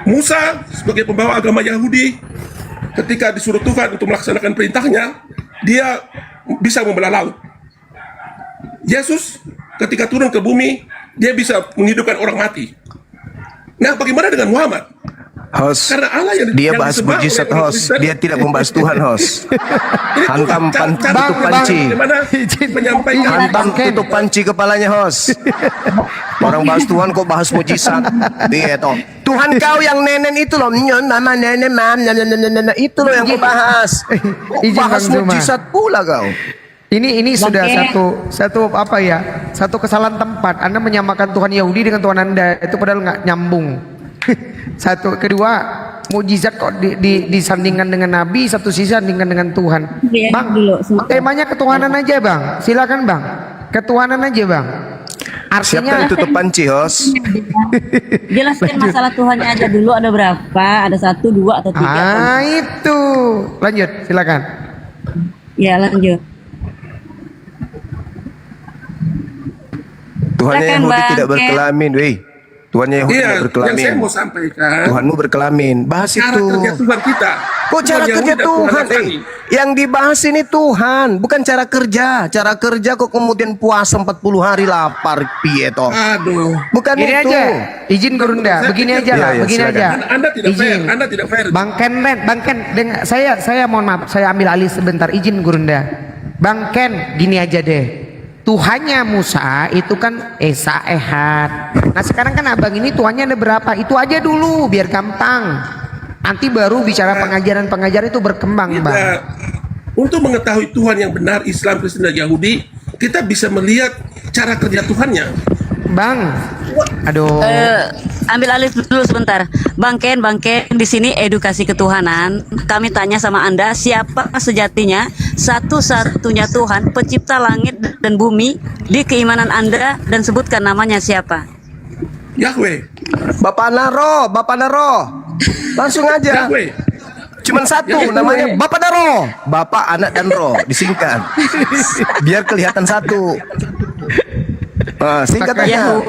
Musa sebagai pembawa agama Yahudi, ketika disuruh Tuhan untuk melaksanakan perintahnya, dia bisa membelah laut. Yesus ketika turun ke bumi, dia bisa menghidupkan orang mati. Nah, bagaimana dengan Muhammad? Host, karena Allah dia bahas mujizat host, dia tidak membahas Tuhan host. Hantam tutup panci. Hantam tutup panci kepalanya host. Orang bahas Tuhan kok bahas mujizat. Dia toh. Tuhan kau yang nenen itu loh, nama nenen itu loh yang kau bahas. Bahas mujizat pula kau. Ini sudah satu apa ya? Satu kesalahan tempat. Anda menyamakan Tuhan Yahudi dengan Tuhan Anda, itu padahal nggak nyambung. Satu, kedua, mujizat kok disandingkan dengan Nabi, satu sisi sandingkan dengan Tuhan. Bang, temanya ketuhanan aja Bang. Silakan Bang. Ketuhanan aja Bang. Artinya siapa tutup panci host? Jelaskan masalah Tuhannya aja dulu, ada berapa? Ada 1, 2 atau 3? Itu. Lanjut, silakan. Ya, lanjut. Tuhannya Yahudi tidak berkelamin, weh. Tuhannya Yahudi tidak berkelamin. Yang saya mau sampaikan, Tuhanmu berkelamin. Bahas cara itu. kerja Tuhan kita. Kok cara kerja Tuhan? Yang dibahas ini Tuhan, bukan cara kerja. Cara kerja kok kemudian puasa 40 hari lapar piye toh. Aduh. Bukan gini itu. Aja. Izin Gurunda, begini aja lah, begini aja. Anda tidak fair, Anda tidak fair. Bang Ken, saya mohon maaf, saya ambil alih sebentar, izin Gurunda. Bang Ken, gini aja deh. Tuhannya Musa itu kan Esa Ehad. Nah sekarang kan abang ini Tuhannya ada berapa? Itu aja dulu biar gampang. Nanti baru bicara pengajaran itu berkembang Bang. Untuk mengetahui Tuhan yang benar, Islam, Kristen dan Yahudi, kita bisa melihat cara kerja Tuhannya. Bang, aduh. Ambil alih dulu sebentar, Bang Ken, di sini edukasi ketuhanan. Kami tanya sama Anda, siapa sejatinya satu-satunya Tuhan, pencipta langit dan bumi di keimanan Anda, dan sebutkan namanya siapa? Yahweh. Bapak Naro. Langsung aja. Yahweh. Cuman satu namanya Bapak Naro. Bapak, anak dan roh disingkat. Biar kelihatan satu. Singkat aja.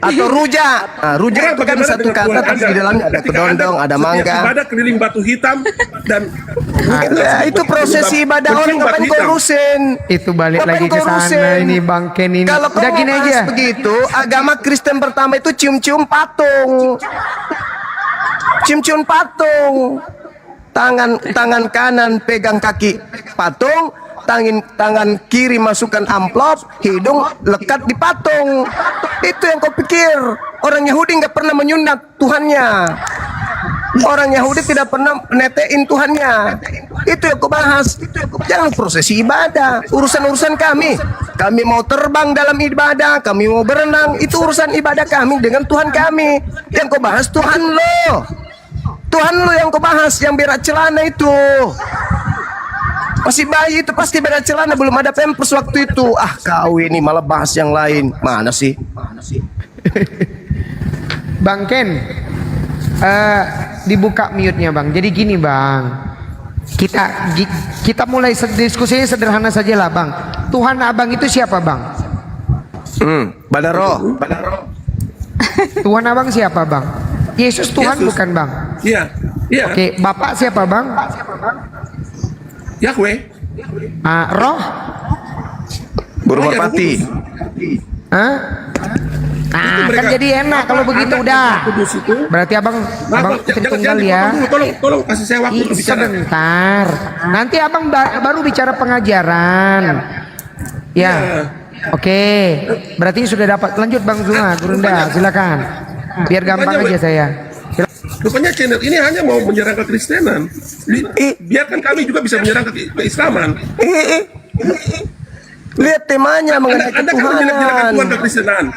Atau ruja. Ruja itu kan satu kata tapi di dalamnya ada kedondong, ada mangga. Ibadah keliling batu hitam dan itu prosesi ibadah orang, ngapain kau urusin? Itu balik lagi ke sana ini Bang Ken ini. Kalau kau gini aja begitu, agama Kristen pertama itu cium-cium patung. Cium-cium patung. Tangan kanan pegang kaki patung, tangan kiri masukkan amplop, hidung lekat di patung. Itu yang kau pikir. Orang Yahudi nggak pernah menyunat Tuhannya. Orang Yahudi tidak pernah netein Tuhannya. Itu yang kau bahas. Jangan prosesi ibadah, urusan kami. Kami mau terbang dalam ibadah, kami mau berenang, itu urusan ibadah kami dengan Tuhan kami. Yang kau bahas Tuhan lo. Tuhan lo yang kau bahas, yang berak celana itu. Masih bayi itu pasti berak celana, belum ada pampers waktu itu. Kau ini malah bahas yang lain. Mana sih? Bang Ken, dibuka mute-nya Bang. Jadi gini Bang, kita mulai diskusinya sederhana saja lah Bang. Tuhan abang itu siapa Bang? Badaro. Tuhan abang siapa Bang? Yesus Tuhan bukan Bang? Iya. Oke, Bapak siapa Bang? Yahweh. Roh? Guru merpati. Hah? Nah, kan jadi enak kalau begitu udah. Berarti abang tunggal ya. Tolong kasih saya waktu untuk bicara. Sebentar. Nanti abang baru bicara pengajaran. Ya. Oke. Berarti sudah dapat. Lanjut Bang Zuma, Gurunda, silakan. Biar gampang aja saya. Rupanya channel ini hanya mau menyerang kekristenan. Biarkan kami juga bisa menyerang keislaman. Lihat temanya mengenai ketuhanan.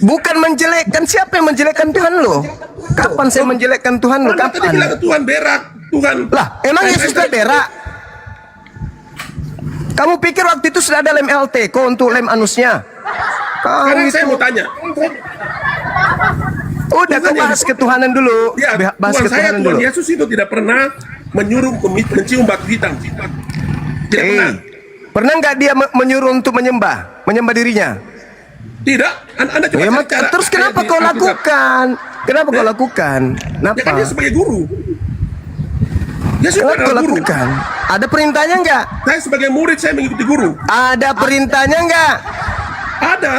Bukan menjelekkan. Siapa yang menjelekkan Tuhan lo? Kapan saya menjelekkan Tuhan lo? Kapan? Tadi bilang Tuhan berak, Tuhan. Lah, emang Yesus sudah berak? Kamu pikir waktu itu sudah ada lem LT kok untuk lem anusnya? Sekarang saya mau tanya. Udah kau bahas ketuhanan dulu. Ya, bahas ketuhanan Tuhan dulu. Yesus itu tidak pernah menyuruh mencium batu hitam. Tidak pernah. Pernah nggak dia menyuruh untuk menyembah dirinya? Tidak. Anda coba terus kenapa kau lakukan? Kenapa kau lakukan? Kenapa? Ya kan dia sebagai guru. Kenapa kau lakukan? Ada perintahnya nggak? Saya sebagai murid saya mengikuti guru. Ada perintahnya nggak? Ada.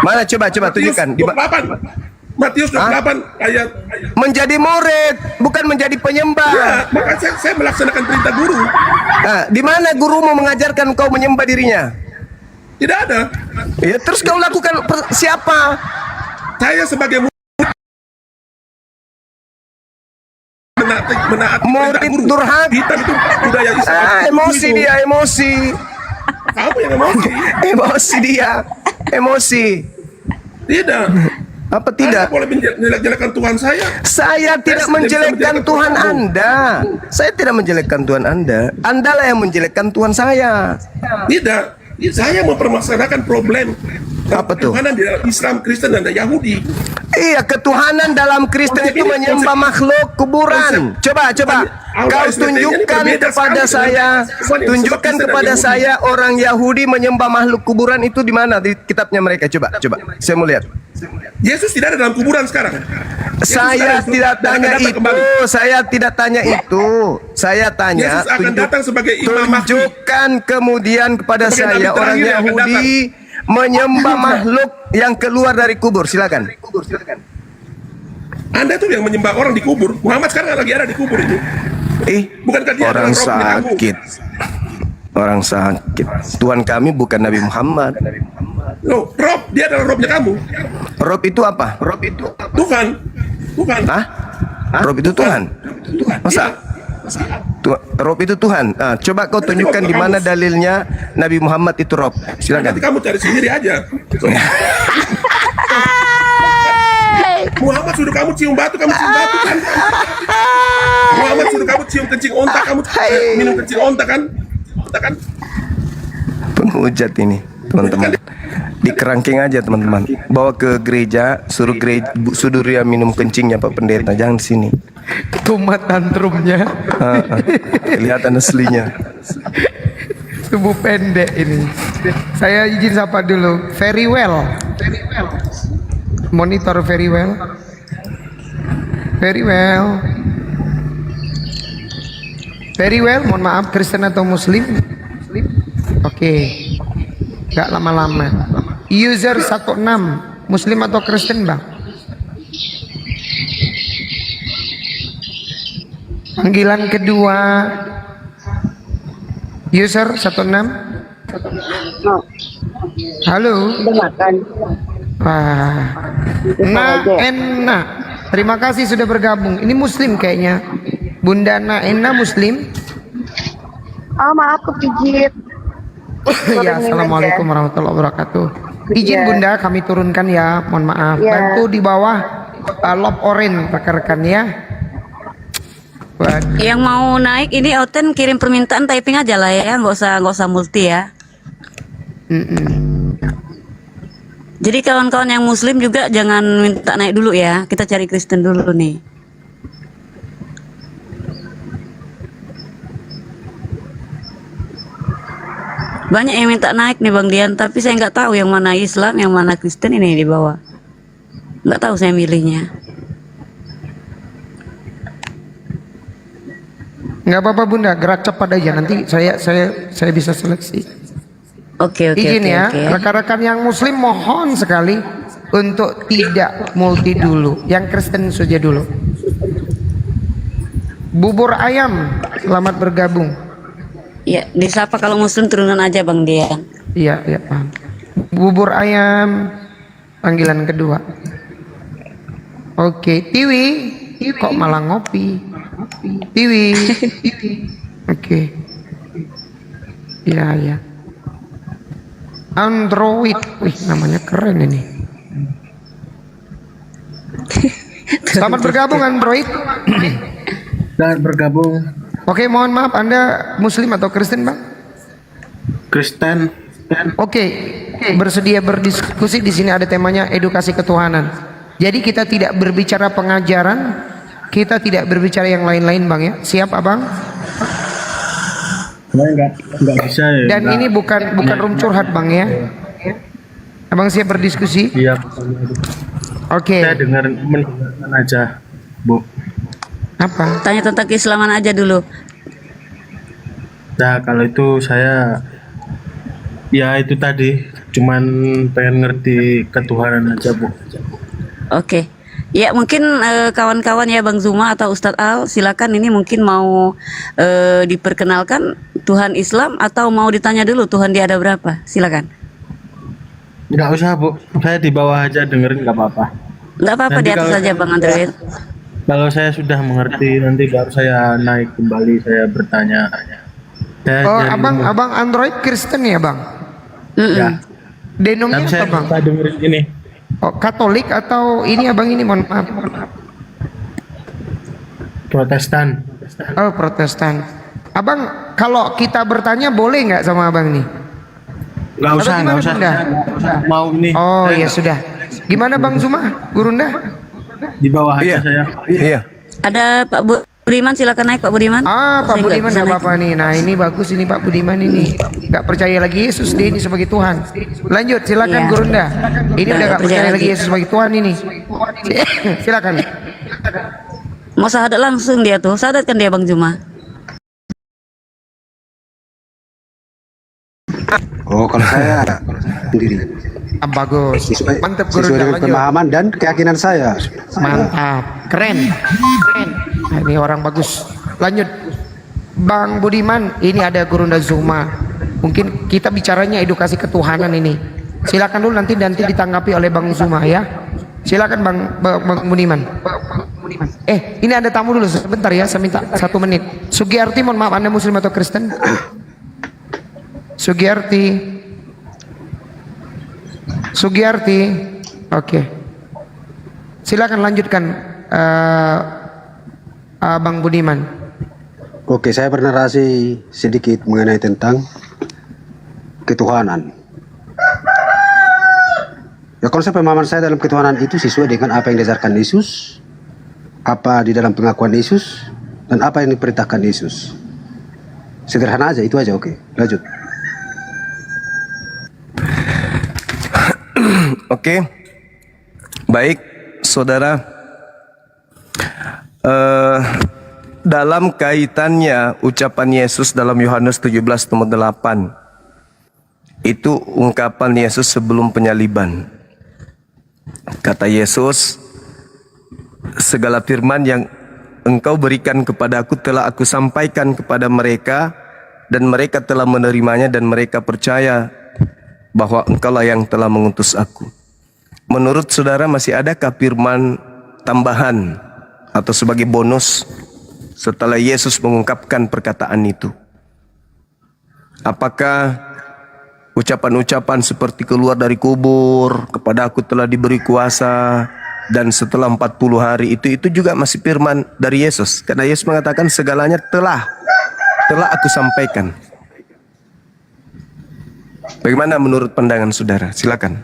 Mana coba tunjukkan. Matius 28 ayat. Menjadi murid, bukan menjadi penyembah. Ya, maka saya melaksanakan perintah guru. Nah, di mana gurumu mengajarkan kau menyembah dirinya? Tidak ada. Ya, terus kau lakukan siapa? Saya sebagai murid menaati murid durhaka. Hitam itu budaya Islam. Emosi dia, emosi. Kamu yang emosi. Emosi dia, emosi. Tidak. Apa tidak? Anda boleh menjelekkan Tuhan saya. Saya tidak menjelekkan Tuhan Anda. Saya tidak menjelekkan Tuhan Anda. Andalah yang menjelekkan Tuhan saya. Tidak. Saya mempermasalahkan problem ketuhanan di dalam Islam, Kristen, dan Yahudi. Iya, ketuhanan dalam Kristen itu menyembah makhluk kuburan. Coba kau tunjukkan kepada saya, orang Yahudi menyembah makhluk kuburan itu di mana di kitabnya mereka? Coba, saya mau lihat. Yesus tidak ada dalam kuburan sekarang. Saya tidak tanya itu. Saya tidak tanya itu. Saya tanya. Yesus akan datang sebagai imam. Tunjukkan kemudian kepada saya orang Yahudi menyembah makhluk yang keluar dari kubur. Silakan. Anda tuh yang menyembah orang di kubur. Muhammad sekarang lagi ada di kubur itu. Bukankah dia orang sakit? Orang sakit. Tuhan kami bukan Nabi Muhammad. Loh, Rob, dia adalah Robnya kamu. Rob itu apa? Rob itu Tuhan. Tuhan. Hah? Rob itu Tuhan. Masa? Rob itu Tuhan. Nah, coba kau tunjukkan di mana dalilnya Nabi Muhammad itu Rob. Silakan. Nanti kamu cari sendiri aja. Muhammad suruh kamu cium batu, kamu cium batu kan? Muhammad suruh kamu cium kencing onta, kamu minum kencing onta kan? Penghujat ini, teman-teman. Di kerangking aja, teman-teman. Bawa ke gereja, suruh dia minum kencingnya Pak Pendeta. Jangan di sini. Tumat tantrumnya. Kelihatan aslinya. Tubuh pendek ini. Saya izin sapa dulu. Very well. Monitor very well. Very well. Very well. Mohon maaf, Kristen atau Muslim? Oke. Gak lama-lama. User 16 Muslim atau Kristen, Bang? Panggilan kedua user 16. Halo. Wah. Enak. Terima kasih sudah bergabung. Ini Muslim kayaknya. Bunda Naena Muslim. Oh, maaf kepijit. Ya, assalamualaikum warahmatullahi wabarakatuh. Izin Bunda kami turunkan ya, mohon maaf. Bantu di bawah love orange rekan-rekan ya. Yang mau naik ini Oten kirim permintaan typing aja lah ya, nggak usah multi ya. Jadi kawan-kawan yang Muslim juga jangan minta naik dulu ya, kita cari Kristen dulu nih. Banyak yang minta naik nih Bang Dian, tapi saya nggak tahu yang mana Islam, yang mana Kristen ini di bawah. Nggak tahu saya milihnya. Nggak apa-apa Bunda, gerak cepat aja nanti saya bisa seleksi. Oke, Izin ya, rekan-rekan yang muslim mohon sekali untuk tidak multi dulu. Yang Kristen saja dulu. Bubur ayam, selamat bergabung. Ya, disapa kalau muslim turunan aja Bang Dian. Iya, iya paham. Bubur ayam, panggilan kedua. Oke, Tiwi, kok malah ngopi? Tiwi. Oke. Ya, ya. Android, wih namanya keren ini. Selamat bergabung Android. Selamat bergabung. Oke, mohon maaf, Anda Muslim atau Kristen, Bang? Kristen. Oke, bersedia berdiskusi. Di sini ada temanya edukasi ketuhanan. Jadi kita tidak berbicara pengajaran, kita tidak berbicara yang lain-lain, Bang ya. Siap, Abang? Enggak bisa ya. Dan ini bukan room curhat, Bang ya. Abang siap berdiskusi? Iya. Oke. Saya mendengarkan aja, Bu. Apa? Tanya tentang keislaman aja dulu. Nah, kalau itu saya ya itu tadi cuman pengen ngerti ketuhanan aja, Bu. Oke. Ya mungkin kawan-kawan ya Bang Zuma atau Ustadz Al, silakan ini mungkin mau diperkenalkan Tuhan Islam atau mau ditanya dulu Tuhan dia ada berapa? Silakan. Nggak usah, Bu. Saya di bawah aja dengerin nggak apa-apa. Nggak apa-apa, di atas saja Bang Android. Kalau saya sudah mengerti nanti baru saya naik kembali, saya bertanya. Abang Android Kristen ya, Bang? Ya. Denomnya apa, Bang? Saya dengerin ini. Oh, Katolik atau ini Abang ini, mohon maaf. Protestan. Oh, Protestan. Abang, kalau kita bertanya boleh nggak sama Abang nih? Nggak usah. Mau nih. Oh ya sudah. Gimana Bang Zuma, Gurunda? Di bawah aja saya. Iya. Ada Pak Budiman, silakan naik Pak Budiman. Pak Budiman nggak apa-apa nih. Nah ini bagus ini Pak Budiman ini. Nggak percaya lagi Yesus dia ini sebagai Tuhan. Lanjut, silakan Gurunda. Ini udah nggak percaya lagi Yesus sebagai Tuhan ini. Silakan. Mau syahadat langsung dia tuh, syahadatkan dia Bang Zuma. Oh, kalau saya sendiri. Bagus. Mantap Guru. Sesuai dengan pemahaman dan keyakinan saya. Mantap. Keren. Nah, ini orang bagus. Lanjut. Bang Budiman, ini ada Gurunda Zuma. Mungkin kita bicaranya edukasi ketuhanan ini. Silakan dulu nanti ditanggapi oleh Bang Zuma ya. Silakan Bang Budiman. Ini ada tamu dulu sebentar ya, saya minta 1 menit. Sugiyarti, mohon maaf Anda Muslim atau Kristen? Sugiyarti, oke. Silakan lanjutkan, Bang Budiman. Oke, saya bernarasi sedikit mengenai tentang ketuhanan. Ya, konsep pemahaman saya dalam ketuhanan itu sesuai dengan apa yang diajarkan Yesus, apa di dalam pengakuan Yesus, dan apa yang diperintahkan Yesus. Sederhana aja, itu aja. Oke, lanjut. Oke, baik saudara, dalam kaitannya ucapan Yesus dalam Yohanes 17:8 itu ungkapan Yesus sebelum penyaliban. Kata Yesus, segala firman yang engkau berikan kepada aku telah aku sampaikan kepada mereka, dan mereka telah menerimanya dan mereka percaya bahwa engkaulah yang telah mengutus aku. Menurut saudara masih adakah firman tambahan atau sebagai bonus setelah Yesus mengungkapkan perkataan itu? Apakah ucapan-ucapan seperti keluar dari kubur, kepada aku telah diberi kuasa, dan setelah 40 hari itu juga masih firman dari Yesus? Karena Yesus mengatakan segalanya telah aku sampaikan. Bagaimana menurut pandangan saudara? Silakan.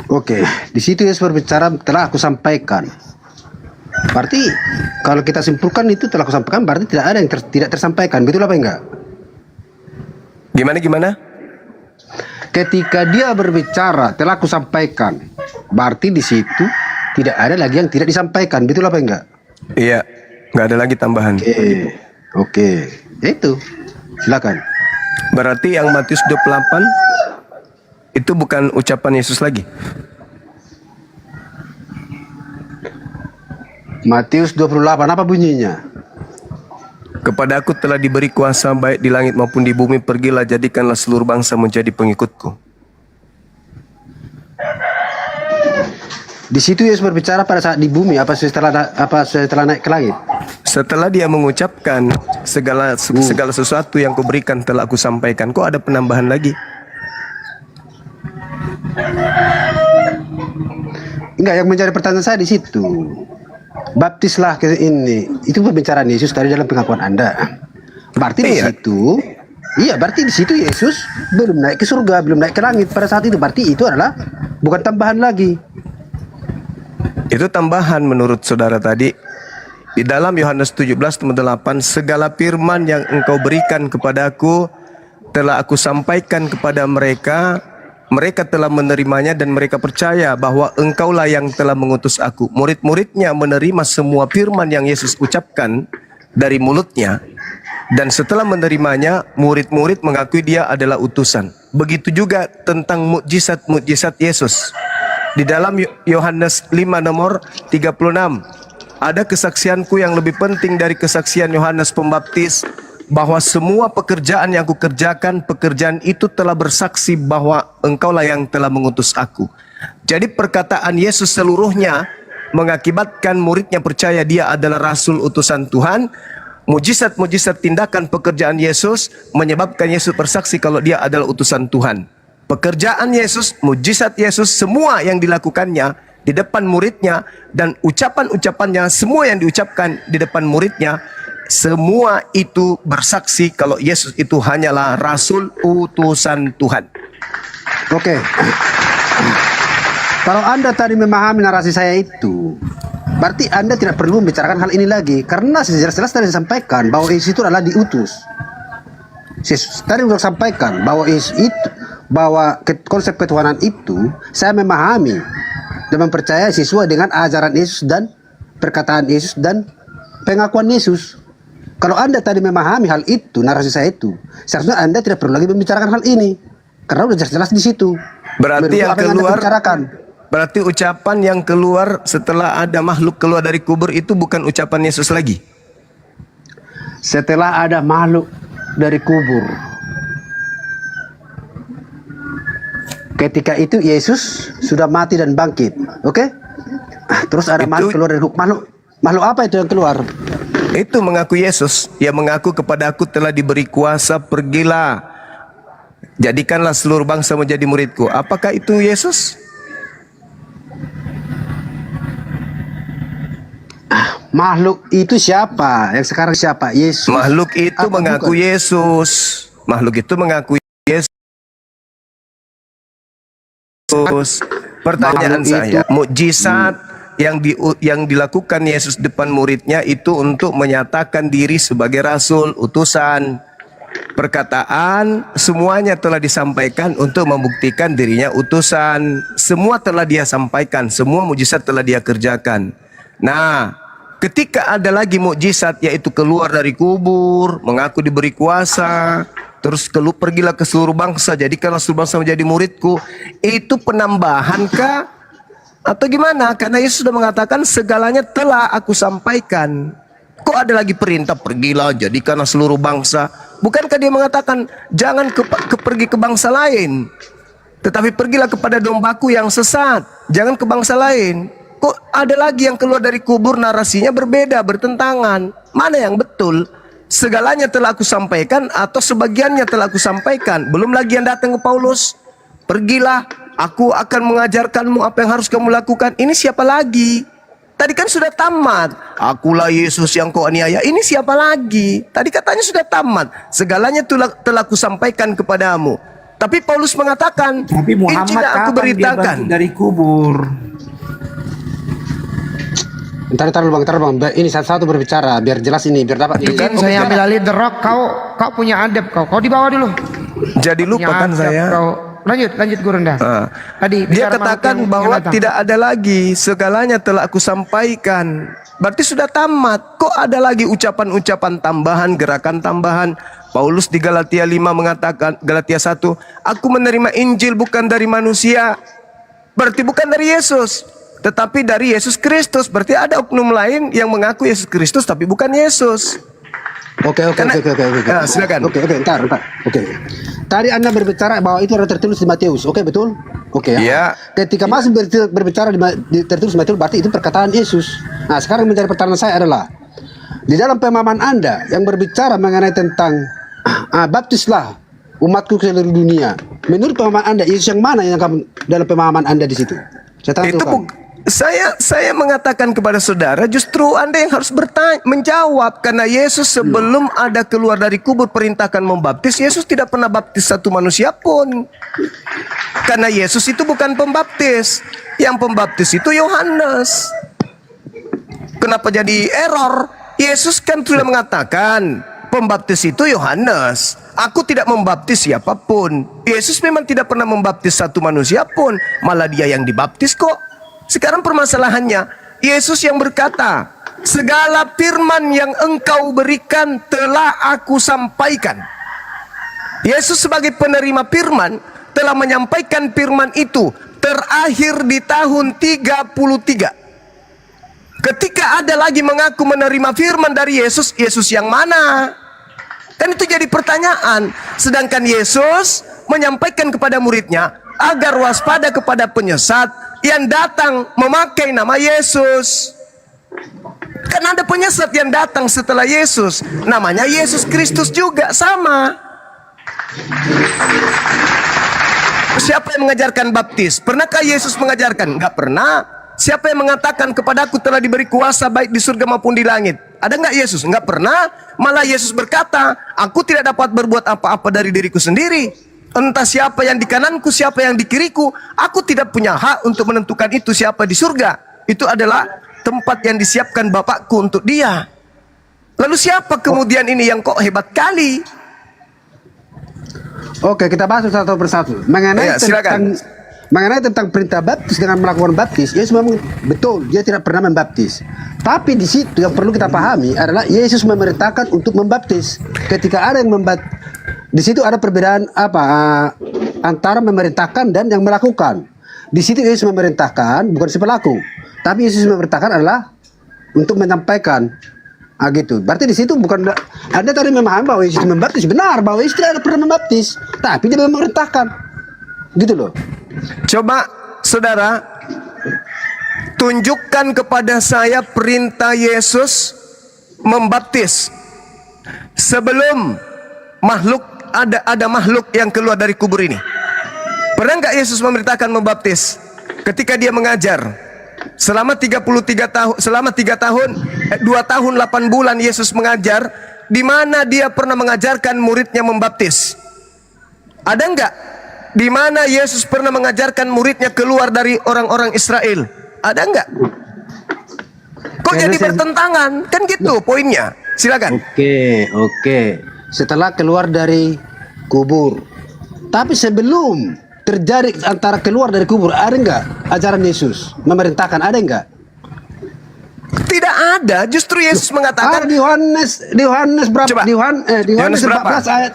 Oke, di situ Yesus berbicara telah aku sampaikan. Berarti kalau kita simpulkan itu telah aku sampaikan, berarti tidak ada yang tidak tersampaikan. Betul apa enggak? Gimana? Ketika dia berbicara telah aku sampaikan, berarti di situ tidak ada lagi yang tidak disampaikan. Betul apa enggak? Iya, nggak ada lagi tambahan. Oke, itu. Silakan. Berarti yang Matius 28 itu bukan ucapan Yesus lagi. Matius 28 apa bunyinya? Kepada aku telah diberi kuasa baik di langit maupun di bumi, pergilah jadikanlah seluruh bangsa menjadi pengikutku. Di situ Yesus berbicara pada saat di bumi apa setelah naik ke langit? Setelah dia mengucapkan segala sesuatu yang kuberikan telah aku sampaikan. Kok ada penambahan lagi? Enggak, yang menjadi pertanyaan saya di situ. Baptislah ke ini. Itu pembicaraan Yesus tadi dalam pengakuan Anda. Berarti di situ, berarti di situ Yesus belum naik ke surga, belum naik ke langit pada saat itu. Berarti itu adalah bukan tambahan lagi. Itu tambahan menurut saudara tadi. Di dalam Yohanes 17:8, segala firman yang engkau berikan kepadaku telah aku sampaikan kepada mereka. Mereka telah menerimanya dan mereka percaya bahwa engkaulah yang telah mengutus aku. Murid-muridnya menerima semua firman yang Yesus ucapkan dari mulutnya. Dan setelah menerimanya, murid-murid mengakui dia adalah utusan. Begitu juga tentang mukjizat-mukjizat Yesus. Di dalam Yohanes 5 nomor 36, ada kesaksianku yang lebih penting dari kesaksian Yohanes Pembaptis, bahwa semua pekerjaan yang kukerjakan, pekerjaan itu telah bersaksi bahwa engkaulah yang telah mengutus aku. Jadi perkataan Yesus seluruhnya mengakibatkan muridnya percaya dia adalah rasul utusan Tuhan. Mujizat-mujizat tindakan pekerjaan Yesus menyebabkan Yesus bersaksi kalau dia adalah utusan Tuhan. Pekerjaan Yesus, mujizat Yesus, semua yang dilakukannya di depan muridnya dan ucapan-ucapannya, semua yang diucapkan di depan muridnya, semua itu bersaksi kalau Yesus itu hanyalah rasul utusan Tuhan. Oke. Kalau Anda tadi memahami narasi saya itu, berarti Anda tidak perlu membicarakan hal ini lagi, karena jelas-jelas tadi disampaikan bahwa Yesus itu adalah diutus. Tadi sudah sampaikan bahwa Yesus itu, bahwa konsep ketuhanan itu saya memahami dan mempercayai sesuai dengan ajaran Yesus dan perkataan Yesus dan pengakuan Yesus. Kalau Anda tadi memahami hal itu, narasi saya itu, seharusnya Anda tidak perlu lagi membicarakan hal ini, karena sudah jelas-jelas di situ. Berarti berarti ucapan yang keluar setelah ada makhluk keluar dari kubur itu bukan ucapan Yesus lagi. Setelah ada makhluk dari kubur, ketika itu Yesus sudah mati dan bangkit, oke? Terus ada makhluk keluar dari makhluk apa itu yang keluar? Itu mengaku Yesus. Yang mengaku kepada aku telah diberi kuasa, pergilah, jadikanlah seluruh bangsa menjadi muridku. Apakah itu Yesus? Makhluk itu siapa? Yang sekarang siapa? Yesus. Makhluk itu mengaku Yesus. Makhluk itu mengaku Yesus. Pertanyaan saya, mukjizat yang dilakukan Yesus depan muridnya itu untuk menyatakan diri sebagai rasul utusan. Perkataan semuanya telah disampaikan untuk membuktikan dirinya utusan. Semua telah dia sampaikan, semua mukjizat telah dia kerjakan. Nah, ketika ada lagi mukjizat, yaitu keluar dari kubur, mengaku diberi kuasa, terus pergilah ke seluruh bangsa, jadikanlah seluruh bangsa menjadi muridku, itu penambahan kah? Atau gimana? Karena Yesus sudah mengatakan segalanya telah aku sampaikan. Kok ada lagi perintah pergilah jadikanlah seluruh bangsa? Bukankah dia mengatakan jangan pergi ke bangsa lain, tetapi pergilah kepada dombaku yang sesat, jangan ke bangsa lain. Kok ada lagi yang keluar dari kubur? Narasinya berbeda, bertentangan. Mana yang betul? Segalanya telah aku sampaikan atau sebagiannya telah aku sampaikan? Belum lagi yang datang ke Paulus, pergilah, aku akan mengajarkanmu apa yang harus kamu lakukan. Ini siapa lagi? Tadi kan sudah tamat. Akulah Yesus yang kau aniaya. Ini siapa lagi? Tadi katanya sudah tamat. Segalanya telah aku sampaikan kepadamu. Tapi Paulus mengatakan, tapi Muhammad Injil aku beritakan dari kubur. Bentar bang, ini satu-satu berbicara biar jelas ini, biar dapat. Izin saya ambil alih The Rock, kau punya adab kau di bawah dulu. Jadi lupa kan saya. lanjut Guru Rendah. Tadi Dia bicara katakan makhluk yang bahwa datang. tidak ada lagi, segalanya telah aku sampaikan. Berarti sudah tamat. Kok ada lagi ucapan-ucapan tambahan, gerakan tambahan? Paulus di Galatia 5 mengatakan, Galatia 1, aku menerima Injil bukan dari manusia. Berarti bukan dari Yesus, tetapi dari Yesus Kristus. Berarti ada oknum lain yang mengaku Yesus Kristus tapi bukan Yesus. Oke. Silakan. Oke, entar. Oke. Tadi Anda berbicara bahwa itu ada tertulis di Matius. Oke, betul? Oke ya. Iya. Ketika masih berbicara tertulis di Matius, berarti itu perkataan Yesus. Nah, sekarang menjadi pertanyaan saya adalah, di dalam pemahaman Anda yang berbicara mengenai tentang baptislah umatku ke seluruh dunia. Menurut pemahaman Anda, Yesus yang mana yang kamu dalam pemahaman Anda di situ? Saya mengatakan kepada saudara, justru Anda yang harus menjawab, karena Yesus sebelum ada keluar dari kubur perintahkan membaptis, Yesus tidak pernah baptis satu manusia pun. Karena Yesus itu bukan pembaptis, yang pembaptis itu Yohanes. Kenapa jadi error? Yesus kan sudah mengatakan pembaptis itu Yohanes. Aku tidak membaptis siapapun. Yesus memang tidak pernah membaptis satu manusia pun, malah dia yang dibaptis kok. Sekarang permasalahannya, Yesus yang berkata, segala firman yang engkau berikan telah aku sampaikan. Yesus sebagai penerima firman telah menyampaikan firman itu terakhir di tahun 33. Ketika ada lagi mengaku menerima firman dari Yesus, Yesus yang mana? Kan itu jadi pertanyaan. Sedangkan Yesus menyampaikan kepada muridnya agar waspada kepada penyesat yang datang memakai nama Yesus. Kan ada penyesat yang datang setelah Yesus, namanya Yesus Kristus juga sama. Siapa yang mengajarkan baptis? Pernahkah Yesus mengajarkan? Enggak pernah. Siapa yang mengatakan kepadaku telah diberi kuasa baik di surga maupun di langit? Ada enggak Yesus? Enggak pernah. Malah Yesus berkata, aku tidak dapat berbuat apa-apa dari diriku sendiri. Entah siapa yang di kananku, siapa yang di kiriku, aku tidak punya hak untuk menentukan itu siapa di surga. Itu adalah tempat yang disiapkan Bapakku untuk dia. Lalu siapa kemudian ini yang kok hebat kali? Oke, kita bahas satu persatu. Mengenai tentang perintah baptis dengan melakukan baptis, Yesus memang betul, dia tidak pernah membaptis. Tapi di situ yang perlu kita pahami adalah Yesus memerintahkan untuk membaptis. Ketika ada yang di situ ada perbedaan antara memerintahkan dan yang melakukan. Di situ Yesus memerintahkan bukan si pelaku, tapi Yesus memerintahkan adalah untuk menyampaikan. Gitu. Berarti di situ bukan Anda tadi memahami bahwa Yesus membaptis, benar bahwa Yesus tidak pernah membaptis, tapi dia memerintahkan. Gitu loh. Coba saudara tunjukkan kepada saya perintah Yesus membaptis sebelum ada makhluk yang keluar dari kubur ini. Pernah nggak Yesus memerintahkan membaptis ketika dia mengajar? Selama 2 tahun 8 bulan Yesus mengajar, di mana dia pernah mengajarkan muridnya membaptis? Ada nggak? Di mana Yesus pernah mengajarkan muridnya keluar dari orang-orang Israel? Ada nggak? Kok jadi bertentangan? Kan gitu poinnya. Silakan. Oke. Setelah keluar dari kubur. Tapi sebelum terjadi antara keluar dari kubur, ada nggak ajaran Yesus memerintahkan? Ada nggak? Tidak ada. Justru Yesus mengatakan di Yohanes berapa? Coba. Di Yohanes 14 ayat.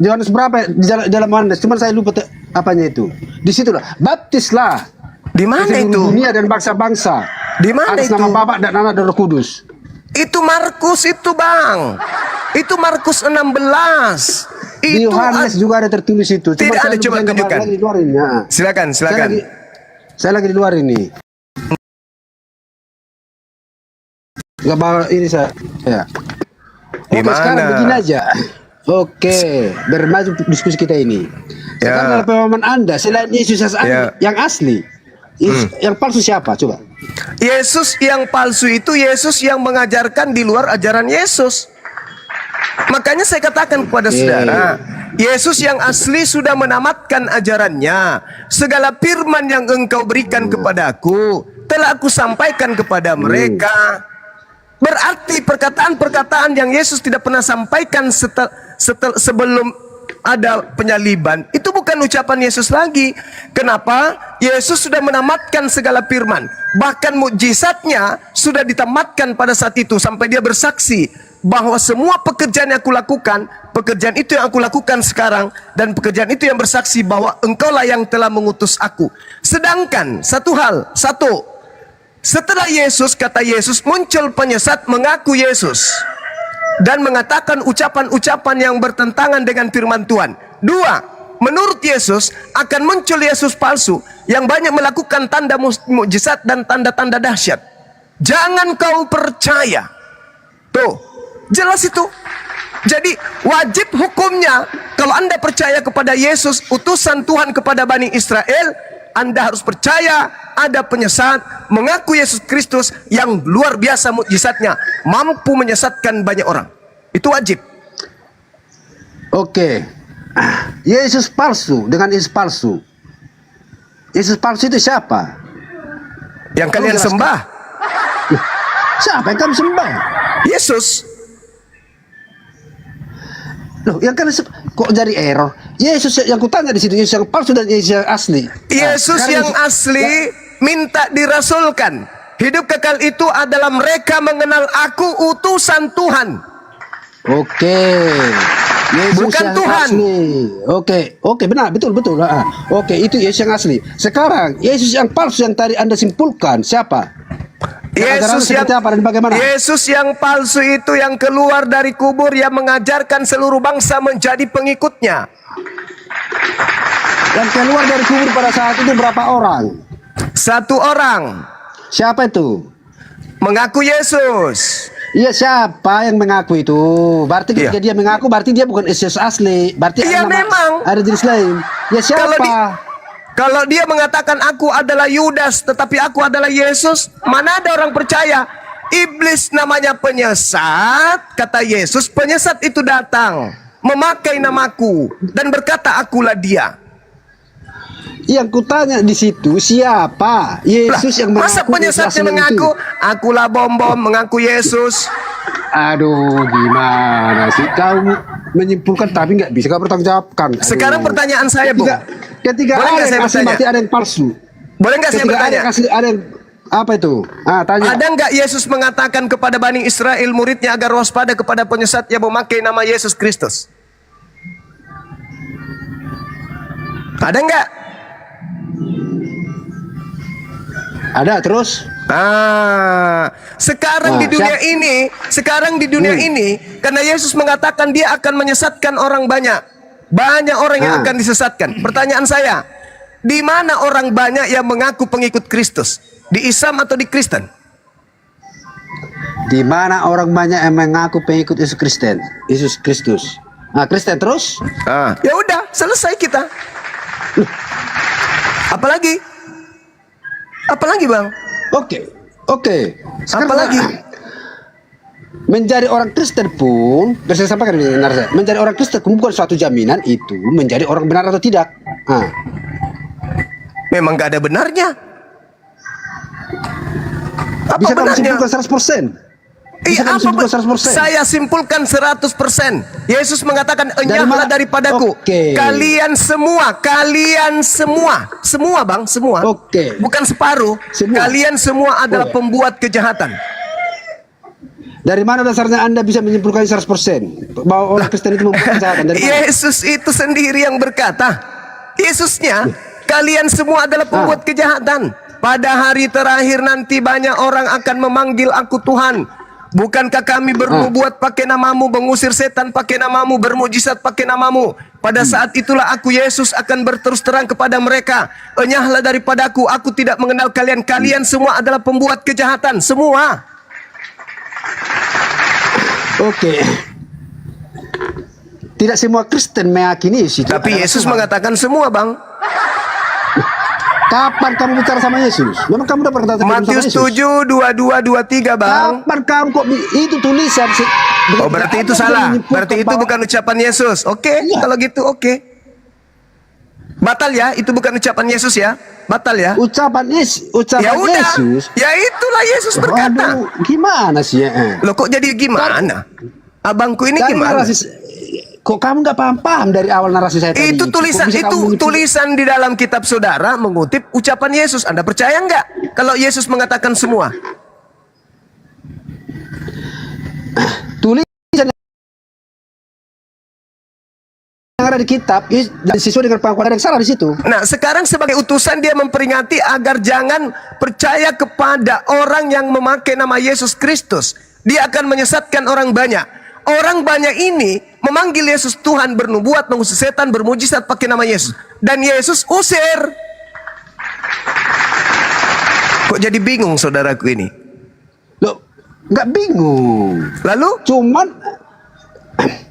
Di Yohanes berapa? Di dalam Yohanes. Cuman saya lupa apanya itu. Di situ lah. Baptislah. Di mana itu? Dunia dan bangsa-bangsa. Di mana atas itu? nama Bapa dan Anak dan Roh Kudus. Itu Markus itu, Bang. Itu Markus 16. Di Yohanes juga ada tertulis itu. Tidak ada, coba tunjukkan. Silakan. Saya lagi di luar ini. Gak bawa ini saya. Oke, sekarang begini aja. Oke, bermaju diskusi kita ini. Sekarang dalam pemahaman Anda, selain Yesus yang asli, yang palsu siapa? Coba. Yesus yang palsu itu Yesus yang mengajarkan di luar ajaran Yesus. Makanya saya katakan kepada saudara, Yesus yang asli sudah menamatkan ajarannya. Segala firman yang engkau berikan kepadaku telah aku sampaikan kepada mereka. Berarti perkataan-perkataan yang Yesus tidak pernah sampaikan sebelum ada penyaliban itu bukan bukan ucapan Yesus lagi. Kenapa? Yesus sudah menamatkan segala firman. Bahkan mukjizatnya sudah ditamatkan pada saat itu. Sampai dia bersaksi bahwa semua pekerjaan yang aku lakukan, pekerjaan itu yang aku lakukan sekarang, dan pekerjaan itu yang bersaksi bahwa engkaulah yang telah mengutus aku. Sedangkan satu, setelah Yesus, kata Yesus, muncul penyesat mengaku Yesus dan mengatakan ucapan-ucapan yang bertentangan dengan firman Tuhan. 2, menurut Yesus akan muncul Yesus palsu yang banyak melakukan tanda mukjizat dan tanda-tanda dahsyat. Jangan kau percaya. Tuh, jelas itu. Jadi wajib hukumnya kalau Anda percaya kepada Yesus, utusan Tuhan kepada Bani Israel, Anda harus percaya ada penyesat mengaku Yesus Kristus yang luar biasa mukjizatnya, mampu menyesatkan banyak orang. Itu wajib. Oke. Yesus palsu dengan Yesus palsu. Yesus palsu itu siapa? Yang kalian sembah. Siapa yang kalian sembah? Yesus. Loh, yang kalian kok jadi error? Yesus yang kutanya di situ, Yesus yang palsu dan Yesus yang asli. Yesus yang asli minta dirasulkan. Hidup kekal itu adalah mereka mengenal aku utusan Tuhan. Oke. Yesus bukan yang Tuhan. Asli. Oke, benar, betul. Oke, itu Yesus yang asli. Sekarang Yesus yang palsu yang tadi Anda simpulkan siapa? Yesus yang apa dan bagaimana? Yesus yang palsu itu yang keluar dari kubur yang mengajarkan seluruh bangsa menjadi pengikutnya. Yang keluar dari kubur pada saat itu berapa orang? 1 orang. Siapa itu? Mengaku Yesus. Iya, siapa yang mengaku itu? Berarti ketika dia mengaku berarti dia bukan Yesus asli. Berarti iya, memang ada jenis lain. Ya siapa? Kalau dia mengatakan aku adalah Yudas tetapi aku adalah Yesus, mana ada orang percaya? Iblis namanya penyesat, kata Yesus, penyesat itu datang memakai namaku dan berkata akulah dia. Yang kutanya di situ siapa? Yesus yang mengaku. Masa penyesatnya mengaku akulah bom-bom, mengaku Yesus. Aduh, gimana sih kau menyimpulkan tapi nggak bisa kau bertanggung jawabkan. Sekarang pertanyaan saya, Bu. Ketika boleh ada yang kasih berarti ada yang palsu. Boleh nggak saya bertanya? Ada yang apa itu? Tanya. Ada nggak Yesus mengatakan kepada Bani Israel muridnya agar waspada kepada penyesat yang memakai nama Yesus Kristus? Ada nggak? Ada terus. Sekarang di dunia ini, karena Yesus mengatakan dia akan menyesatkan orang banyak orang yang akan disesatkan. Pertanyaan saya, di mana orang banyak yang mengaku pengikut Kristus? Di Islam atau di Kristen? Di mana orang banyak yang mengaku pengikut Yesus Kristus? Kristen terus? Ya udah, selesai kita. Apalagi Bang? Oke. Apalagi? Menjadi orang Kristen pun, saya sampaikan ini, menjadi orang Kristen pun bukan suatu jaminan itu menjadi orang benar atau tidak. Memang gak ada benarnya. Apa bisa benarnya? Simpulkan 100%. Saya simpulkan 100%. Yesus mengatakan enyahlah daripadaku. Kalian semua, Bang, semua. Bukan separuh. Kalian semua adalah pembuat kejahatan. Dari mana dasarnya Anda bisa menyimpulkan 100% bahwa orang Kristen itu membuat kejahatan? Yesus itu sendiri yang berkata. Yesusnya, kalian semua adalah pembuat kejahatan. Pada hari terakhir nanti banyak orang akan memanggil aku Tuhan. Bukankah kami bernubuat pakai namamu, mengusir setan pakai namamu, bermujizat pakai namamu? Pada saat itulah aku Yesus akan berterus terang kepada mereka, enyahlah daripadaku, aku tidak mengenal kalian. Kalian semua adalah pembuat kejahatan, semua. Oke. Tidak semua Kristen meyakini itu. Tapi Yesus mengatakan semua, Bang. Kapan kamu bicara sama Yesus? Memang kamu dapat kata Matius 7, 22, 23, Bang. Kapan kamu kok itu tulisan sih? Oh, berarti itu salah. Berarti itu bukan ucapan Yesus. Oke, kalau gitu oke. Batal ya, itu bukan ucapan Yesus ya. Batal ya. Ucapan Yesus. Ya udah. Yesus. Ya itulah Yesus berkata. Aduh, gimana sih ya? Loh kok jadi gimana? Abangku ini gimana? Kok kamu nggak paham dari awal narasi saya tadi? Itu tulisan, tulisan di dalam kitab saudara mengutip ucapan Yesus. Anda percaya nggak kalau Yesus mengatakan semua? Tulisan yang ada di kitab dan sesuai dengan pengakuan yang salah di situ. Nah, sekarang sebagai utusan dia memperingati agar jangan percaya kepada orang yang memakai nama Yesus Kristus. Dia akan menyesatkan orang banyak. Orang banyak ini memanggil Yesus Tuhan, bernubuat, mengusir setan, bermujizat pakai nama Yesus. Dan Yesus usir. Kok jadi bingung saudaraku ini? Loh, nggak bingung. Lalu?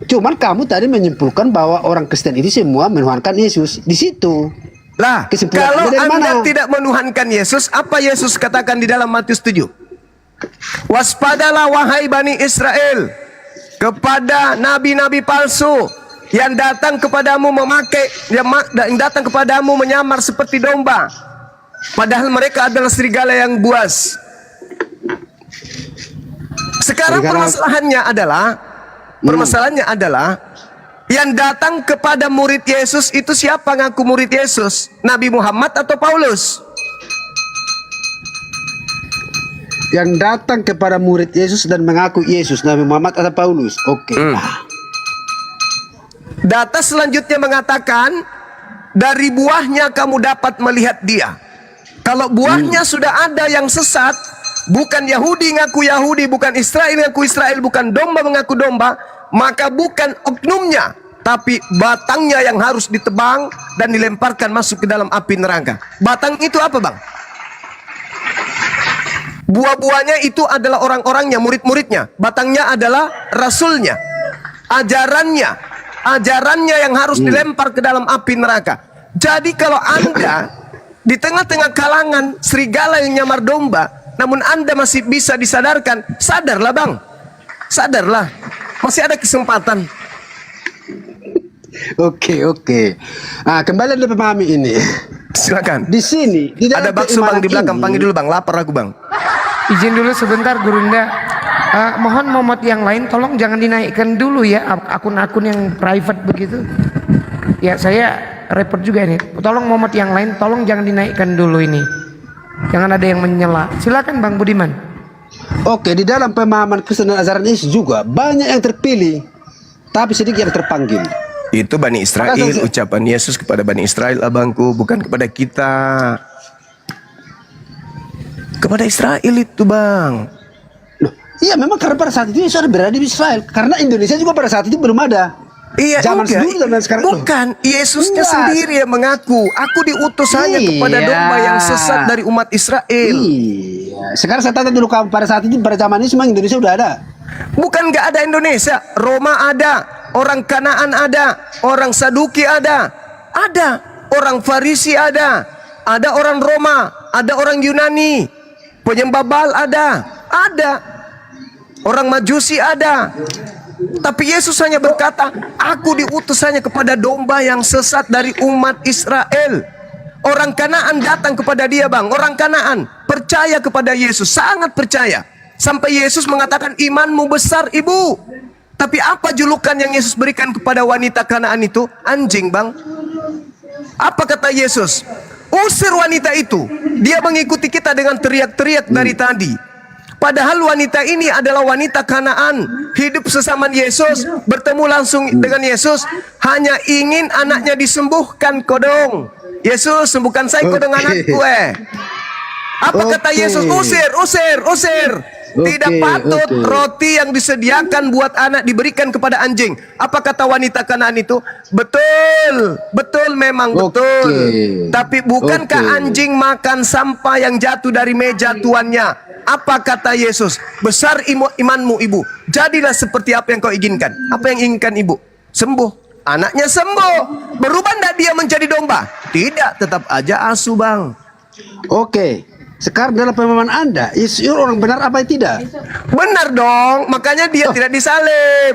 Cuman kamu tadi menyimpulkan bahwa orang Kristen itu semua menuhankan Yesus. Di situ. Lah, kalau Anda tidak menuhankan Yesus, apa Yesus katakan di dalam Matius 7? Waspadalah wahai Bani Israel kepada nabi-nabi palsu yang datang kepadamu yang datang kepadamu menyamar seperti domba, padahal mereka adalah serigala yang buas. Sekarang permasalahannya adalah yang datang kepada murid Yesus itu siapa ngaku murid Yesus? Nabi Muhammad atau Paulus? Yang datang kepada murid Yesus dan mengaku Yesus, Nabi Muhammad atau Paulus. Oke. Data selanjutnya mengatakan dari buahnya kamu dapat melihat dia. Kalau buahnya sudah ada yang sesat, bukan Yahudi ngaku Yahudi, bukan Israel ngaku Israel, bukan domba mengaku domba, maka bukan oknumnya, tapi batangnya yang harus ditebang dan dilemparkan masuk ke dalam api neraka. Batang itu apa, Bang? Buah-buahnya itu adalah orang-orangnya, murid-muridnya. Batangnya adalah rasulnya, ajarannya yang harus dilempar ke dalam api neraka. Jadi kalau Anda di tengah-tengah kalangan serigala yang nyamar domba, namun Anda masih bisa disadarkan, sadarlah Bang, sadarlah, masih ada kesempatan. Oke. Nah, kembali Anda memahami ini. Silakan. Di sini ada bakso Bang di belakang, panggil dulu Bang, lapar aku Bang. Izin dulu sebentar Gurunda. Mohon momot yang lain tolong jangan dinaikkan dulu ya, akun-akun yang private begitu. Ya saya repot juga ini. Tolong momot yang lain tolong jangan dinaikkan dulu ini. Jangan ada yang menyela. Silakan Bang Budiman. Oke, di dalam pemahaman Kristen dan ajaran Yesus juga banyak yang terpilih, tapi sedikit yang terpanggil. Itu Bani Israel, ucapan Yesus kepada Bani Israel, abangku, bukan kepada kita. Kepada Israel itu Bang. Loh, iya memang karena pada saat itu Yesus berada di Israel. Karena Indonesia juga pada saat itu belum ada. Iya, zaman dulu dan sekarang. Bukan, Yesusnya sendiri yang mengaku, aku diutus hanya kepada domba yang sesat dari umat Israel. Iya. Sekarang saya tanya dulu kamu, pada saat itu pada zaman ini memang Indonesia udah ada. Bukan nggak ada Indonesia, Roma ada, orang Kanaan ada, orang Saduki ada, orang Farisi ada orang Roma, ada orang Yunani, penyembah Baal ada, orang Majusi ada. Tapi Yesus hanya berkata, aku diutus hanya kepada domba yang sesat dari umat Israel. Orang Kanaan datang kepada dia Bang, orang Kanaan percaya kepada Yesus, sangat percaya. Sampai Yesus mengatakan, imanmu besar ibu. Tapi apa julukan yang Yesus berikan kepada wanita Kanaan itu? Anjing Bang. Apa kata Yesus? Usir wanita itu. Dia mengikuti kita dengan teriak-teriak dari tadi. Padahal wanita ini adalah wanita Kanaan, hidup sesama Yesus, bertemu langsung dengan Yesus, hanya ingin anaknya disembuhkan kodong. Yesus, sembuhkan saya kodong anakku Apa kata Yesus? Usir. Tidak patut roti yang disediakan buat anak diberikan kepada anjing. Apa kata wanita Kanaan itu? Betul memang betul. Tapi bukankah anjing makan sampah yang jatuh dari meja tuannya? Apa kata Yesus? Besar imanmu ibu, jadilah seperti apa yang kau inginkan. Apa yang inginkan ibu? Sembuh. Anaknya sembuh. Berubah tidak dia menjadi domba? Tidak, tetap aja asu Bang. Oke. Sekarang dalam pemahaman Anda, Yesus orang benar apa tidak? Benar dong, makanya dia tidak disalib.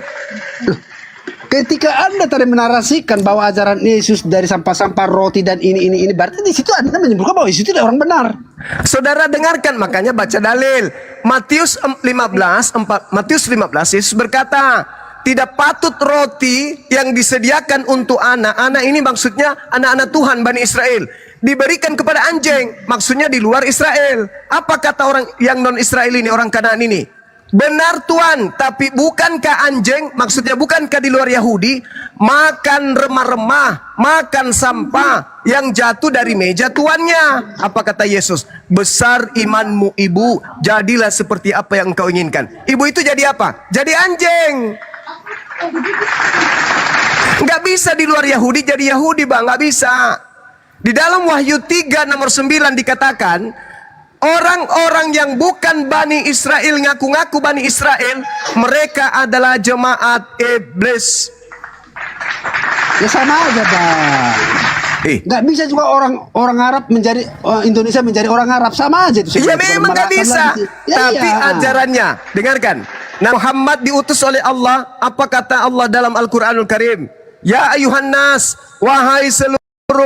Ketika Anda tadi menarasikan bahwa ajaran Yesus dari sampah-sampah roti dan ini, berarti di situ Anda menyebutkan bahwa Yesus tidak orang benar. Saudara dengarkan, makanya baca dalil. Matius 15, Yesus berkata, tidak patut roti yang disediakan untuk anak-anak ini, maksudnya anak-anak Tuhan Bani Israel, diberikan kepada anjing, maksudnya di luar Israel. Apa kata orang yang non Israel ini, orang Kanaan ini? Benar Tuhan, tapi bukankah anjing, maksudnya bukankah di luar Yahudi makan remah-remah, makan sampah yang jatuh dari meja tuannya? Apa kata Yesus? Besar imanmu ibu, jadilah seperti apa yang engkau inginkan. Ibu itu jadi apa? Jadi anjing. Nggak bisa di luar Yahudi jadi Yahudi, bang, nggak bisa. Di dalam Wahyu 3 nomor 9 dikatakan, orang-orang yang bukan Bani Israel, ngaku-ngaku Bani Israel, mereka adalah jemaat iblis. Ya sama aja, Bang. Nggak bisa juga orang Arab menjadi Indonesia menjadi orang Arab, sama aja itu. Iya memang nggak bisa. Tapi ajarannya, dengarkan. Nah, Muhammad diutus oleh Allah. Apa kata Allah dalam Al-Quranul Karim? Ya ayuhan nas, wahai seluruh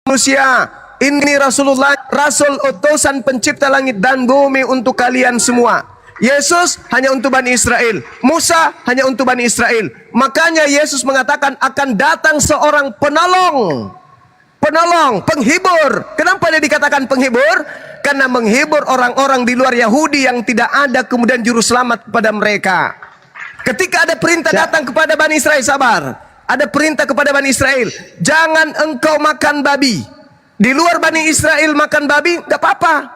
manusia, ini Rasulullah, Rasul utusan pencipta langit dan bumi untuk kalian semua. Yesus hanya untuk Bani Israel, Musa hanya untuk Bani Israel. Makanya Yesus mengatakan akan datang seorang penolong, penghibur. Kenapa dia dikatakan penghibur? Karena menghibur orang-orang di luar Yahudi yang tidak ada kemudian juru selamat kepada mereka. Ketika ada perintah datang kepada Bani Israel, sabar. Ada perintah kepada Bani Israel, jangan engkau makan babi. Di luar Bani Israel makan babi, gak apa-apa,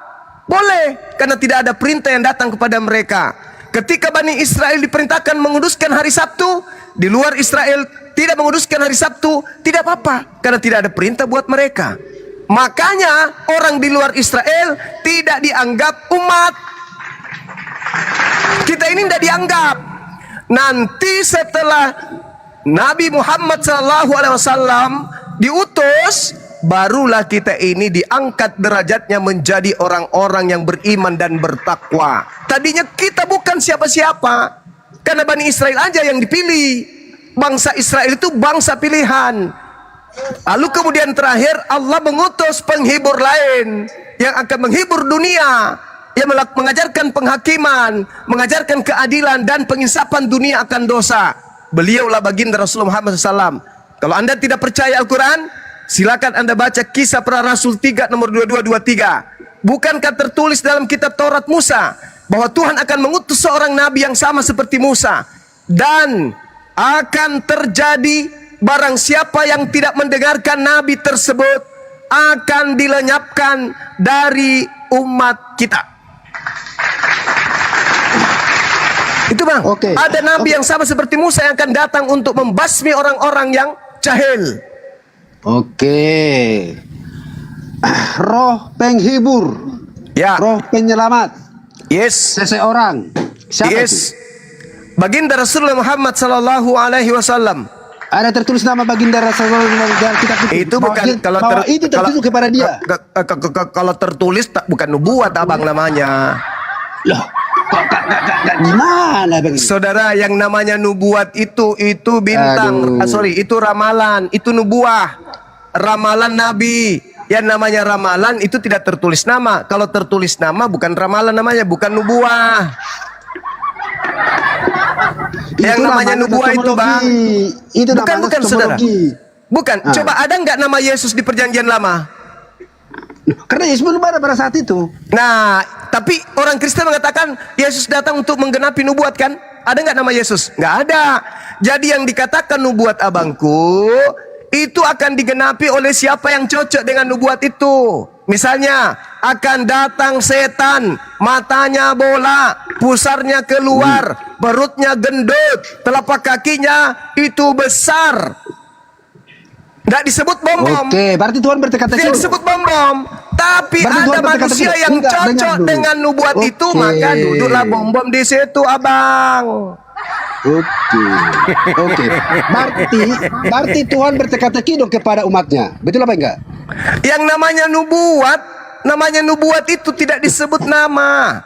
boleh, karena tidak ada perintah yang datang kepada mereka. Ketika Bani Israel diperintahkan menguduskan hari Sabtu, di luar Israel tidak menguduskan hari Sabtu, tidak apa-apa, karena tidak ada perintah buat mereka. Makanya orang di luar Israel tidak dianggap umat. Kita ini tidak dianggap. Nanti setelah Nabi Muhammad SAW diutus, barulah kita ini diangkat derajatnya menjadi orang-orang yang beriman dan bertakwa. Tadinya kita bukan siapa-siapa, karena Bani Israel aja yang dipilih. Bangsa Israel itu bangsa pilihan. Lalu kemudian terakhir Allah mengutus penghibur lain yang akan menghibur dunia, yang mengajarkan penghakiman, mengajarkan keadilan dan penginsapan dunia akan dosa. Beliaulah baginda Rasulullah Muhammad SAW. Kalau anda tidak percaya Al-Quran, silakan anda baca Kisah Para Rasul 3 nomor 2223. Bukankah tertulis dalam kitab Taurat Musa bahwa Tuhan akan mengutus seorang nabi yang sama seperti Musa, dan akan terjadi barang siapa yang tidak mendengarkan nabi tersebut akan dilenyapkan dari umat kita. Itu bang, ada nabi yang sama seperti Musa yang akan datang untuk membasmi orang-orang yang jahil. Roh penghibur, roh penyelamat, seseorang. Siapa itu? Baginda Rasulullah Muhammad Sallallahu Alaihi Wasallam. Ada tertulis nama baginda Rasulullah dalam kitab itu bukan itu tertulis kepada dia. Kalau tertulis bukan nubuat abang namanya. Loh, gimana bang? Saudara, yang namanya nubuat itu bintang, itu ramalan, itu nubuah, ramalan nabi. Yang namanya ramalan itu tidak tertulis nama. Kalau tertulis nama bukan ramalan namanya, bukan nubuah. Yang namanya nubuah itu bang, bukan saudara, bukan. Coba ada nggak nama Yesus di Perjanjian Lama? Karena Yesus belum ada pada saat itu. Nah, tapi orang Kristen mengatakan Yesus datang untuk menggenapi nubuat kan? Ada nggak nama Yesus? Nggak ada. Jadi yang dikatakan nubuat abangku itu akan digenapi oleh siapa yang cocok dengan nubuat itu. Misalnya akan datang setan, matanya bola, pusarnya keluar, perutnya gendut, telapak kakinya itu besar. Nggak disebut bom-bom. Berarti Tuhan berkata tidak disebut bom-bom. Tapi berarti ada manusia yang cocok dengan nubuat itu, maka duduklah bom-bom di situ, abang. Berarti Tuhan berteka-teki dong kepada umatnya. Betul apa enggak? Yang namanya nubuat itu tidak disebut nama.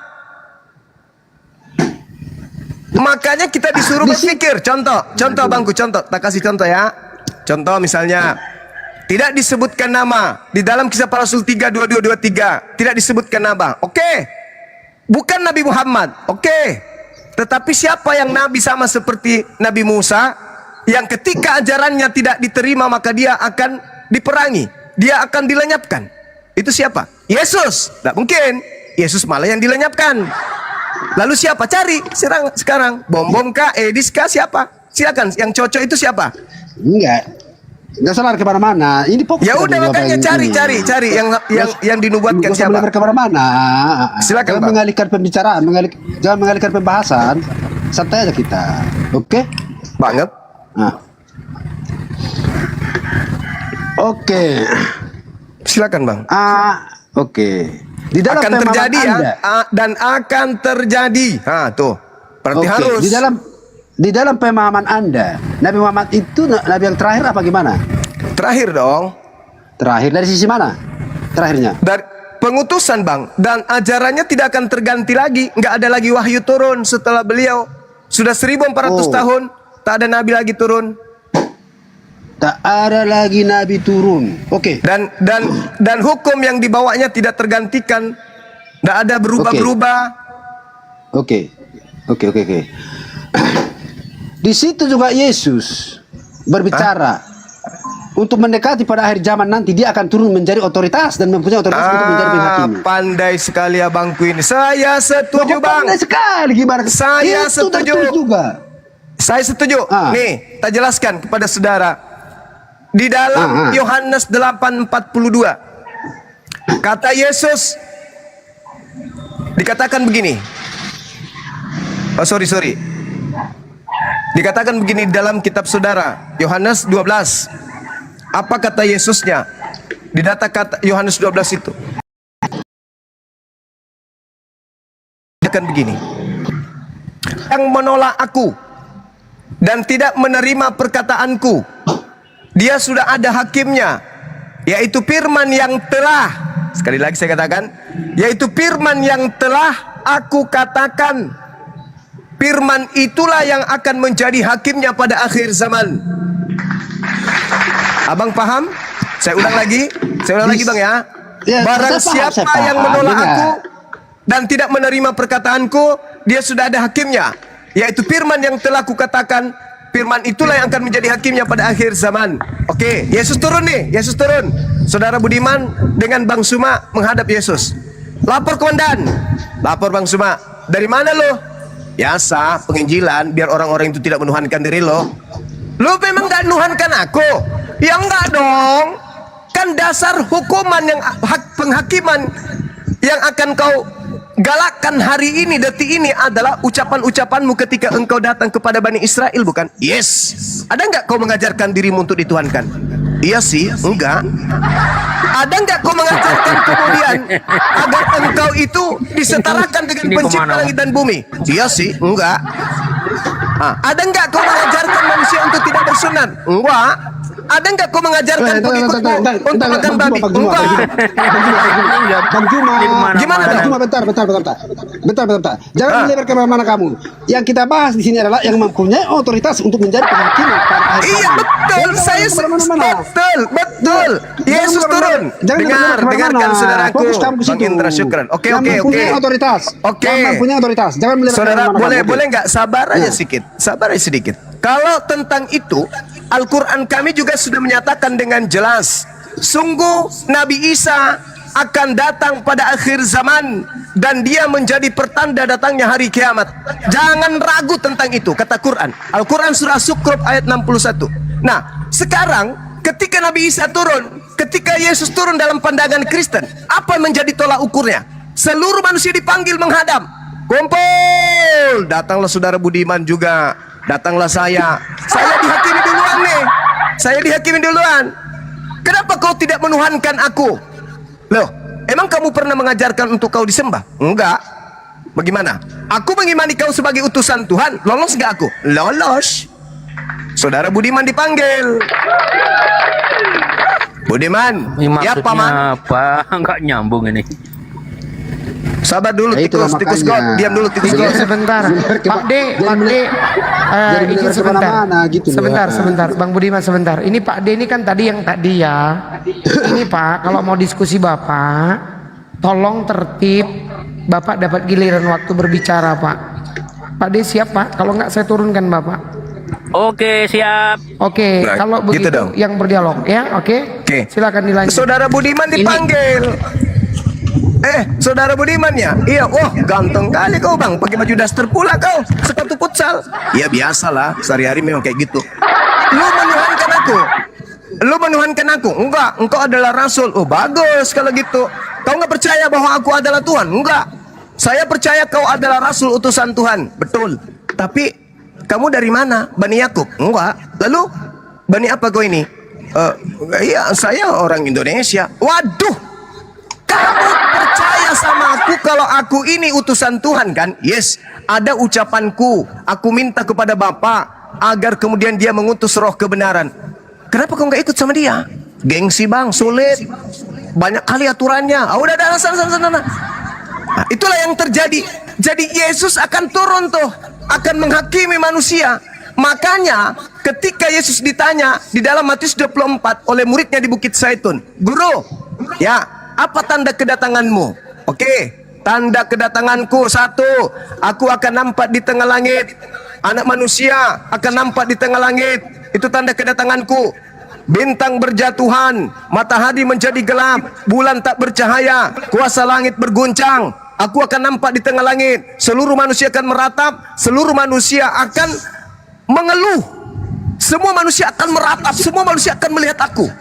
Makanya kita disuruh berpikir. Contoh bangku, tak kasih contoh ya. Contoh misalnya, tidak disebutkan nama di dalam Kisah Para Rasul 3 2223, tidak disebutkan nama. Oke. Bukan Nabi Muhammad. Oke. Tetapi siapa yang nabi sama seperti Nabi Musa, yang ketika ajarannya tidak diterima maka dia akan diperangi, dia akan dilenyapkan. Itu siapa? Yesus. Tidak mungkin. Yesus malah yang dilenyapkan. Lalu siapa? Cari sekarang. Bom kah? Edis kah? Siapa? Silakan. Yang cocok itu siapa? Enggak salah kemana-mana. Ini pokok. Ya udah makanya cari yang dinubuatkan siapa? Jangan kemana-mana. Silakan. Jangan mengalihkan pembicaraan, jangan mengalihkan pembahasan. Santai aja kita. Oke? Banget. Nah. Oke. Silakan Bang. Oke. Di dalam akan terjadi dan akan terjadi. Tuh. Berarti harus. Di dalam pemahaman Anda, Nabi Muhammad itu nabi yang terakhir apa gimana? Terakhir dong. Terakhir dari sisi mana? Terakhirnya? Dari pengutusan Bang. Dan ajarannya tidak akan terganti lagi. Nggak ada lagi wahyu turun setelah beliau. Sudah 1400 tahun. Tak ada nabi lagi turun. Tak ada lagi nabi turun. Oke. Dan hukum yang dibawanya tidak tergantikan. Tidak ada berubah-berubah. Oke. Di situ juga Yesus berbicara untuk mendekati pada akhir zaman nanti dia akan turun menjadi otoritas dan mempunyai otoritas untuk menjadi penghakimi. Pandai sekali abangku ini. Saya setuju Bang. Pandai sekali gimana? Saya itu setuju juga. Saya setuju. Nih, tak jelaskan kepada saudara. Di dalam Yohanes 8:42 kata Yesus dikatakan begini. Sorry. Dikatakan begini dalam kitab saudara Yohanes 12. Apa kata Yesusnya? Di data kata Yohanes 12 itu. Dikatakan begini. Yang menolak aku dan tidak menerima perkataanku, dia sudah ada hakimnya, yaitu firman yang telah, sekali lagi saya katakan, yaitu firman yang telah aku katakan. Firman itulah yang akan menjadi hakimnya pada akhir zaman. Abang paham? Saya ulang lagi Bang ya. Barang siapa yang menolak aku dan tidak menerima perkataanku, dia sudah ada hakimnya, yaitu firman yang telah aku katakan. Firman itulah yang akan menjadi hakimnya pada akhir zaman. Oke, Yesus turun nih. Yesus turun. Saudara Budiman dengan Bang Suma menghadap Yesus. Lapor komandan. Lapor Bang Suma. Dari mana lo? Biasa, penginjilan biar orang-orang itu tidak menuhankan diri lo. Lo memang gak menuhankan aku? Ya enggak dong. Kan dasar hukuman yang penghakiman yang akan kau galakkan hari ini, detik ini adalah ucapan-ucapanmu ketika engkau datang kepada Bani Israel, bukan? Yes. Ada enggak kau mengajarkan dirimu untuk dituhankan? Iya sih, enggak. Ada enggak kau mengajarkan kemudian agar engkau itu disetarakan dengan pencipta langit dan bumi? Iya sih, enggak. Ada enggak kau mengajarkan manusia untuk tidak bersunat? Enggak. Ada enggak kau mengajarkan pengikutmu untuk makan babi? Enggak. Bang Juma, gimana Bang Juma, bentar. Jangan melebar kemana-mana kamu. Yang kita bahas di sini adalah yang mempunyai otoritas untuk menjadi penghakiman. Iya betul, saya betul. Yesus turun. Dengarkan saudaraku. Bang Indra Syukran. Oke. Mempunyai otoritas. Mempunyai otoritas. Jangan melebar kemana-mana. Saudara, boleh nggak sabar aja sedikit. Kalau tentang itu, Al-Quran kami juga sudah menyatakan dengan jelas. Sungguh Nabi Isa akan datang pada akhir zaman dan dia menjadi pertanda datangnya hari kiamat. Jangan ragu tentang itu, kata Quran. Al-Quran surah Sukhruf ayat 61. Nah, sekarang ketika Nabi Isa turun, ketika Yesus turun dalam pandangan Kristen, apa menjadi tolak ukurnya? Seluruh manusia dipanggil menghadap. Kumpul, datanglah saudara Budiman juga. Datanglah saya dihakimi duluan nih. Saya dihakimi duluan. Kenapa kau tidak menuhankan aku? Loh, emang kamu pernah mengajarkan untuk kau disembah? Enggak. Bagaimana? Aku mengimani kau sebagai utusan Tuhan. Lolos gak aku? Lolos. Saudara Budiman dipanggil. Budiman, ya paman. Apa? Enggak nyambung ini. Sabar dulu, tikus God. Diam dulu, tikus God. Sebentar. Pak D. Izin sebentar. Bang Budiman sebentar. Ini Pak D ini kan tadi yang tadi ya. Ini Pak, kalau mau diskusi Bapak, tolong tertib. Bapak dapat giliran waktu berbicara Pak. Pak D siap Pak? Kalau nggak saya turunkan Bapak. Oke, siap. Oke, Nah, kalau gitu begitu dong. yang berdialog ya, oke? Oke. Silakan dilanjut. Saudara Budiman dipanggil. Saudara Budiman ya? Iya, wah ganteng kali kau bang, pakai baju daster pula kau, sepatu futsal. Ya biasalah, sehari-hari memang kayak gitu. Lu menuhankan aku? Lu menuhankan aku? Enggak, engkau adalah Rasul. Oh bagus kalau gitu. Kau nggak percaya bahwa aku adalah Tuhan? Enggak. Saya percaya kau adalah Rasul utusan Tuhan. Betul. Tapi kamu dari mana? Bani Yakub? Enggak. Lalu Bani apa kau ini? Iya, saya orang Indonesia. Waduh, kamu percaya sama aku kalau aku ini utusan Tuhan kan? Yes, ada ucapanku. Aku minta kepada Bapa agar kemudian dia mengutus roh kebenaran. Kenapa kau nggak ikut sama dia? Gengsi bang, sulit. Banyak kali aturannya. Udah, sana. Nah, itulah yang terjadi. Jadi Yesus akan turun tuh, akan menghakimi manusia. Makanya ketika Yesus ditanya di dalam Matius 24 oleh muridnya di Bukit Zaitun, Guru, ya apa tanda kedatanganmu? Oke, tanda kedatanganku satu, aku akan nampak di tengah langit. Anak manusia akan nampak di tengah langit. Itu tanda kedatanganku. Bintang berjatuhan, matahari menjadi gelap, bulan tak bercahaya, kuasa langit berguncang. Aku akan nampak di tengah langit. Seluruh manusia akan meratap, seluruh manusia akan mengeluh. Semua manusia akan meratap, semua manusia akan melihat aku.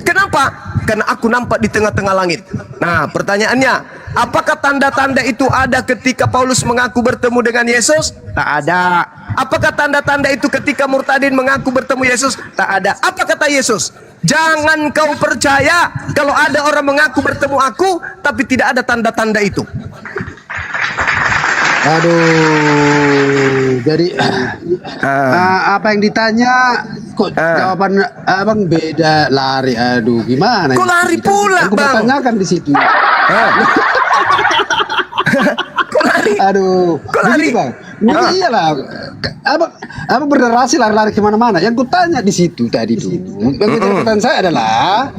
Kenapa? Karena aku nampak di tengah-tengah langit. Nah, pertanyaannya, apakah tanda-tanda itu ada ketika Paulus mengaku bertemu dengan Yesus? Tak ada. Apakah tanda-tanda itu ketika murtadin mengaku bertemu Yesus? Tak ada. Apa kata Yesus? Jangan kau percaya kalau ada orang mengaku bertemu aku, tapi tidak ada tanda-tanda itu. Aduh, jadi apa yang ditanya kok jawaban abang beda, lari. Aduh, gimana? Kok lari pula, aku bang? bertanyakan di situ. Kok lari? Aduh, kok lari, bang? Iyalah, abang bernarasi lari-lari kemana-mana. Yang kutanya di situ tadi dulu, pertanyaan saya adalah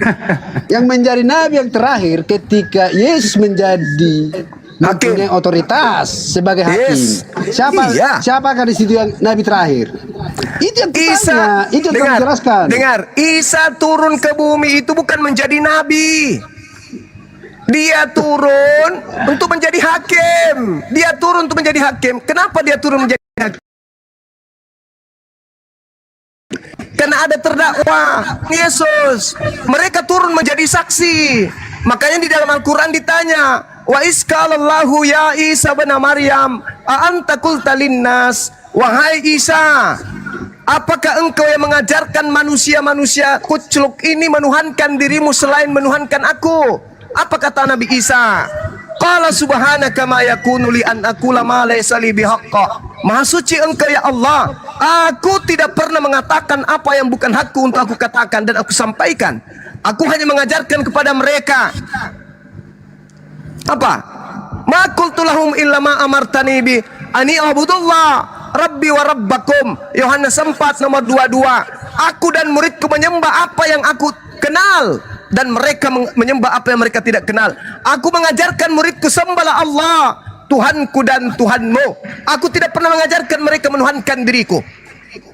yang menjadi nabi yang terakhir ketika Yesus menjadi mempunyai otoritas sebagai hakim. Siapakah di situ yang nabi terakhir? Itu yang kutanya, itu yang kamu jelaskan. Dengar, Isa turun ke bumi itu bukan menjadi nabi. Dia turun untuk menjadi hakim. Dia turun untuk menjadi hakim. Kenapa dia turun menjadi hakim? Karena ada terdakwa Yesus. Mereka turun menjadi saksi. Makanya di dalam Al-Quran ditanya, wa iskalallahu ya Isa bin Maryam a anta qulta linnas, wahai Isa, apakah engkau yang mengajarkan manusia-manusia kucluk ini menuhankan dirimu selain menuhankan aku? Apa kata Nabi Isa? Qala subhanaka ma yakunu li an aqula ma laysa li bihaqqa. Maha suci engkau ya Allah, aku tidak pernah mengatakan apa yang bukan hakku untuk aku katakan dan aku sampaikan. Aku hanya mengajarkan kepada mereka. Apa? Ma qultu lahum illa ma amartani bi ani abudullah rabbi wa rabbakum. Yohanes 4 nomor 22. Aku dan muridku menyembah apa yang aku kenal, dan mereka menyembah apa yang mereka tidak kenal. Aku mengajarkan muridku sembahlah Allah, Tuhanku dan Tuhanmu. Aku tidak pernah mengajarkan mereka menuhankan diriku.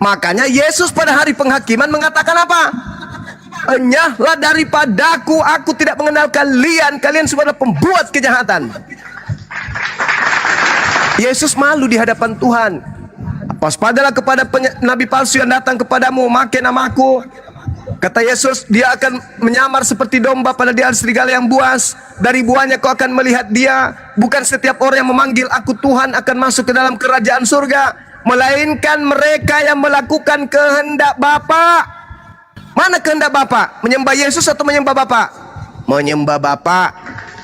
Makanya Yesus pada hari penghakiman mengatakan apa? Enyahlah daripadaku, aku tidak mengenal kalian. Kalian semua adalah pembuat kejahatan. Yesus malu di hadapan Tuhan. Waspadalah kepada nabi palsu yang datang kepadamu, memakai namaku. Kata Yesus, dia akan menyamar seperti domba pada di serigala yang buas. Dari buahnya kau akan melihat dia. Bukan setiap orang yang memanggil aku Tuhan akan masuk ke dalam kerajaan surga, melainkan mereka yang melakukan kehendak Bapa. Mana kehendak Bapa? Menyembah Yesus atau menyembah Bapa? Menyembah Bapa.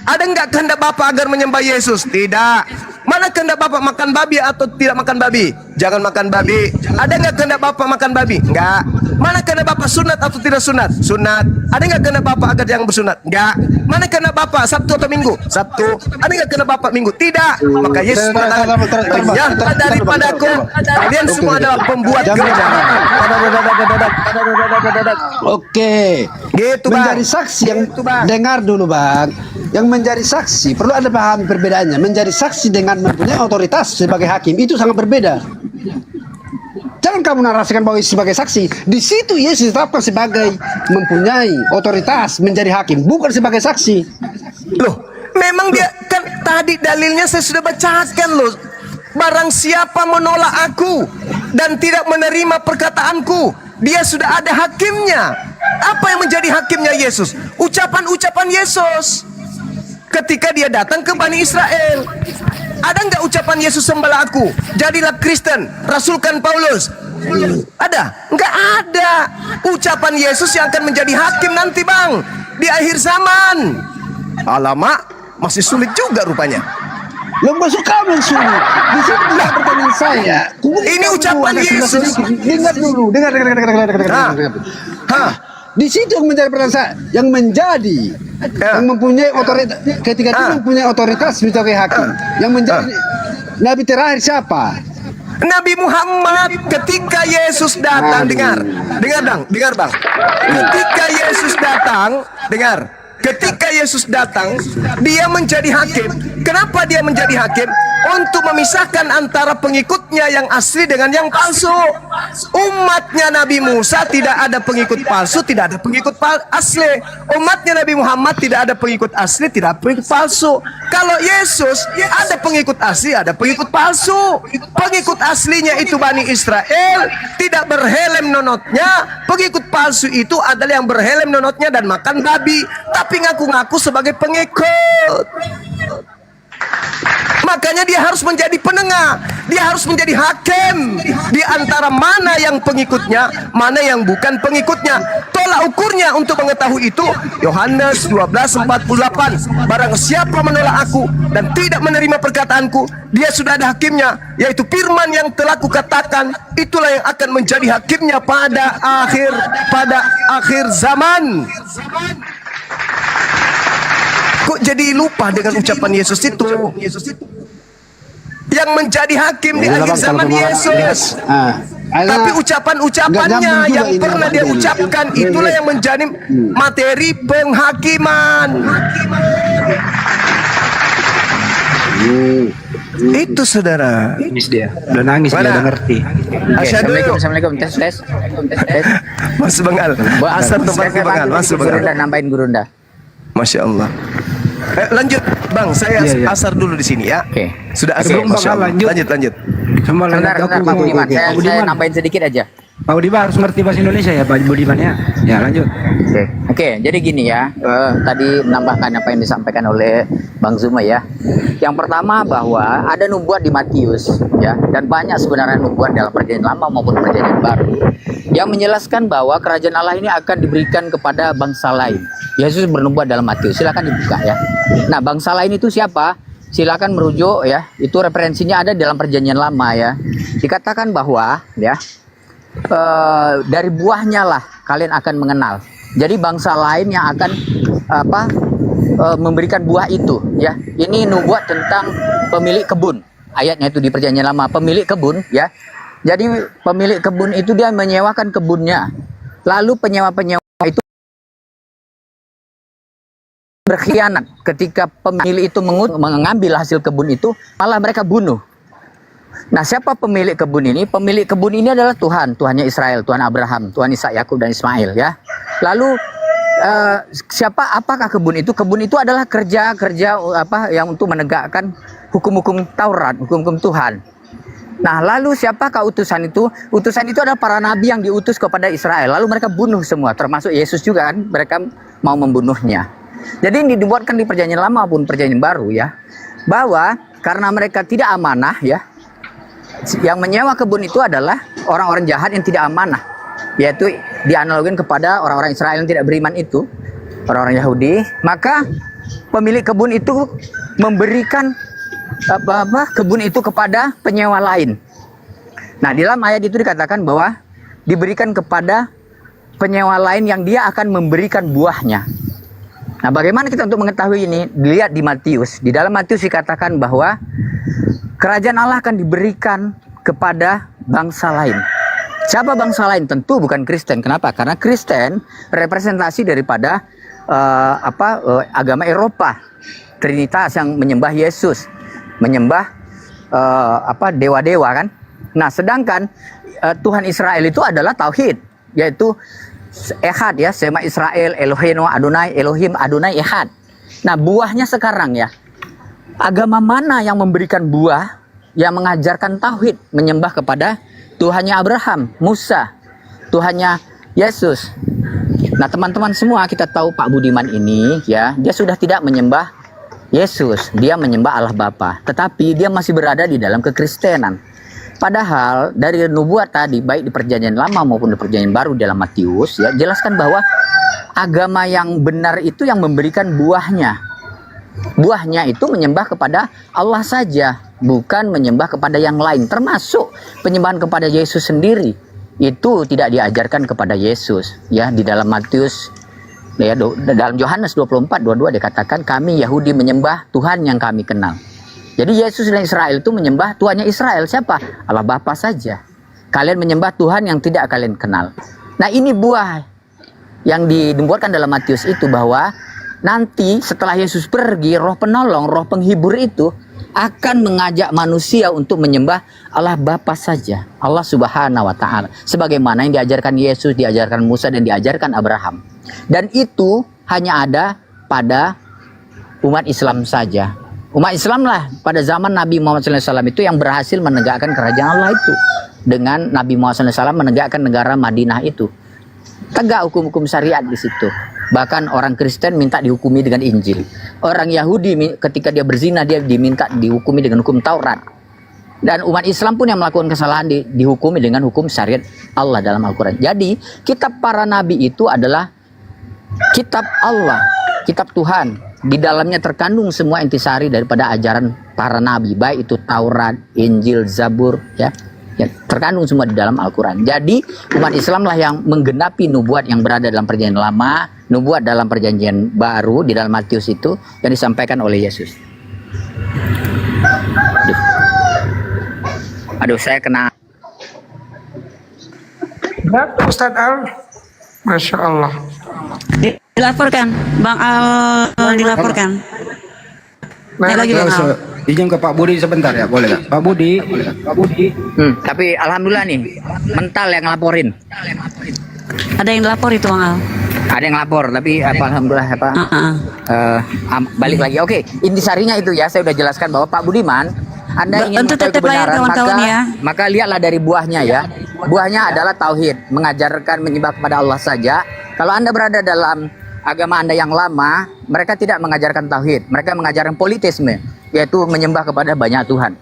Ada enggak kehendak Bapa agar menyembah Yesus? Tidak. Mana kehendak Bapak makan babi atau tidak makan babi? Jangan makan babi. Ada enggak kehendak Bapak makan babi? Enggak. Mana kehendak Bapak sunat atau tidak sunat? Sunat. Ada enggak kehendak Bapak agar jangan bersunat? Enggak. Mana kehendak Bapak Sabtu atau Minggu? Sabtu. Ada enggak kehendak Bapak Minggu? Tidak. Maka Yesus mengatakan, "Enyahlah daripadaku, kalian semua adalah pembuat kejahatan." Oke. Gitu, Bang. Menjadi saksi yang dengar dulu, Bang. Yang menjadi saksi, perlu ada paham perbedaannya. Menjadi saksi dengan mempunyai otoritas sebagai hakim itu sangat berbeda. Jangan kamu narasikan bahwa Yesus sebagai saksi. Di situ Yesus ditetapkan sebagai mempunyai otoritas menjadi hakim, bukan sebagai saksi. Loh, memang dia kan tadi dalilnya saya sudah bacakan loh. Barang siapa menolak aku dan tidak menerima perkataanku, dia sudah ada hakimnya. Apa yang menjadi hakimnya Yesus? Ucapan-ucapan Yesus ketika dia datang ke Bani Israel. Ada nggak ucapan Yesus sembahlah aku, jadilah Kristen, rasulkan Paulus? Ada? Nggak ada. Ucapan Yesus yang akan menjadi hakim nanti bang, di akhir zaman. Alamak, masih sulit juga rupanya. Lo masuk kamu sulit. Di situ tidak pertanyaan saya. Ini ucapan Yesus. Dengar dulu, dengar. Di situ yang menjadi pertanyaan saya, yang menjadi yang mempunyai otoritas ketika dia mempunyai otoritas sebagai hakim. Yang menjadi nabi terakhir siapa? Nabi Muhammad. Ketika Yesus datang, dengar bang. Ketika Yesus datang, dengar. Ketika Yesus datang, dia menjadi hakim. Kenapa dia menjadi hakim? Untuk memisahkan antara pengikutnya yang asli dengan yang palsu. Umatnya Nabi Musa tidak ada pengikut palsu, tidak ada pengikut asli. Umatnya Nabi Muhammad tidak ada pengikut asli, tidak ada pengikut palsu. Kalau Yesus ada pengikut asli, ada pengikut palsu. Pengikut aslinya itu Bani Israel, tidak berhelm nonotnya. Pengikut palsu itu adalah yang berhelm nonotnya dan makan babi, tapi ngaku-ngaku sebagai pengikut. Makanya dia harus menjadi penengah, dia harus menjadi hakim di antara mana yang pengikutnya, mana yang bukan pengikutnya. Tolak ukurnya untuk mengetahui itu Yohanes 12:48. Barang siapa menolak aku dan tidak menerima perkataanku, dia sudah ada hakimnya, yaitu firman yang telah kukatakan. Itulah yang akan menjadi hakimnya pada akhir zaman. Kok jadi lupa dengan ucapan Yesus itu? Yang menjadi hakim di akhir zaman Yesus. Tapi ucapan-ucapannya yang pernah dia ucapkan itulah yang menjadi materi penghakiman. Itu saudara. Nangis dia. Udah nangis dia, udah ngerti. Assalamualaikum. Tes. Mas Bengal. Asar tempatnya Bengal. Mas Bengal. Nambahin Gurunda. Masya Allah. Lanjut bang, saya asar dulu di sini ya. Oke. Sudah asar. Lanjut. Semua Sebentar, Pak Budiman. Saya nambahin sedikit aja. Pak Budiman harus ngerti bahasa Indonesia ya, Pak Budiman ya. Ya lanjut. Oke, jadi gini ya. Tadi menambahkan apa yang disampaikan oleh Bang Zuma ya. Yang pertama bahwa ada nubuat di Matius ya, dan banyak sebenarnya nubuat dalam Perjanjian Lama maupun Perjanjian Baru yang menjelaskan bahwa kerajaan Allah ini akan diberikan kepada bangsa lain. Yesus bernubuat dalam Matius. Silakan dibuka ya. Nah, bangsa lain itu siapa? Silakan merujuk ya. Itu referensinya ada dalam Perjanjian Lama ya. Dikatakan bahwa ya dari buahnya lah kalian akan mengenal. Jadi bangsa lain yang akan memberikan buah itu ya. Ini nubuat tentang pemilik kebun. Ayatnya itu di Perjanjian Lama, pemilik kebun ya. Jadi pemilik kebun itu dia menyewakan kebunnya. Lalu penyewa-penyewa itu berkhianat ketika pemilik itu mengambil hasil kebun itu, malah mereka bunuh. Nah, siapa pemilik kebun ini? Pemilik kebun ini adalah Tuhan, Tuhannya Israel, Tuhan Abraham, Tuhan Ishak, Yakub dan Ismail ya. Lalu apakah kebun itu? Kebun itu adalah kerja yang untuk menegakkan hukum-hukum Taurat, hukum-hukum Tuhan. Nah, lalu siapakah utusan itu? Utusan itu adalah para nabi yang diutus kepada Israel. Lalu mereka bunuh semua, termasuk Yesus juga kan. Mereka mau membunuhnya. Jadi ini dibuatkan di Perjanjian Lama maupun Perjanjian Baru ya. Bahwa karena mereka tidak amanah ya. Yang menyewa kebun itu adalah orang-orang jahat yang tidak amanah. Yaitu dianalogin kepada orang-orang Israel yang tidak beriman itu. Orang-orang Yahudi. Maka pemilik kebun itu memberikan kebun itu kepada penyewa lain. Nah, di dalam ayat itu dikatakan bahwa diberikan kepada penyewa lain yang dia akan memberikan buahnya. Nah, bagaimana kita untuk mengetahui ini? Dilihat di Matius. Di dalam Matius dikatakan bahwa kerajaan Allah akan diberikan kepada bangsa lain. Siapa bangsa lain? Tentu bukan Kristen. Kenapa? Karena Kristen representasi daripada agama Eropa, Trinitas yang menyembah Yesus, menyembah dewa-dewa kan. Nah, sedangkan Tuhan Israel itu adalah tauhid, yaitu Ehad ya, Sema Israel, Eloheinu Adonai, Elohim Adonai Ehad. Nah, buahnya sekarang ya, agama mana yang memberikan buah yang mengajarkan tauhid, menyembah kepada Tuhannya Abraham, Musa, Tuhannya Yesus. Nah, teman-teman semua, kita tahu Pak Budiman ini ya, dia sudah tidak menyembah Yesus, dia menyembah Allah Bapa, tetapi dia masih berada di dalam kekristenan. Padahal dari nubuat tadi, baik di perjanjian lama maupun di perjanjian baru dalam Matius ya, jelaskan bahwa agama yang benar itu yang memberikan buahnya. Buahnya itu menyembah kepada Allah saja, bukan menyembah kepada yang lain, termasuk penyembahan kepada Yesus sendiri. Itu tidak diajarkan kepada Yesus ya, di dalam Matius ya, dalam Yohanes 24:22 dikatakan kami Yahudi menyembah Tuhan yang kami kenal. Jadi Yesus dan Israel itu menyembah Tuhannya Israel siapa? Allah Bapa saja. Kalian menyembah Tuhan yang tidak kalian kenal. Nah, ini buah yang dinubuatkan dalam Matius itu, bahwa nanti setelah Yesus pergi, roh penolong, roh penghibur itu akan mengajak manusia untuk menyembah Allah Bapa saja, Allah Subhanahu wa Ta'ala, sebagaimana yang diajarkan Yesus, diajarkan Musa, dan diajarkan Abraham. Dan itu hanya ada pada umat Islam saja. Umat Islam lah pada zaman Nabi Muhammad SAW itu yang berhasil menegakkan kerajaan Allah itu, dengan Nabi Muhammad SAW menegakkan negara Madinah itu. Tegak hukum-hukum syariat di situ. Bahkan orang Kristen minta dihukumi dengan Injil. Orang Yahudi ketika dia berzina, dia diminta dihukumi dengan hukum Taurat. Dan umat Islam pun yang melakukan kesalahan dihukumi dengan hukum syariat Allah dalam Al-Quran. Jadi kitab para nabi itu adalah kitab Allah, kitab Tuhan. Di dalamnya terkandung semua intisari daripada ajaran para nabi, baik itu Taurat, Injil, Zabur ya, terkandung semua di dalam Al-Quran. Jadi umat Islam lah yang menggenapi nubuat yang berada dalam perjanjian lama, nubuat dalam perjanjian baru di dalam Matius itu yang disampaikan oleh Yesus. Aduh, saya kena. Berapa Ustadz Al? Masya Allah. Dilaporkan, Bang Al dilaporkan. Lagi Bang Al. Izin ke Pak Budi sebentar ya, boleh nggak? Pak Budi. Tapi alhamdulillah nih, mental yang ngelaporin. Ada yang dilapor itu Bang Al. Ada yang lapor, tapi alhamdulillah balik lagi. Oke, intisarinya itu ya, saya udah jelaskan bahwa Pak Budiman, Anda ingin mengetahui kebenaran, maka lihatlah dari buahnya ya. Buahnya adalah tauhid, mengajarkan menyembah kepada Allah saja. Kalau Anda berada dalam agama Anda yang lama, mereka tidak mengajarkan tauhid, mereka mengajarkan politisme, yaitu menyembah kepada banyak Tuhan.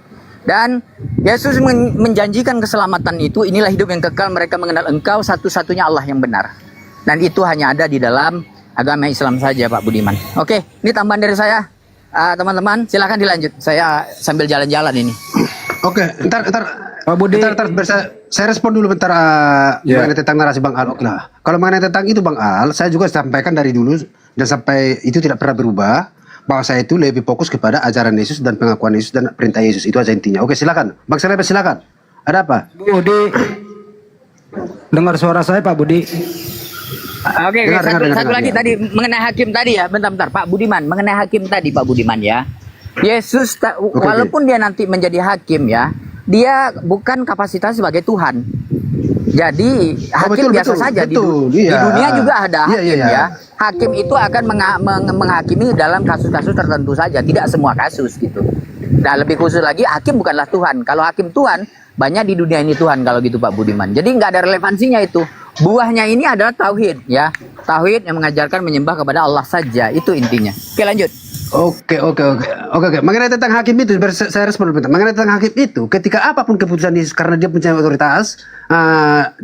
Dan Yesus menjanjikan keselamatan itu, inilah hidup yang kekal, mereka mengenal Engkau satu-satunya Allah yang benar. Dan itu hanya ada di dalam agama Islam saja, Pak Budiman. Oke, ini tambahan dari saya. Teman-teman, silakan dilanjut. Saya sambil jalan-jalan ini. Oke, ntar Pak Budi, saya respon dulu bentar mengenai tentang narasi Bang Al. Nah, kalau mengenai tentang itu Bang Al, saya juga sampaikan dari dulu dan sampai itu tidak pernah berubah, bahwa saya itu lebih fokus kepada ajaran Yesus dan pengakuan Yesus dan perintah Yesus. Itu aja intinya. Oke, silakan. Bang Selebe, silakan. Ada apa? Budi, dengar suara saya Pak Budi. Oke, satu lagi ya. Tadi mengenai hakim tadi ya, bentar Pak Budiman, mengenai hakim tadi Pak Budiman ya. Yesus walaupun dia nanti menjadi hakim ya, dia bukan kapasitas sebagai Tuhan. Jadi hakim biasa saja di dunia juga ada hakim ya. Hakim itu akan menghakimi dalam kasus-kasus tertentu saja, tidak semua kasus gitu. Nah, lebih khusus lagi, hakim bukanlah Tuhan. Kalau hakim Tuhan, banyak di dunia ini Tuhan kalau gitu Pak Budiman. Jadi nggak ada relevansinya itu. Buahnya ini adalah tauhid ya. Tauhid yang mengajarkan menyembah kepada Allah saja, itu intinya. Oke, lanjut. Oke. Mengenai tentang hakim itu, saya respon bentar. Mengenai tentang hakim itu, ketika apapun keputusan Yesus, karena dia punya otoritas,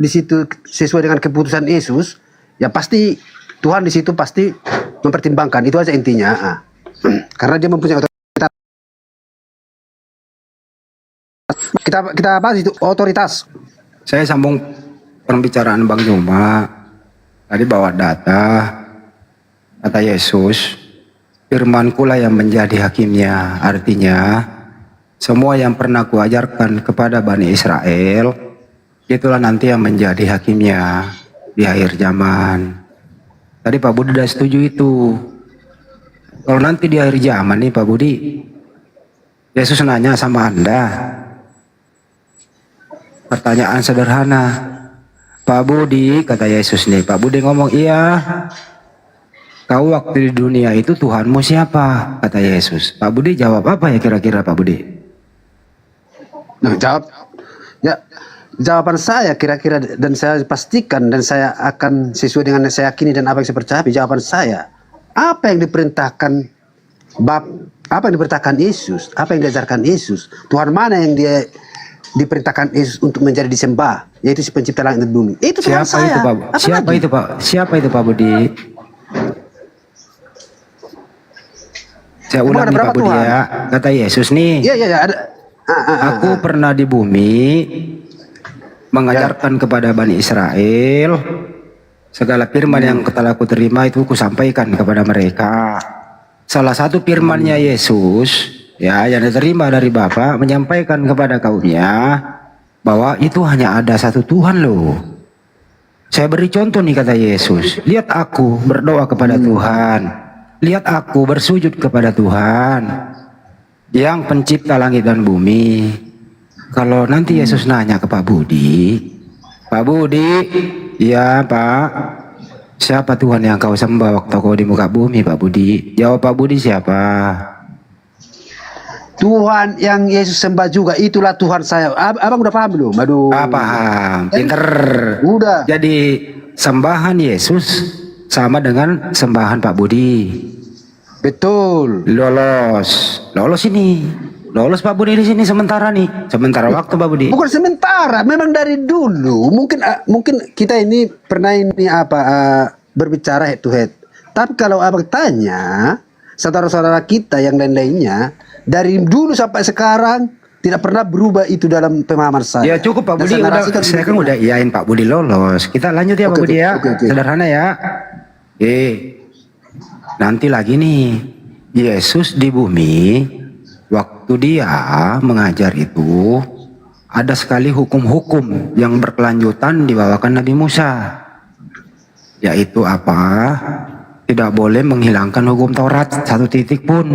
di situ sesuai dengan keputusan Yesus, ya pasti Tuhan di situ pasti mempertimbangkan. Itu aja intinya. Karena dia mempunyai otoritas. Kita bahas itu otoritas. Saya sambung pembicaraan Bang Juma tadi bawa data, kata Yesus, firmanku lah yang menjadi hakimnya. Artinya semua yang pernah kuajarkan kepada Bani Israel, itulah nanti yang menjadi hakimnya di akhir zaman. Tadi Pak Budi udah setuju itu. Kalau nanti di akhir zaman nih Pak Budi, Yesus nanya sama Anda, pertanyaan sederhana. Pak Budi, kata Yesus nih, Pak Budi ngomong, iya. Kau waktu di dunia itu Tuhanmu siapa? Kata Yesus. Pak Budi jawab apa ya kira-kira Pak Budi? Nah, jawaban saya kira-kira, dan saya pastikan dan saya akan sesuai dengan yang saya yakini dan apa yang saya percaya. Jawaban saya, apa yang diperintahkan apa yang diperintahkan Yesus, apa yang diajarkan Yesus, Tuhan mana yang dia diperintahkan Yesus untuk menjadi disembah, yaitu si pencipta langit dan bumi. Itu Tuhan Siapa saya. itu Pak? Apa Siapa lagi? itu Pak? Siapa itu Pak Budi? Saya ulang nih Pak Budi ya. Kata Yesus nih. Iya ada. Aku pernah di bumi mengajarkan kepada Bani Israel segala firman yang telah aku terima itu kusampaikan kepada mereka. Salah satu firmannya Yesus ya yang diterima dari Bapa menyampaikan kepada kaumnya bahwa itu hanya ada satu Tuhan loh. Saya beri contoh nih kata Yesus. Lihat aku berdoa kepada Tuhan. Lihat aku bersujud kepada Tuhan yang pencipta langit dan bumi. Kalau nanti Yesus nanya ke Pak Budi, Pak Budi, ya Pak, siapa Tuhan yang kau sembah waktu kau di muka bumi Pak Budi? Jawab Pak Budi siapa? Tuhan yang Yesus sembah juga, itulah Tuhan saya. Abang udah paham belum? Aduh. Paham, pinter. Udah. Jadi sembahan Yesus sama dengan sembahan Pak Budi. Betul. Lolos ini. Lolos Pak Budi di sini sementara nih. Sementara waktu Pak Budi. Bukan sementara, memang dari dulu. Mungkin kita ini pernah berbicara head to head. Tapi kalau abang tanya saudara-saudara kita yang lain-lainnya, dari dulu sampai sekarang tidak pernah berubah itu dalam pemahaman saya. Ya cukup Pak Budi, saya kan udah iyain Pak Budi lolos. Kita lanjut ya Pak Budi ya. Sederhana ya. Nanti lagi nih, Yesus di bumi, waktu dia mengajar itu, ada sekali hukum-hukum yang berkelanjutan dibawakan Nabi Musa. Yaitu apa? Tidak boleh menghilangkan hukum Taurat satu titik pun.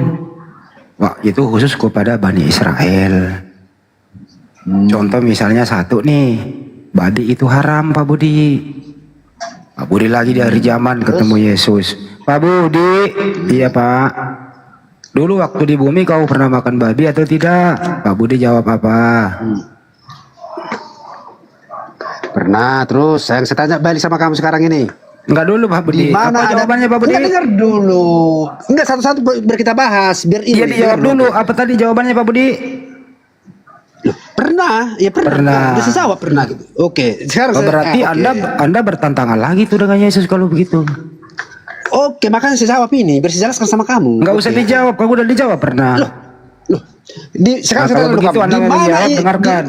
Wah, itu khusus kepada Bani Israel. Contoh misalnya satu nih, babi itu haram Pak Budi. Pak Budi lagi di hari zaman ketemu Yesus. Pak Budi, iya Pak. Dulu waktu di bumi kau pernah makan babi atau tidak? Pak Budi jawab apa? Pernah. Terus yang saya tanya balik sama kamu sekarang ini. Enggak dulu Pak Budi. Apa jawabannya Pak Budi? Enggak, dengar dulu. Enggak, satu-satu kita bahas biar ini. Iya dijawab dulu. Apa tadi jawabannya Pak Budi? Pernah, ya pernah. Bisa jawab pernah gitu. Oke, sekarang berarti Anda bertantangan lagi tuh dengan Yesus kalau begitu. Oke, makanya saya jawab ini, biar saya jelaskan sama kamu. Enggak usah dijawab, kamu udah dijawab pernah. Loh. Sekarang saya kalau begitu Anda mau menjawab, dengarkan.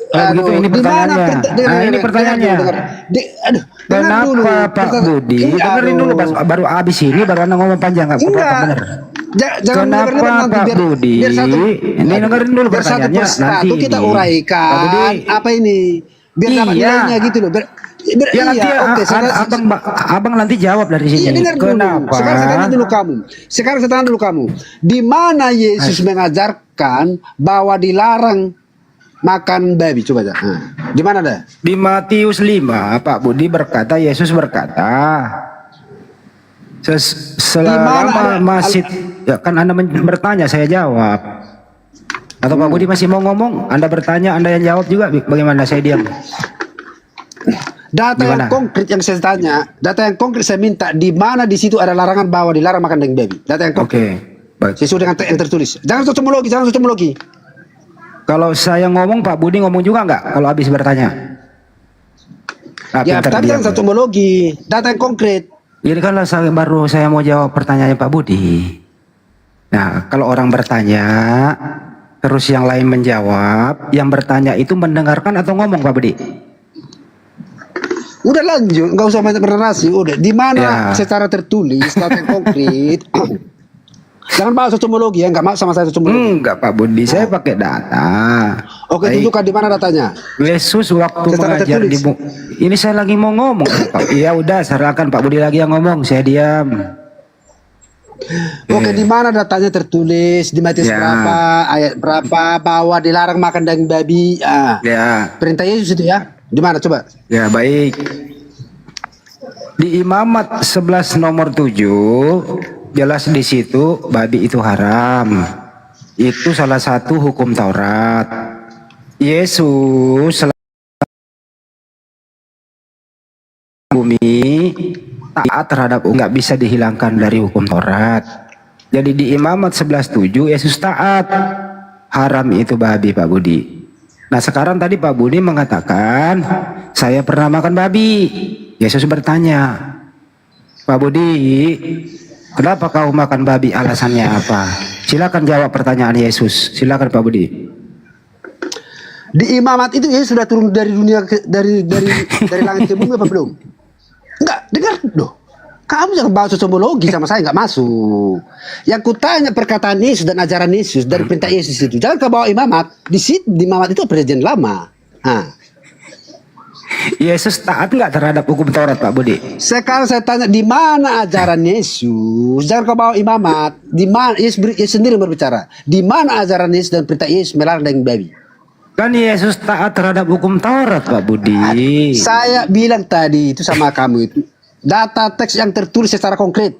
Kalau begitu ini pertanyaannya. Ini pertanyaannya. Kenapa Pak Budi? Dengerin dulu baru habis ini baru Anda ngomong panjang enggak benar. Kenapa Pak Budi? Ini dengerin dulu pertanyaannya nanti kita uraikan apa ini. Biar dapat nilainya gitu loh. Ya nanti abang nanti jawab dari sini. Iya, kenapa? Sekarang saya tanya dulu kamu. Di mana Yesus mengajarkan bahwa dilarang makan babi? Coba aja. Di mana dah? Di Matius 5, Pak Budi berkata, Yesus berkata, selama masih ya kan Anda bertanya saya jawab. Atau Pak Budi masih mau ngomong? Anda bertanya, Anda yang jawab juga. Bagaimana saya diam? Data yang konkret yang saya tanya, data yang konkret saya minta, di mana di situ ada larangan bahwa dilarang makan daging babi. Data yang konkret. Baik. Sesuai dengan yang tertulis. Jangan cocomologi. Kalau saya ngomong, Pak Budi ngomong juga nggak? Kalau habis bertanya. Ya, tapi jangan cocomologi. Data yang konkret. Jadi kalau saya mau jawab pertanyaan Pak Budi. Nah, kalau orang bertanya, terus yang lain menjawab, yang bertanya itu mendengarkan atau ngomong Pak Budi? Udah lanjut, nggak usah banyak bernarasi. Udah, di mana secara tertulis, data yang konkret. Jangan bahas cocomologi ya, nggak sama saya cocomologi. Enggak Pak Budi, saya pakai data. Oke, Baik. tunjukkan di mana datanya. Yesus waktu Secara mengajar di tertulis. ini saya lagi mau ngomong. Pak. Ya udah, serahkan Pak Budi lagi yang ngomong, saya diam. Oke, di mana datanya tertulis di Matius Ya. berapa, ayat berapa bahwa dilarang makan daging babi? Ya. Perintah Yesus itu ya. Di mana coba? Ya, baik. Di Imamat 11 nomor 7 jelas di situ babi itu haram. Itu salah satu hukum Taurat. Yesus bumi taat terhadap nggak bisa dihilangkan dari hukum Taurat. Jadi di Imamat 11:7 Yesus taat. Haram itu babi, Pak Budi. Nah sekarang tadi Pak Budi mengatakan saya pernah makan babi. Yesus bertanya, Pak Budi, kenapa kau makan babi? Alasannya apa? Silakan jawab pertanyaan Yesus. Silakan Pak Budi. Di Imamat itu Yesus sudah turun dari dunia dari langit ke bumi apa belum? Enggak, dengar loh. Kamu jangan bahas sosiologi sama saya, nggak masuk. Yang kutanya perkataan Yesus dan ajaran Yesus dari perintah Yesus itu. Jangan kau bawa Imamat. Di situ di Imamat itu perjanjian lama. Yesus taat nggak terhadap hukum Taurat, Pak Budi? Sekarang saya tanya di mana ajaran Yesus? Jangan kau bawa Imamat. Di mana Yesus sendiri berbicara? Di mana ajaran Yesus dan perintah Yesus melarang daging babi? Kan Yesus taat terhadap hukum Taurat, Pak Budi. Saya bilang tadi itu sama kamu itu data teks yang tertulis secara konkret.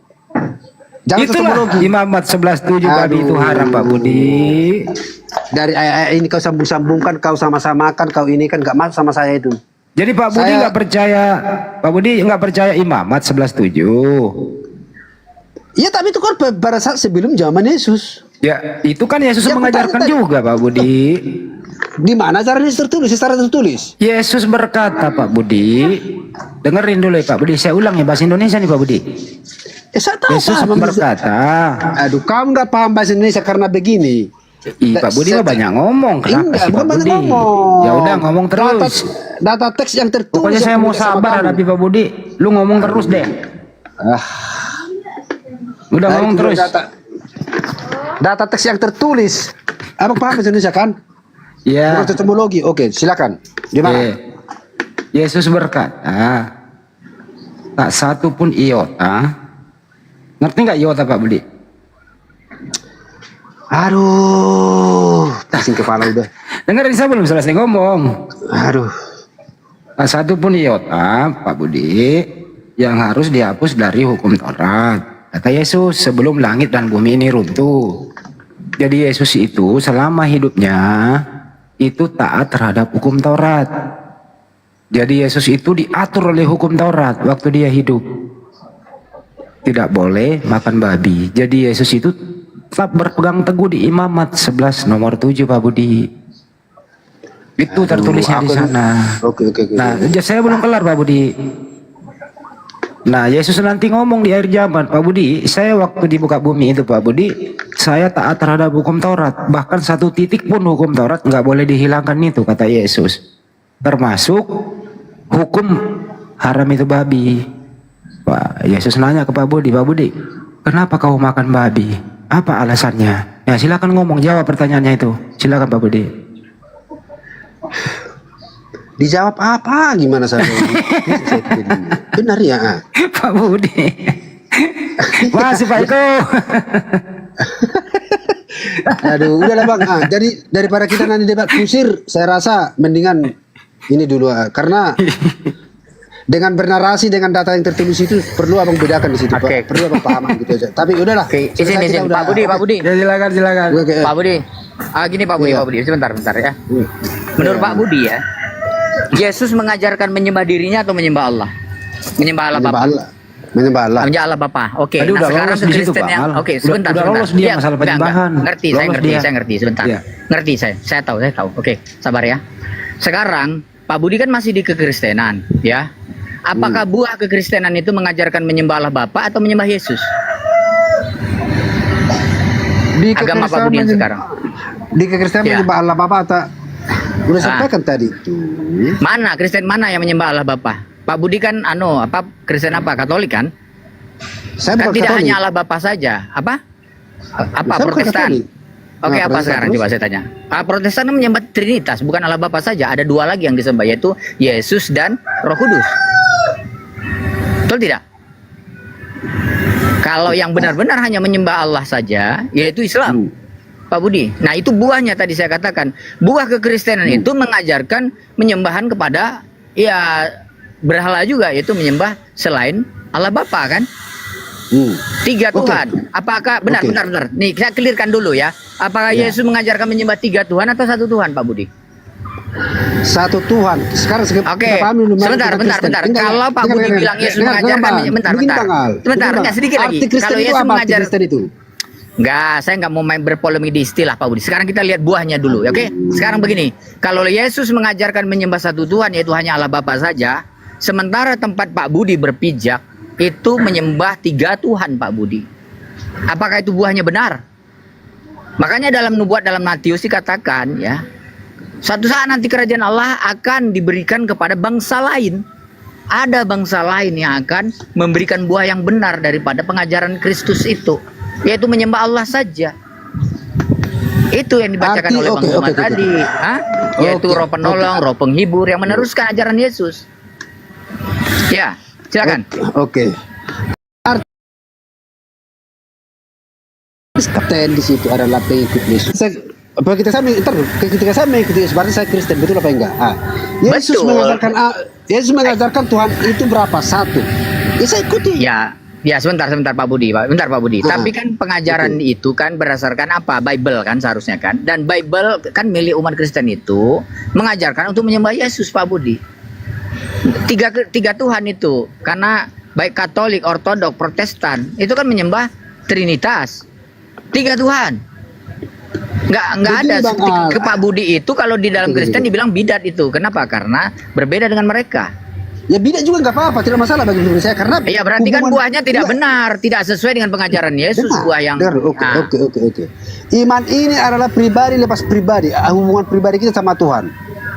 Jangan Itulah sosiologi. Imamat 11:7 babi itu haram, Pak Budi. Dari ayat ini kau sambung-sambungkan, kau sama-samakan, kau ini kan nggak masuk sama saya itu. Jadi Pak Budi nggak percaya, Pak Budi nggak percaya Imamat 11:7. Iya, tapi itu kan pada saat sebelum zaman Yesus. Ya, itu kan Yesus Ya, mengajarkan tadi. juga, Pak Budi. Di mana ajaran Yesus tertulis? Secara tertulis. Yesus berkata, Pak Budi, dengerin dulu ya Pak Budi, saya ulang ya bahasa Indonesia nih Pak Budi. Saya tahu Yesus paham. berkata, Aduh, kamu nggak paham bahasa Indonesia karena begini. Pak Budi mah banyak ngomong, kenapa Enggak, sih Pak bukan banyak Budi? ngomong. Ya udah ngomong terus. Data teks yang tertulis. Pokoknya saya yang mau tertulis sama sabar kamu. hadapi Pak Budi, lu ngomong terus deh. Udah Nah, ngomong itu terus. Data teks yang tertulis. Abang paham bahasa Indonesia kan? Ya. Bukan etimologi. Oke, silakan. Gimana? Yesus berkata, tak satu pun iota. Ngerti nggak iota Pak Budi? Aduh, pusing kepala udah. Dengerin, saya belum selesai ngomong. Aduh. Tak satu pun iota, Pak Budi, yang harus dihapus dari hukum Taurat. Kata Yesus sebelum langit dan bumi ini runtuh. Jadi Yesus itu selama hidupnya itu taat terhadap hukum Taurat. Jadi Yesus itu diatur oleh hukum Taurat waktu dia hidup. Tidak boleh makan babi. Jadi Yesus itu tetap berpegang teguh di Imamat 11 nomor 7 Pak Budi. Itu tertulisnya di sana. Oke. Nah, saya belum kelar Pak Budi. Nah, Yesus nanti ngomong di akhir zaman, Pak Budi, saya waktu di muka bumi itu Pak Budi, saya taat terhadap hukum Taurat. Bahkan satu titik pun hukum Taurat nggak boleh dihilangkan itu, kata Yesus. Termasuk hukum haram itu babi. Pak Yesus nanya ke Pak Budi, kenapa kau makan babi? Apa alasannya? Ya silakan ngomong, jawab pertanyaannya itu. Silakan Pak Budi. Dijawab apa? Gimana saya? Benar ya? Pak Budi. Masih Pak Eko. Aduh, udahlah Bang. Jadi daripada kita nanti debat kusir, saya rasa mendingan ini dulu karena dengan bernarasi dengan data yang tertulis itu perlu Abang bedakan di situ, Pak. Perlu Abang pahaman gitu aja. Tapi udahlah. Izin Pak Budi. Ya silakan. Pak Budi. Gini Pak Budi, sebentar ya. Menurut Pak Budi ya, Yesus mengajarkan menyembah dirinya atau menyembah Allah? Menyembah Allah Bapa. Menyembah Allah. Menyembah Allah Bapa. Oke. Tadi Nah udah sekarang lolos di situ, Kristen yang Pak. oke, sebentar. Udah lolos dia masalah penyembahan. Ngerti, saya ngerti sebentar. Iya. Ngerti saya tahu. Oke, sabar ya. Sekarang Pak Budi kan masih di kekristenan, ya. Apakah buah kekristenan itu mengajarkan menyembah Allah Bapa atau menyembah Yesus? Di agama Pak Budi yang sekarang. Di kekristenan menyembah Allah Bapa atau udah sampaikan tadi itu. Mana Kristen mana yang menyembah Allah Bapa? Pak Budi kan Kristen apa? Katolik kan? Saya kan bukan tidak Katolik. hanya Allah Bapa saja. Apa Saya bukan Protestan? Katolik. Oke, apa sekarang coba saya tanya. Protestan menyembah Trinitas, bukan Allah Bapa saja. Ada dua lagi yang disembah, yaitu Yesus dan Roh Kudus. Betul tidak? Kalau yang benar-benar hanya menyembah Allah saja, yaitu Islam, Pak Budi. Nah, itu buahnya tadi saya katakan. Buah kekristenan itu mengajarkan menyembahan kepada ya berhala juga, yaitu menyembah selain Allah Bapa kan? Tiga Tuhan. Apakah bentar? Nih, saya clearkan dulu ya. Apakah Yesus mengajarkan menyembah tiga Tuhan atau satu Tuhan, Pak Budi? Satu Tuhan. Sekarang Oke, sebentar. Kalau Pak Budi bilang Yesus mengajarkan bentar, sedikit lagi. Kalau Yesus mengajarkan itu. Enggak, saya nggak mau main berpolemik di istilah, Pak Budi. Sekarang kita lihat buahnya dulu, oke? Sekarang begini, kalau Yesus mengajarkan menyembah satu Tuhan, yaitu hanya Allah Bapa saja, sementara tempat Pak Budi berpijak itu menyembah tiga Tuhan, Pak Budi. Apakah itu buahnya benar? Makanya dalam nubuat dalam Matius dikatakan ya, suatu saat nanti kerajaan Allah akan diberikan kepada bangsa lain. Ada bangsa lain yang akan memberikan buah yang benar daripada pengajaran Kristus itu, yaitu menyembah Allah saja. Itu yang dibacakan oleh Bang Zuma tadi. Yaitu roh penolong, roh penghibur yang meneruskan ajaran Yesus. Ya, silakan. Kapten di situ adalah pengikut Yesus. Ketika saya mengikuti Yesus, berarti saya Kristen, betul apa enggak? Yesus mengajarkan Tuhan itu berapa? Satu. Ya saya ikuti. Ya sebentar Pak Budi. Tapi kan pengajaran itu kan berdasarkan apa? Bible kan seharusnya kan. Dan Bible kan milik umat Kristen itu mengajarkan untuk menyembah Yesus, Pak Budi. Tiga Tuhan itu. Karena baik Katolik, Ortodok, Protestan itu kan menyembah Trinitas. Tiga Tuhan. Nggak ada ke Pak Budi itu kalau di dalam Kristen dibilang bidat itu. Kenapa? Karena berbeda dengan mereka. Ya bidat juga nggak apa-apa, tidak masalah bagi saya karena ya berarti kan buahnya tidak benar, tidak sesuai dengan pengajaran Yesus. Buah yang Oke. Iman ini adalah pribadi lepas pribadi, hubungan pribadi kita sama Tuhan.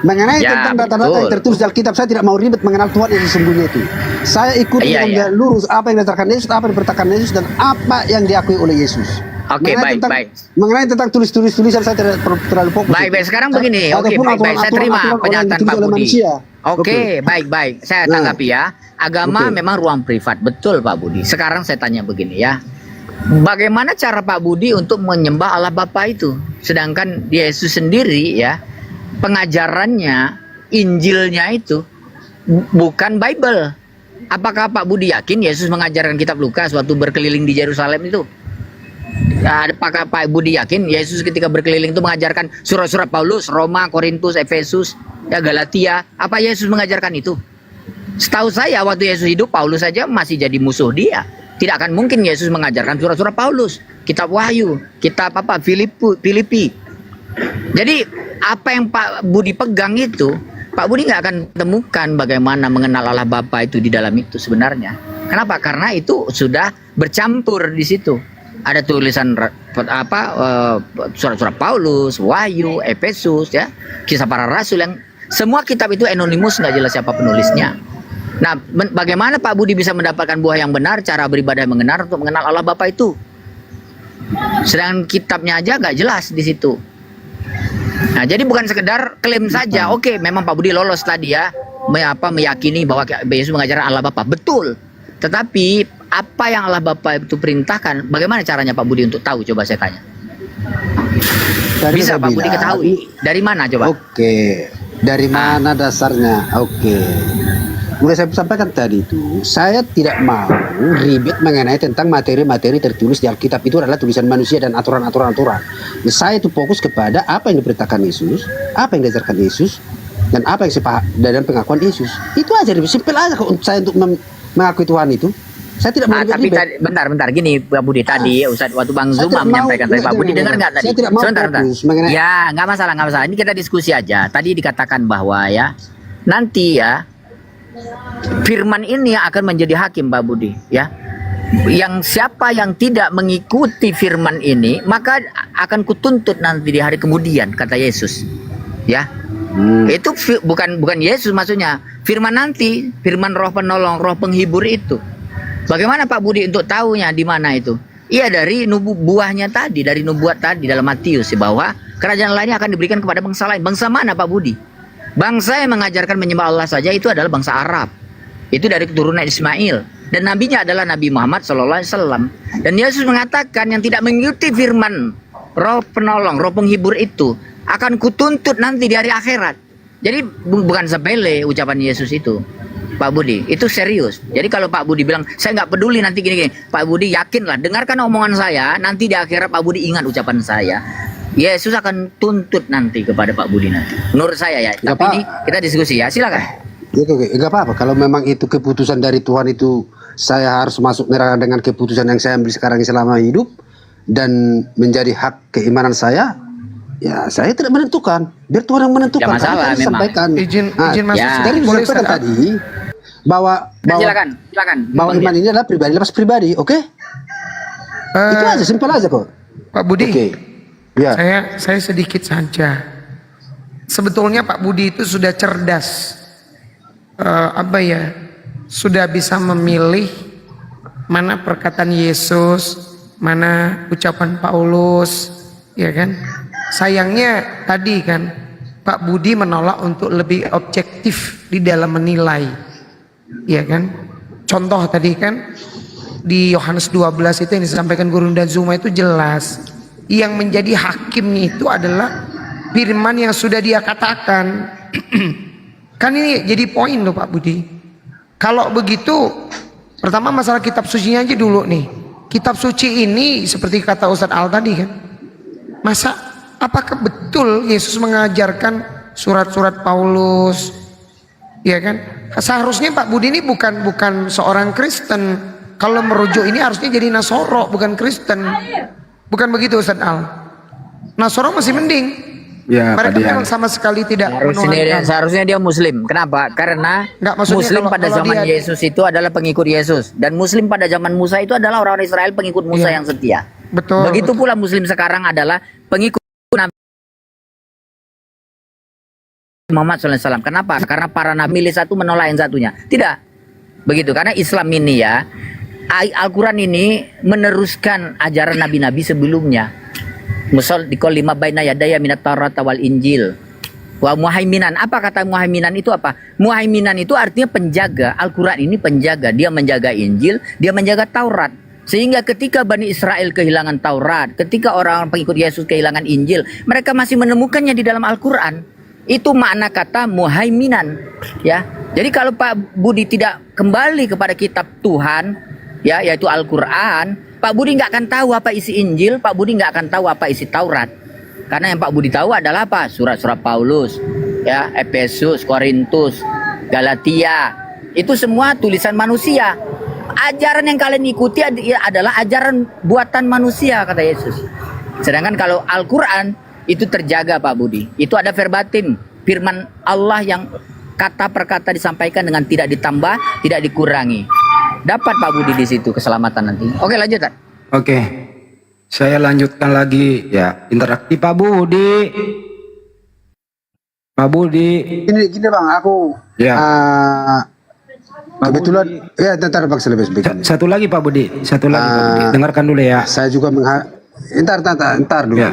Mengenai tentang data-data yang tertulis dalam kitab, saya tidak mau ribet mengenal Tuhan yang sesungguhnya itu. Saya ikuti dengan lurus apa yang dikatakan Yesus, apa yang diperkatakan Yesus, dan apa yang diakui oleh Yesus. Oke, baik. Mengenai tentang tulisan saya tidak terlalu fokus. Baik. Sekarang begini. Baik. Saya terima pernyataan Pak Budi. Oke, baik. Saya tanggapi ya. Agama memang ruang privat, betul Pak Budi. Sekarang saya tanya begini ya. Bagaimana cara Pak Budi untuk menyembah Allah Bapa itu? Sedangkan Yesus sendiri ya, pengajarannya, Injilnya itu bukan Bible. Apakah Pak Budi yakin Yesus mengajarkan kitab Lukas waktu berkeliling di Yerusalem itu? Apakah Pak Budi yakin Yesus ketika berkeliling itu mengajarkan surat-surat Paulus, Roma, Korintus, Efesus, ya Galatia? Apa Yesus mengajarkan itu? Setahu saya waktu Yesus hidup, Paulus saja masih jadi musuh dia. Tidak akan mungkin Yesus mengajarkan surat-surat Paulus, kitab Wahyu, kitab Filipi. Jadi apa yang Pak Budi pegang itu, Pak Budi nggak akan temukan bagaimana mengenal Allah Bapa itu di dalam itu sebenarnya. Kenapa? Karena itu sudah bercampur di situ. Ada tulisan surat-surat Paulus, Wahyu, Efesus, ya, kisah para rasul yang semua kitab itu anonimus, nggak jelas siapa penulisnya. Nah, bagaimana Pak Budi bisa mendapatkan buah yang benar, cara beribadah yang benar untuk mengenal Allah Bapa itu? Sedangkan kitabnya aja nggak jelas di situ. Nah, jadi bukan sekedar klaim saja. Oke, memang Pak Budi lolos tadi ya, meyakini bahwa Yesus mengajarkan Allah Bapa, betul. Tetapi apa yang Allah Bapa itu perintahkan, bagaimana caranya Pak Budi untuk tahu? Coba saya tanya. Bisa Pak Budi ketahui dari mana coba? Oke, dari mana dasarnya? Oke. Mulai saya sampaikan tadi itu, saya tidak mau ribet mengenai tentang materi-materi tertulis di Alkitab. Itu adalah tulisan manusia dan aturan-aturan. Saya itu fokus kepada apa yang diperintahkan Yesus, apa yang diajarkan Yesus, dan apa yang dalam pengakuan Yesus. Itu aja, simpel aja kok saya untuk mengakui Tuhan itu. Saya tidak mau tapi tadi, bentar gini Pak Budi tadi Ustaz waktu Bang Zuma menyampaikan tadi Pak Budi dengar nggak tadi? Sebentar. Ya nggak masalah. Ini kita diskusi aja. Tadi dikatakan bahwa ya nanti ya firman ini akan menjadi hakim Pak Budi ya. Yang siapa yang tidak mengikuti firman ini maka akan kutuntut nanti di hari kemudian, kata Yesus. Ya. Itu bukan Yesus maksudnya. Firman nanti, firman roh penolong, roh penghibur itu. Bagaimana Pak Budi untuk tahunya di mana itu? Iya, dari buahnya tadi, dari nubuat tadi dalam Matius bahwa kerajaan lainnya akan diberikan kepada bangsa lain. Bangsa mana Pak Budi? Bangsa yang mengajarkan menyembah Allah saja itu adalah bangsa Arab. Itu dari keturunan Ismail. Dan nabinya adalah Nabi Muhammad SAW. Dan Yesus mengatakan yang tidak mengikuti firman Roh penolong, Roh penghibur itu akan kutuntut nanti di hari akhirat. Jadi bukan sepele ucapan Yesus itu, Pak Budi, itu serius. Jadi kalau Pak Budi bilang saya nggak peduli nanti gini-gini, Pak Budi yakinlah, dengarkan omongan saya, nanti di akhirat Pak Budi ingat ucapan saya. Yesus akan tuntut nanti kepada Pak Budi nanti. Menurut saya ya. Tapi ini kita diskusi ya, silakan. Oke, enggak apa-apa. Kalau memang itu keputusan dari Tuhan itu, saya harus masuk neraka dengan keputusan yang saya ambil sekarang selama hidup dan menjadi hak keimanan saya. Ya, saya tidak menentukan. Biar Tuhan yang menentukan. Ya, masalah memang. Sampaikan. Izin masuk Ya, sedikit boleh disampaikan Ustaz? tadi bahwa silakan. Bahwa iman ini adalah pribadi lepas pribadi, oke? Itu aja, simpel aja kok. Pak Budi. Oke. Ya. Saya sedikit saja. Sebetulnya Pak Budi itu sudah cerdas. Sudah bisa memilih mana perkataan Yesus, mana ucapan Paulus, ya kan? Sayangnya tadi kan Pak Budi menolak untuk lebih objektif di dalam menilai, ya kan? Contoh tadi kan di Yohanes 12 itu yang disampaikan Guru dan Zuma itu jelas, yang menjadi hakimnya itu adalah firman yang sudah dia katakan. Kan ini jadi poin loh Pak Budi. Kalau begitu, pertama masalah kitab sucinya aja dulu nih. Kitab suci ini seperti kata Ustadz Al tadi kan, apakah betul Yesus mengajarkan surat-surat Paulus, ya kan? Seharusnya Pak Budi ini bukan seorang Kristen. Kalau merujuk ini harusnya jadi Nasoro, bukan Kristen. Bukan begitu Ustadz Al? Nasoro masih mending. Ya, Mereka memang sama sekali tidak seharusnya dia Muslim. Kenapa? Karena Muslim pada zaman Yesus itu adalah pengikut Yesus, dan Muslim pada zaman Musa itu adalah orang Israel pengikut Musa yang setia. Betul. Begitu pula Muslim sekarang adalah pengikut Nabi Muhammad SAW. Kenapa? Karena para nabi satu menolak yang satunya. Tidak begitu, karena Islam ini ya, Al-Quran ini meneruskan ajaran nabi-nabi sebelumnya. Misal dikol 5 baina yadaya minat Taurat wal Injil. Wa muhaiminan. Apa kata muhaiminan itu apa? Muhaiminan itu artinya penjaga. Al-Quran ini penjaga. Dia menjaga Injil, dia menjaga Taurat. Sehingga ketika Bani Israel kehilangan Taurat, ketika orang pengikut Yesus kehilangan Injil, mereka masih menemukannya di dalam Al-Quran. Itu makna kata muhaiminan, ya. Jadi kalau Pak Budi tidak kembali kepada kitab Tuhan, ya, yaitu Al-Quran, Pak Budi nggak akan tahu apa isi Injil, Pak Budi nggak akan tahu apa isi Taurat. Karena yang Pak Budi tahu adalah apa? Surat-surat Paulus, ya, Efesus, Korintus, Galatia. Itu semua tulisan manusia. Ajaran yang kalian ikuti adalah ajaran buatan manusia, kata Yesus. Sedangkan kalau Al-Quran itu terjaga Pak Budi. Itu ada verbatim, firman Allah yang kata per kata disampaikan dengan tidak ditambah, tidak dikurangi. Dapat Pak Budi di situ keselamatan nanti. Oke, lanjut Pak. Oke. Saya lanjutkan lagi ya, interaktif Pak Budi. Pak Budi. Ini gini Bang, aku ya. Kebetulan ya ntar Bang selebih. Satu lagi Pak Budi, satu lagi Pak Budi. Dengarkan dulu ya. Saya juga entar dulu. Ya.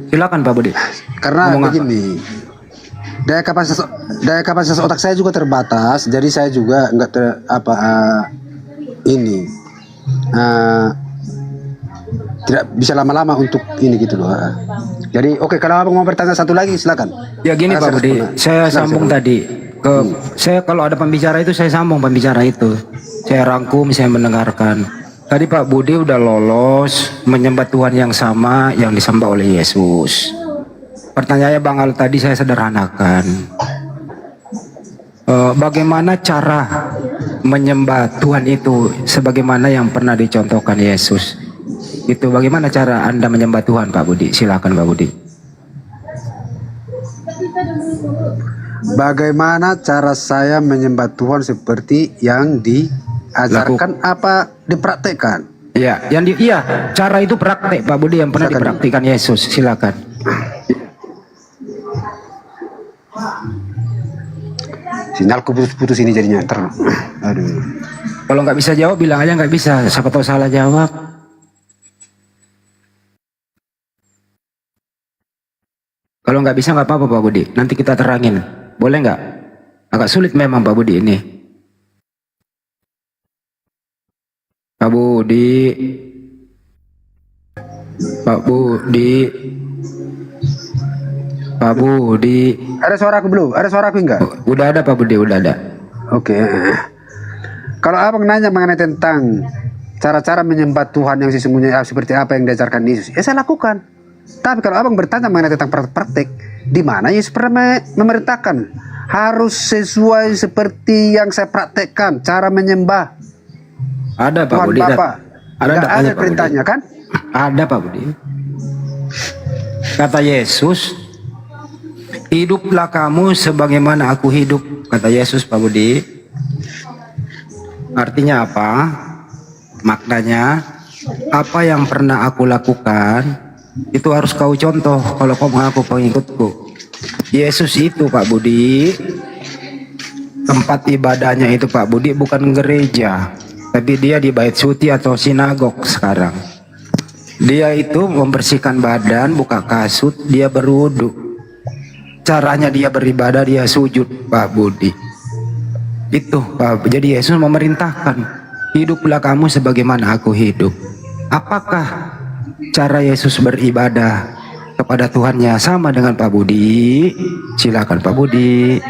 Silakan Pak Budi. Karena begini, daya kapasitas otak saya juga terbatas, jadi saya juga nggak tidak bisa lama-lama untuk ini gitu loh. Jadi oke, kalau abang mau bertanya satu lagi silakan. Ya gini Pak Budi, saya sambung tadi ke saya, kalau ada pembicara itu saya sambung pembicara itu, saya rangkum, saya mendengarkan. Tadi Pak Budi udah lolos menyembah Tuhan yang sama yang disembah oleh Yesus. Pertanyaannya Bang Al tadi saya sederhanakan. Bagaimana cara menyembah Tuhan itu sebagaimana yang pernah dicontohkan Yesus? Itu bagaimana cara Anda menyembah Tuhan Pak Budi? Silakan Pak Budi. Bagaimana cara saya menyembah Tuhan seperti yang diajarkan apa dipraktekkan? Iya, cara itu praktek Pak Budi yang pernah dipraktikkan Yesus. Silakan. Sinyalku putus-putus ini jadinya. Aduh. Kalau nggak bisa jawab bilang aja nggak bisa. Siapa tahu salah jawab. Kalau nggak bisa nggak apa-apa Pak Budi. Nanti kita terangin. Boleh nggak? Agak sulit memang Pak Budi ini. Pak Budi. Pak Budi. Pak Budi. Ada suaraku belum? Ada suaraku enggak? Udah ada Pak Budi, udah ada. Oke. Kalau abang nanya mengenai tentang cara-cara menyembah Tuhan yang sesungguhnya seperti apa yang diajarkan Yesus, ya saya lakukan. Tapi kalau abang bertanya mengenai tentang praktek, di mana Yesus pernah memerintahkan harus sesuai seperti yang saya praktekkan cara menyembah. Ada Pak Tuhan Budi. Bapa. Ada Pak perintahnya Budi. kan? Ada Pak Budi. Kata Yesus, hiduplah kamu sebagaimana aku hidup. Kata Yesus Pak Budi. Artinya apa? Maknanya, apa yang pernah aku lakukan, itu harus kau contoh kalau kau mengaku pengikutku. Yesus itu Pak Budi, tempat ibadahnya itu Pak Budi bukan gereja, tapi dia di bait suci atau sinagog sekarang. Dia itu membersihkan badan, buka kasut, dia berwudu. Caranya dia beribadah, dia sujud Pak Budi. Itu Pak. Jadi Yesus memerintahkan, hiduplah kamu sebagaimana aku hidup. Apakah cara Yesus beribadah kepada Tuhannya sama dengan Pak Budi? Silakan Pak Budi.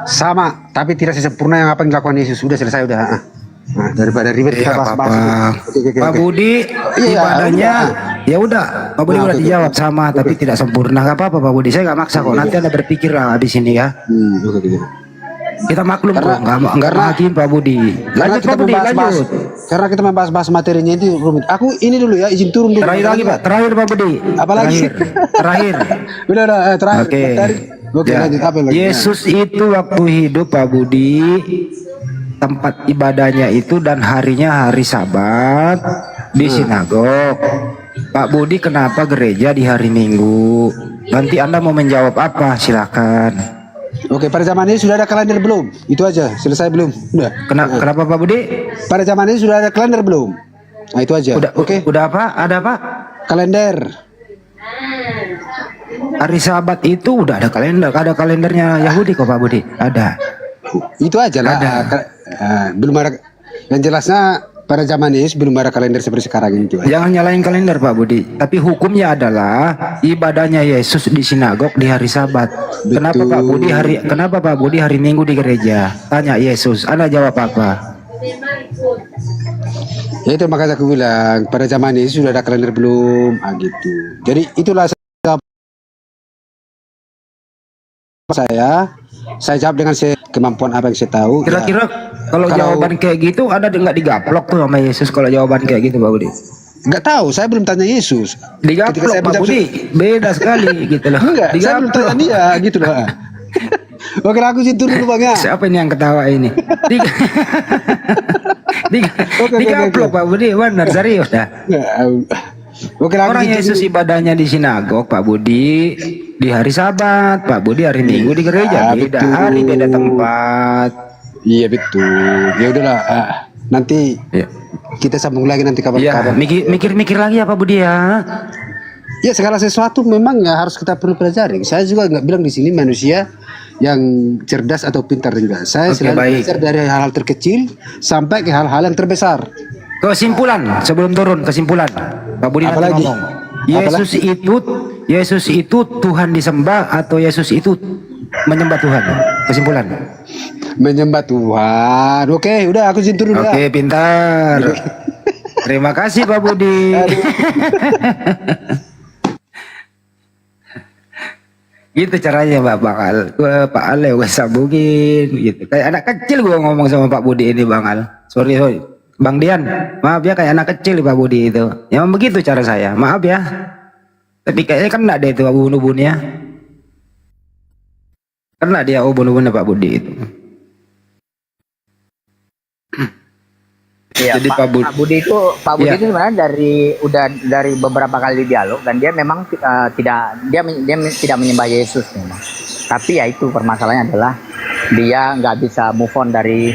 Sama, tapi tidak sesempurna yang apa yang dilakukan Yesus. Sudah selesai udah. Nah, daripada ribet kita bahas-bahas. Pak Budi ibadahnya ya udah Pak Budi udah dijawab sama tapi tidak sempurna. Gak apa-apa Pak Budi, saya nggak maksa kok. Nanti Anda berpikir lah habis ini ya. Kita maklum kok, nggak hakim Pak Budi. Lanjut Pak Budi, lanjut. Karena kita membahas materinya itu rumit. Aku ini dulu ya, izin turun dulu. Terakhir lagi Pak, terakhir Pak Budi. Apalagi? Terakhir. Udah, terakhir. Oke, Ya. lanjut apa lagi? Yesus itu waktu hidup Pak Budi, tempat ibadahnya itu dan harinya hari Sabat di sinagog. Pak Budi kenapa gereja di hari Minggu? Nanti Anda mau menjawab apa? Silakan. Oke, pada zaman ini sudah ada kalender belum? Itu aja, selesai belum? Udah. Kenapa Pak Budi? Pada zaman ini sudah ada kalender belum? Nah, itu aja. Udah, oke. Udah apa? Ada apa? Kalender. Hari Sabat itu udah ada kalender. Ada kalendernya Yahudi kok Pak Budi. Ada. Itu aja lah. Ada. Belum ada. Yang jelasnya pada zaman ini belum ada kalender seperti sekarang ini. Jangan nyalain kalender Pak Budi. Tapi hukumnya adalah ibadahnya Yesus di sinagog di hari Sabat. Kenapa Pak Budi hari Minggu di gereja? Tanya Yesus. Anda jawab apa? Ya itu makanya aku bilang pada zaman ini sudah ada kalender belum? Ah gitu. Jadi itulah saya jawab dengan kemampuan apa yang saya tahu. Kira-kira kalau jawaban kayak gitu ada nggak digaplok tuh sama Yesus kalau jawaban kayak gitu Pak Budi? Nggak tahu, saya belum tanya Yesus. Digaplok Pak Budi, beda sekali gitu loh. Enggak, saya belum tanya dia gitu loh. Oke, aku situ dulu Bang ya. Siapa ini yang ketawa ini? Digaplok Pak Budi, benar serius dah. Oke, orang Yesus ibadahnya di sinagog Pak Budi di hari Sabat, Pak Budi hari Minggu di gereja. Beda hari, beda tempat. Iya betul. Ya udahlah, nanti kita sambung lagi nanti kabar-kabar. Mikir-mikir lagi ya Pak Budi ya. Ya segala sesuatu memang ya harus kita perlu pelajari. Saya juga nggak bilang di sini manusia yang cerdas atau pintar juga. Saya selalu belajar dari hal-hal terkecil sampai ke hal-hal yang terbesar. Kesimpulan sebelum turun kesimpulan Pak Budi nanti ngomong. Yesus itu Tuhan disembah atau Yesus itu menyembah Tuhan? Kesimpulan. Menyembah Tuhan. Oke, udah aku izin turun. Oke, pintar. Terima kasih Pak Budi. Gitu caranya Pak Ale gue sambungin gitu. Kayak anak kecil gue ngomong sama Pak Budi ini Bang Al. Sorry. Bang Dian, maaf ya kayak anak kecil Pak Budi itu. Ya begitu cara saya, maaf ya. Tapi kayaknya kena deh itu ubun-ubunnya. Kena dia ubun-ubunnya Pak Budi itu. Iya, Jadi Pak Budi itu itu sebenarnya dari beberapa kali dialog dan dia memang tidak menyembah Yesus memang. Tapi ya itu permasalahannya adalah dia nggak bisa move on dari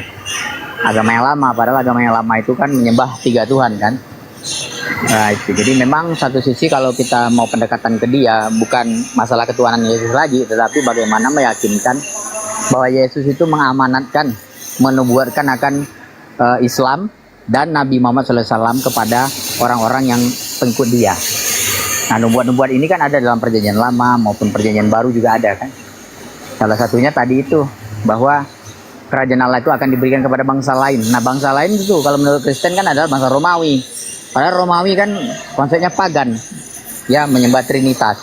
agama yang lama, padahal agama yang lama itu kan menyembah 3 Tuhan kan. Nah, itu. Jadi memang satu sisi kalau kita mau pendekatan ke dia bukan masalah ketuhanan Yesus lagi, tetapi bagaimana meyakinkan bahwa Yesus itu mengamanatkan, menubuatkan akan Islam dan Nabi Muhammad SAW kepada orang-orang yang pengikut dia. Nah, nubuat-nubuat ini kan ada dalam perjanjian lama maupun perjanjian baru juga ada kan. Salah satunya tadi itu bahwa kerajaan Allah itu akan diberikan kepada bangsa lain. Nah, bangsa lain itu kalau menurut Kristen kan adalah bangsa Romawi. Padahal Romawi kan konsepnya pagan, ya, menyembah Trinitas.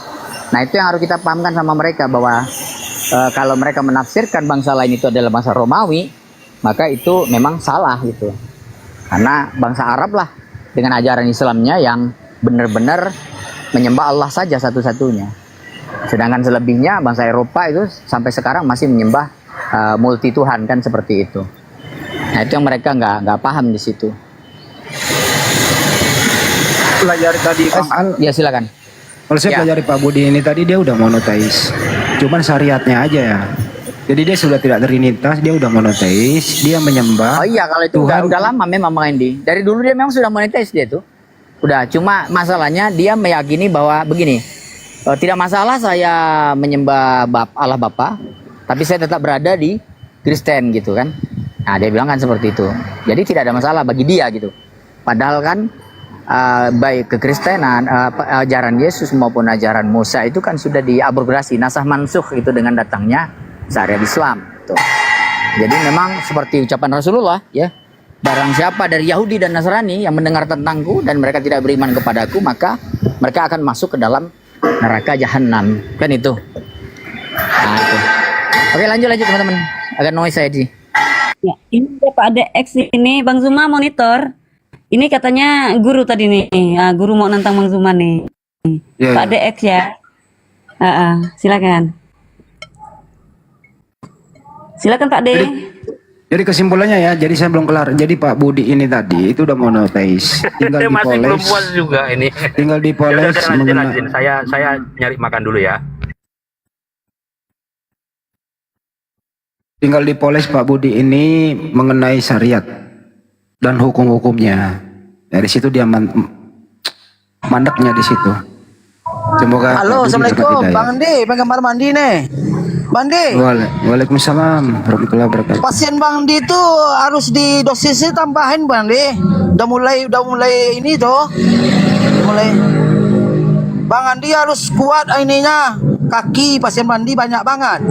Nah, itu yang harus kita pahamkan sama mereka bahwa kalau mereka menafsirkan bangsa lain itu adalah bangsa Romawi, maka itu memang salah gitu. Karena bangsa Arab lah dengan ajaran Islamnya yang benar-benar menyembah Allah saja satu-satunya. Sedangkan selebihnya bangsa Eropa itu sampai sekarang masih menyembah multi Tuhan kan seperti itu. Nah, itu yang mereka nggak paham di situ. Pelajari tadi Bang Al. Ya silakan. Kalau saya pelajari Pak Budi ini tadi dia udah monoteis. Cuman syariatnya aja ya. Jadi dia sudah tidak trinitas, dia udah monoteis, dia menyembah. Oh iya, kalau itu udah lama memang Bang Endi. Dari dulu dia memang sudah monoteis dia tuh. Udah, cuma masalahnya dia meyakini bahwa begini. Tidak masalah saya menyembah Allah Bapa, tapi saya tetap berada di Kristen gitu kan. Nah, dia bilang kan seperti itu. Jadi tidak ada masalah bagi dia gitu. Padahal kan baik kekristenan, ajaran Yesus maupun ajaran Musa itu kan sudah diabrogasi, nasah mansukh itu dengan datangnya syariat Islam. Tuh. Jadi memang seperti ucapan Rasulullah, ya, barang siapa dari Yahudi dan Nasrani yang mendengar tentangku dan mereka tidak beriman kepadaku, maka mereka akan masuk ke dalam neraka jahanam. Kan itu. Nah, itu. Oke, lanjut teman-teman. Agak noise saya di. Ya, ini Pak DX ini Bang Zuma monitor. Ini katanya guru tadi nih, guru mau nantang Bang Zuma nih. Ya, Pak DX ya. Silakan. Silakan Pak D. Jadi kesimpulannya ya, jadi saya belum kelar. Jadi Pak Budi ini tadi itu udah monoteis. Tinggal dipoles. Masih belum puas juga ini. Tinggal dipoles. Lanjut. Saya nyari makan dulu ya. Tinggal dipoles Pak Budi ini mengenai syariat dan hukum-hukumnya. Dari situ dia mandeknya di situ. Semoga. Halo, assalamualaikum, Bang Andi, pengen kamar mandi nih. Bang Andi. Waalaikumsalam warahmatullahi wabarakatuh. Pasien Bang Andi itu harus di dosisnya tambahin Bang Andi. Udah mulai ini tuh. Bang Andi harus kuat ininya. Kaki pasien Bang Andi banyak banget.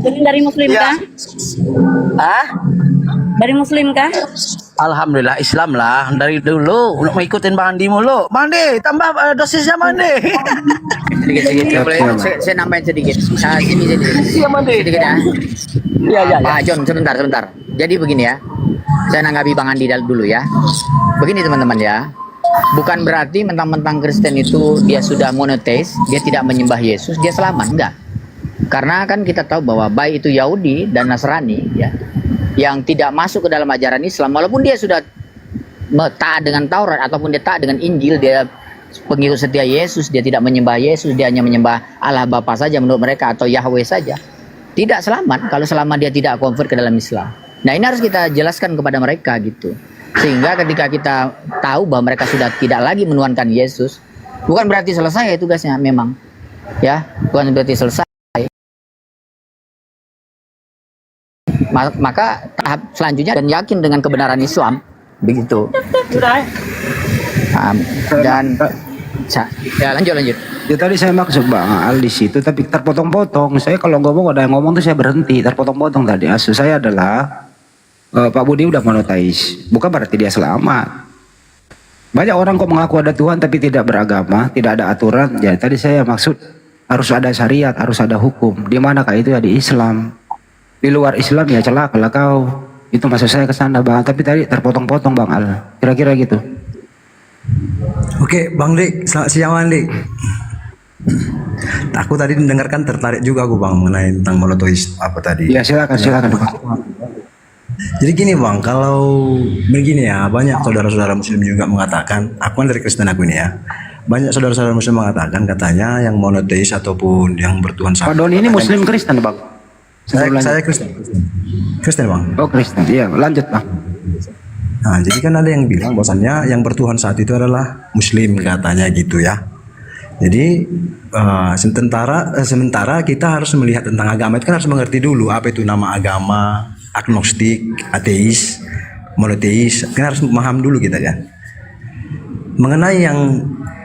Ini dari Muslim kah? Dari Muslim kah? Alhamdulillah Islam lah dari dulu untuk mengikutin Bang Andi mulu. Bang Andi tambah dosisnya Bang Andi. Sedikit boleh saya nambahin sedikit. Sini sedikit ya. Iya. Pak John sebentar. Jadi begini ya. Saya nanggapi Bang Andi dulu ya. Begini teman-teman ya. Bukan berarti mentang-mentang Kristen itu dia sudah monoteis, dia tidak menyembah Yesus, dia selamat, enggak. Karena kan kita tahu bahwa baik itu Yahudi dan Nasrani ya, yang tidak masuk ke dalam ajaran Islam, walaupun dia sudah taat dengan Taurat ataupun dia taat dengan Injil, dia pengikut setia Yesus, dia tidak menyembah Yesus, dia hanya menyembah Allah Bapa saja menurut mereka atau Yahweh saja. Tidak selamat kalau selama dia tidak convert ke dalam Islam. Nah, ini harus kita jelaskan kepada mereka gitu. Sehingga ketika kita tahu bahwa mereka sudah tidak lagi menuhankan Yesus, bukan berarti selesai ya tugasnya memang. Ya, bukan berarti selesai. Maka tahap selanjutnya dan yakin dengan kebenaran Islam, begitu. Dan ya lanjut. Ya tadi saya maksud Bang Al di situ, tapi terpotong-potong. Saya kalau ngomong ada yang ngomong tuh saya berhenti, terpotong-potong tadi. Maksud saya adalah Pak Budi udah monoteis, bukan berarti dia selamat. Banyak orang kok mengaku ada Tuhan tapi tidak beragama, tidak ada aturan. Jadi tadi saya maksud harus ada syariat, harus ada hukum. Di manakah itu ya di Islam? Di luar Islam ya celaka lah kau. Itu maksud saya ke sana Bang. Tapi tadi terpotong-potong Bang Al. Kira-kira gitu. Oke, Bang Dik, selamat siang Bang Dik. Aku tadi mendengarkan tertarik juga aku Bang mengenai tentang monoteis apa tadi. Ya silakan Bang. Jadi gini Bang, kalau begini ya, banyak saudara-saudara muslim juga mengatakan, aku kan dari Kristen aku ini ya, banyak saudara-saudara Muslim mengatakan katanya yang monoteis ataupun yang bertuhan Pak satu. Doni ini Muslim Kristen Bang? Saya Kristen. Kristen Bang. Oh Kristen, iya lanjut Bang. Nah, jadi kan ada yang bilang bahwasannya yang bertuhan satu itu adalah Muslim katanya gitu ya. Jadi sementara kita harus melihat tentang agama itu kan harus mengerti dulu apa itu nama agama, agnostik, ateis, monoteis. Kan harus memaham dulu kita kan. Mengenai yang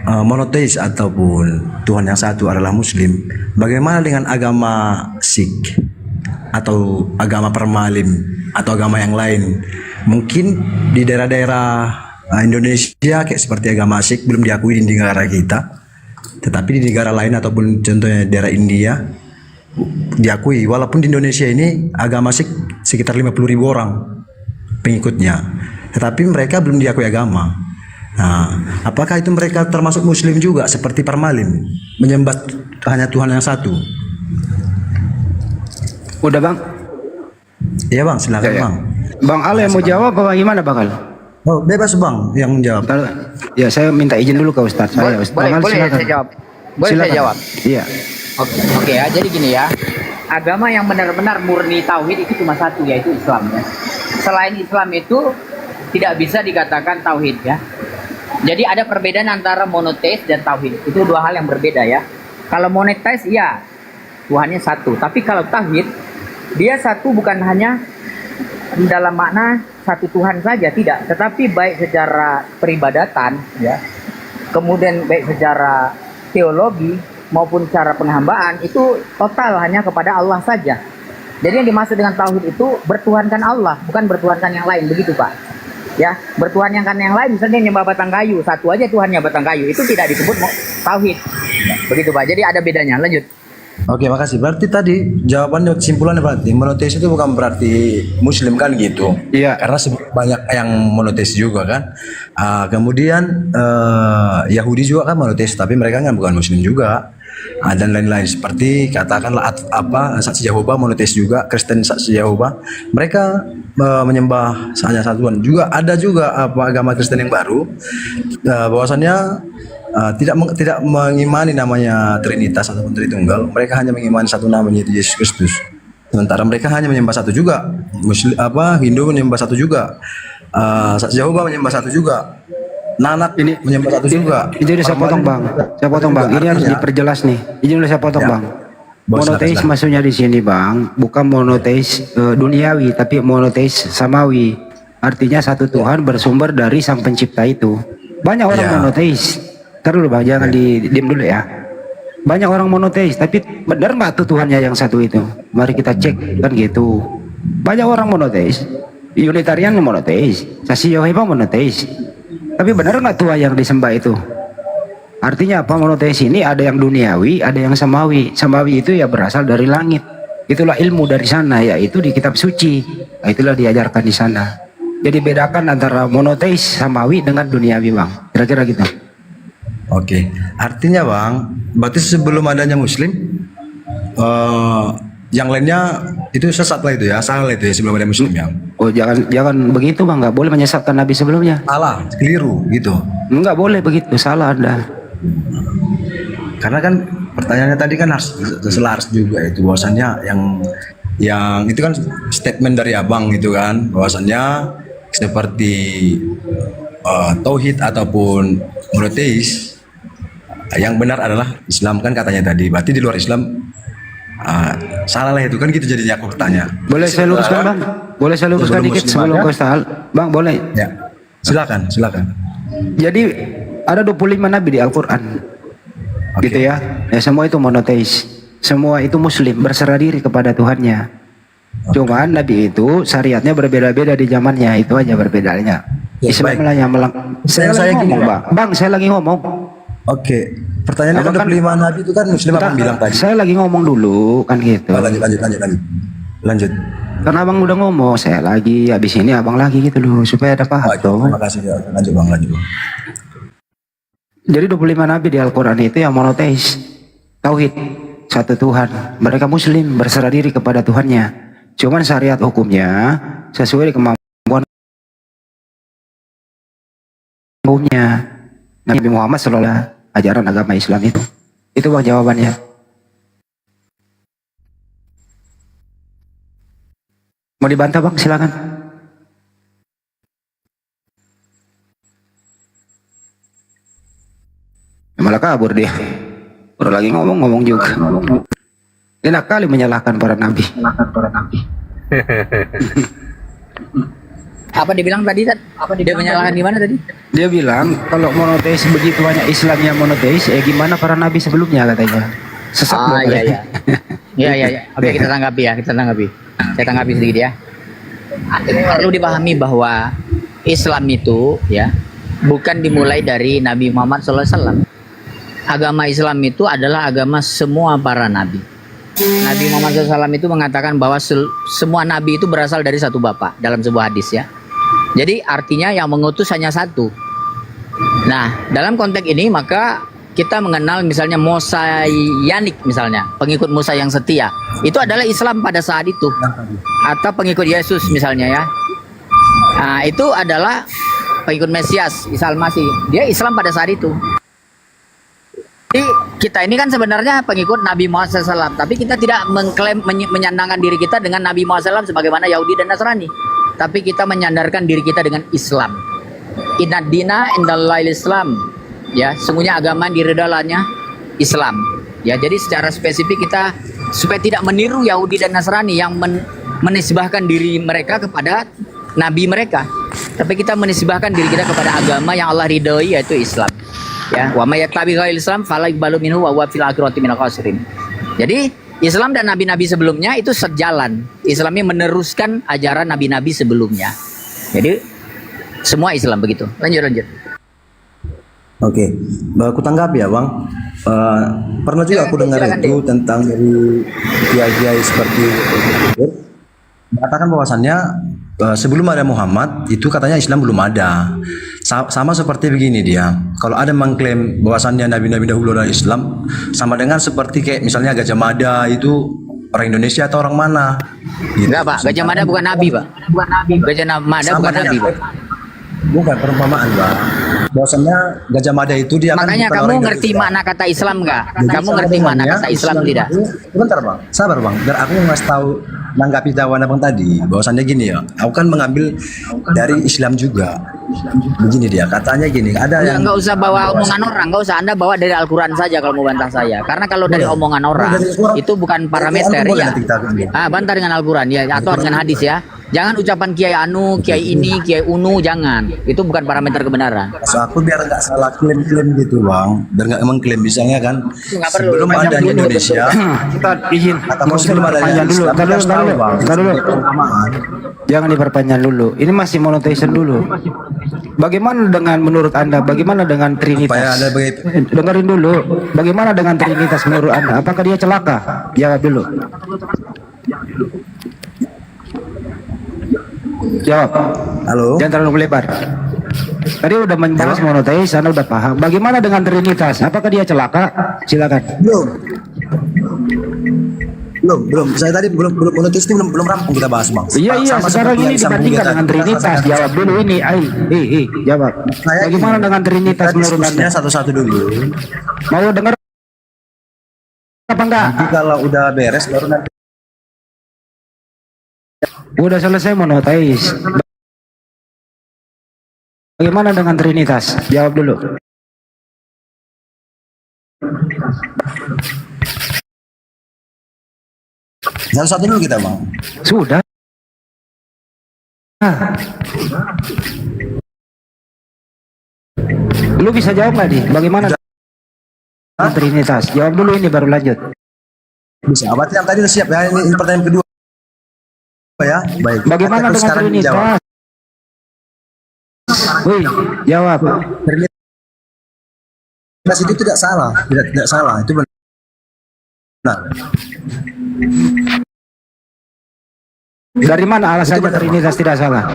monoteis ataupun Tuhan yang satu adalah Muslim, bagaimana dengan agama Sikh atau agama Permalim atau agama yang lain? Mungkin di daerah-daerah Indonesia kayak seperti agama Sikh belum diakui di negara kita, tetapi di negara lain ataupun contohnya daerah India diakui. Walaupun di Indonesia ini agama Sikh sekitar 50.000 orang pengikutnya, tetapi mereka belum diakui agama. Nah, apakah itu mereka termasuk Muslim juga seperti Parmalim, menyembah hanya Tuhan yang satu? Udah Bang? Iya Bang, silakan Ya. Bang. Bang Al yang mau jawab apa gimana Bang Al? Oh bebas Bang yang menjawab. Ya saya minta izin dulu ke Ustadz saya. Bang Al, Boleh silakan. saya jawab. Boleh saya Silakan. jawab. Iya. Oke ya, jadi gini ya. Agama yang benar-benar murni tauhid itu cuma satu, yaitu Islam ya. Selain Islam itu tidak bisa dikatakan tauhid ya. Jadi ada perbedaan antara monoteis dan tauhid. Itu dua hal yang berbeda ya. Kalau monoteis iya Tuhannya satu, tapi kalau tauhid dia satu bukan hanya dalam makna satu Tuhan saja, tidak, tetapi baik secara peribadatan ya, kemudian baik secara teologi maupun secara penghambaan itu total hanya kepada Allah saja. Jadi yang dimaksud dengan tauhid itu bertuhankan Allah, bukan bertuhankan yang lain, begitu Pak. Ya, bertuhankan yang lain, misalnya nyembah batang kayu, satu aja Tuhannya batang kayu, itu tidak disebut tauhid. Begitu Pak. Jadi ada bedanya. Lanjut. Oke, makasih. Berarti tadi jawabannya, kesimpulannya berarti monoteis itu bukan berarti Muslim kan gitu? Iya. Karena banyak yang monoteis juga kan. Kemudian Yahudi juga kan monoteis, tapi mereka kan bukan Muslim juga. Dan lain-lain seperti katakanlah Saksi Yehova monoteis juga, Kristen Saksi Yehova. Mereka menyembah hanya satu Tuhan. Juga ada juga agama Kristen yang baru bahwasannya tidak mengimani namanya Trinitas ataupun Tritunggal. Mereka hanya mengimani satu namanya, yaitu Yesus Kristus. Sementara mereka hanya menyembah satu juga. Hindu menyembah satu juga. Saksi Yehova menyembah satu juga. Nanak ini menyembah satu juga. Itu udah saya potong Bang. Saya potong Bang. Ini harus diperjelas nih. Ini udah saya potong Ya. Bang. Monoteis maksudnya di sini Bang, bukan monoteis duniawi, tapi monoteis samawi. Artinya satu Tuhan bersumber dari Sang Pencipta itu. Banyak orang monoteis. Ntar dulu Bang, jangan diem dulu ya. Banyak orang monoteis, tapi benar nggak tuh Tuhannya yang satu itu? Mari kita cek kan gitu. Banyak orang monoteis. Unitarian monoteis, Saksi Yehova monoteis. Tapi benar nggak Tuhan yang disembah itu? Artinya apa? Monoteis ini ada yang duniawi, ada yang samawi. Samawi itu ya berasal dari langit. Itulah ilmu dari sana, yaitu di kitab suci. Nah, itulah diajarkan di sana. Jadi bedakan antara monoteis samawi dengan duniawi Bang. Kira-kira gitu. Oke, artinya Bang, berarti sebelum adanya Muslim, yang lainnya itu sesat lah itu ya, salah itu ya sebelum ada Muslim ya. Oh jangan begitu Bang, nggak boleh menyesatkan Nabi sebelumnya. Salah, keliru gitu. Nggak boleh begitu, salah Anda. Karena kan pertanyaannya tadi kan harus selaras juga itu bahwasannya yang itu kan statement dari Abang itu kan bahwasannya seperti tauhid ataupun monoteis yang benar adalah Islam kan katanya tadi. Berarti di luar Islam salah lah itu kan gitu jadinya aku bertanya. Boleh saya luruskan Bang? Boleh saya luruskan dikit sebelum ke Ustaz? Bang boleh? Ya. Silakan. Jadi ada 25 nabi di Al-Quran. Gitu ya. Ya semua itu monoteis. Semua itu muslim, berserah diri kepada Tuhannya. Cuman nabi itu syariatnya berbeda-beda di zamannya, itu aja berbedanya. Islam lah yang saya lagi ngomong, Bang, saya lagi ngomong. Oke. Pertanyaannya kan 25 nabi itu kan muslim apa bilang tadi? Saya lagi ngomong dulu kan gitu. Lanjut. Karena Abang udah ngomong, saya lagi, habis ini Abang lagi gitu loh, supaya ada paham. Terima kasih ya. Lanjut Bang. Jadi 25 nabi di Al-Quran itu yang monoteis, tauhid, satu Tuhan. Mereka muslim, berserah diri kepada Tuhannya. Cuman syariat hukumnya sesuai kemampuan hukumnya. Nabi Muhammad SAW ajaran agama Islam itu. Itu bang jawabannya. Mau dibantah bang, silakan. Malah kabur dia. Baru lagi ngomong juga. Enak kali menyalahkan para nabi. Apa dia bilang tadi? Dia menyalahkan gimana tadi? Dia bilang kalau monoteis begitu banyak Islam yang monoteis, gimana para nabi sebelumnya katanya. Sesat dong. Iya. Oke, kita tanggapi. Saya tanggapi sedikit ya. Perlu dipahami bahwa Islam itu ya bukan dimulai dari Nabi Muhammad SAW. Agama Islam itu adalah agama semua para nabi. Nabi Muhammad SAW itu mengatakan bahwa semua nabi itu berasal dari satu bapak dalam sebuah hadis ya. Jadi artinya yang mengutus hanya satu. Nah, dalam konteks ini maka kita mengenal misalnya Mosayanik misalnya, pengikut Musa yang setia. Itu adalah Islam pada saat itu. Atau pengikut Yesus misalnya ya. Nah, itu adalah pengikut Mesias, Isa Al-Masih. Dia Islam pada saat itu. Jadi kita ini kan sebenarnya pengikut Nabi Muhammad SAW, tapi kita tidak mengklaim menyandangkan diri kita dengan Nabi Muhammad SAW sebagaimana Yahudi dan Nasrani, tapi kita menyandarkan diri kita dengan Islam. Inna dina indallahi Islam, ya, sungguhnya agama diridalanya Islam. Ya, jadi secara spesifik kita supaya tidak meniru Yahudi dan Nasrani yang menisbahkan diri mereka kepada nabi mereka, tapi kita menisbahkan diri kita kepada agama yang Allah ridhoi, yaitu Islam. Ya, wa may yattabi ghairal Islam fala yuqbalu minhu wa huwa fil akhirati minal khasirin. Jadi Islam dan nabi-nabi sebelumnya itu sejalan. Islamnya meneruskan ajaran nabi-nabi sebelumnya. Jadi semua Islam begitu. Lanjut. Oke, aku tanggapi ya bang. Pernah juga aku dengar itu tentang dari kiai-kiai seperti itu mengatakan bahwasannya sebelum ada Muhammad itu katanya Islam belum ada. Sama seperti begini dia. Kalau ada mengklaim bahwasannya nabi-nabi dahulu adalah Islam, sama dengan seperti kayak misalnya Gajah Mada itu orang Indonesia atau orang mana? Gitu. Enggak pak, Gajah Mada bukan nabi pak. Gajah Mada bukan nabi pak. Bukan perumpamaan bang. Bahwasannya Gajah Mada itu dia. Makanya kan kamu ngerti makna kata Islam nggak? Kamu ngerti makna kata Islam tidak? Bentar bang, sabar bang. Biar aku ngasih tahu nanggapi jawaban abang tadi. Bahwasannya gini ya, aku kan mengambil dari Islam juga. Begini dia, katanya gini. Ada yang nggak usah bawa omongan orang, nggak usah Anda bawa dari Al-Quran saja kalau mau bantah saya. Karena kalau dari omongan orang itu bukan parameter ya. Bantah dengan Al-Quran ya, atau dengan hadis ya. Jangan ucapan Kiai Anu, Kiai ini, Kiai Unu, jangan. Itu bukan parameter kebenaran. So, aku biar nggak salah klaim-klaim gitu bang, biar nggak emang klaim misalnya kan. Sebelum ada Indonesia, kita izin. Sebelum ada dulu. Jangan diperpanjang dulu. Ini masih monotheism dulu. Bagaimana dengan menurut Anda? Bagaimana dengan Trinitas? Dengerin dulu. Bagaimana dengan Trinitas menurut Anda? Apakah dia celaka? Jawab dulu. Jawab. Halo. Jangan terlalu lebar. Tadi udah membahas monoteis, Anda udah paham. Bagaimana dengan Trinitas? Apakah dia celaka? Silakan. Belum. Saya tadi belum monoteis itu belum rampung kita bahas bang. Iya. Sekarang ini dibandingkan dengan Trinitas. Jawab dulu ini. Jawab. Bagaimana dengan Trinitas menurut Anda? Satu-satu dulu. Mau dengar apa enggak? Nanti kalau udah beres baru nanti. Udah selesai monoteis. Bagaimana dengan Trinitas? Jawab dulu. Satu-satu dulu kita bang. Sudah. Lu bisa jawab nggak di? Bagaimana dengan Trinitas? Jawab dulu ini baru lanjut. Bisa. Berarti yang tadi udah siap ya. Ini pertanyaan kedua. Ya, baik. Bagaimana dengan Trinitas? Wih, jawab. Trinitas itu tidak salah, tidak salah, itu benar. Dari mana alasannya Trinitas tidak salah?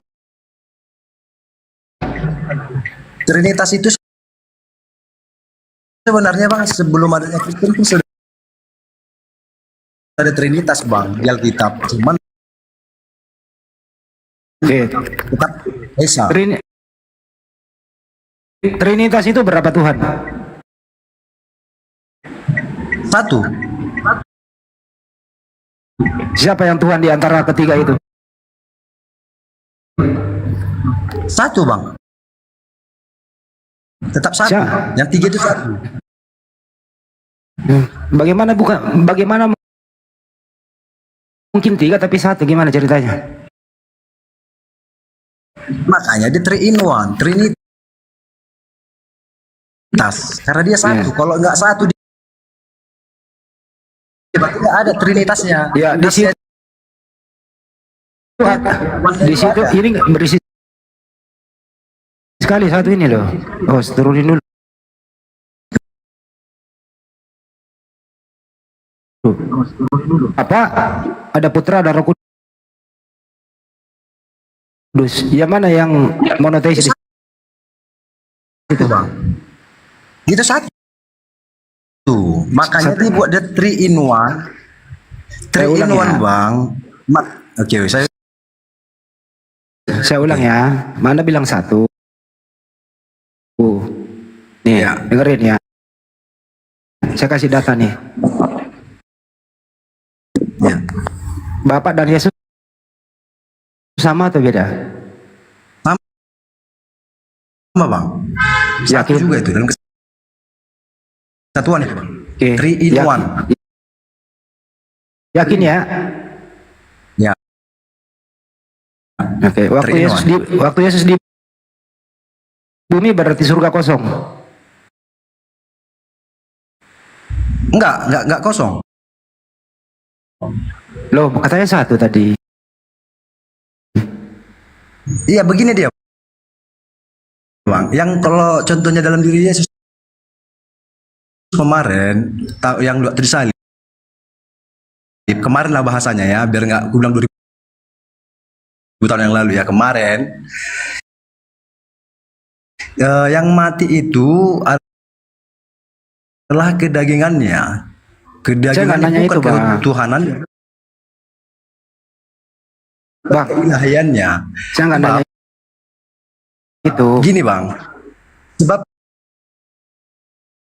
Trinitas itu sebenarnya bang sebelum adanya Kristen itu sudah ada Trinitas bang di Alkitab, cuman tetap Esa. Trinitas itu berapa Tuhan? Satu. Siapa yang Tuhan di antara ketiga itu? Satu, Bang. Tetap satu. Yang tiga itu satu. Bagaimana mungkin tiga tapi satu, gimana ceritanya? Makanya dia 3 in 1, Trinitas. Karena dia satu. Kalau nggak satu, berarti nggak ada Trinitasnya. Ya, di situ ini nggak berisi sekali satu ini loh. Oh, turunin dulu. Apa? Ada putra, ada roh kudus. Yang mana yang monoteis itu, Bang? Itu satu. Makanya dia buat dia 3 in 1. 3 in 1, Bang. Oke, saya ulang ya. Mana bilang satu? Nih, dengerin ya. Saya kasih data nih. Ya. Bapak dan Yesus sama atau beda? Sama, Bang. Satu juga itu dalam kesatuan itu, Bang. 3 in 1. Yakin ya? Ya. Oke, waktu Yesus di bumi berarti surga kosong. Enggak kosong. Loh, katanya satu tadi. Iya, begini dia, Bang. Yang kalau contohnya dalam diri Yesus kemarin, yang tersalib. Kemarin lah bahasanya ya, biar nggak aku bilang 2000 tahun yang lalu ya, kemarin. Yang mati itu adalah kedagingannya. Kedagingannya bukan ketuhanan. Bang, keilahiannya. Saya nggak nanya itu. Gini, Bang. Sebab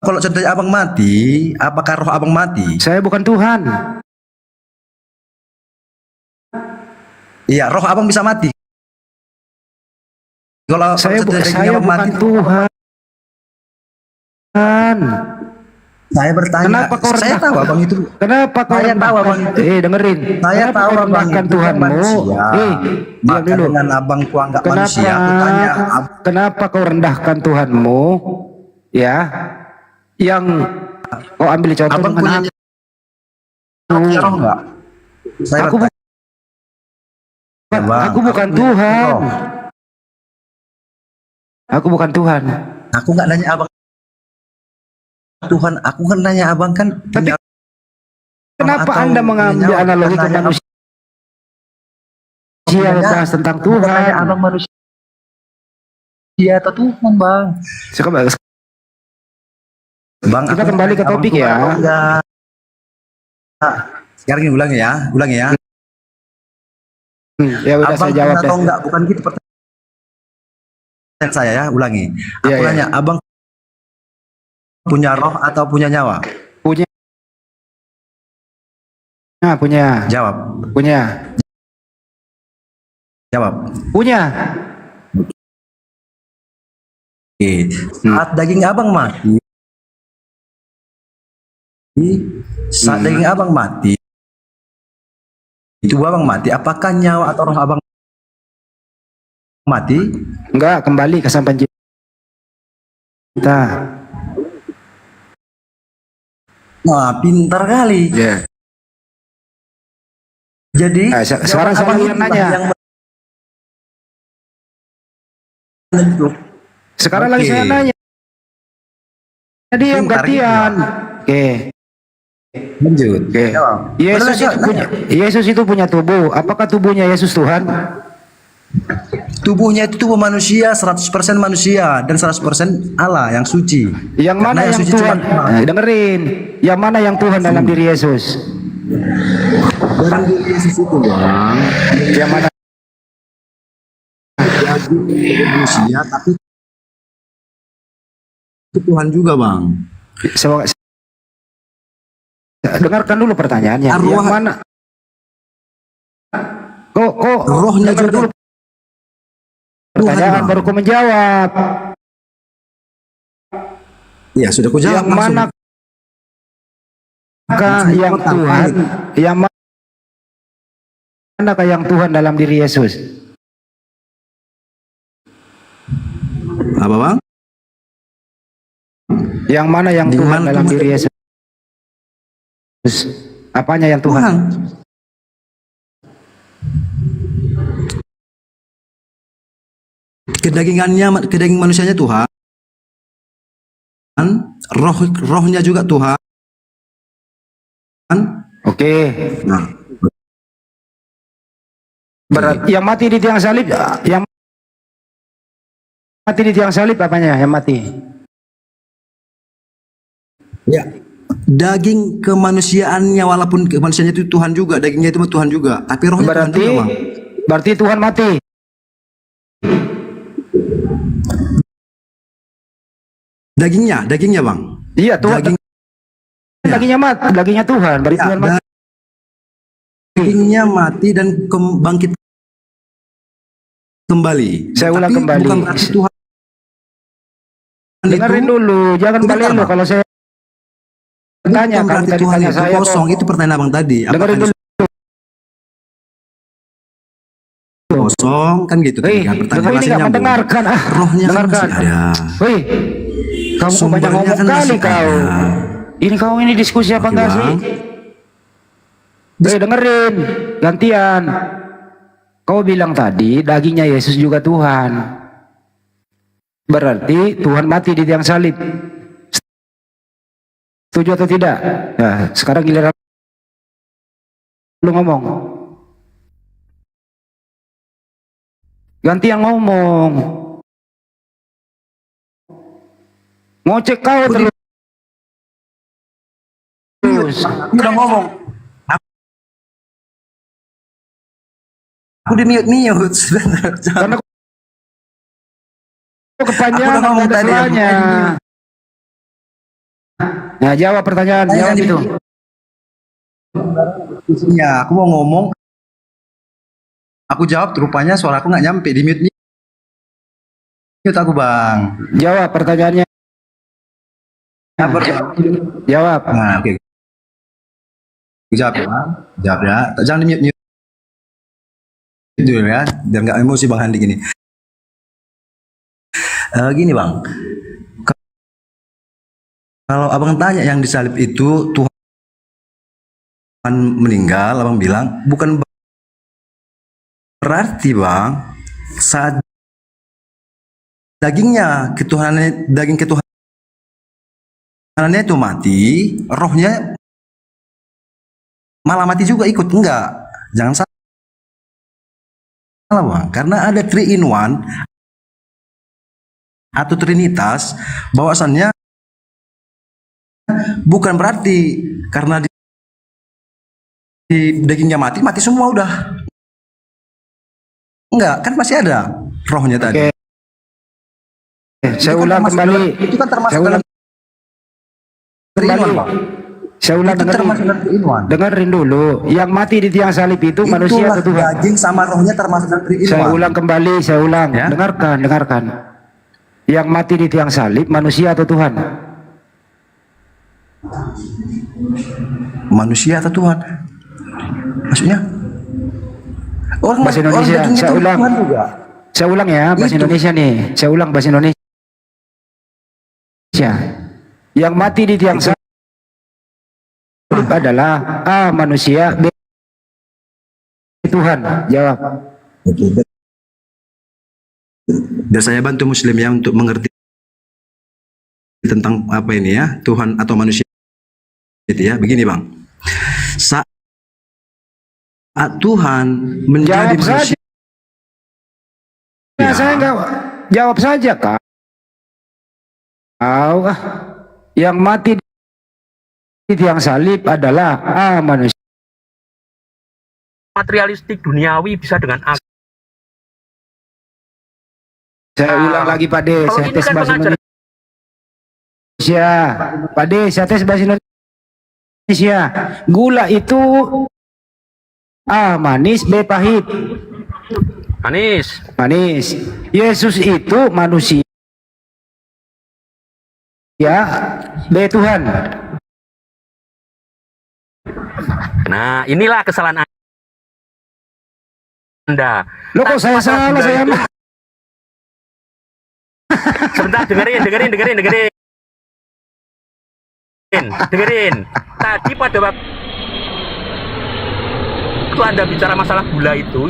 kalau contohnya abang mati, apakah roh abang mati? Saya bukan Tuhan. Iya, roh abang bisa mati. Kalau saya bukan mati, Tuhan. Saya bertanya, saya tahu abang itu. Kenapa kau dengerin. Saya tahu abang itu Tuhanmu. Maka dengan abang ku anggap manusia, aku tanya, kenapa kau rendahkan Tuhanmu? Ya, yang kau ambil contoh abang dengan punya roh enggak? Aku bukan Tuhan. Aku bukan Tuhan. Aku nggak nanya abang Tuhan, aku kan nanya abang kan. Tapi kenapa Anda mengambil analogi ke manusia bahas tentang Tuhan? Nanya abang manusia atau Tuhan, Bang? Bang, kita kembali ke topik ya. Sekarang ini ulangi ya. Ya udah, abang saya jawab atau enggak, bukan gitu pertanyaan saya ya, ulangi. Aku nanya, abang punya roh atau punya nyawa? Punya. Jawab. Punya. Jawab. Punya. Oke. Saat daging abang mati, daging abang mati, itu abang mati, apakah nyawa atau roh abang mati? Enggak, kembali ke sampan kita. Wah, pintar kali. Jadi sekarang saya nanya. Sekarang lagi saya nanya. Jadi yang gantian. Oke. Lanjut. Yesus itu punya tubuh. Apakah tubuhnya Yesus Tuhan? Tubuhnya itu tubuh manusia, 100% manusia dan 100% Allah yang suci. Yang mana yang Tuhan? Dengerin. Yang mana yang Tuhan dalam diri Yesus? Dalam diri Yesus itu, Bang. Yang mana? Manusia tapi itu Tuhan juga, Bang. Dengarkan dulu pertanyaannya. Arwah- Yang mana? Kok rohnya dengar juga dulu pertanyaan Bang. baru kau menjawab. Ya sudah ku jawab Yang mana yang Tuhan, yang manakah yang Tuhan dalam diri Yesus? Apa bang? Yang mana yang Di Tuhan mana dalam Tuhan? diri Yesus? Apanya yang Tuhan? Kedaging manusianya Tuhan, rohnya juga Tuhan. Oke. Nah, Berat, yang mati di tiang salib, yang mati di tiang salib apanya yang mati? ya, daging kemanusiaannya walaupun kemanusiaannya itu Tuhan juga, dagingnya itu Tuhan juga, tapi rohnya Tuhan juga, Bang. Berarti Tuhan mati. Dagingnya Bang. Iya, Tuhan. Dagingnya mati, dagingnya Tuhan, berarti Tuhan mati. Dagingnya mati dan bangkit kembali. Saya ulang Tapi kembali. bukan berarti Tuhan Dengerin dulu, jangan Sebentar, balik lo Bang. kalau saya tanya, bukan kamu berarti tadi Tuhan tanya itu saya kosong. Itu pertanyaan Abang tadi. Dengerin dulu. Kosong kan gitu. Hei, Pertanyaan ini nggak mendengarkan. Rohnya kan dengarkan. masih ada. Hei, kamu kok banyak ngomong kan kali masih kau. ada. Ini kau ini diskusi apa enggak sih? Hei, dengerin, gantian. Kau bilang tadi dagingnya Yesus juga Tuhan. Berarti Tuhan mati di tiang salib. Setuju atau tidak? Nah, sekarang giliran lu ngomong. Gantian ngomong. Ngocek kau terus. Udah ngomong. Aku di mute. Karena kepanjangan ngomong ada tadi, selanya. Nah, jawab pertanyaan, jawab itu. Ya, aku mau ngomong. Aku jawab, rupanya suara aku nggak nyampe di mute. Mute aku Bang. Jawab pertanyaannya. Jawab. Nah, oke. Jawab ya, Bang. Jawab ya. Jangan di mute dulu ya, biar nggak emosi Bang Handi gini. Gini Bang, kalau Abang tanya yang disalib itu Tuhan meninggal, Abang bilang bukan berarti Bang saat dagingnya ketuhanannya, daging ketuhanannya itu mati, rohnya malah mati juga ikut. Enggak, jangan salah Bang, karena ada 3 in 1 atau Trinitas, bahwasannya bukan berarti karena di dagingnya mati semua udah. Enggak, kan masih ada rohnya tadi. Saya ulang kembali. Itu kan termasuk dalam kembali. Saya ulang, dengerin dulu. Yang mati di tiang salib itu manusia atau Tuhan? Daging sama rohnya termasuk dalam 3 in 1. Saya ulang kembali, saya ulang. Ya? Dengarkan. Yang mati di tiang salib manusia atau Tuhan? Manusia atau Tuhan? Maksudnya? Bahasa Indonesia, saya ulang. Saya ulang ya, bahasa Indonesia nih. Saya ulang bahasa Indonesia. Yang mati di tiang salib adalah A manusia, B Tuhan. Jawab. Biar saya bantu Muslim ya untuk mengerti tentang apa ini ya, Tuhan atau manusia itu ya. Begini Bang, saat Tuhan menjadi jawab manusia, saja. Saya enggak jawab saja Kak. Yang mati di tiang salib adalah A manusia. Materialistik duniawi bisa dengan akal. Saya ulang lagi Pak D, saya tes bahasa Indonesia. Pak D, saya tes bahasa Indonesia. Indonesia. Gula itu A. Manis, B. Pahit. Manis. Manis. Yesus itu manusia, B. Tuhan. Nah, inilah kesalahan Anda. Loh kok saya salah, saya mah. Sebentar, dengerin. Tadi pada waktu Anda bicara masalah gula itu